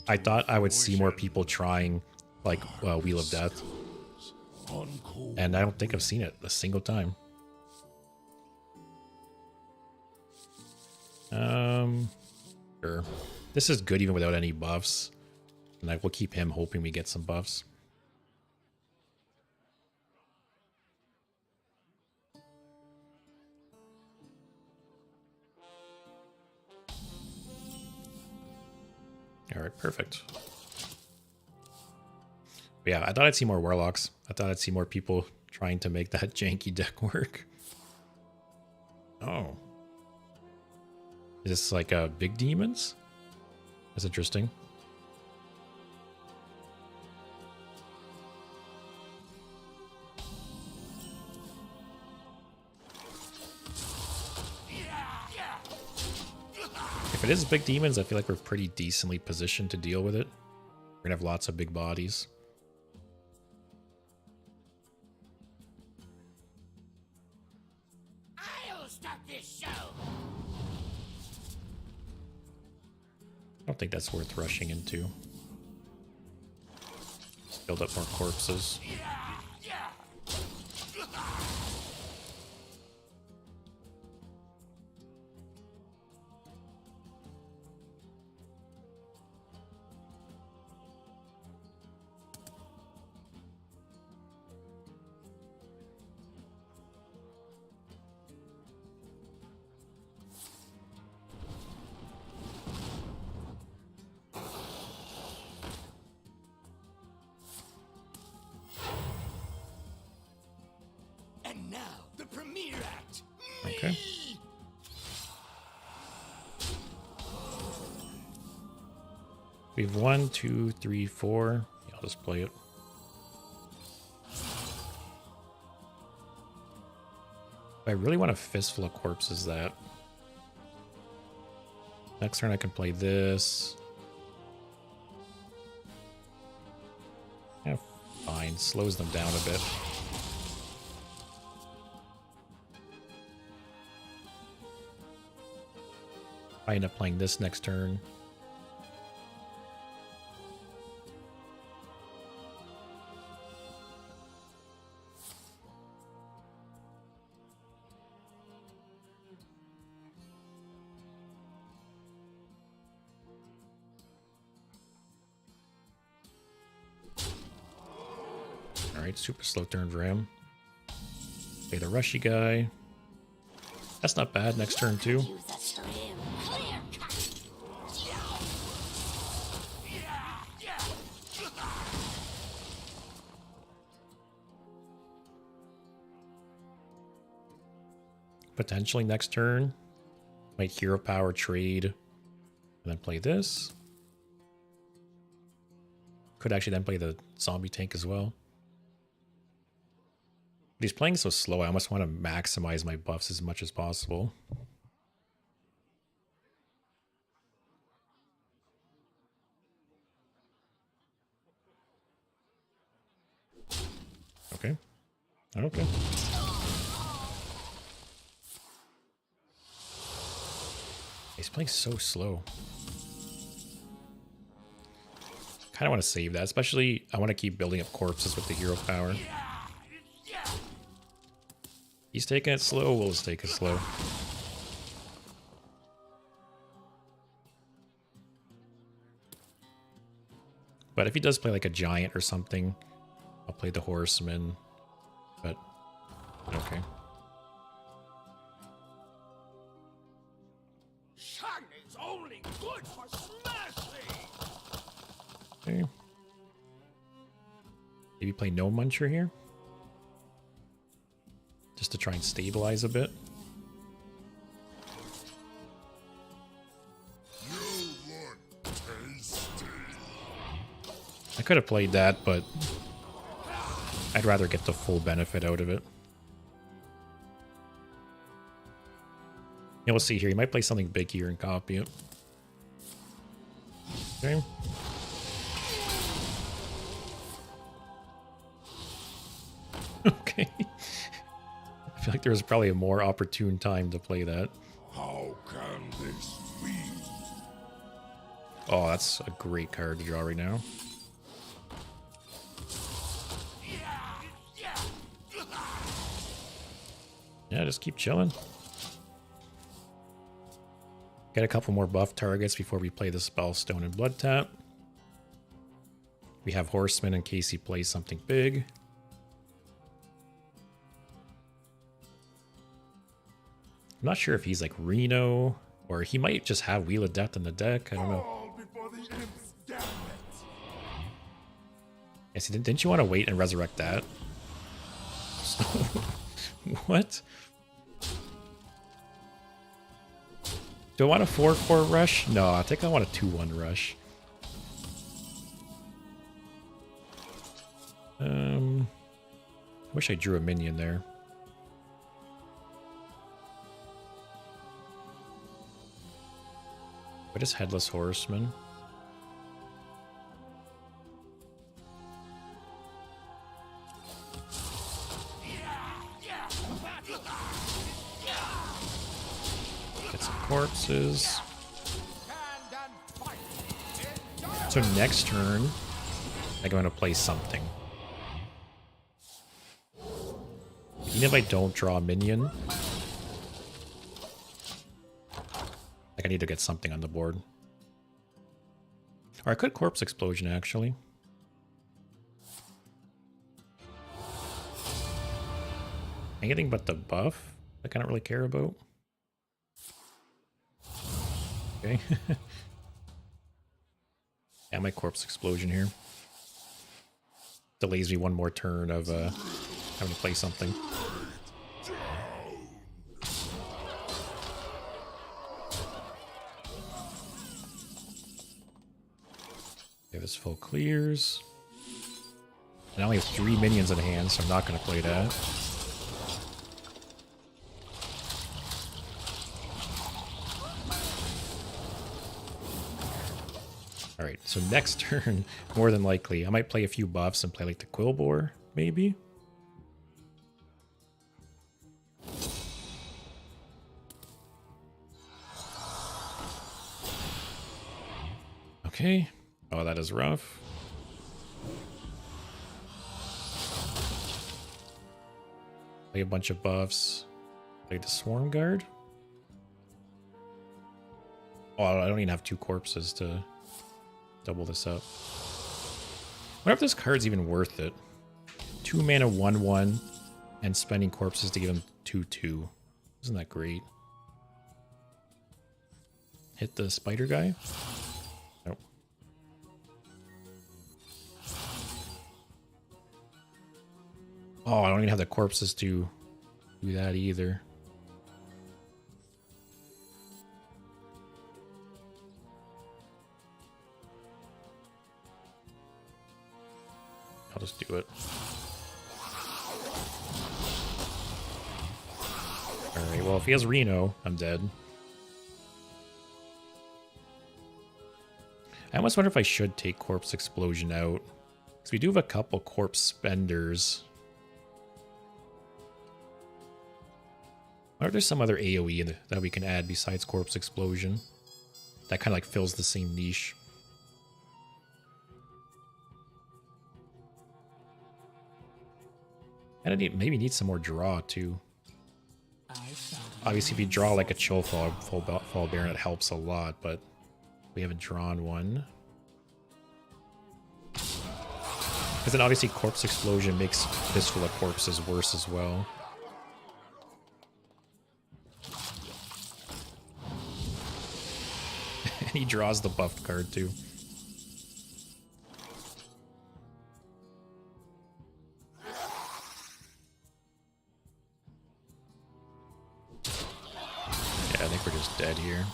I thought I would see more people trying, like, Wheel of Death. And I don't think I've seen it a single time. Sure. This is good even without any buffs. And I will keep him hoping we get some buffs. Alright, perfect. But yeah, I thought I'd see more Warlocks. I thought I'd see more people trying to make that janky deck work. Oh. Is this like big demons? That's interesting. If it is big demons, I feel like we're pretty decently positioned to deal with it. We're gonna have lots of big bodies. I'll stop this show. I don't think that's worth rushing into. Just build up more corpses. And now the premiere act. Okay. We have 1, 2, 3, 4. Yeah, I'll just play it. I really want a fistful of corpses that. Next turn I can play this. Yeah, fine. Slows them down a bit. I end up playing this next turn. Alright, super slow turn for him. Play the rushy guy. That's not bad. Next turn too. Use a trim. Clear cut. Potentially next turn. Might hero power trade. And then play this. Could actually then play the zombie tank as well. But he's playing so slow, I almost want to maximize my buffs as much as possible. Okay. Okay. He's playing so slow. Kind of want to save that, especially I want to keep building up corpses with the hero power. He's taking it slow, we'll just take it slow. But if he does play like a giant or something, I'll play the horseman. But, okay. Shiny's only good for smashing. Okay. Maybe play no muncher here. Just to try and stabilize a bit. I could have played that, but I'd rather get the full benefit out of it. Yeah, we'll see here. You might play something big here and copy it. Okay. Okay. I feel like there was probably a more opportune time to play that. How can this be? Oh, that's a great card to draw right now. Yeah, just keep chilling. Get a couple more buff targets before we play the Spellstone and Blood Tap. We have Horseman in case he plays something big. I'm not sure if he's like Reno, or he might just have Wheel of Death in the deck. I don't know. All before the imp's gambit. Yes, didn't you want to wait and resurrect that? What? Do I want a 4/4 rush? No, I think I want a 2/1 rush. I wish I drew a minion there. What is Headless Horseman? Get some corpses. So next turn, I'm going to play something. Even if I don't draw a minion, like I need to get something on the board. Or I could Corpse Explosion, actually. Anything but the buff I don't really care about. Okay. Yeah, my Corpse Explosion here. Delays me one more turn of having to play something. Okay, this full clears. And I only have 3 minions in hand, so I'm not going to play that. Alright, so next turn, more than likely, I might play a few buffs and play like the Quillbore, maybe? Okay. Oh, that is rough. Play a bunch of buffs. Play the Swarm Guard. Oh, I don't even have 2 corpses to double this up. I wonder if this card's even worth it. 2 mana 1/1 and spending corpses to give him 2/2. Isn't that great? Hit the spider guy? Nope. Oh, I don't even have the corpses to do that either. I'll just do it. Alright, well, if he has Reno, I'm dead. I almost wonder if I should take Corpse Explosion out. Because we do have a couple Corpse Spenders. I wonder if there's some other AoE that we can add besides Corpse Explosion. That kind of like fills the same niche. And I maybe need some more draw too. Obviously, if you draw like a Chill Fall Baron, it helps a lot, but we haven't drawn one. Because then obviously Corpse Explosion makes Fistful of Corpses worse as well. And he draws the buffed card too. Yeah, I think we're just dead here.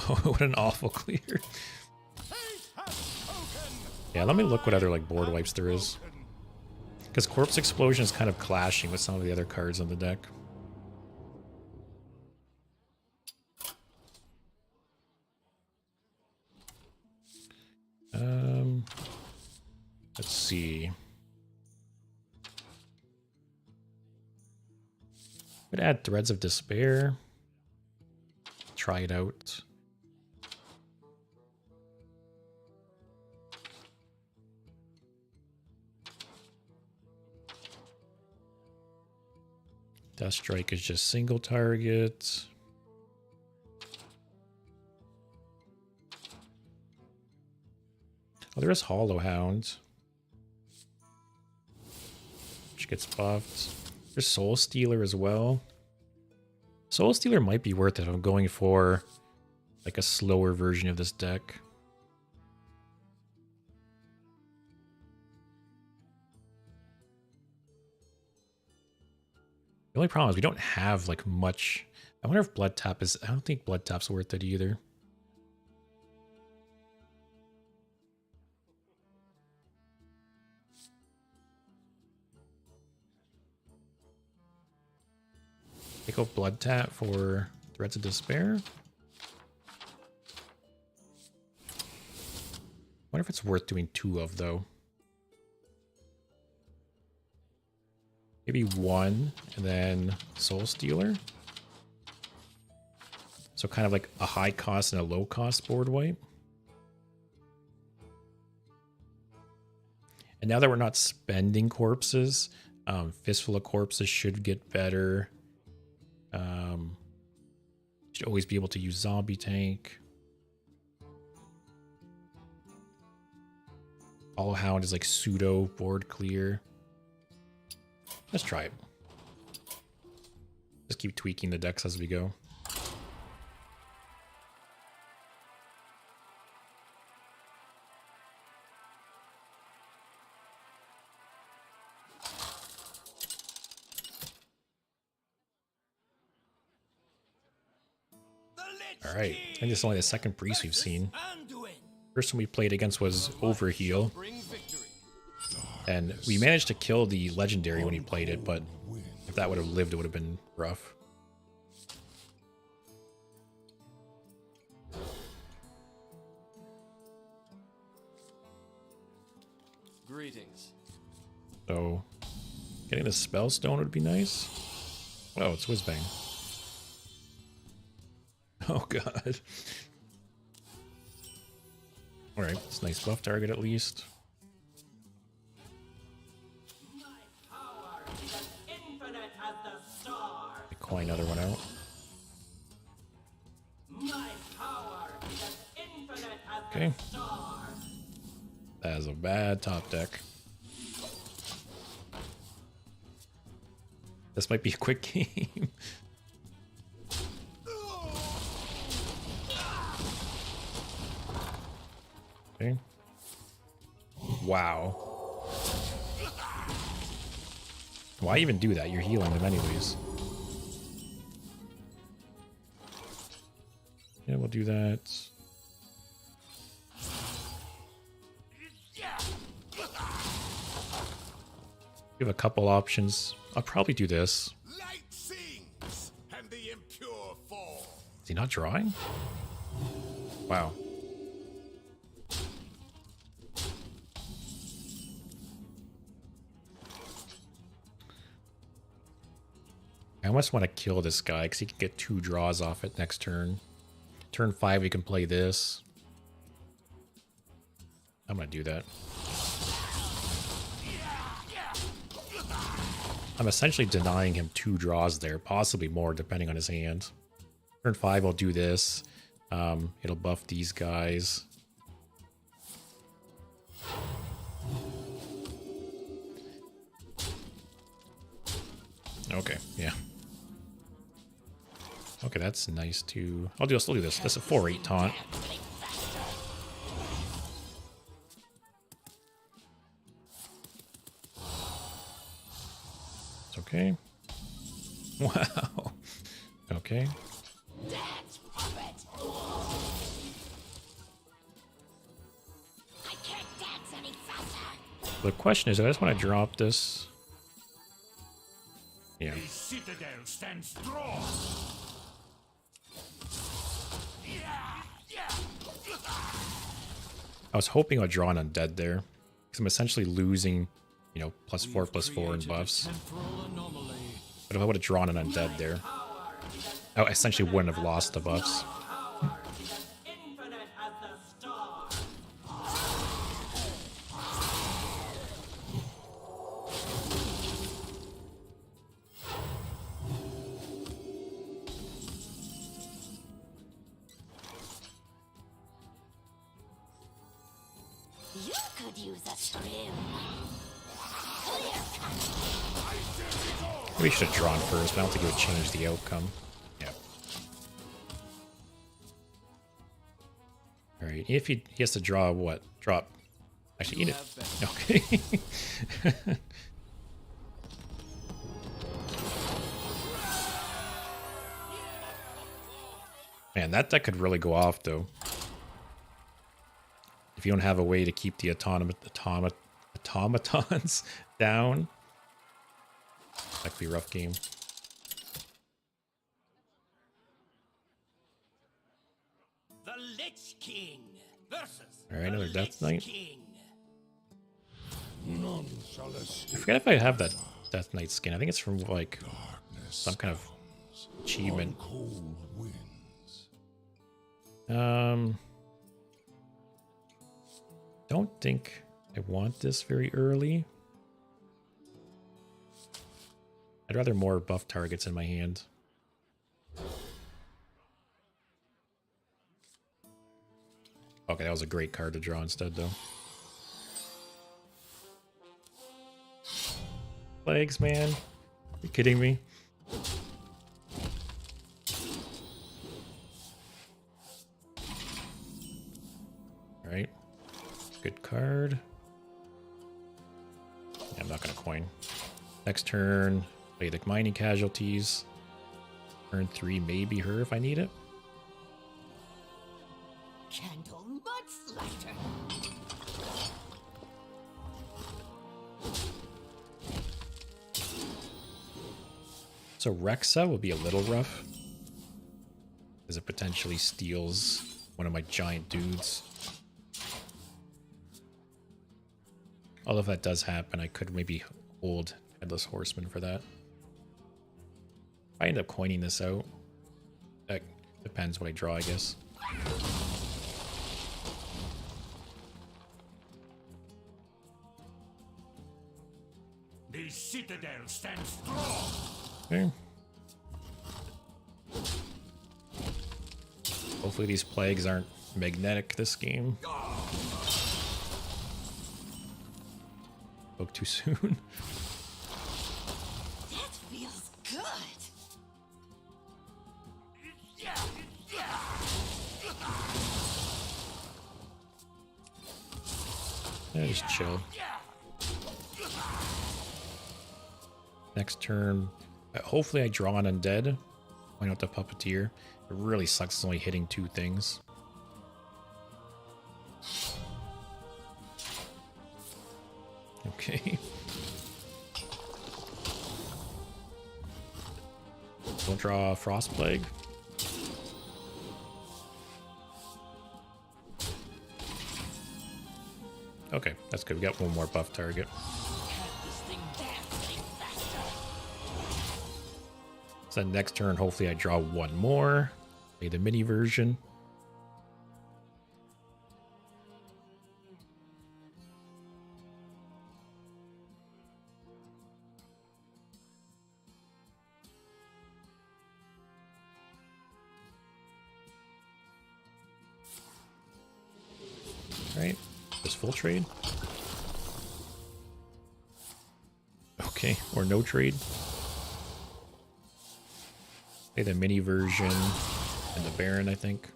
Oh, what an awful clear. Yeah, let me look what other like board wipes there is. Because Corpse Explosion is kind of clashing with some of the other cards on the deck. Let's see. Could add Threads of Despair. Try it out. Death Strike is just single target. Oh, there is Hollow Hound, which gets buffed. There's Soul Stealer as well. Soul Stealer might be worth it if I'm going for like a slower version of this deck. The only problem is we don't have like much. I wonder if Blood Tap is. I don't think Blood Tap's worth it either. Take off Blood Tap for Threads of Despair. Wonder if it's worth doing 2 of though. Maybe 1 and then Soul Stealer. So kind of like a high cost and a low cost board wipe. And now that we're not spending corpses, Fistful of Corpses should get better. Should always be able to use Zombie Tank. Hollow Hound is like pseudo board clear. Let's try it. Just keep tweaking the decks as we go. Alright, I think this is only the second priest we've seen. First one we played against was Overheal. And we managed to kill the legendary when he played it, but if that would have lived, it would have been rough. Greetings. So, getting the Spell Stone would be nice. Oh, it's Whizbang. Oh god. Alright, it's a nice buff target at least. My power is as infinite as the Coin another one out. Okay. That is a bad top deck. This might be a quick game. Okay. Wow. Why even do that? You're healing them anyways. Yeah, we'll do that. We have a couple options. I'll probably do this. Light sings, and the impure fall. Is he not drawing? Wow. I almost want to kill this guy because he can get 2 draws off it next turn. Turn 5, we can play this. I'm going to do that. I'm essentially denying him 2 draws there, possibly more depending on his hand. Turn 5, I'll do this. It'll buff these guys. Okay, yeah. Okay, that's nice too. I'll still do this. That's a 4/8 taunt. It's okay. Wow. Okay. Dance, puppet. I can't dance any faster. The question is, I just want to drop this. Yeah. The citadel stands strong. I was hoping I'd draw an undead there, because I'm essentially losing, you know, +4/+4 in buffs. But if I would have drawn an undead there, I essentially wouldn't have lost the buffs. You could use a trim. Maybe I should have drawn first, but I don't think it would change the outcome. Yeah. Alright, if he has to draw what? Drop. Actually, eat it. Okay. Man, that could really go off, though. If you don't have a way to keep the automatons down, that could be a rough game. The Lich King versus Alright, another the Death Lich Knight. King. None shall escape. I forget if I have that Death Knight skin. I think it's from, like, some kind of achievement. Cold winds. Don't think I want this very early. I'd rather more buff targets in my hand. Okay, that was a great card to draw instead, though. Legs, man. Are you kidding me? Alright. Good card. Yeah, I'm not going to coin. Next turn, play the mining casualties. Turn 3, maybe her if I need it. Gentle mudslaughter. So Rexa will be a little rough, because it potentially steals one of my giant dudes. Although if that does happen, I could maybe hold Headless Horseman for that. If I end up coining this out, that depends what I draw, I guess. The citadel stands strong. Okay. Hopefully these plagues aren't magnetic this game. Spoke too soon. That feels good. Yeah, just chill. Next turn, hopefully I draw an undead. Why not the puppeteer? It really sucks only hitting 2 things. Okay. Don't draw a frost plague. Okay, that's good. We got one more buff target. So then next turn, hopefully I draw one more. Play the mini version. Right, just full trade. Okay, or no trade. Play the mini version and the Baron, I think.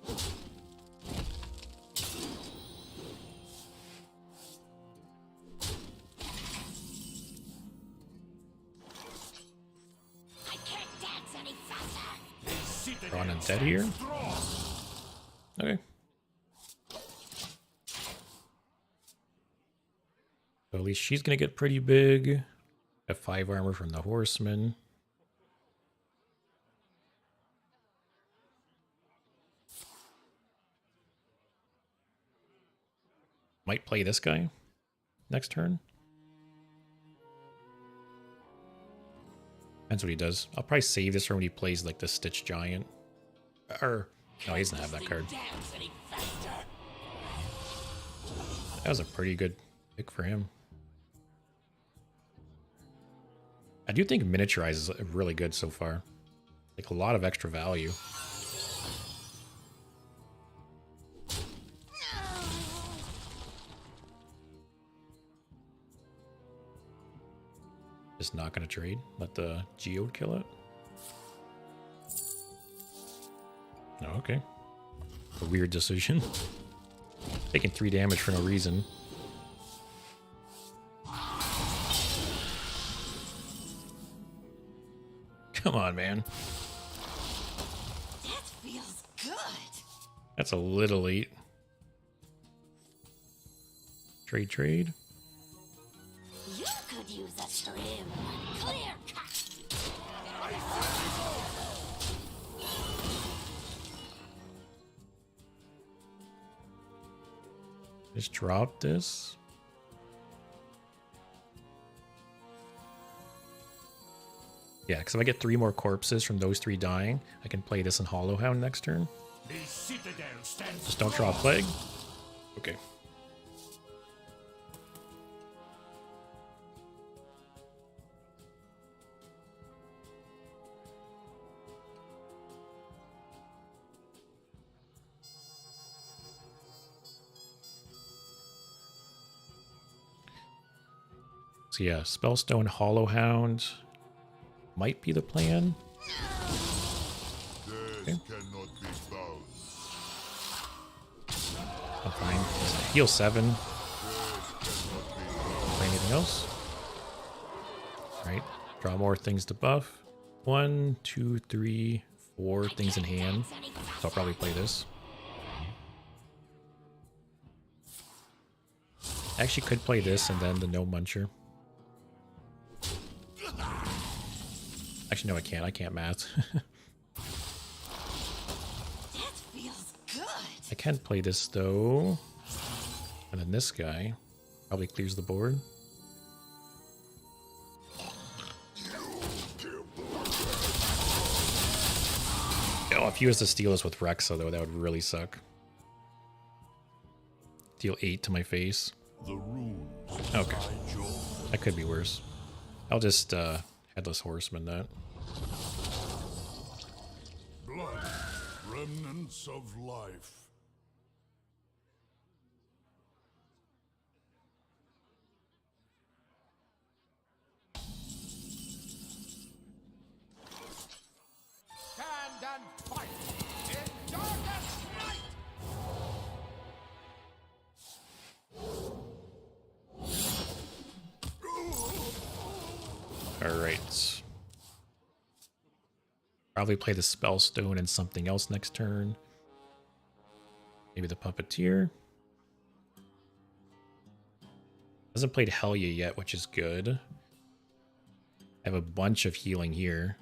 I can't dance any faster. Draw an undead here. Okay. So at least she's gonna get pretty big. Got 5 armor from the horseman. Might play this guy next turn. Depends what he does. I'll probably save this for when he plays like the Stitch Giant. Or, no, he doesn't have that card. That was a pretty good pick for him. I do think Miniaturize is really good so far. Like a lot of extra value. Just not going to trade. Let the Geode kill it. Oh, okay. A weird decision. Taking 3 damage for no reason. Come on, man. That feels good. That's a little late. Trade. You could use a trim. Clear cut. Just drop this. Yeah, because if I get 3 more corpses from those 3 dying, I can play this in Hollowhound next turn. Just don't draw a plague. Okay. So yeah, Spellstone, Hollowhound might be the plan. Okay. I'm fine. Heal 7. Play anything else? Alright, draw more things to buff. 1, 2, 3, 4 things in hand. So I'll probably play this. I actually could play this and then the No Muncher. Actually, no, I can't. I can't math. That feels good. I can play this, though. And then this guy probably clears the board. Oh, if he was to steal this with Rexa, though, that would really suck. Deal 8 to my face. Okay. That could be worse. I'll just, Headless Horseman that. Blood remnants of life. Stand and fight in darkest night! Alright. Probably play the Spellstone and something else next turn. Maybe the Puppeteer. Hasn't played Helya yet, which is good. I have a bunch of healing here.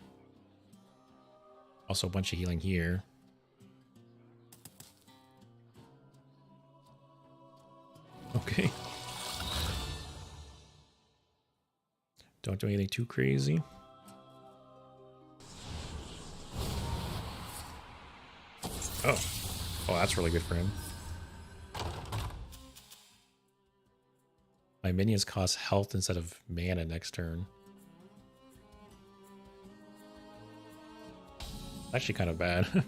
Also a bunch of healing here. Okay. Don't do anything too crazy. Oh. Oh, that's really good for him. My minions cost health instead of mana next turn. Actually kind of bad.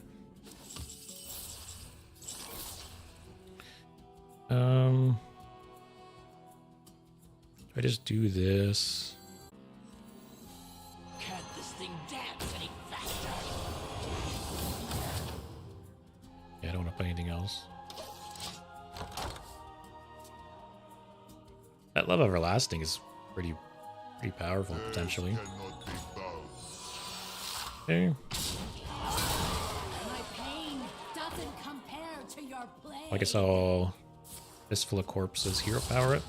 I just do this. Can't this thing dance any faster? Yeah, I don't want to play anything else. That Love Everlasting is pretty powerful potentially. Cannot be bound. Okay. My pain doesn't compare to your play. I guess I'll Fistful of Corpses hero power it.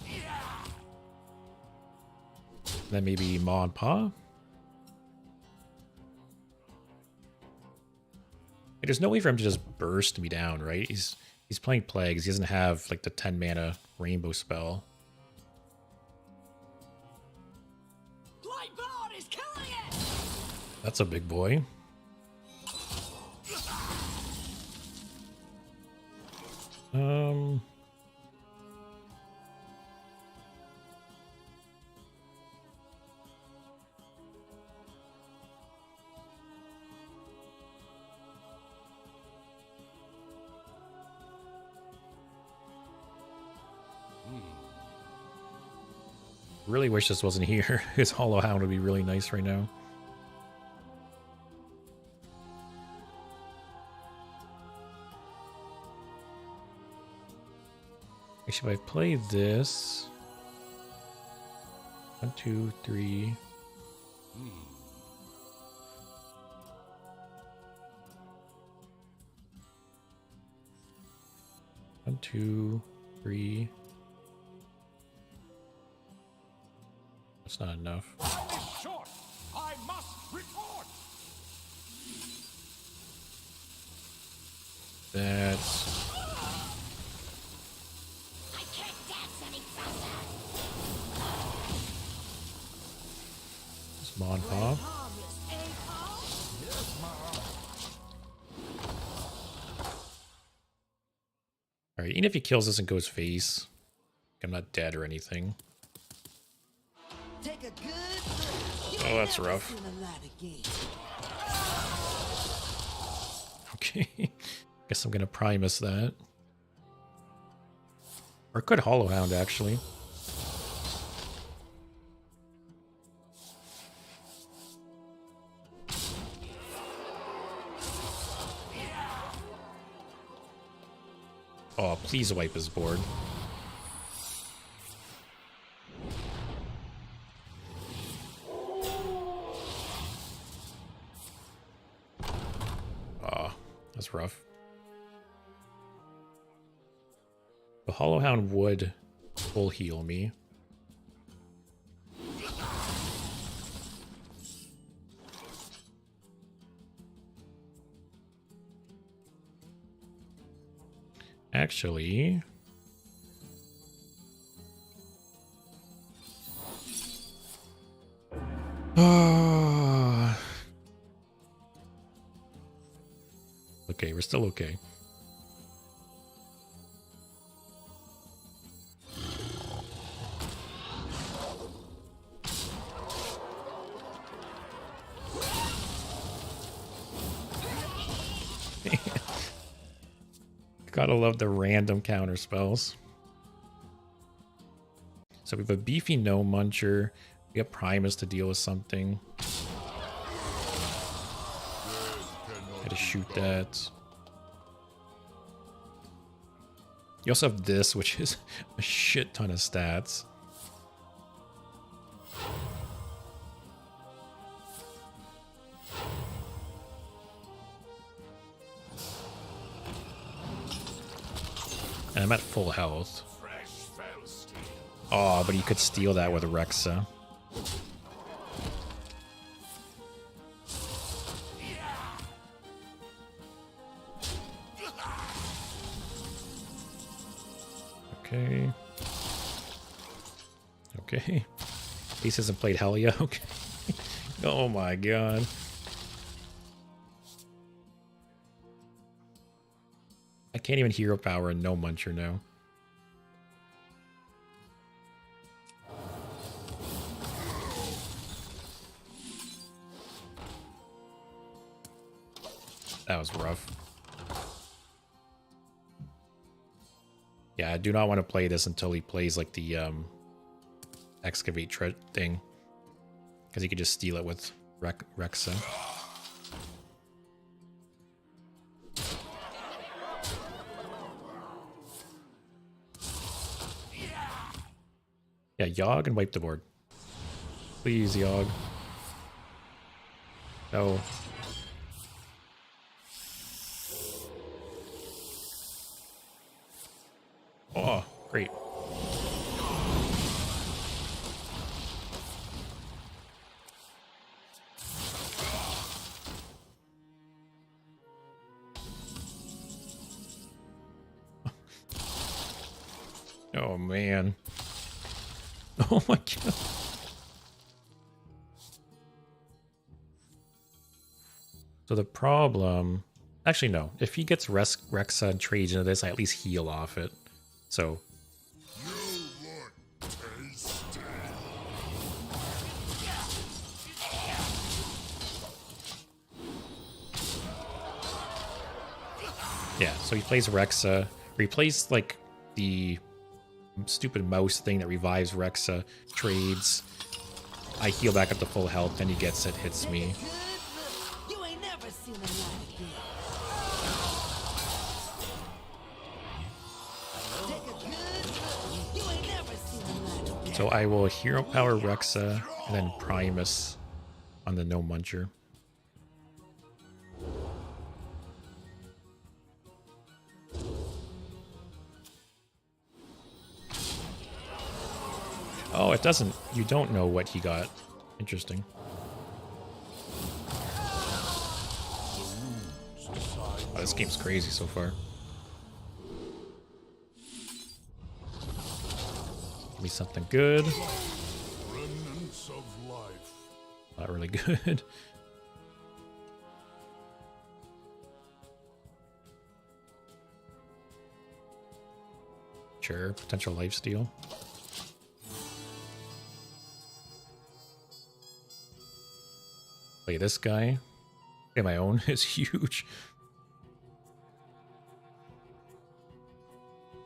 Then maybe Maw and Paw. There's no way for him to just burst me down, right? He's playing Plagues. He doesn't have like the 10 mana rainbow spell. Lightboard is killing it! That's a big boy. Really wish this wasn't here. His Hollow Hound would be really nice right now. Actually, if I play this... 1, 2, 3... One, two, three. That's not enough. Time is short! I must report! That's... I can't dance any faster. It's Maw and Paw. Alright, even if he kills this and goes face, I'm not dead or anything. Take a good look. Oh, that's rough. Seen a lot again. Okay. Guess I'm gonna Primus that. Or could Hollow Hound, actually. Oh, please wipe his board. Oh, that's rough. The Hollow Hound would full heal me. Actually... Okay, we're still okay. Gotta love the random counter spells. So we have a beefy no muncher. We have Primus to deal with something. Gotta shoot that. You also have this, which is a shit ton of stats. And I'm at full health. Oh, but you could steal that with Rexa. Okay. Okay. Ace hasn't played Helia. Okay. Oh my god. I can't even hero power and no muncher now. That was rough. Yeah, I do not want to play this until he plays like the excavate thing, because he could just steal it with Rexa. Yeah, Yogg and wipe the board. Please, Yogg. No. Oh, great. Oh, man. Oh, my God. So the problem... Actually, no. If he gets Rexa and trades into this, I at least heal off it. So... Yeah, so he plays Rexa. Or he plays, like, the stupid mouse thing that revives Rexa, trades. I heal back up to full health, then he gets it, hits me. You ain't never seen a light again. Take a good look. You ain't never seen a light again. So I will hero power Rexa and then Primus on the no muncher. Oh, it doesn't. You don't know what he got. Interesting. Oh, this game's crazy so far. Give me something good. Remnants of life. Not really good. Sure, potential lifesteal. Play this guy. Okay, my own is huge.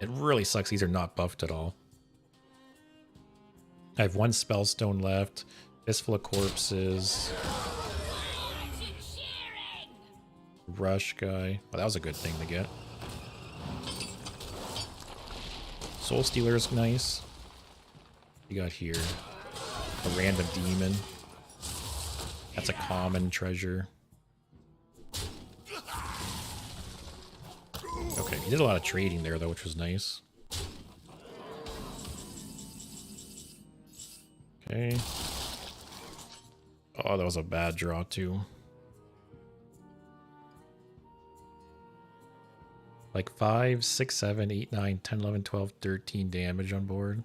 It really sucks these are not buffed at all. I have one spellstone left. Fistful of corpses. Rush guy. Well, that was a good thing to get. Soul Stealer is nice. You got here a random demon. That's a common treasure. Okay, he did a lot of trading there though, which was nice. Okay. Oh, that was a bad draw too. Like 5, 6, 7, 8, 9, 10, 11, 12, 13 damage on board.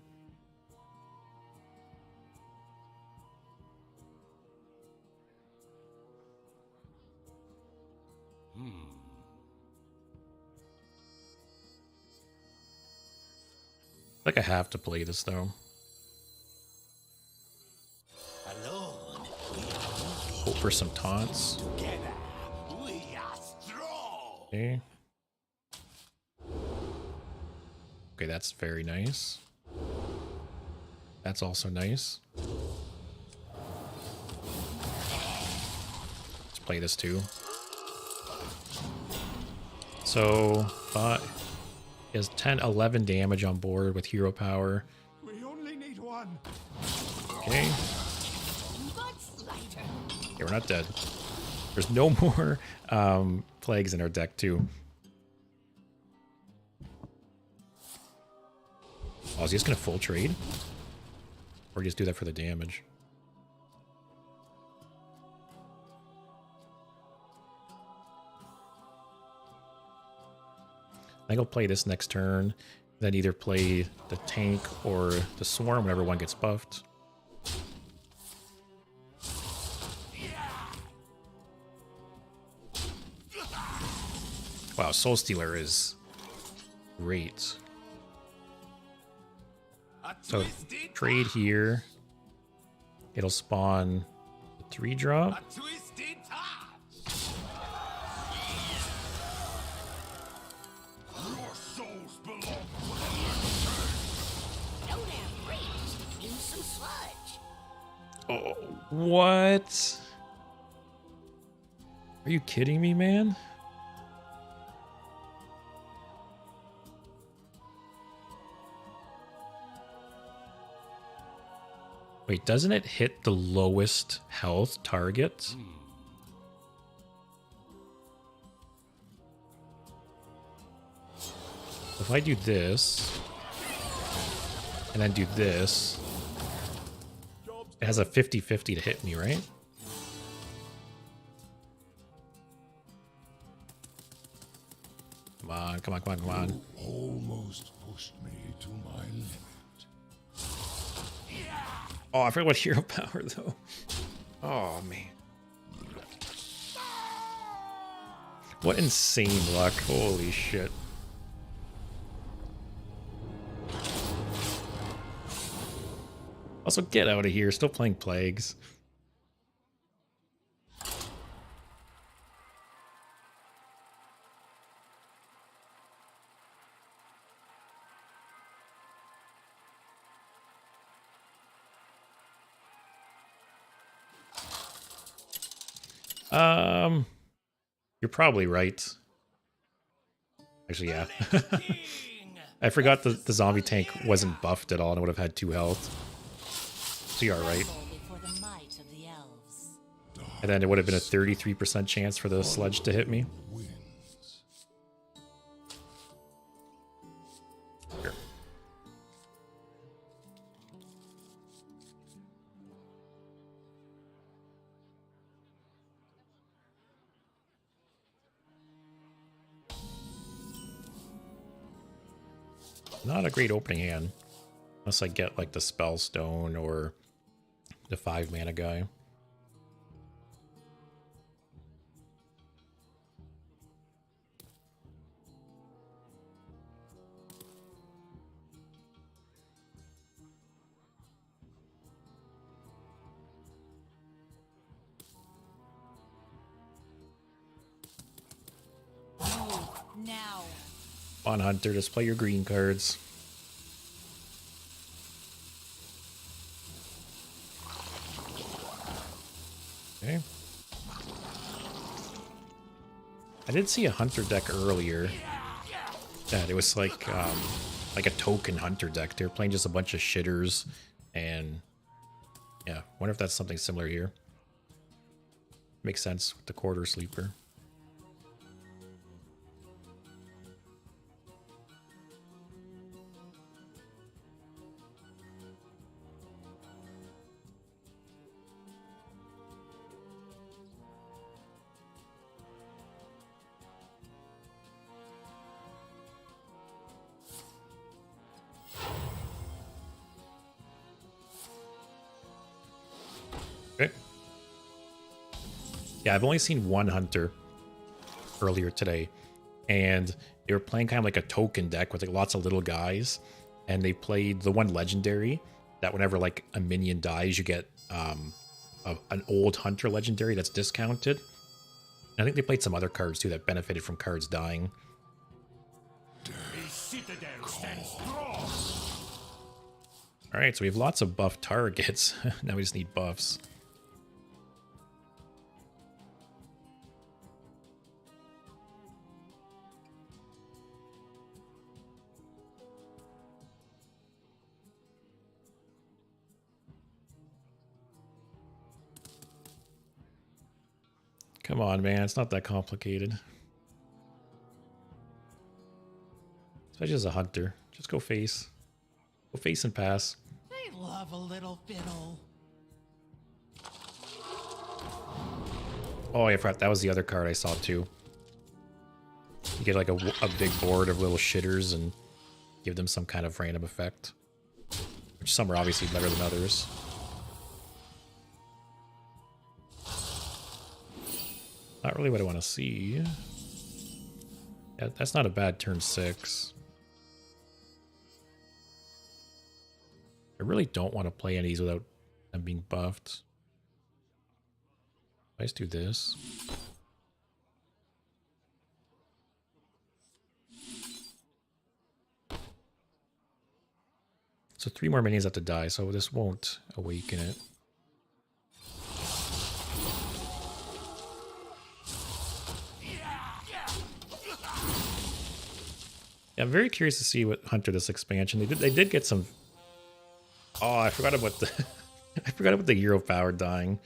I think I have to play this though. Alone, Hope for some taunts. together, we are strong. Okay. Okay, that's very nice. That's also nice. Let's play this too. So, he has 10, 11 damage on board with hero power. We only need one. Okay. Much lighter. Okay, we're not dead. There's no more plagues in our deck too. Oh, is he just gonna full trade? Or just do that for the damage? I think I'll play this next turn, then either play the tank or the swarm whenever one gets buffed. Wow, Soul Stealer is great. So trade here. It'll spawn a 3-drop. Your souls belong to Don't have rage. Use some sludge. Oh, what? Are you kidding me, man? Wait, doesn't it hit the lowest health target? If I do this, and then do this, it has a 50-50 to hit me, right? Come on, come on, come on, come on. almost pushed me to my limit. Oh, I forgot what hero power, though. Oh, man. What insane luck. Holy shit. Also, get out of here. Still playing Plagues. You're probably right. Actually, yeah. I forgot the zombie tank wasn't buffed at all and it would have had 2 health. So you are right. Only for the might of the elves. And then it would have been a 33% chance for the sledge to hit me. Wins. Here. Not a great opening hand. Unless I get like the Spell Stone or the 5-mana guy. Now. Come on, Hunter, just play your green cards. Okay. I did see a Hunter deck earlier. Yeah, it was like a token Hunter deck. They were playing just a bunch of shitters, and yeah, wonder if that's something similar here. Makes sense with the quarter sleeper. Okay. Yeah, I've only seen one Hunter earlier today, and they were playing kind of like a token deck with like lots of little guys, and they played the one legendary that whenever like a minion dies, you get an old Hunter legendary that's discounted. And I think they played some other cards too that benefited from cards dying. A city citadel stands strong. Alright, so we have lots of buff targets. Now we just need buffs. Come on, man. It's not that complicated. Especially as a hunter. Just go face. Go face and pass. They love a little fiddle. Oh, I forgot. That was the other card I saw, too. You get like a big board of little shitters and give them some kind of random effect. Which some are obviously better than others. Not really what I want to see. Yeah, that's not a bad turn 6. I really don't want to play any of these without them being buffed. I just do this. So 3 more minions have to die, so this won't awaken it. Yeah, I'm very curious to see what Hunter this expansion. They did get some. Oh, I forgot about the I forgot about the hero power dying.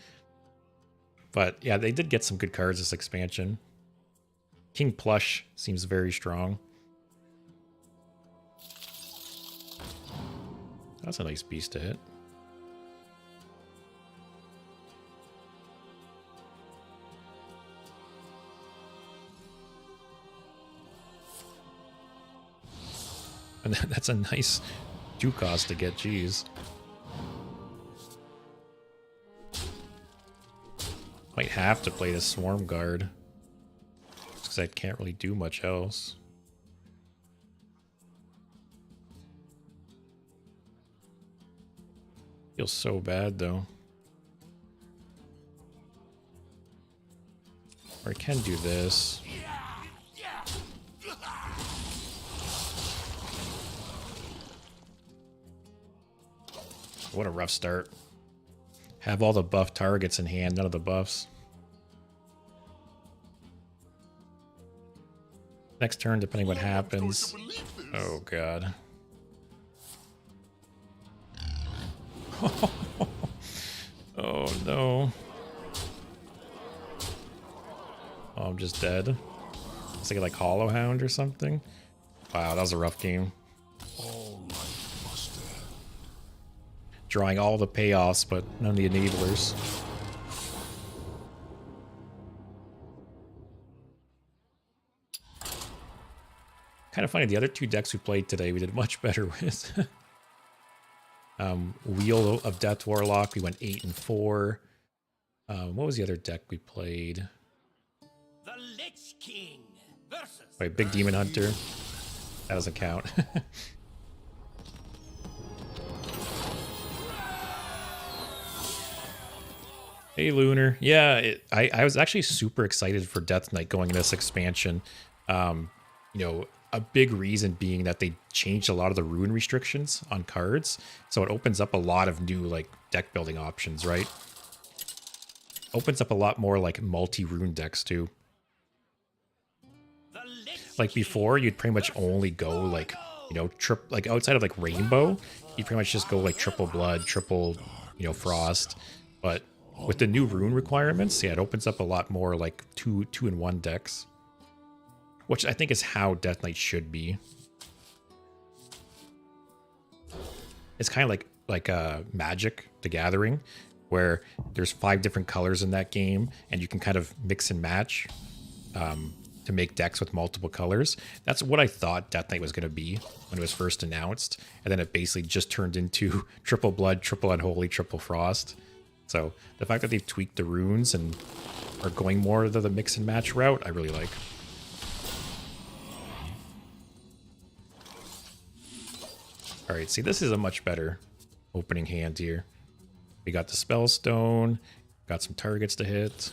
But yeah, they did get some good cards this expansion. King Plush seems very strong. That's a nice beast to hit. And that's a nice 2 cost to get, geez. Might have to play the Swarm Guard. Because I can't really do much else. Feels so bad though. Or I can do this. What a rough start. Have all the buff targets in hand, none of the buffs. Next turn, depending what happens. Oh god. Oh no. Oh, I'm just dead. It's like Hollow Hound or something. Wow, that was a rough game. Drawing all the payoffs, but none of the enablers. Kind of funny, the other 2 decks we played today, we did much better with. Wheel of Death Warlock, we went 8 and 4. What was the other deck we played? The Lich King versus. Wait, Big Demon Hunter. That doesn't count. Hey, Lunar. Yeah, I was actually super excited for Death Knight going in this expansion. You know, a big reason being that they changed a lot of the rune restrictions on cards. So it opens up a lot of new, like, deck building options, right? Opens up a lot more, like, multi-rune decks, too. Like, before, you'd pretty much only go, like, you know, like, outside of, like, Rainbow, you'd pretty much just go, like, triple Blood, triple, you know, Frost. But with the new rune requirements, yeah, it opens up a lot more like two in one decks, which I think is how Death Knight should be. It's kind of like Magic: The Gathering, where there's 5 different colors in that game, and you can kind of mix and match to make decks with multiple colors. That's what I thought Death Knight was going to be when it was first announced, and then it basically just turned into triple Blood, triple Unholy, triple Frost. So the fact that they've tweaked the runes and are going more to the mix and match route, I really like. All right, see, this is a much better opening hand here. We got the Spellstone, got some targets to hit.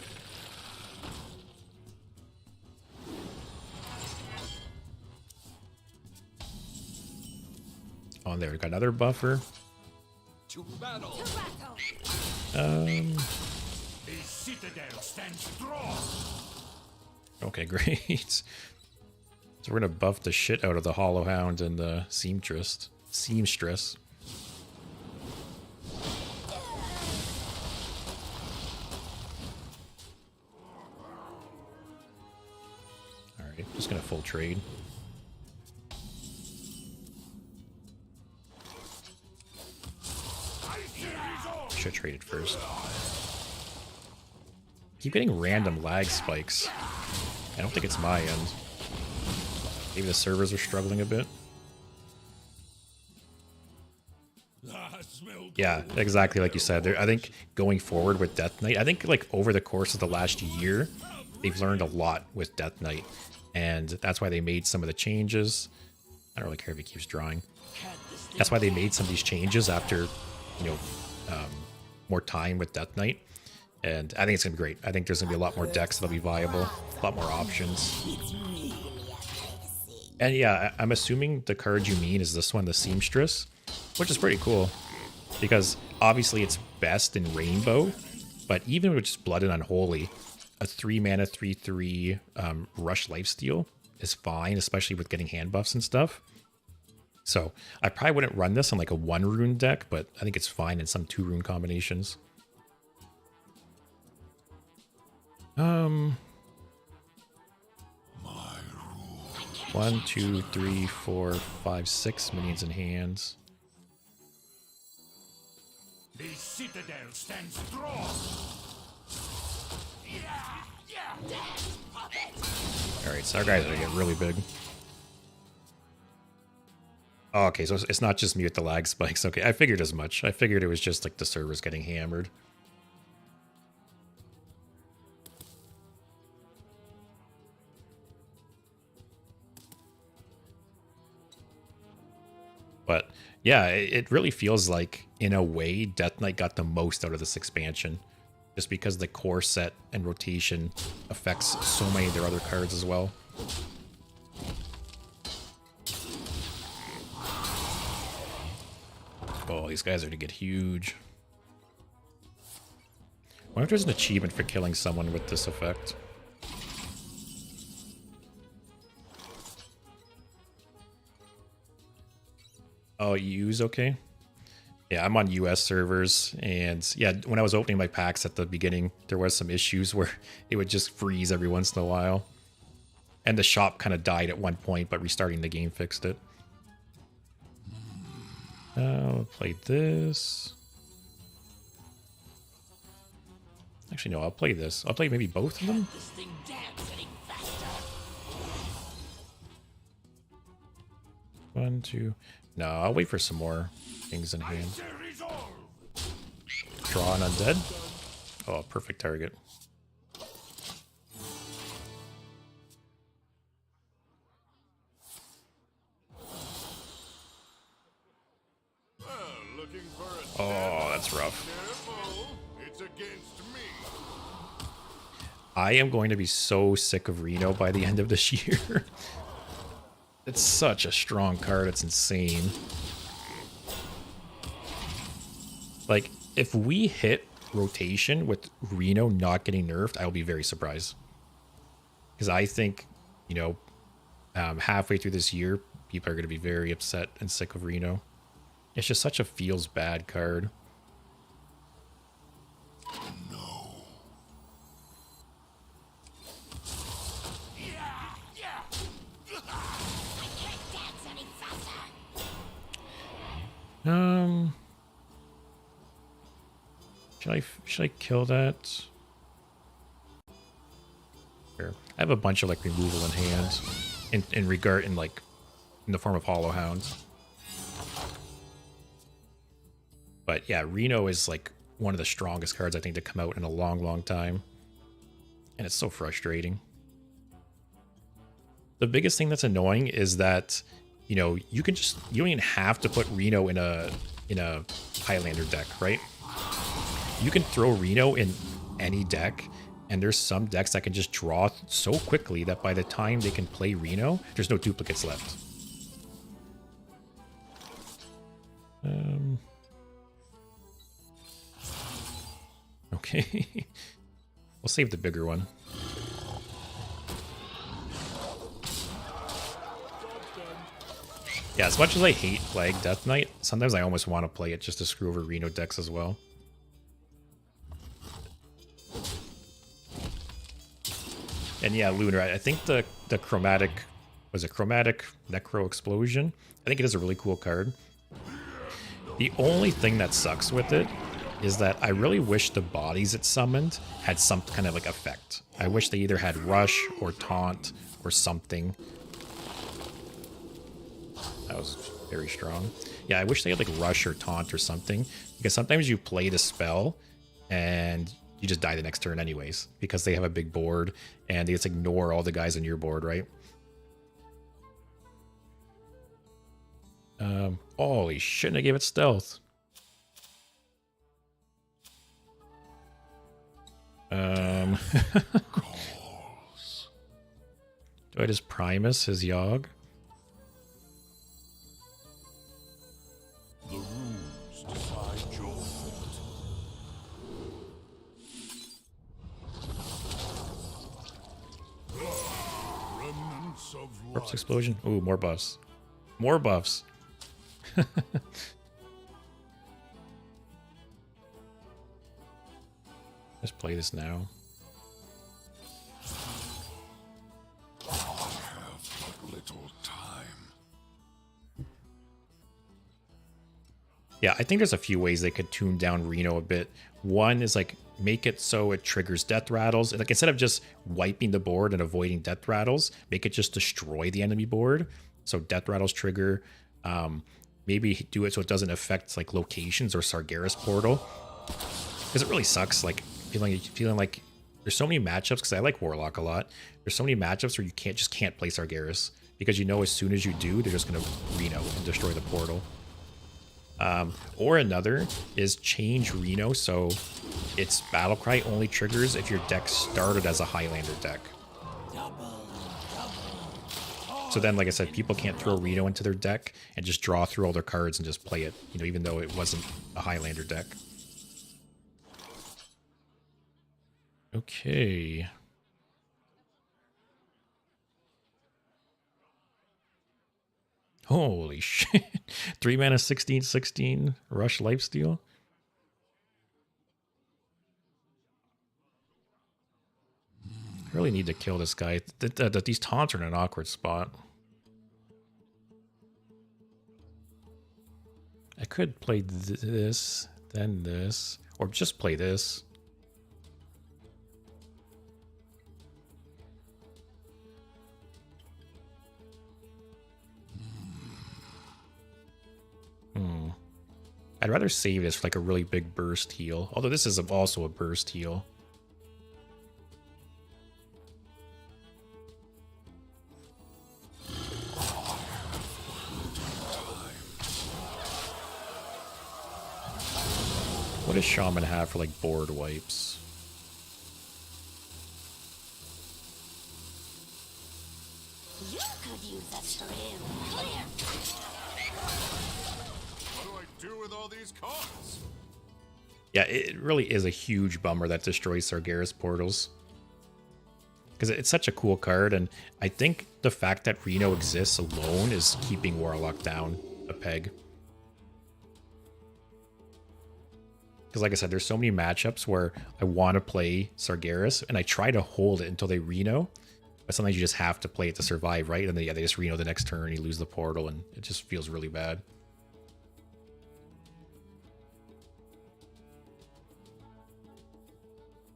Oh, there we got another buffer. To battle. To battle. The citadel stands strong. Okay, great. So we're gonna buff the shit out of the Hollow Hound and the Seamstress. Alright, just gonna full trade. Should have traded first. Keep getting random lag spikes. I don't think it's my end. Maybe the servers are struggling a bit. Yeah, exactly like you said. I think going forward with Death Knight, I think like over the course of the last year, they've learned a lot with Death Knight. And that's why they made some of the changes. I don't really care if he keeps drawing. That's why they made some of these changes after, you know, more time with Death Knight. And I think it's going to be great. I think there's going to be a lot more decks that'll be viable, a lot more options. And yeah, I'm assuming the card you mean is this one, the Seamstress, which is pretty cool. Because obviously it's best in Rainbow, but even with just Blood and Unholy, a 3-mana 3/3 Rush Lifesteal is fine, especially with getting hand buffs and stuff. So I probably wouldn't run this on like a 1-rune deck, but I think it's fine in some 2-rune combinations. 1, 2, 3, 4, 5, 6 minions in hands. The citadel stands strong. Alright, so our guys are gonna get really big. Oh, okay, so it's not just me with the lag spikes. Okay, I figured as much. I figured it was just like the servers getting hammered. But yeah, it really feels like, in a way, Death Knight got the most out of this expansion. Just because the core set and rotation affects so many of their other cards as well. Oh, these guys are going to get huge. I wonder if there's an achievement for killing someone with this effect. Oh, EU's okay? Yeah, I'm on US servers, and yeah, when I was opening my packs at the beginning, there was some issues where it would just freeze every once in a while. And the shop kind of died at one point, but restarting the game fixed it. I'll play this. Actually, no, I'll play this. I'll play maybe both of them. This thing dance any faster. 1, 2. No, I'll wait for some more things in hand. Draw an undead. Oh, perfect target. Oh, that's rough. It's against me. I am going to be so sick of Reno by the end of this year. It's such a strong card, it's insane. Like, if we hit rotation with Reno not getting nerfed, I will be very surprised. Because I think, you know, halfway through this year, people are going to be very upset and sick of Reno. It's just such a feels bad card. Should I kill that? Here. I have a bunch of like removal in hand in the form of Hollow Hounds. But yeah, Reno is like one of the strongest cards I think to come out in a long time. And it's so frustrating. The biggest thing that's annoying is that, you know, you don't even have to put Reno in a Highlander deck, right? You can throw Reno in any deck, and there's some decks that can just draw so quickly that by the time they can play Reno, there's no duplicates left. Okay. We'll save the bigger one. Yeah, as much as I hate Plague Death Knight, sometimes I almost want to play it just to screw over Reno decks as well. And yeah, Lunar, I think the chromatic, was it chromatic Necro Explosion? I think it is a really cool card. The only thing that sucks with it is that I really wish the bodies it summoned had some kind of like effect. I wish they either had Rush or Taunt or something. That was very strong. Yeah, I wish they had like Rush or Taunt or something, because sometimes you play the spell and you just die the next turn anyways, because they have a big board and they just ignore all the guys on your board, right? Holy shit, I gave it stealth. Do I just Primus his Yogg? The runes decide your fate. Remnants of Corpse life. Explosion? Ooh, more buffs. More buffs. Let's play this now. I have but little time. Yeah, I think there's a few ways they could tune down Reno a bit. One is like make it so it triggers death rattles. Like instead of just wiping the board and avoiding death rattles, make it just destroy the enemy board. So death rattles trigger. Maybe do it so it doesn't affect like locations or Sargeras portal. Because it really sucks, like feeling like there's so many matchups, because I like Warlock a lot. There's so many matchups where you can't play Sargeras, because you know as soon as you do, they're just gonna Reno and destroy the portal. Or another is change Reno so its Battlecry only triggers if your deck started as a Highlander deck. So then, like I said, people can't throw Reno into their deck and just draw through all their cards and just play it, you know, even though it wasn't a Highlander deck. Okay. Holy shit. 3 mana 16/16 Rush Lifesteal. I really need to kill this guy. These taunts are in an awkward spot. I could play this, then this, or just play this. I'd rather save this for like a really big burst heal. Although this is also a burst heal. What does Shaman have for like board wipes? You could use a trim clear. What do I do with all these cards? Yeah, it really is a huge bummer that destroys Sargeras portals. Because it's such a cool card, and I think the fact that Reno exists alone is keeping Warlock down a peg. Because like I said, there's so many matchups where I want to play Sargeras, and I try to hold it until they Reno, but sometimes you just have to play it to survive, right? And then yeah, they just Reno the next turn, you lose the portal, and it just feels really bad.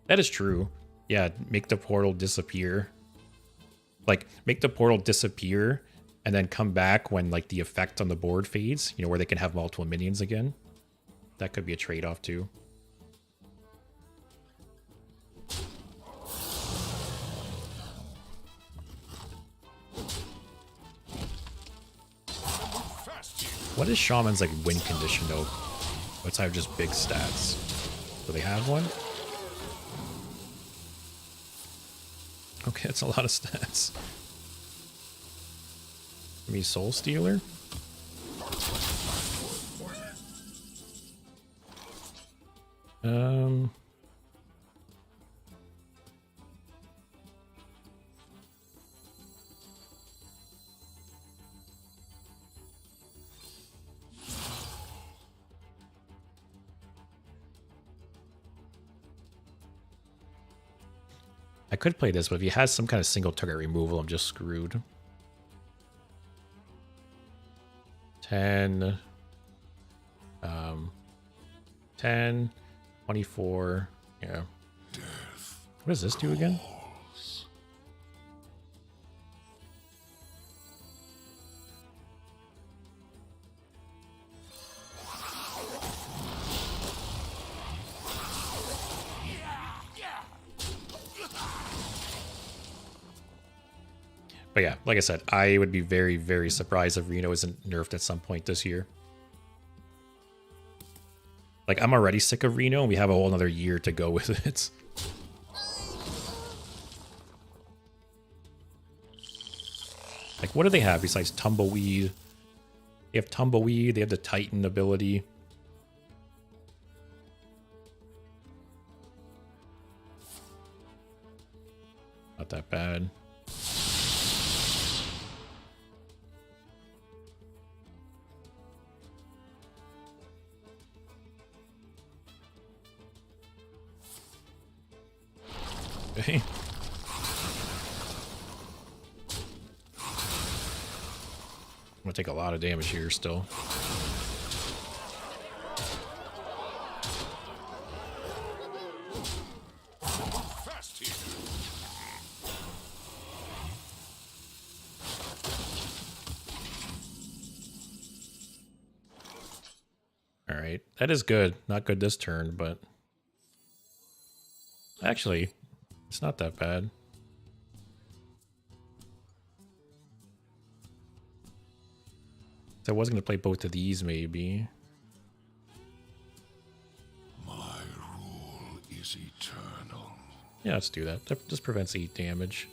That is true. Yeah, make the portal disappear. Like, make the portal disappear and then come back when, like, the effect on the board fades. You know, where they can have multiple minions again. That could be a trade-off, too. What is Shaman's, like, win condition, though? Outside of just big stats. Do they have one? Okay, that's a lot of stats. Maybe Soul Stealer? Um. I could play this, but if he has some kind of single target removal, I'm just screwed. 10. 10. 24. Yeah. What does this do again? But yeah, like I said, I would be very, very surprised if Reno isn't nerfed at some point this year. Like, I'm already sick of Reno, and we have a whole another year to go with it. Like, what do they have besides Tumbleweed? They have Tumbleweed, they have the Titan ability. Not that bad. Okay. I'm gonna take a lot of damage here still. Fast here. All right, that is good. Not good this turn, but actually, it's not that bad. So I was going to play both of these, maybe. My rule is eternal. Yeah, let's do that. That just prevents 8 damage.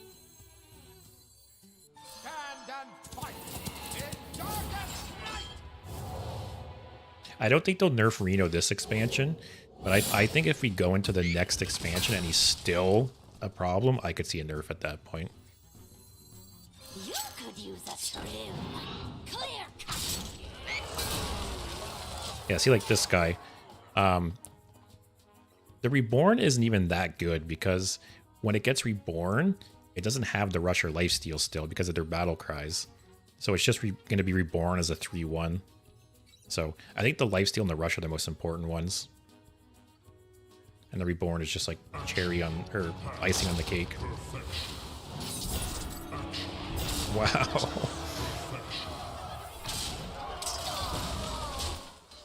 Stand and fight in darkest night. I don't think they'll nerf Reno this expansion, but I think if we go into the next expansion and he's still a problem, I could see a nerf at that point. You could use a trim. Clear cut. Yeah, see, like this guy. The Reborn isn't even that good because when it gets Reborn, it doesn't have the Rush or Lifesteal still because of their battle cries. So it's just going to be Reborn as a 3-1. So I think the Lifesteal and the Rush are the most important ones. And the Reborn is just like cherry on, or icing on the cake. Wow.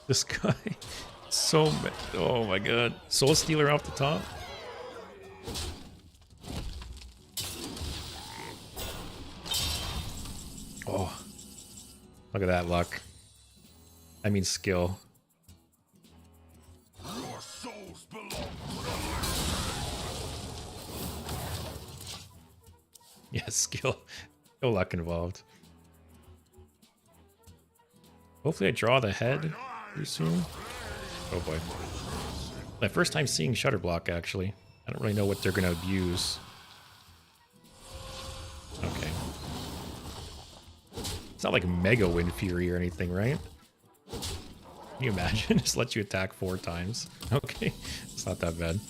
This guy, so mad. Oh my god. Soul Stealer off the top. Oh. Look at that luck. I mean skill. Your souls belong. Yeah, skill. No luck involved. Hopefully I draw the head pretty soon. Oh boy. My first time seeing Shutter Block, actually. I don't really know what they're going to abuse. Okay. It's not like Mega Wind Fury or anything, right? Can you imagine? Just let you attack 4 times. Okay. It's not that bad.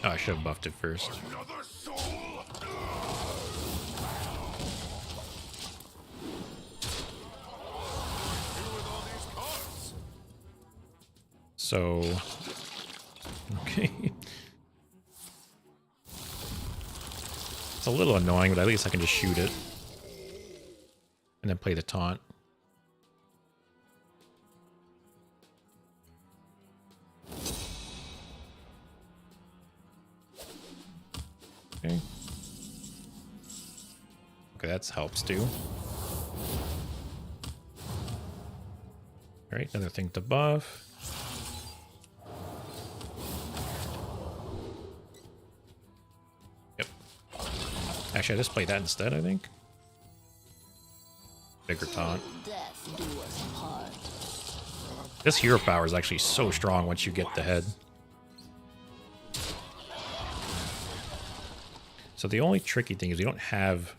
Oh, I should have buffed it first. Another soul. So, okay. It's a little annoying, but at least I can just shoot it. And then play the taunt. Okay. Okay, that helps too. Alright, another thing to buff. Actually, I just played that instead, I think. Bigger taunt. Death do us part. This hero power is actually so strong once you get the head. So the only tricky thing is we don't have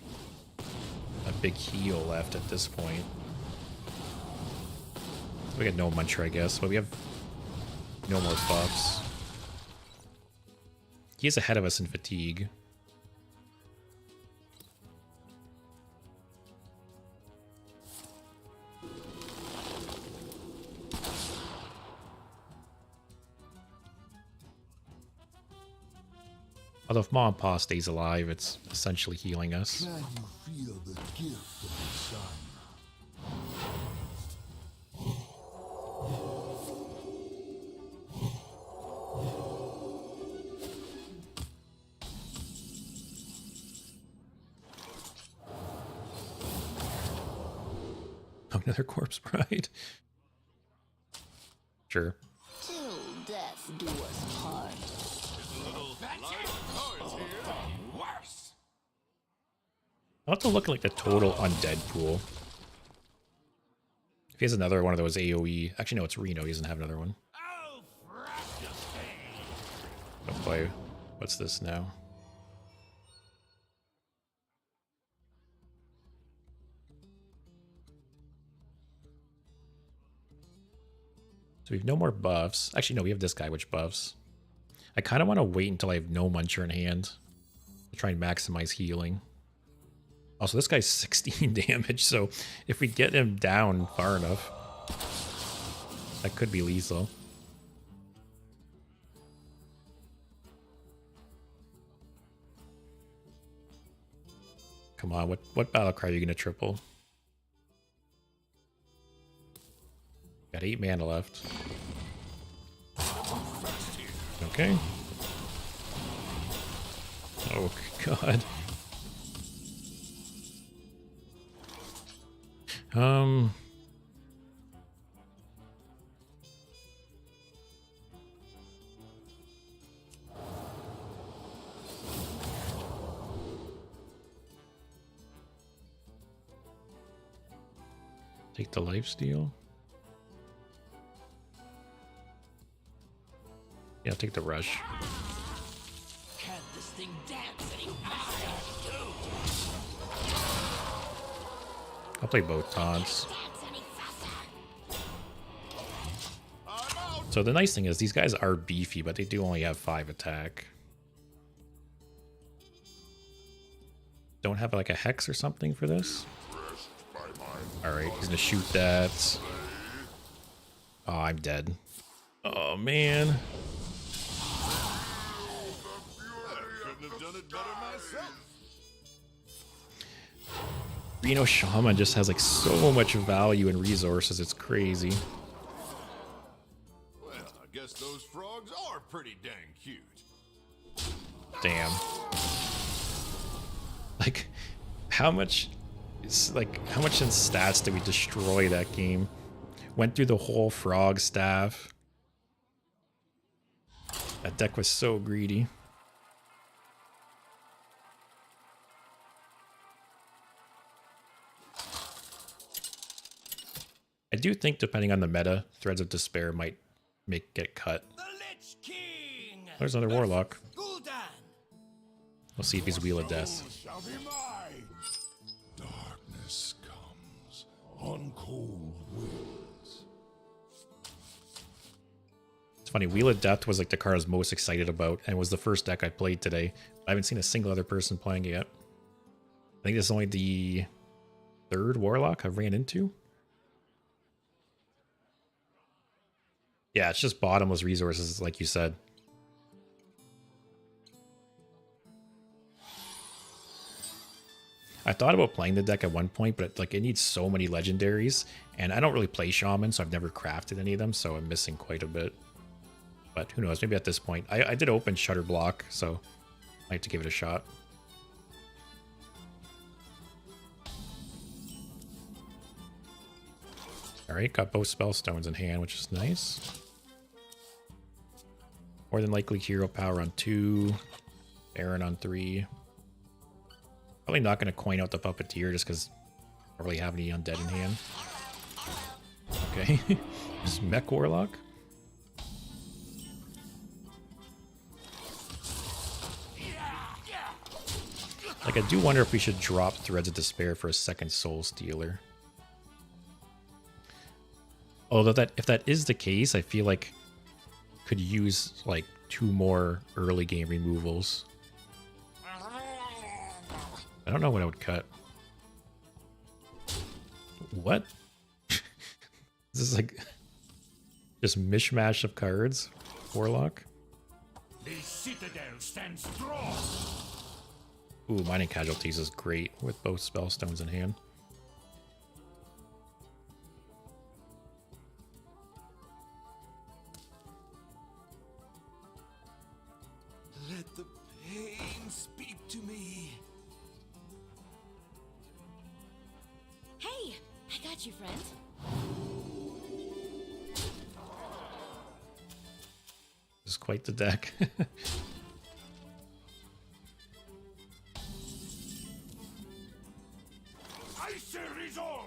a big heal left at this point. We got no Muncher, I guess, but we have no more buffs. He's ahead of us in fatigue. Although if Ma and Pa stays alive, it's essentially healing us. Can you feel the gift of the sun? Another corpse bride. Sure. Till death do us part. I'll have to look at like the total undead pool. If he has another one of those AoE. Actually, no, it's Reno. He doesn't have another one. Oh boy. What's this now? So we have no more buffs. Actually, no, we have this guy, which buffs. I kind of want to wait until I have no Muncher in hand to try and maximize healing. Also, this guy's 16 damage, so if we get him down far enough, that could be lethal. Come on, what battle cry are you going to triple? Got 8 mana left. Okay. Oh, God. Take the lifesteal. Yeah, take the rush. Can't this thing dance any I'll play both taunts. So the nice thing is these guys are beefy, but they do only have 5 attack. Don't have like a hex or something for this? Alright, he's gonna shoot that. Oh, I'm dead. Oh, man. Reno Shaman just has like so much value and resources, it's crazy. Well, I guess those frogs are pretty dang cute. Damn. Like, how much in stats did we destroy that game? Went through the whole frog staff. That deck was so greedy. I do think, depending on the meta, Threads of Despair might get cut. The Lich King! There's another Warlock. Gul'dan! We'll see if he's Wheel of Death. Shall be mine. Darkness comes on cold winds. It's funny, Wheel of Death was like the card I was most excited about, and was the first deck I played today. I haven't seen a single other person playing it yet. I think this is only the 3rd Warlock I've ran into. Yeah, it's just bottomless resources, like you said. I thought about playing the deck at one point, but it needs so many legendaries, and I don't really play Shaman, so I've never crafted any of them, so I'm missing quite a bit. But who knows, maybe at this point. I did open Shutter Block, so I have to give it a shot. Alright, got both Spellstones in hand, which is nice. More than likely hero power on 2, Baron on 3. Probably not going to coin out the Puppeteer just because I don't really have any undead in hand. Okay. Just Mech Warlock. Like, I do wonder if we should drop Threads of Despair for a second Soul Stealer. Although if that is the case, I feel like could use like 2 more early game removals. I don't know what I would cut. What? This is like just mishmash of cards. Warlock. The citadel stands strong. Ooh, Mining Casualties is great with both Spellstones in hand. Let the pain speak to me. Hey, I got you, friend. This is quite the deck. Icy resolve.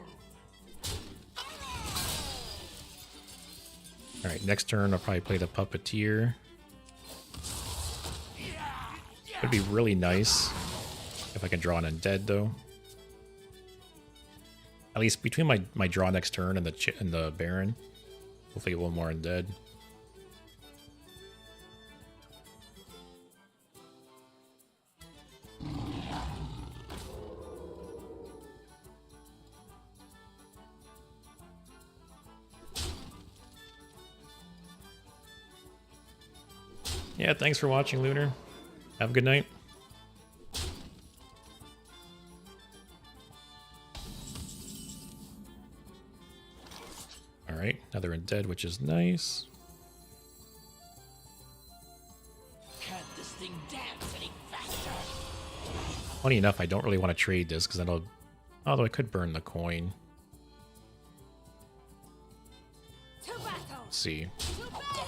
Alright, next turn I'll probably play the Puppeteer. It'd be really nice if I can draw an undead though. At least between my draw next turn and the Baron. Hopefully get one more undead. Yeah, thanks for watching, Lunar. Have a good night. Alright, another undead, which is nice. Can't this thing dance any faster? Funny enough, I don't really want to trade this because that'll... Although I could burn the coin. To battle. Let's see. To battle.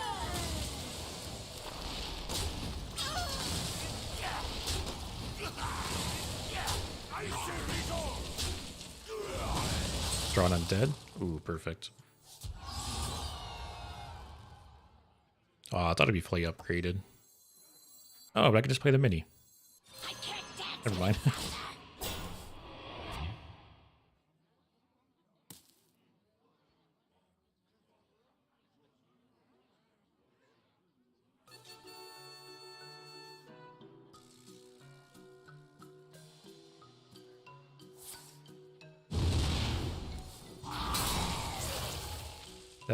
Draw an undead. Ooh, perfect. Oh, I thought it'd be fully upgraded. Oh, but I could just play the mini. I can't dance. Never mind.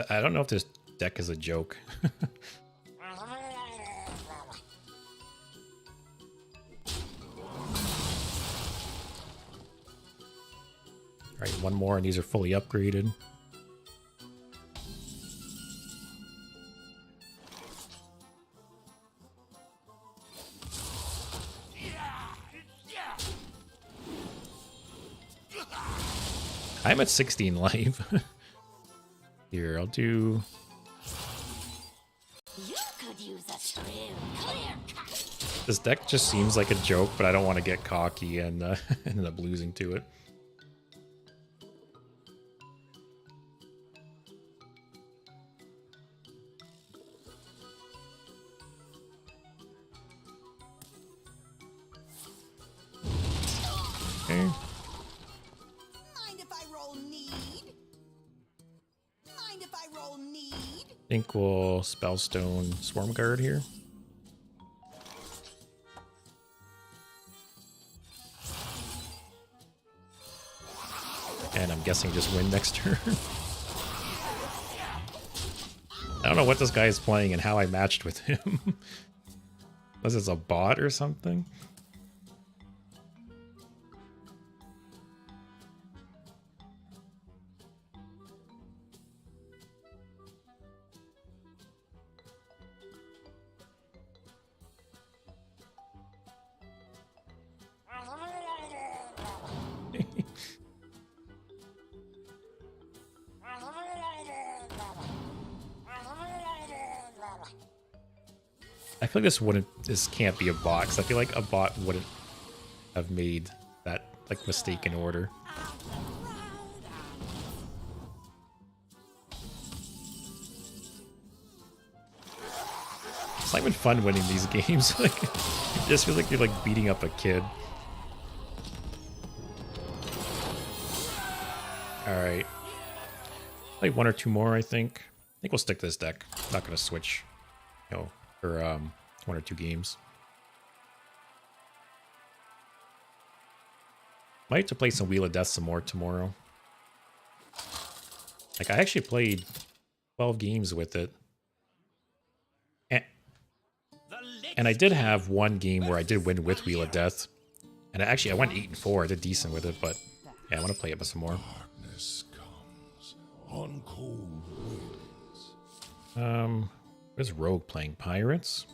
I don't know if this deck is a joke. Alright, one more and these are fully upgraded. I'm at 16 life. Here, I'll do... You could use a true clear cut. This deck just seems like a joke, but I don't want to get cocky and end up losing to it. Okay. Mind if I roll need? Mind if I roll need? I think we'll Spellstone Swarm Guard here. And I'm guessing just win next turn. I don't know what this guy is playing and how I matched with him. Unless it's a bot or something. I feel like this can't be a bot, because I feel like a bot wouldn't have made like mistaken order. It's not even fun winning these games. Like, it just feels like you're like beating up a kid. Alright. Like one or two more, I think. I think we'll stick to this deck. Not gonna switch, you know, for one or two games. Might have to play some Wheel of Death some more tomorrow. Like, I actually played 12 games with it. And I did have one game where I did win with Wheel of Death. And I went 8-4. I did decent with it, but yeah, I want to play it some more. Darkness comes on cold winds. Where's Rogue playing? Pirates?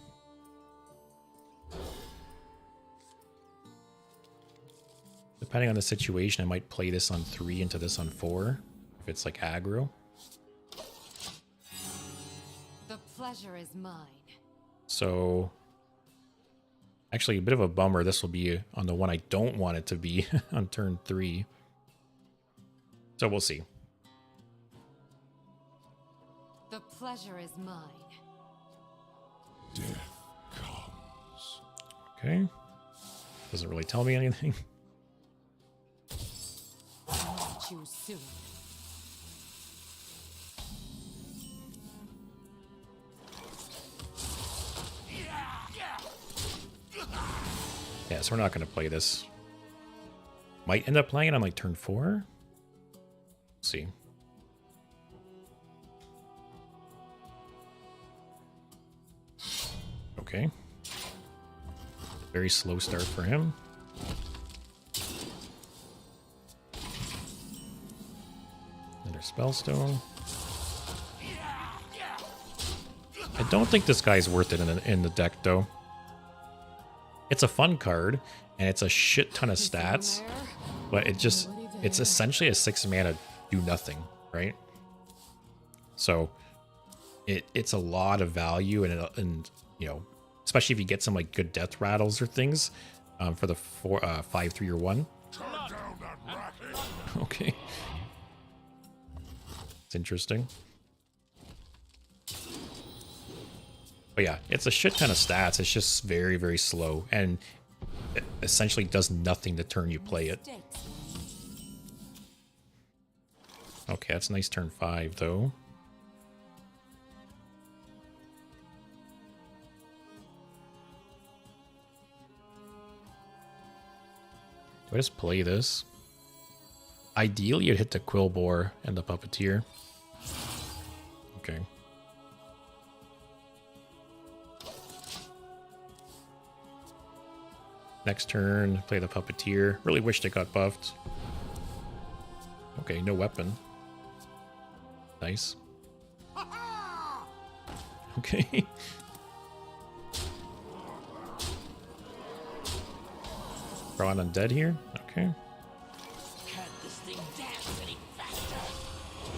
Depending on the situation, I might play this on 3 into this on 4. If it's like aggro. The pleasure is mine. So, actually, a bit of a bummer. This will be on the one I don't want it to be on turn 3. So we'll see. The pleasure is mine. Death comes. Okay. Doesn't really tell me anything. I'll choose soon. Yeah, so we're not going to play this. Might end up playing it on like turn 4. Let's see. Okay. Very slow start for him. Another Spellstone. I don't think this guy's worth it in the deck, though. It's a fun card, and it's a shit ton of stats, but it's essentially a 6-mana do nothing, right? So it's a lot of value, and you know, especially if you get some like good death rattles or things for the 5/3 or 1. Okay, it's interesting. But yeah, it's a shit ton of stats. It's just very, very slow, and it essentially does nothing the turn you play it. Okay, that's a nice turn 5, though. Do I just play this? Ideally, you'd hit the Quillbore and the Puppeteer. Okay. Next turn, play the Puppeteer. Really wished it got buffed. Okay, no weapon. Nice. Okay. Throw on Undead here. Okay.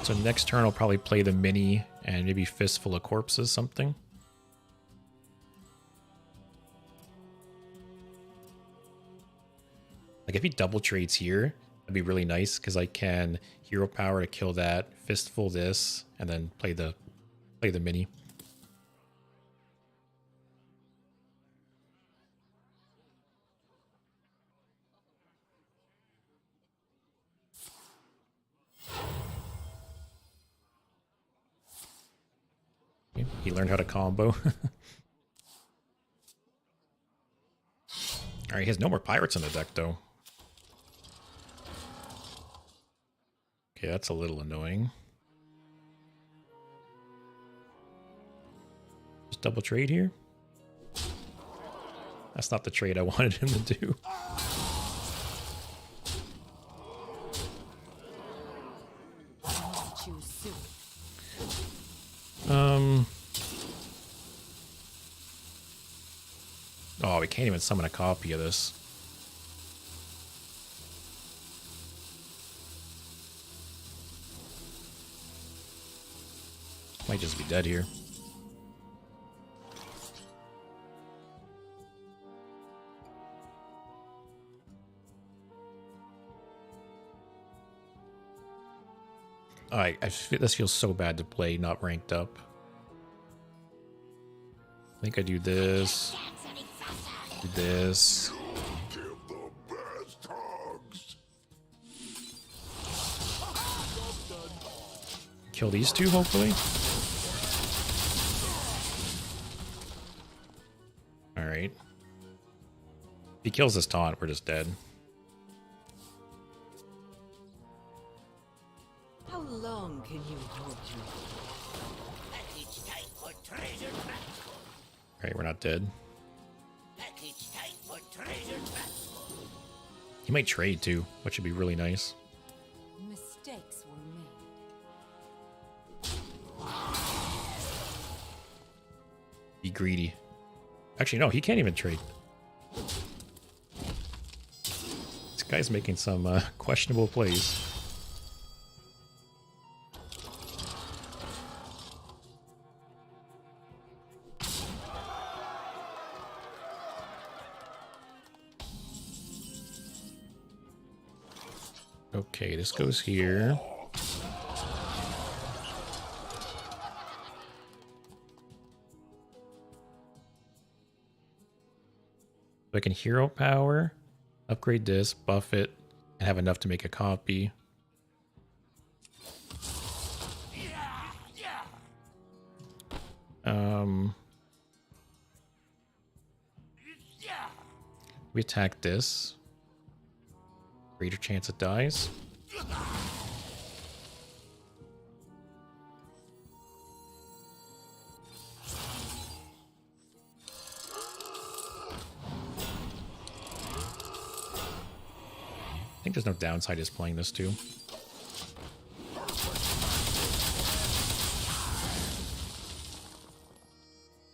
So next turn I'll probably play the Mini and maybe Fistful of Corpses, something. Like if he double trades here, that'd be really nice because I can hero power to kill that, Fistful this, and then play the Mini. He learned how to combo. Alright, he has no more pirates in the deck though. Okay, that's a little annoying. Just double trade here. That's not the trade I wanted him to do. Oh, we can't even summon a copy of this. Might just be dead here. This feels so bad to play not ranked up. I think I do this. Do this. Give the best hugs. Kill these two, hopefully. Alright. If he kills this taunt, we're just dead. How long can you hold your Package type for treasure trap. Alright, we're not dead. Package type for treasure trap. He might trade too, which would be really nice. Mistakes were made. Be greedy. Actually, no, he can't even trade. This guy's making some questionable plays. Okay, this goes here. So I can hero power, upgrade this, buff it, and have enough to make a copy. We attack this. Greater chance it dies. I think there's no downside to playing this too.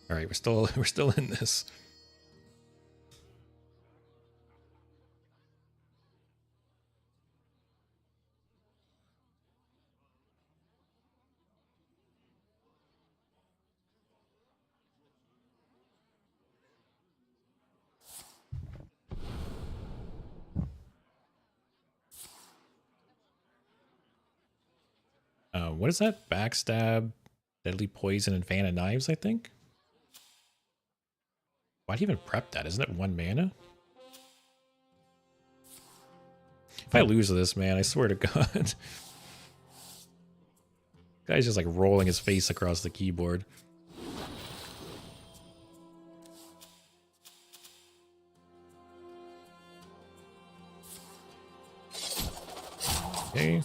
All right, we're still in this. What is that? Backstab, deadly poison, and fan of knives, I think? Why'd he even prep that? Isn't it 1 mana? If I lose this, man, I swear to God. Guy's just like rolling his face across the keyboard. Okay.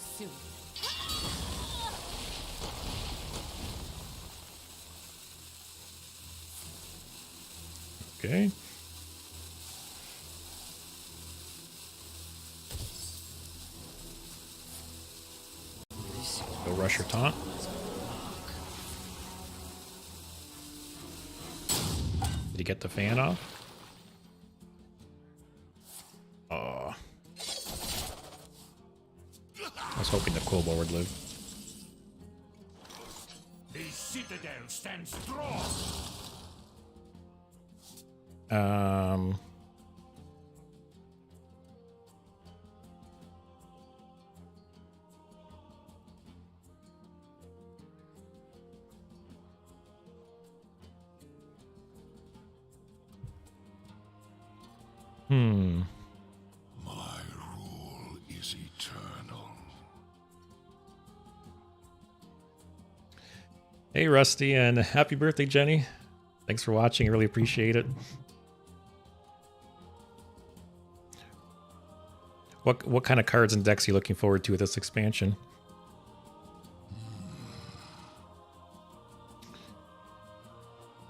Okay. Go rush your taunt. Did he get the fan off? Oh. I was hoping the Quillball would live. The citadel stands strong. My rule is eternal. Hey, Rusty, and happy birthday, Jenny. Thanks for watching. I really appreciate it. What kind of cards and decks are you looking forward to with this expansion?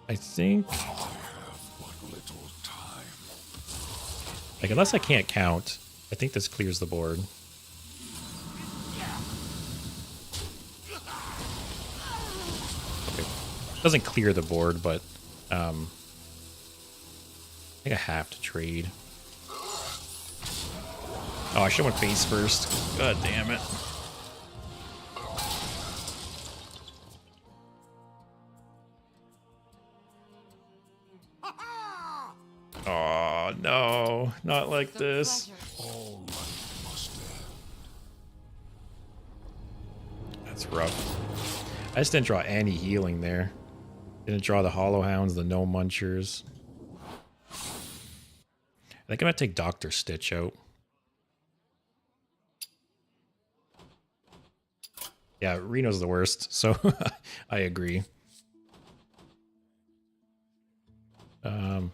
I think, like, unless I can't count, I think this clears the board. Okay. Doesn't clear the board, but I think I have to trade. Oh, I should have went face first. God damn it. Oh, no. Not like this. All life must end. rough. I just didn't draw any healing there. Didn't draw the Hollow Hounds, the No Munchers. I think I'm gonna take Dr. Stitch out. Yeah, Reno's the worst, so I agree.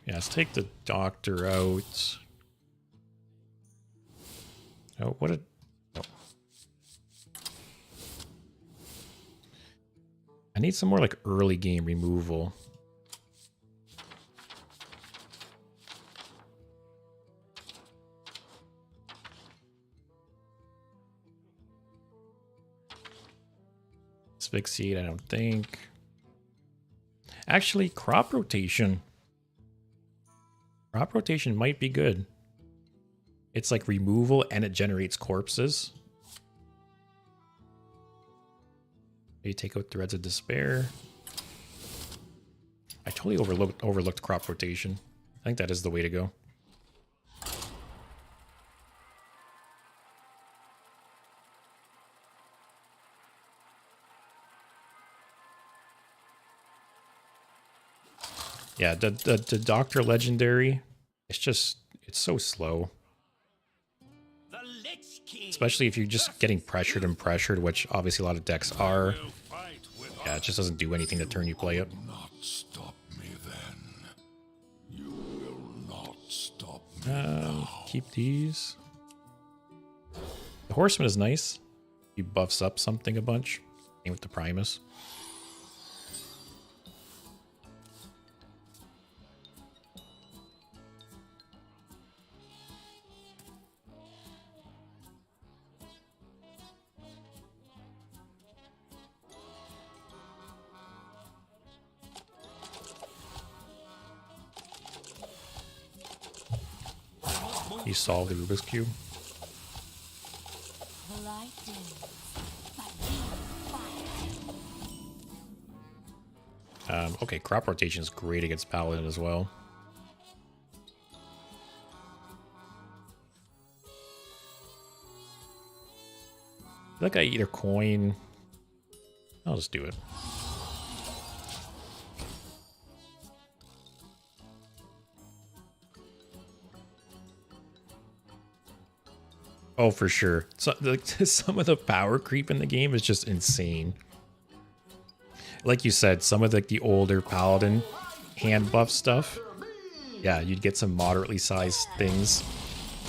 Yeah, let's take the Doctor out. Oh, what a... Oh. I need some more, like, early game removal. Asphyxiate, I don't think. Actually, crop rotation. Crop rotation might be good. It's like removal and it generates corpses. Maybe take out Threads of Despair. I totally overlooked crop rotation. I think that is the way to go. Yeah, the Doctor Legendary, it's so slow. Especially if you're just getting pressured and pressured, which obviously a lot of decks are. Yeah, it just doesn't do anything to turn you play it. Not stop me then. You will not stop me now. Keep these. The Horseman is nice. He buffs up something a bunch. Same with the Primus. He solved the Rubik's Cube. The light dims, but you fire. Okay, crop rotation is great against Paladin as well. I feel like I either coin. I'll just do it. Oh, for sure. So, like, some of the power creep in the game is just insane. Like you said, some of the older Paladin hand buff stuff. Yeah, you'd get some moderately sized things.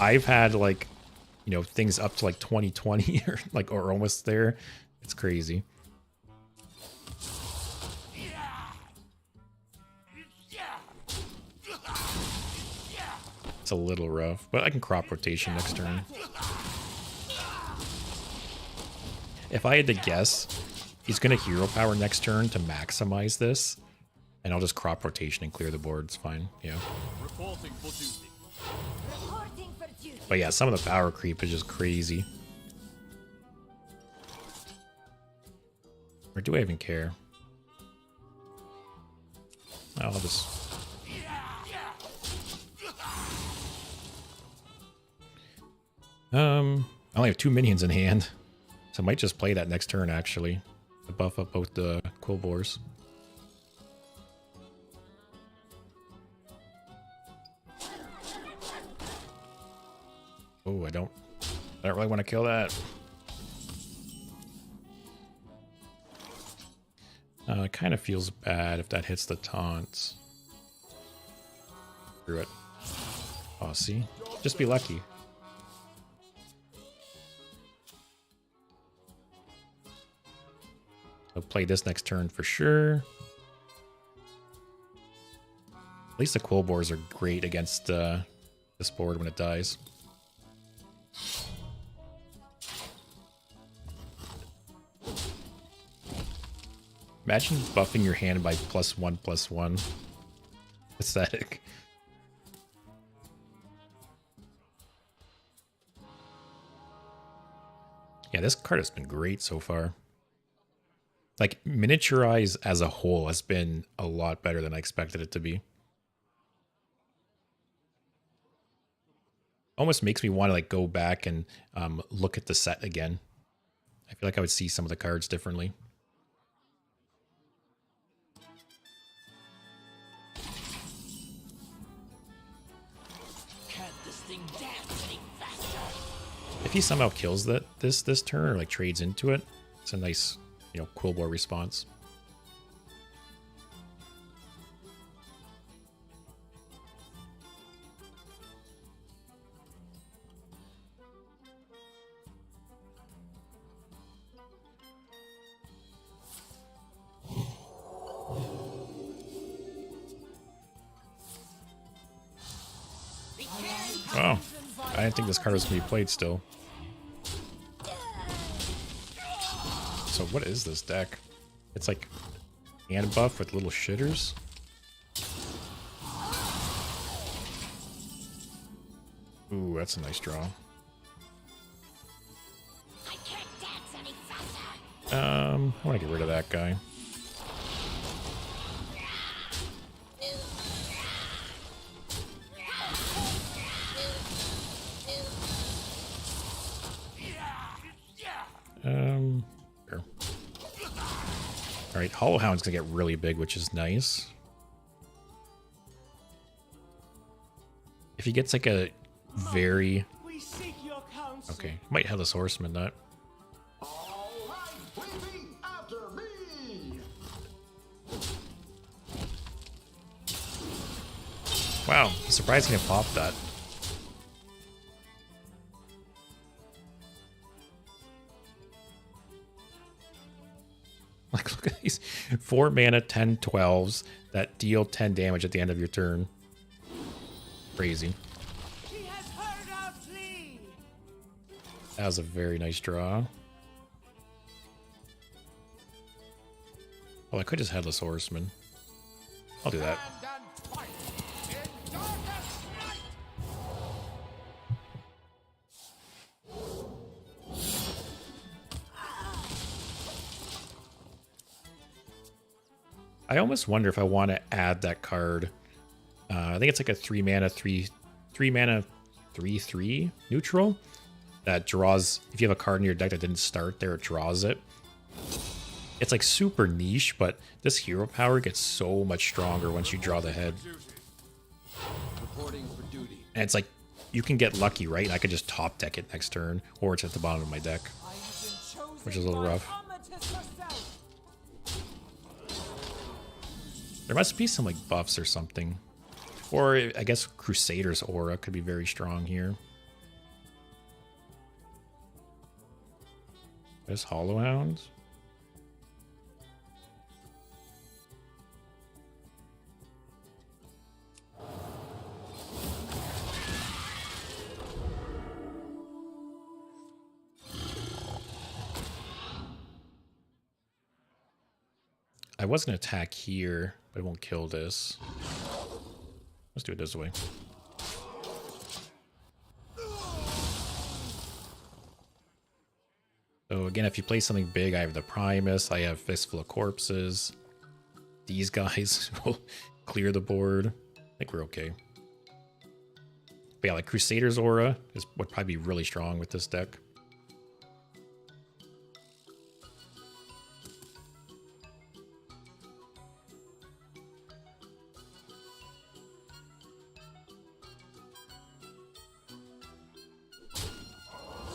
I've had, like, you know, things up to like 2020 or almost there. It's crazy. It's a little rough, but I can crop rotation next turn. If I had to guess, he's going to hero power next turn to maximize this, and I'll just crop rotation and clear the board. It's fine, yeah. Reporting for duty. Reporting for duty. But yeah, some of the power creep is just crazy. Or do I even care? I'll just... I only have 2 minions in hand, so I might just play that next turn, actually, to buff up both the Quillbores. Oh, I don't really want to kill that. It kind of feels bad if that hits the taunts. Screw it. Oh, see? Just be lucky. I'll play this next turn for sure. At least the Quillbores are great against this board when it dies. Imagine buffing your hand by +1/+1. Pathetic. Yeah, this card has been great so far. Like, Miniaturize as a whole has been a lot better than I expected it to be. Almost makes me want to, like, go back and look at the set again. I feel like I would see some of the cards differently. Can't this thing dance any faster? If he somehow kills this turn or like trades into it, it's a nice, you know, Quillbore response. Oh, I didn't think this card was going to be played still. So what is this deck? It's like hand buff with little shitters. Ooh, that's a nice draw. I can't dance any faster. I want to get rid of that guy. Sure. All right, Hollow Hound's gonna get really big, which is nice. If he gets like a very okay, might have this Horseman that. All right, baby, after me. Wow, surprised he can pop that. Like, look at these 4 mana, 10 12s that deal 10 damage at the end of your turn. Crazy. That was a very nice draw. Oh, I could just Headless Horseman. I'll do that. I almost wonder if I want to add that card. I think it's like a 3 mana 3/3 neutral that draws. If you have a card in your deck that didn't start there, it draws it. It's like super niche, but this hero power gets so much stronger once you draw the head. Reporting for duty. And it's like you can get lucky, right? I could just top deck it next turn, or it's at the bottom of my deck, which is a little rough. There must be some like buffs or something. Or I guess Crusader's Aura could be very strong here. There's Hollow Hound. I was going to attack here, but it won't kill this. Let's do it this way. So again, if you play something big, I have the Primus, I have Fistful of Corpses. These guys will clear the board. I think we're okay. But yeah, like Crusader's Aura would probably be really strong with this deck.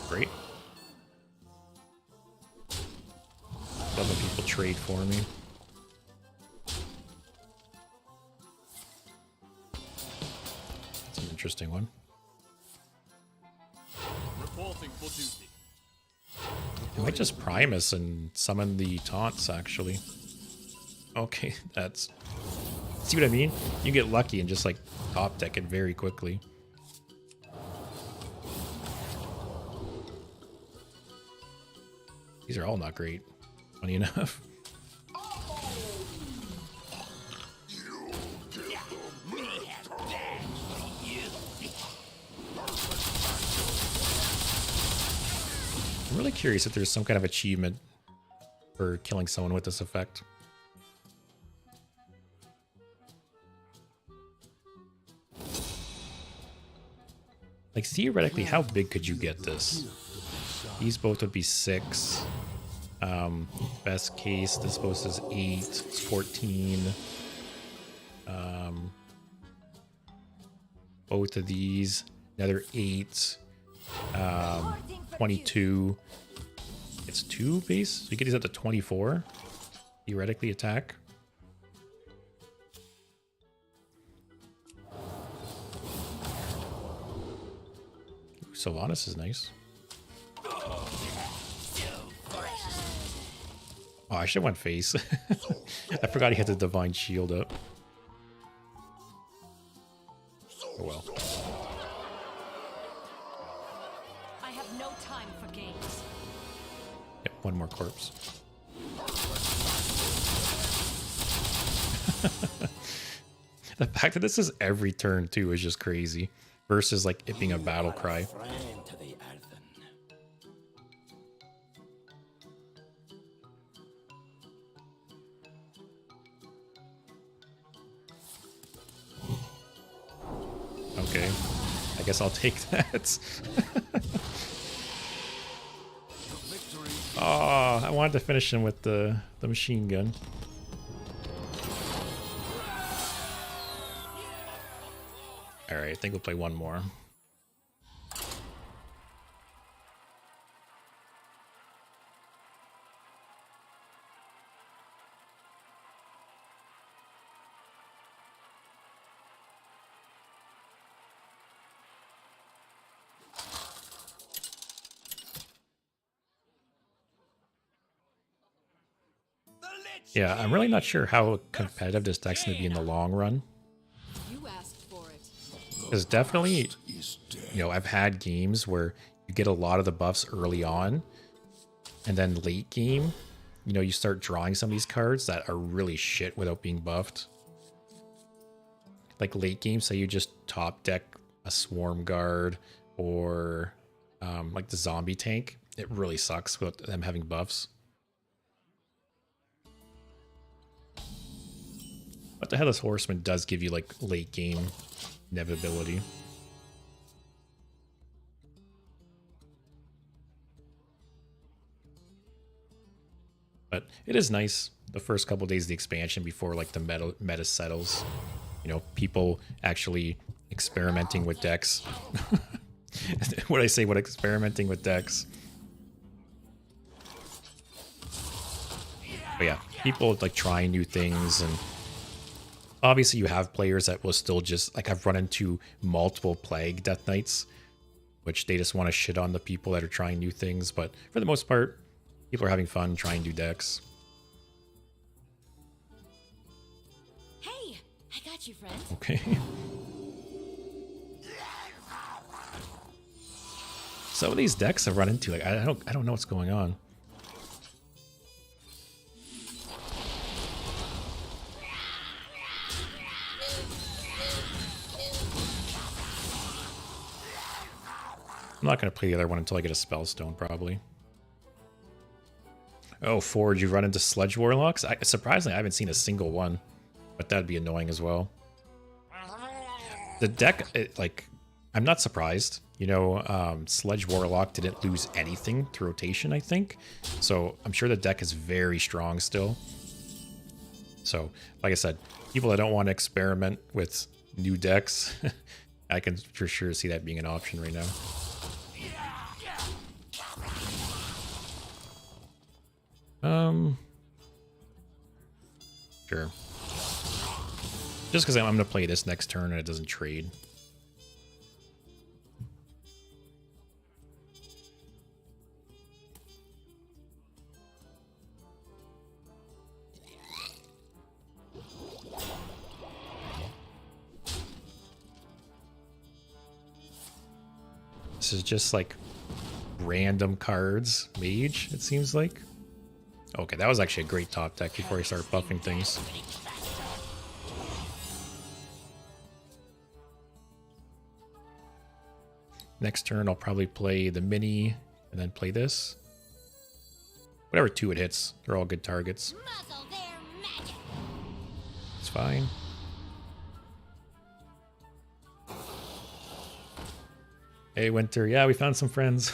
Great. Love when people trade for me. That's an interesting one. Reporting for duty. I might just Primus and summon the taunts, actually. Okay, that's... See what I mean? You get lucky and just, like, top deck it very quickly. These are all not great, funny enough. I'm really curious if there's some kind of achievement for killing someone with this effect. Like, theoretically, how big could you get this? These both would be 6. Best case, this post is 8, it's 14. Both of these, another 8, 22. It's 2 base, so you get these up to 24. Theoretically attack. Ooh, Sylvanas is nice. Oh, I should have went face. I forgot he had the Divine Shield up. Oh well. I have no time for games. Yep, one more corpse. The fact that this is every turn too is just crazy. Versus like it being a battle cry. Friend to the earthen. Okay. I guess I'll take that. Oh, I wanted to finish him with the machine gun. Alright, I think we'll play one more. Yeah, I'm really not sure how competitive this deck's going to be in the long run. You asked for it. Because definitely, you know, I've had games where you get a lot of the buffs early on, and then late game, you know, you start drawing some of these cards that are really shit without being buffed. Like late game, say you just top deck a Swarm Guard or like the Zombie Tank. It really sucks without them having buffs. But the Headless Horseman does give you like late game inevitability. But it is nice the first couple days of the expansion before like the meta settles. You know, people actually experimenting with decks. What I say, what experimenting with decks. But yeah, people like trying new things, and obviously you have players that will still just, like I've run into multiple Plague Death Knights, which they just want to shit on the people that are trying new things, but for the most part, people are having fun trying new decks. Hey, I got you, friend. Okay. Some of these decks I've run into, like I don't know what's going on. I'm not going to play the other one until I get a Spellstone, probably. Oh, Forge, you've run into Sludge Warlocks? Surprisingly, I haven't seen a single one, but that'd be annoying as well. The deck, I'm not surprised. You know, Sludge Warlock didn't lose anything to rotation, I think. So I'm sure the deck is very strong still. So, like I said, people that don't want to experiment with new decks, I can for sure see that being an option right now. Sure. Just because I'm going to play this next turn and it doesn't trade. This is just like random cards. Mage, it seems like. Okay, that was actually a great top deck before I start buffing things. Next turn, I'll probably play the mini and then play this. Whatever two it hits, they're all good targets. It's fine. Hey, Winter. Yeah, we found some friends.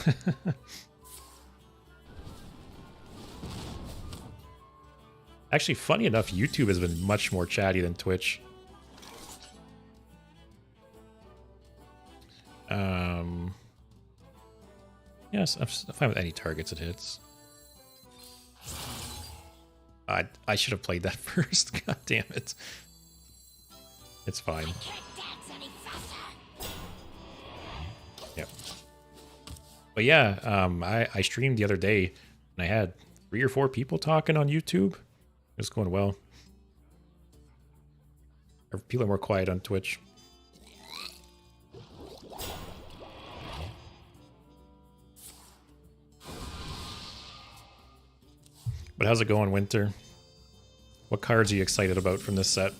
Actually, funny enough, YouTube has been much more chatty than Twitch. Yes, I'm fine with any targets it hits. I should have played that first. God damn it. It's fine. Can't dance any faster. Yep. But yeah, I streamed the other day and I had 3 or 4 people talking on YouTube. It was going well. People are more quiet on Twitch. But how's it going, Winter? What cards are you excited about from this set?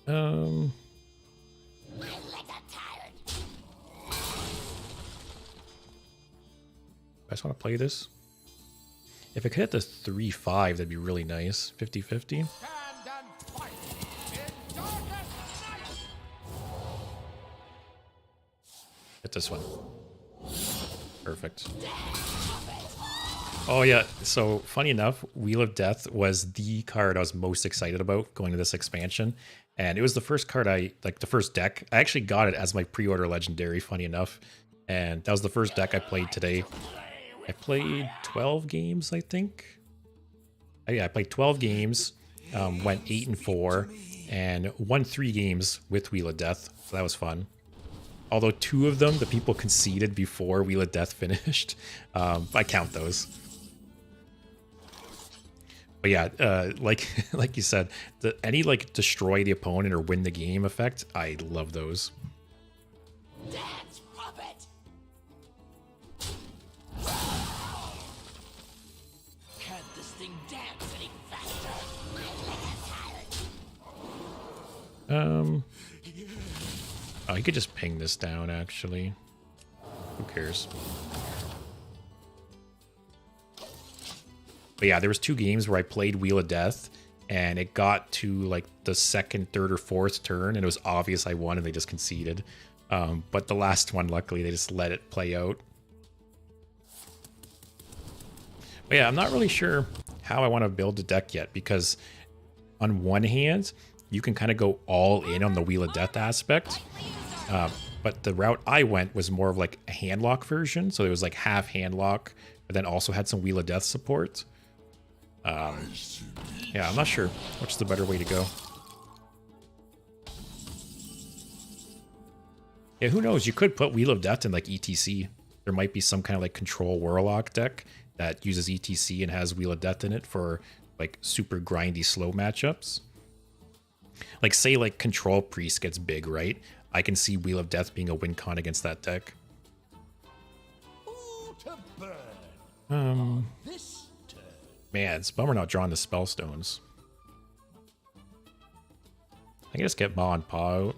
I just want to play this. If it could hit the 3-5, that'd be really nice. 50-50. Hit this one. Perfect. Oh yeah, so funny enough, Wheel of Death was the card I was most excited about going to this expansion. And it was the first card the first deck. I actually got it as my pre-order legendary, funny enough. And that was the first deck I played today. I played 12 games, I think. Yeah, I played 12 games, went 8-4, and won 3 games with Wheel of Death. So that was fun. Although 2 of them, the people conceded before Wheel of Death finished. I count those. But yeah, like you said, any like destroy the opponent or win the game effect, I love those. Dance, puppet! Can't this thing dance any faster? Oh, you could just ping this down, actually. Who cares? But yeah, there was 2 games where I played Wheel of Death, and it got to like the 2nd, 3rd, or 4th turn, and it was obvious I won, and they just conceded. But the last one, luckily, they just let it play out. But yeah, I'm not really sure how I want to build a deck yet, because on one hand, you can kind of go all in on the Wheel of Death aspect. But the route I went was more of like a handlock version. So it was like half handlock, but then also had some Wheel of Death support. Yeah, I'm not sure which is the better way to go. Yeah, who knows? You could put Wheel of Death in like ETC. There might be some kind of like control Warlock deck that uses ETC and has Wheel of Death in it for like super grindy slow matchups. Like say like control priest gets big, right? I can see Wheel of Death being a win con against that deck. Man, it's a bummer not drawing the Spellstones. I can just get Ma and Pa out.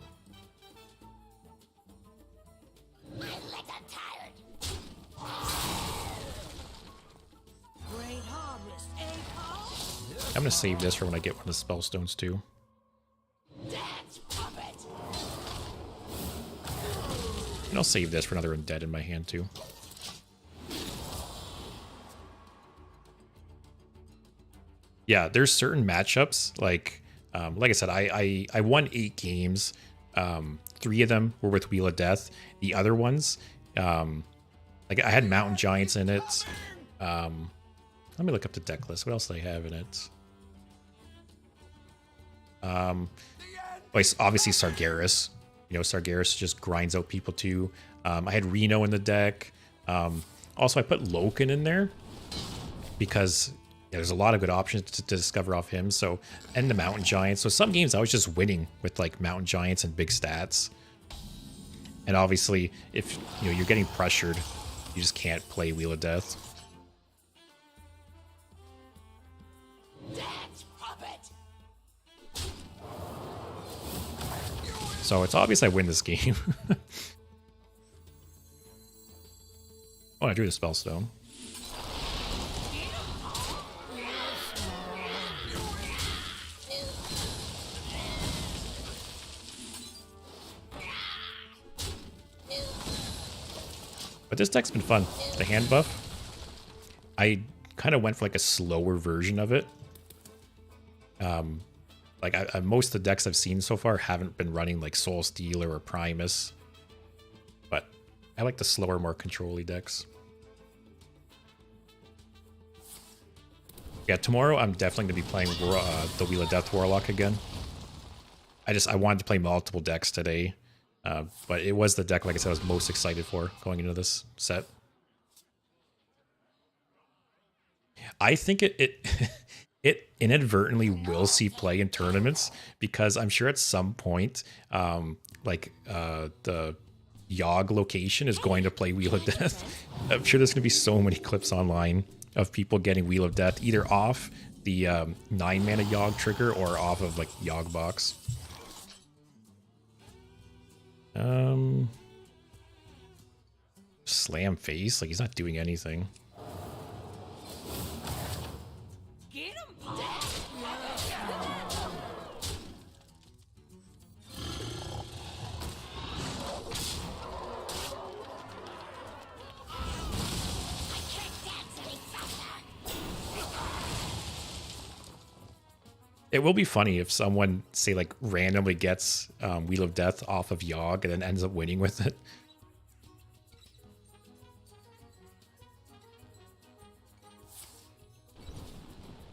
I'm gonna save this for when I get one of the Spellstones too. And I'll save this for another Undead in my hand too. Yeah, there's certain matchups, like I said, I won 8 games. 3 of them were with Wheel of Death. The other ones, like I had Mountain Giants in it. Let me look up the deck list. What else do I have in it? Obviously Sargeras. You know, Sargeras just grinds out people too. I had Reno in the deck. Also, I put Loken in there because there's a lot of good options to discover off him. So, and the Mountain Giants. So some games I was just winning with like Mountain Giants and big stats. And obviously, if you're getting pressured, you just can't play Wheel of Death. So it's obvious I win this game. Oh, I drew the Spellstone. But this deck's been fun. The hand buff. I kind of went for like a slower version of it. Like most of the decks I've seen so far haven't been running like Soul Stealer or Primus, but I like the slower, more control-y decks. Yeah, tomorrow I'm definitely gonna be playing the Wheel of Death Warlock again. I wanted to play multiple decks today, but it was the deck, like I said, I was most excited for going into this set. I think it it inadvertently will see play in tournaments, because I'm sure at some point, the Yogg location is going to play Wheel of Death. I'm sure there's going to be so many clips online of people getting Wheel of Death either off the 9-mana Yogg trigger or off of like Yogg box. Slam face, like he's not doing anything. It will be funny if someone, say, like, randomly gets Wheel of Death off of Yogg and then ends up winning with it.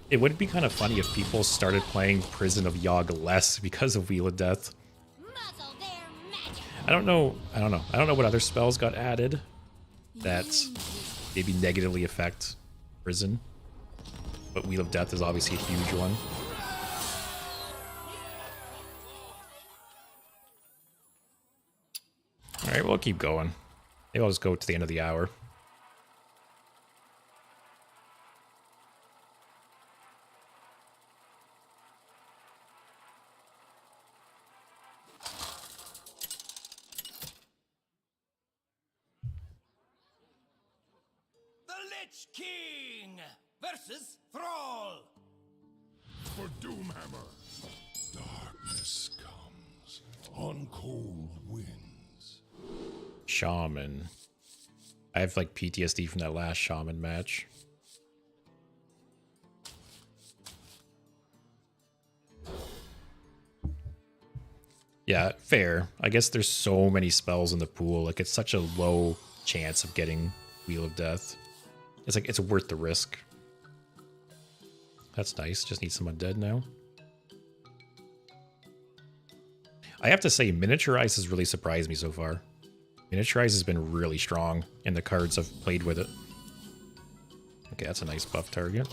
It would be kind of funny if people started playing Prison of Yogg less because of Wheel of Death. I don't know what other spells got added that maybe negatively affect Prison, but Wheel of Death is obviously a huge one. Alright, we'll keep going. Maybe I'll just go to the end of the hour. The Lich King versus Thrall. For Doomhammer, darkness comes on cold winds. Shaman. I have like PTSD from that last Shaman match. Yeah, fair. I guess there's so many spells in the pool. Like, it's such a low chance of getting Wheel of Death. It's like, it's worth the risk. That's nice. Just need some undead now. I have to say, Miniaturize has really surprised me so far. Miniaturize has been really strong in the cards I've played with it. Okay, that's a nice buff target.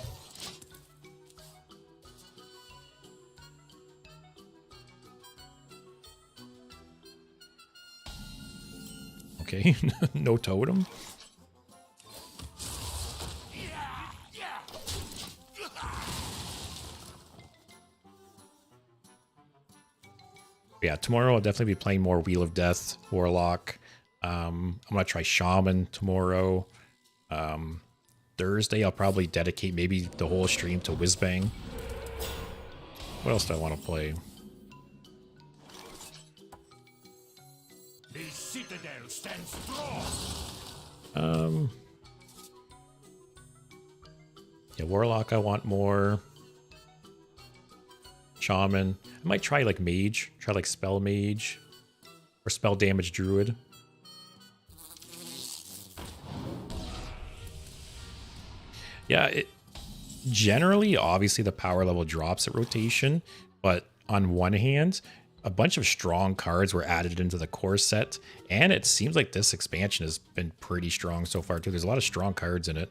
Okay, no totem. Yeah, tomorrow I'll definitely be playing more Wheel of Death, Warlock. I'm gonna try Shaman tomorrow. Thursday I'll probably dedicate maybe the whole stream to Whizbang. What else do I want to play? The citadel stands strong. Yeah, Warlock I want more. Shaman. I might try like Mage. Try like Spell Mage. Or Spell Damage Druid. Yeah, generally, obviously, the power level drops at rotation, but on one hand, a bunch of strong cards were added into the core set, and it seems like this expansion has been pretty strong so far, too. There's a lot of strong cards in it.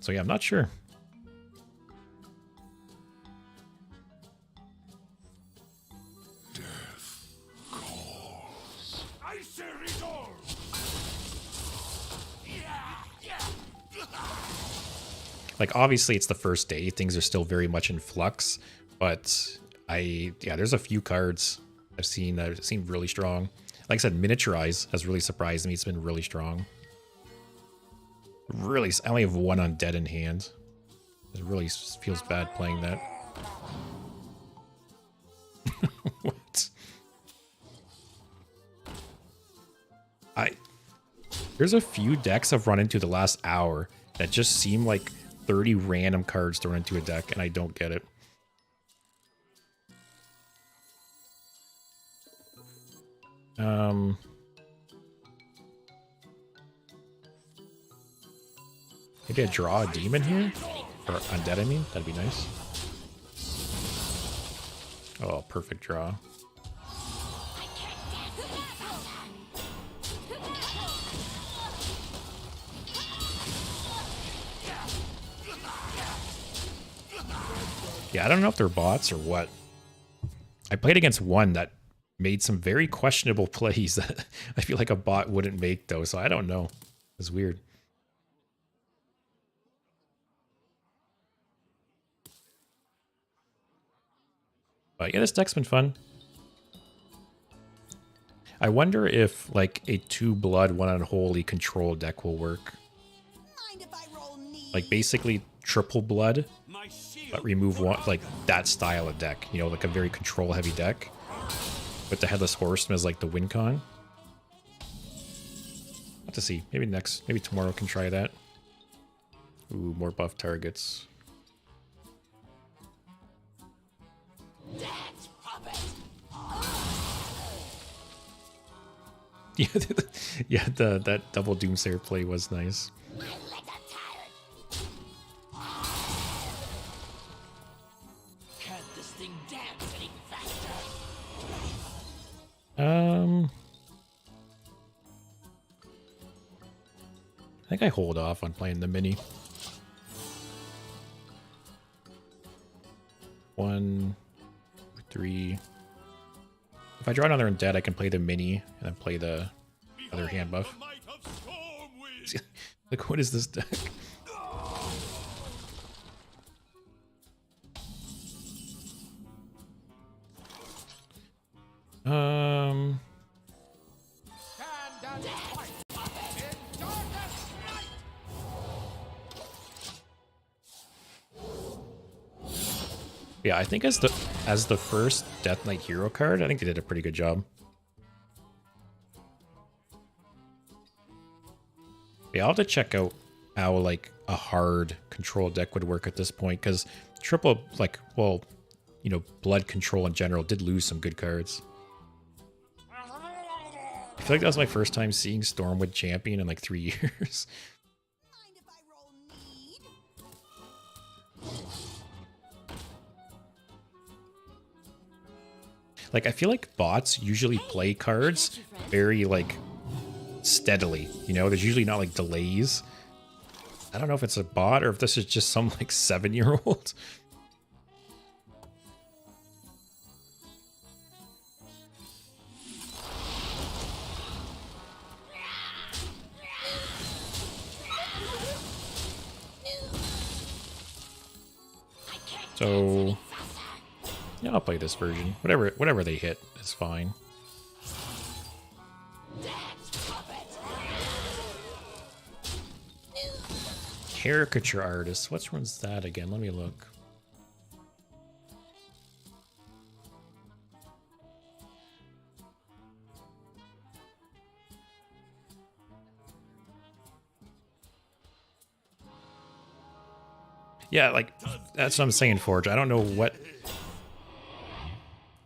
So yeah, I'm not sure. Death calls. I say resolve. Like, obviously, it's the first day. Things are still very much in flux. But, yeah, there's a few cards I've seen that seem really strong. Like I said, Miniaturize has really surprised me. It's been really strong. Really, I only have one undead in hand. It really feels bad playing that. What? There's a few decks I've run into the last hour that just seem like 30 random cards thrown into a deck, and I don't get it. Maybe I draw a demon here? Or undead, I mean? That'd be nice. Oh, perfect draw. Yeah, I don't know if they're bots or what. I played against one that made some very questionable plays that I feel like a bot wouldn't make, though, so I don't know. It's weird. But yeah, this deck's been fun. I wonder if, like, a 2-blood, 1 unholy control deck will work. Mind if I roll need? Like, basically triple blood, but remove one, like, that style of deck. You know, like a very control-heavy deck. With the Headless Horseman as, like, the win con. Have to see. Maybe maybe tomorrow can try that. Ooh, more buff targets. Yeah, yeah, that double Doomsayer play was nice. Can't this thing dance any faster? I think I hold off on playing the mini. 1, 3. If I draw another undead, I can play the mini and then play the other hand buff. Like, what is this deck? Yeah, I think as the first Death Knight hero card, I think they did a pretty good job. Yeah, I'll have to check out how, like, a hard control deck would work at this point, because triple, like, well, you know, blood control in general did lose some good cards. I feel like that was my first time seeing Stormwood champion in like 3 years. Mind if I roll need? Like, I feel like bots usually play cards very, like, steadily. You know, there's usually not, like, delays. I don't know if it's a bot or if this is just some, like, 7-year-old. So, yeah, I'll play this version. Whatever they hit is fine. Caricature artist. Which one's that again? Let me look. Yeah, like, that's what I'm saying, Forge. I don't know what...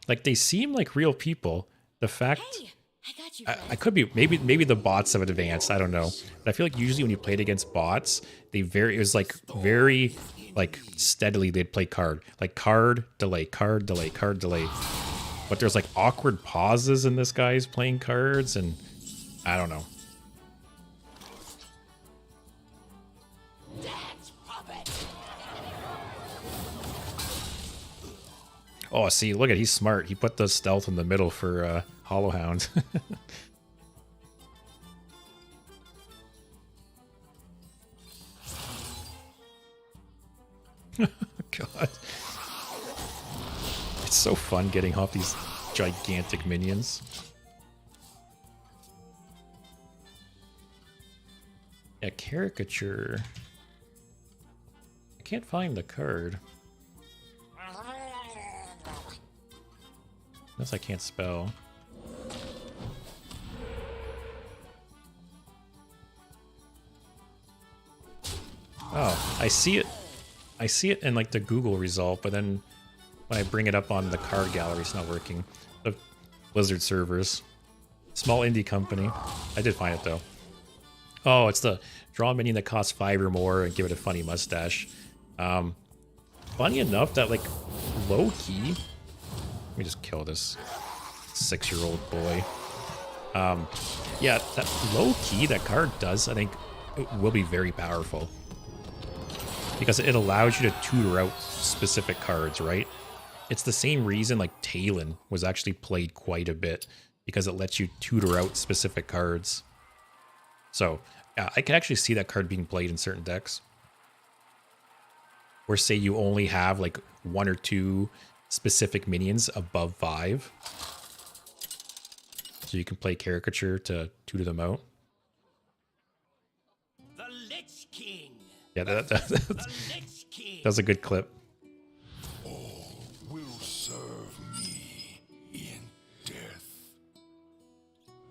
Like, they seem like real people. The fact... Hey, I got you. I could be... Maybe the bots have advanced. I don't know. But I feel like usually when you played against bots, it was, like, very, like, steadily they'd play card. Like, card, delay, card, delay, card, delay. But there's, like, awkward pauses in this guy's playing cards, and... I don't know. Oh, see, look at, he's smart. He put the stealth in the middle for Hollow Hound. God. It's so fun getting off these gigantic minions. Yeah, caricature. I can't find the card. Unless I can't spell. Oh, I see it. I see it in like the Google result, but then when I bring it up on the card gallery, it's not working. The Blizzard servers. Small indie company. I did find it though. Oh, it's the draw a minion that costs 5 or more and give it a funny mustache. Funny enough that like low key. Let me just kill this 6-year-old boy. Yeah, that low key that card does, I think, it will be very powerful. Because it allows you to tutor out specific cards, right? It's the same reason like Talon was actually played quite a bit, because it lets you tutor out specific cards. So, yeah, I can actually see that card being played in certain decks. Or say you only have like 1 or 2 specific minions above 5. So you can play caricature to tutor them out. The Lich King. Yeah, The Lich King. that's a good clip. All will serve me in death.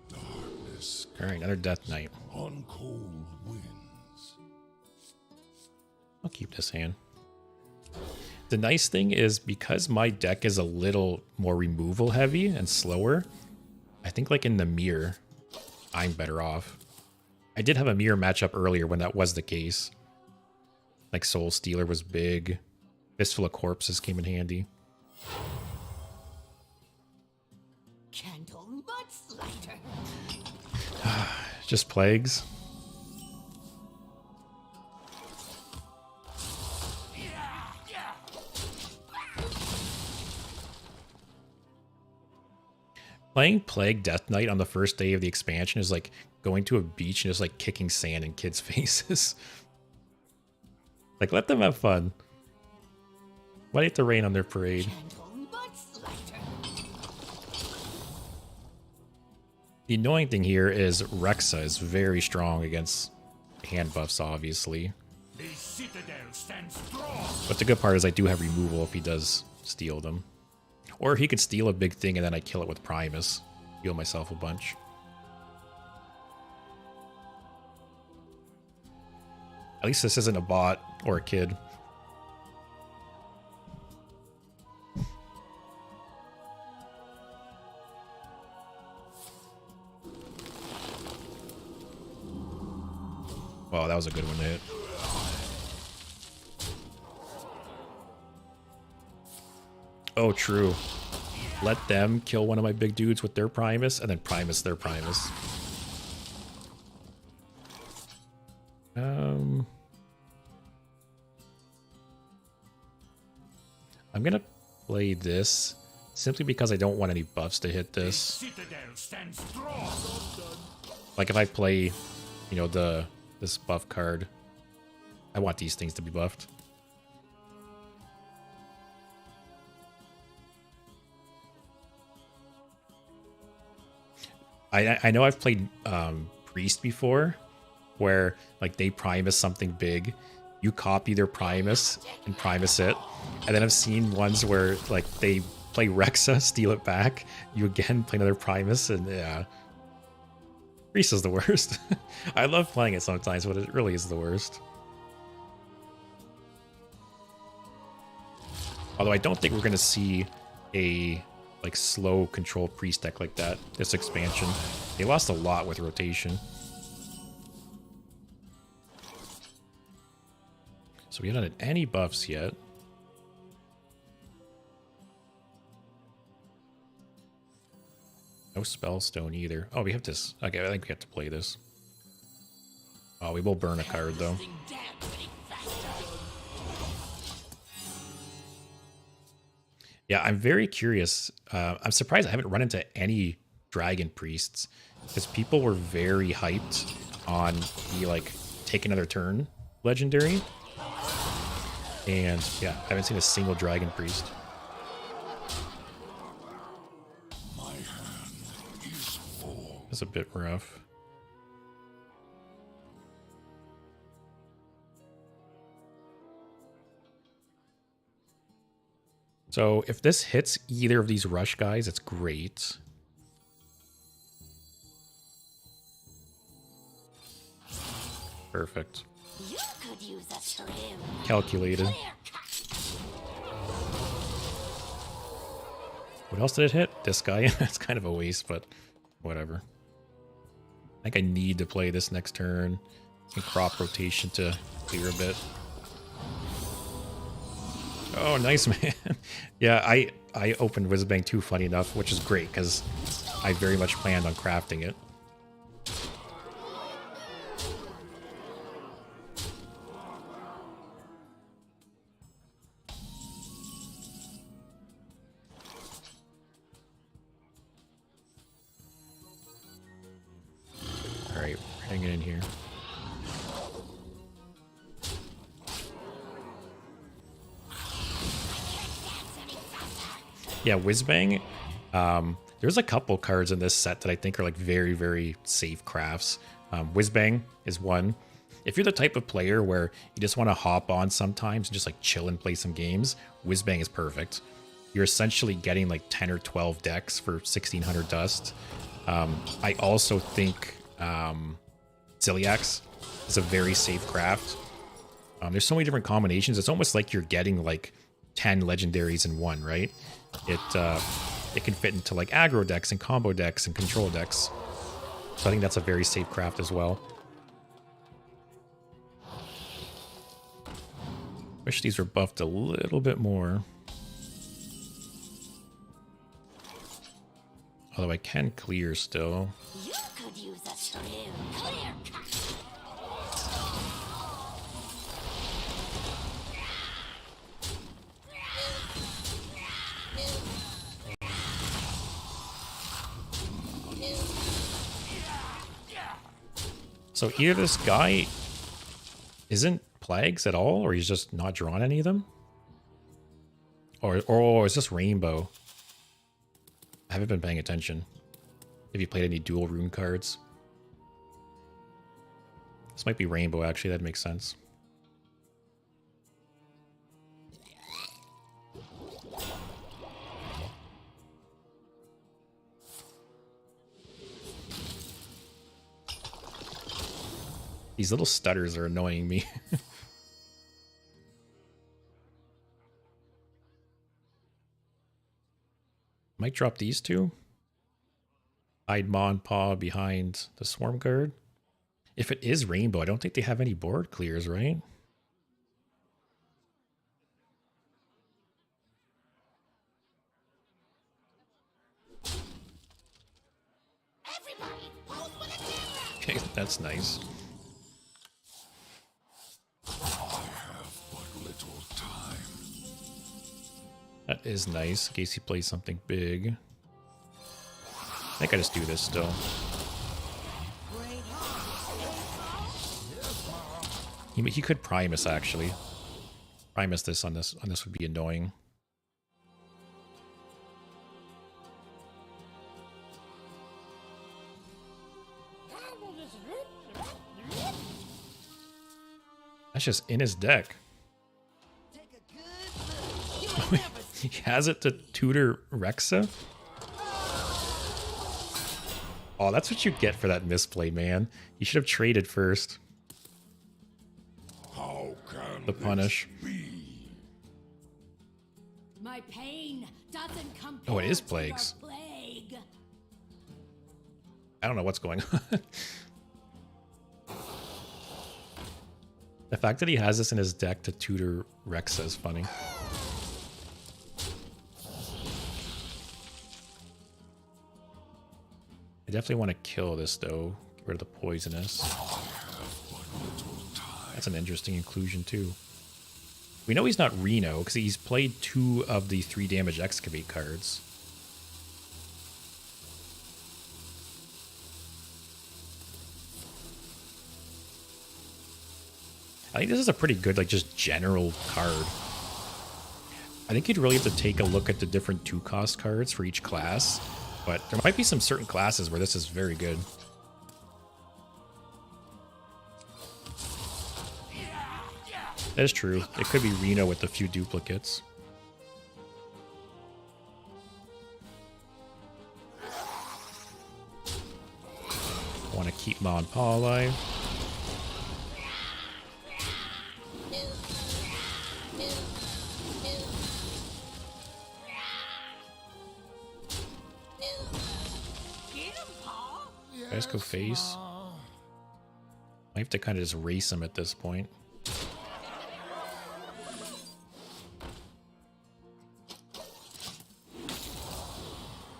Darkness All right, another Death Knight. on cold winds. I'll keep this hand. The nice thing is, because my deck is a little more removal heavy and slower, I think like in the mirror, I'm better off. I did have a mirror matchup earlier when that was the case. Like Soul Stealer was big. Fistful of Corpses came in handy. Candle Mudslider. Just plagues. Playing Plague Death Knight on the first day of the expansion is like going to a beach and just like kicking sand in kids' faces. Like, let them have fun. Why do you have to rain on their parade? Candle Mudslider. The annoying thing here is Rexa is very strong against hand buffs, obviously. The citadel stands strong. But the good part is I do have removal if he does steal them. Or he could steal a big thing and then I kill it with Primus. Heal myself a bunch. At least this isn't a bot or a kid. Wow, that was a good one to hit. Oh, true. Let them kill one of my big dudes with their Primus, and then Primus their Primus. I'm gonna play this simply because I don't want any buffs to hit this. Citadel stands strong. Like if I play, you know, this buff card, I want these things to be buffed. I know I've played Priest before, where like they Primus something big, you copy their Primus and Primus it, and then I've seen ones where like they play Rexa, steal it back, you again play another Primus, and yeah. Priest is the worst. I love playing it sometimes, but it really is the worst. Although I don't think we're gonna see a like slow control priest deck like that this expansion. They lost a lot with rotation. So we haven't had any buffs yet. No Spellstone either. Oh, we have this. Okay, I think we have to play this. Oh, we will burn a card though. Thing dance any faster. Yeah, I'm very curious. I'm surprised I haven't run into any Dragon Priests, because people were very hyped on the like take another turn legendary. And yeah, I haven't seen a single Dragon Priest. My hand is full. That's a bit rough. So if this hits either of these rush guys, it's great. Perfect. You could use use a trim. Calculated. What else did it hit? This guy? That's kind of a waste, but whatever. I think I need to play this next turn. And crop rotation to clear a bit. Oh, nice, man. Yeah, I opened Whizbang 2, funny enough, which is great, because I very much planned on crafting it. Alright, hang it in here. Yeah, Whizbang. There's a couple cards in this set that I think are like very, very safe crafts. Whizbang is one. If you're the type of player where you just want to hop on sometimes and just like chill and play some games, Whizbang is perfect. You're essentially getting like 10 or 12 decks for 1600 dust. I also think Ziliax is a very safe craft. There's so many different combinations. It's almost like you're getting like 10 legendaries in one, right? It can fit into like aggro decks and combo decks and control decks. So I think that's a very safe craft as well. Wish these were buffed a little bit more. Although I can clear still. You could use a trim. Clear cut. So either this guy isn't plagues at all, or he's just not drawn any of them? Or is this rainbow? I haven't been paying attention. Have you played any dual rune cards? This might be rainbow, actually. That makes sense. These little stutters are annoying me. Might drop these two. Hide Mon Paw behind the Swarm card. If it is rainbow, I don't think they have any board clears, right? Okay, that's nice. That is nice, in case he plays something big. I think I just do this still. He could Primus, actually. Primus this on this would be annoying. That's just in his deck. He has it to tutor Rexa? Oh, that's what you get for that misplay, man. You should have traded first. How can The punish. My pain doesn't compare Oh, it is to your plagues. plague. I don't know what's going on. The fact that he has this in his deck to tutor Rexa is funny. I definitely want to kill this, though. Get rid of the poisonous. That's an interesting inclusion, too. We know he's not Reno, because he's played 2 of the 3 damage Excavate cards. I think this is a pretty good, like, just general card. I think you'd really have to take a look at the different 2-cost cards for each class. But there might be some certain classes where this is very good. That is true. It could be Reno with a few duplicates. I want to keep Mon Paw alive. guys go face. I have to kind of just race him at this point.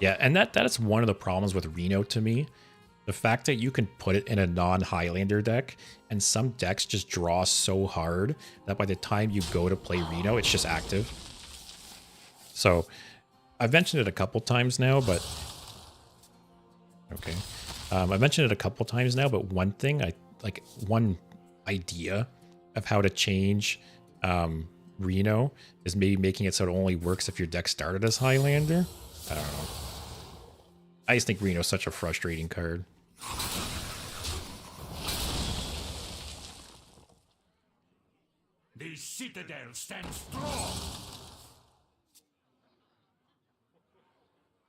Yeah, and that's one of the problems with Reno to me. The fact that you can put it in a non-Highlander deck, and some decks just draw so hard that by the time you go to play Reno, it's just active. So, I've mentioned it a couple times now, but... Okay. I've mentioned it a couple times now, but one thing, one idea of how to change Reno is maybe making it so it only works if your deck started as Highlander. I don't know. I just think Reno's such a frustrating card. The citadel stands strong.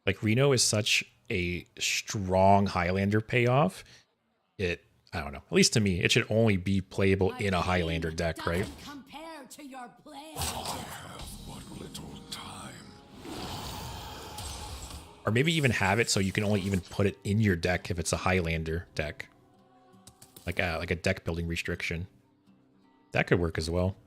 Like, Reno is such a strong Highlander payoff. I don't know. At least to me, it should only be playable in a Highlander deck, right? Compare to your plan. I have but little time. Or maybe even have it so you can only even put it in your deck if it's a Highlander deck. Like a deck building restriction. That could work as well.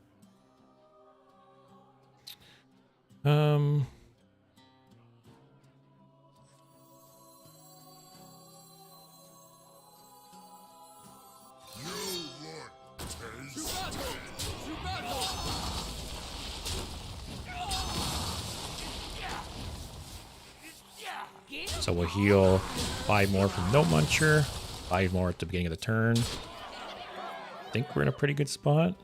So we'll heal 5 more from No Muncher, 5 more at the beginning of the turn. I think we're in a pretty good spot.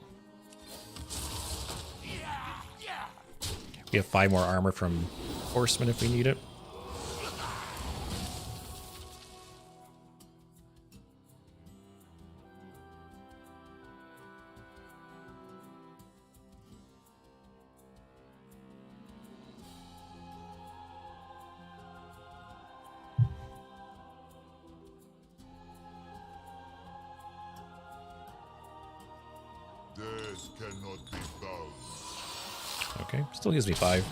We have 5 more armor from Horseman if we need it. Death cannot be bound. Okay, still gives me 5.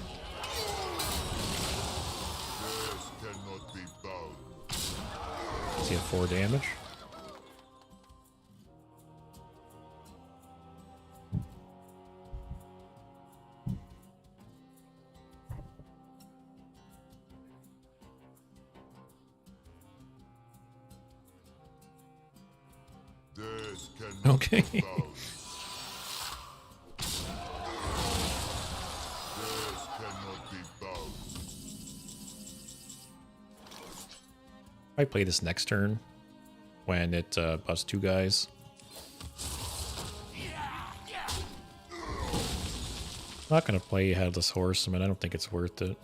Death cannot be bound. Does he have 4 damage? Death cannot Okay. be bound. Death cannot be bound. I play this next turn when it busts 2 guys. Not gonna play Headless Horseman. I don't think it's worth it.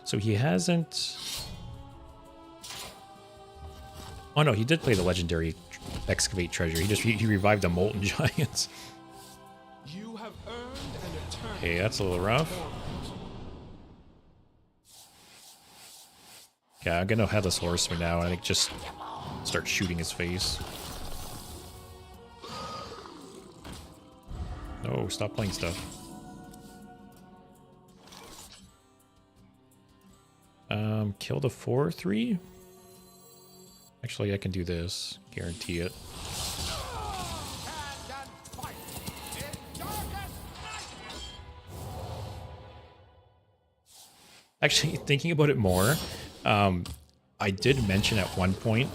So he hasn't... Oh no, he did play the legendary Excavate Treasure. He revived the Molten Giants. You have earned an eternal. Hey, that's a little rough. Yeah, I'm gonna Headless Horseman now, and I think just start shooting his face. No, stop playing stuff. Kill the 4/3? Actually, I can do this. Guarantee it. Actually, thinking about it more, I did mention at one point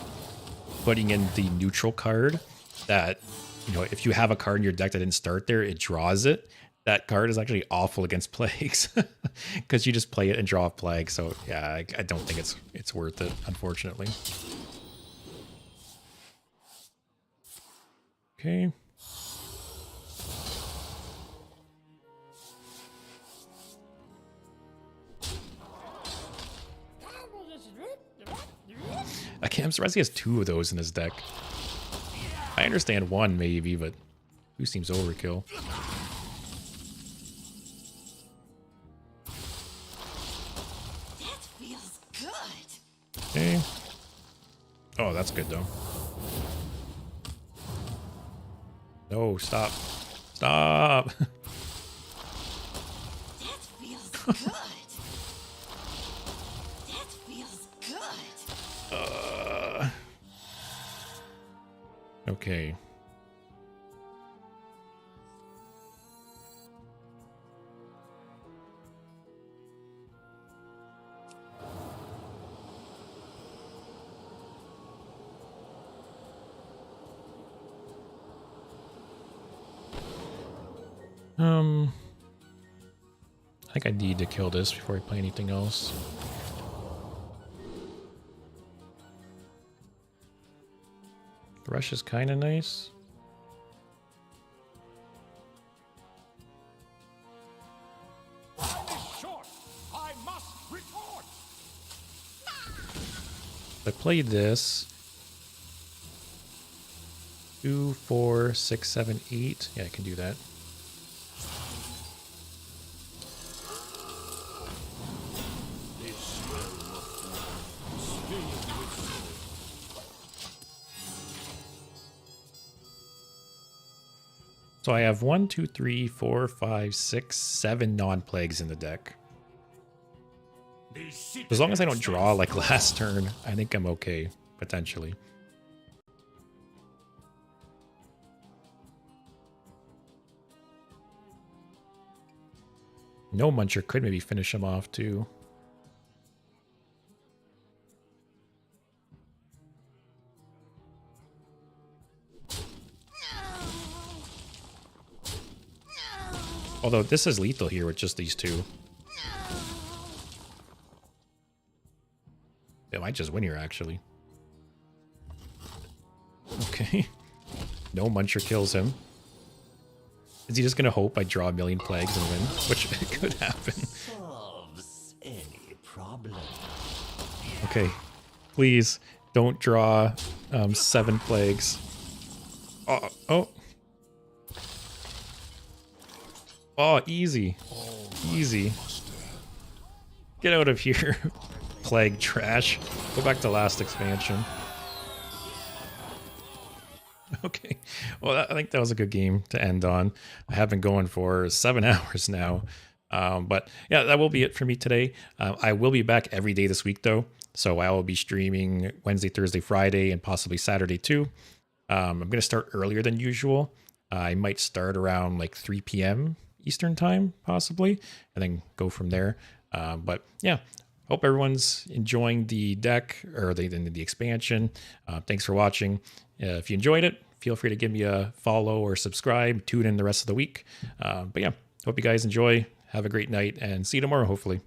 putting in the neutral card that, you know, if you have a card in your deck that didn't start there, it draws it. That card is actually awful against plagues because you just play it and draw a plague. So yeah, I don't think it's worth it, unfortunately. Okay. I'm surprised he has 2 of those in his deck. I understand 1 maybe, but 2 seems overkill. That feels good. Okay. Oh, that's good though. No, stop. Stop. That feels good. Okay. I think I need to kill this before I play anything else. Rush is kind of nice. Short. I must report. I played this. 2, 4, 6, 7, 8. Yeah, I can do that. So I have 1, 2, 3, 4, 5, 6, 7 non-plagues in the deck. As long as I don't draw like last turn, I think I'm okay, potentially. No Muncher could maybe finish him off too. Although this is lethal here with just these two. They might just win here, actually. Okay. No Muncher kills him. Is he just going to hope I draw a million plagues and win? Which could happen. Solves any problem. Okay. Please don't draw 7 plagues. Oh. Oh, easy. Easy. Get out of here. Plague trash. Go back to last expansion. Okay. Well, I think that was a good game to end on. I have been going for 7 hours now. But yeah, that will be it for me today. I will be back every day this week, though. So I will be streaming Wednesday, Thursday, Friday, and possibly Saturday, too. I'm going to start earlier than usual. I might start around like 3 p.m. Eastern time, possibly, and then go from there. But yeah, hope everyone's enjoying the deck or the expansion. Thanks for watching. If you enjoyed it, feel free to give me a follow or subscribe. Tune in the rest of the week. But yeah, hope you guys enjoy. Have a great night and see you tomorrow, hopefully.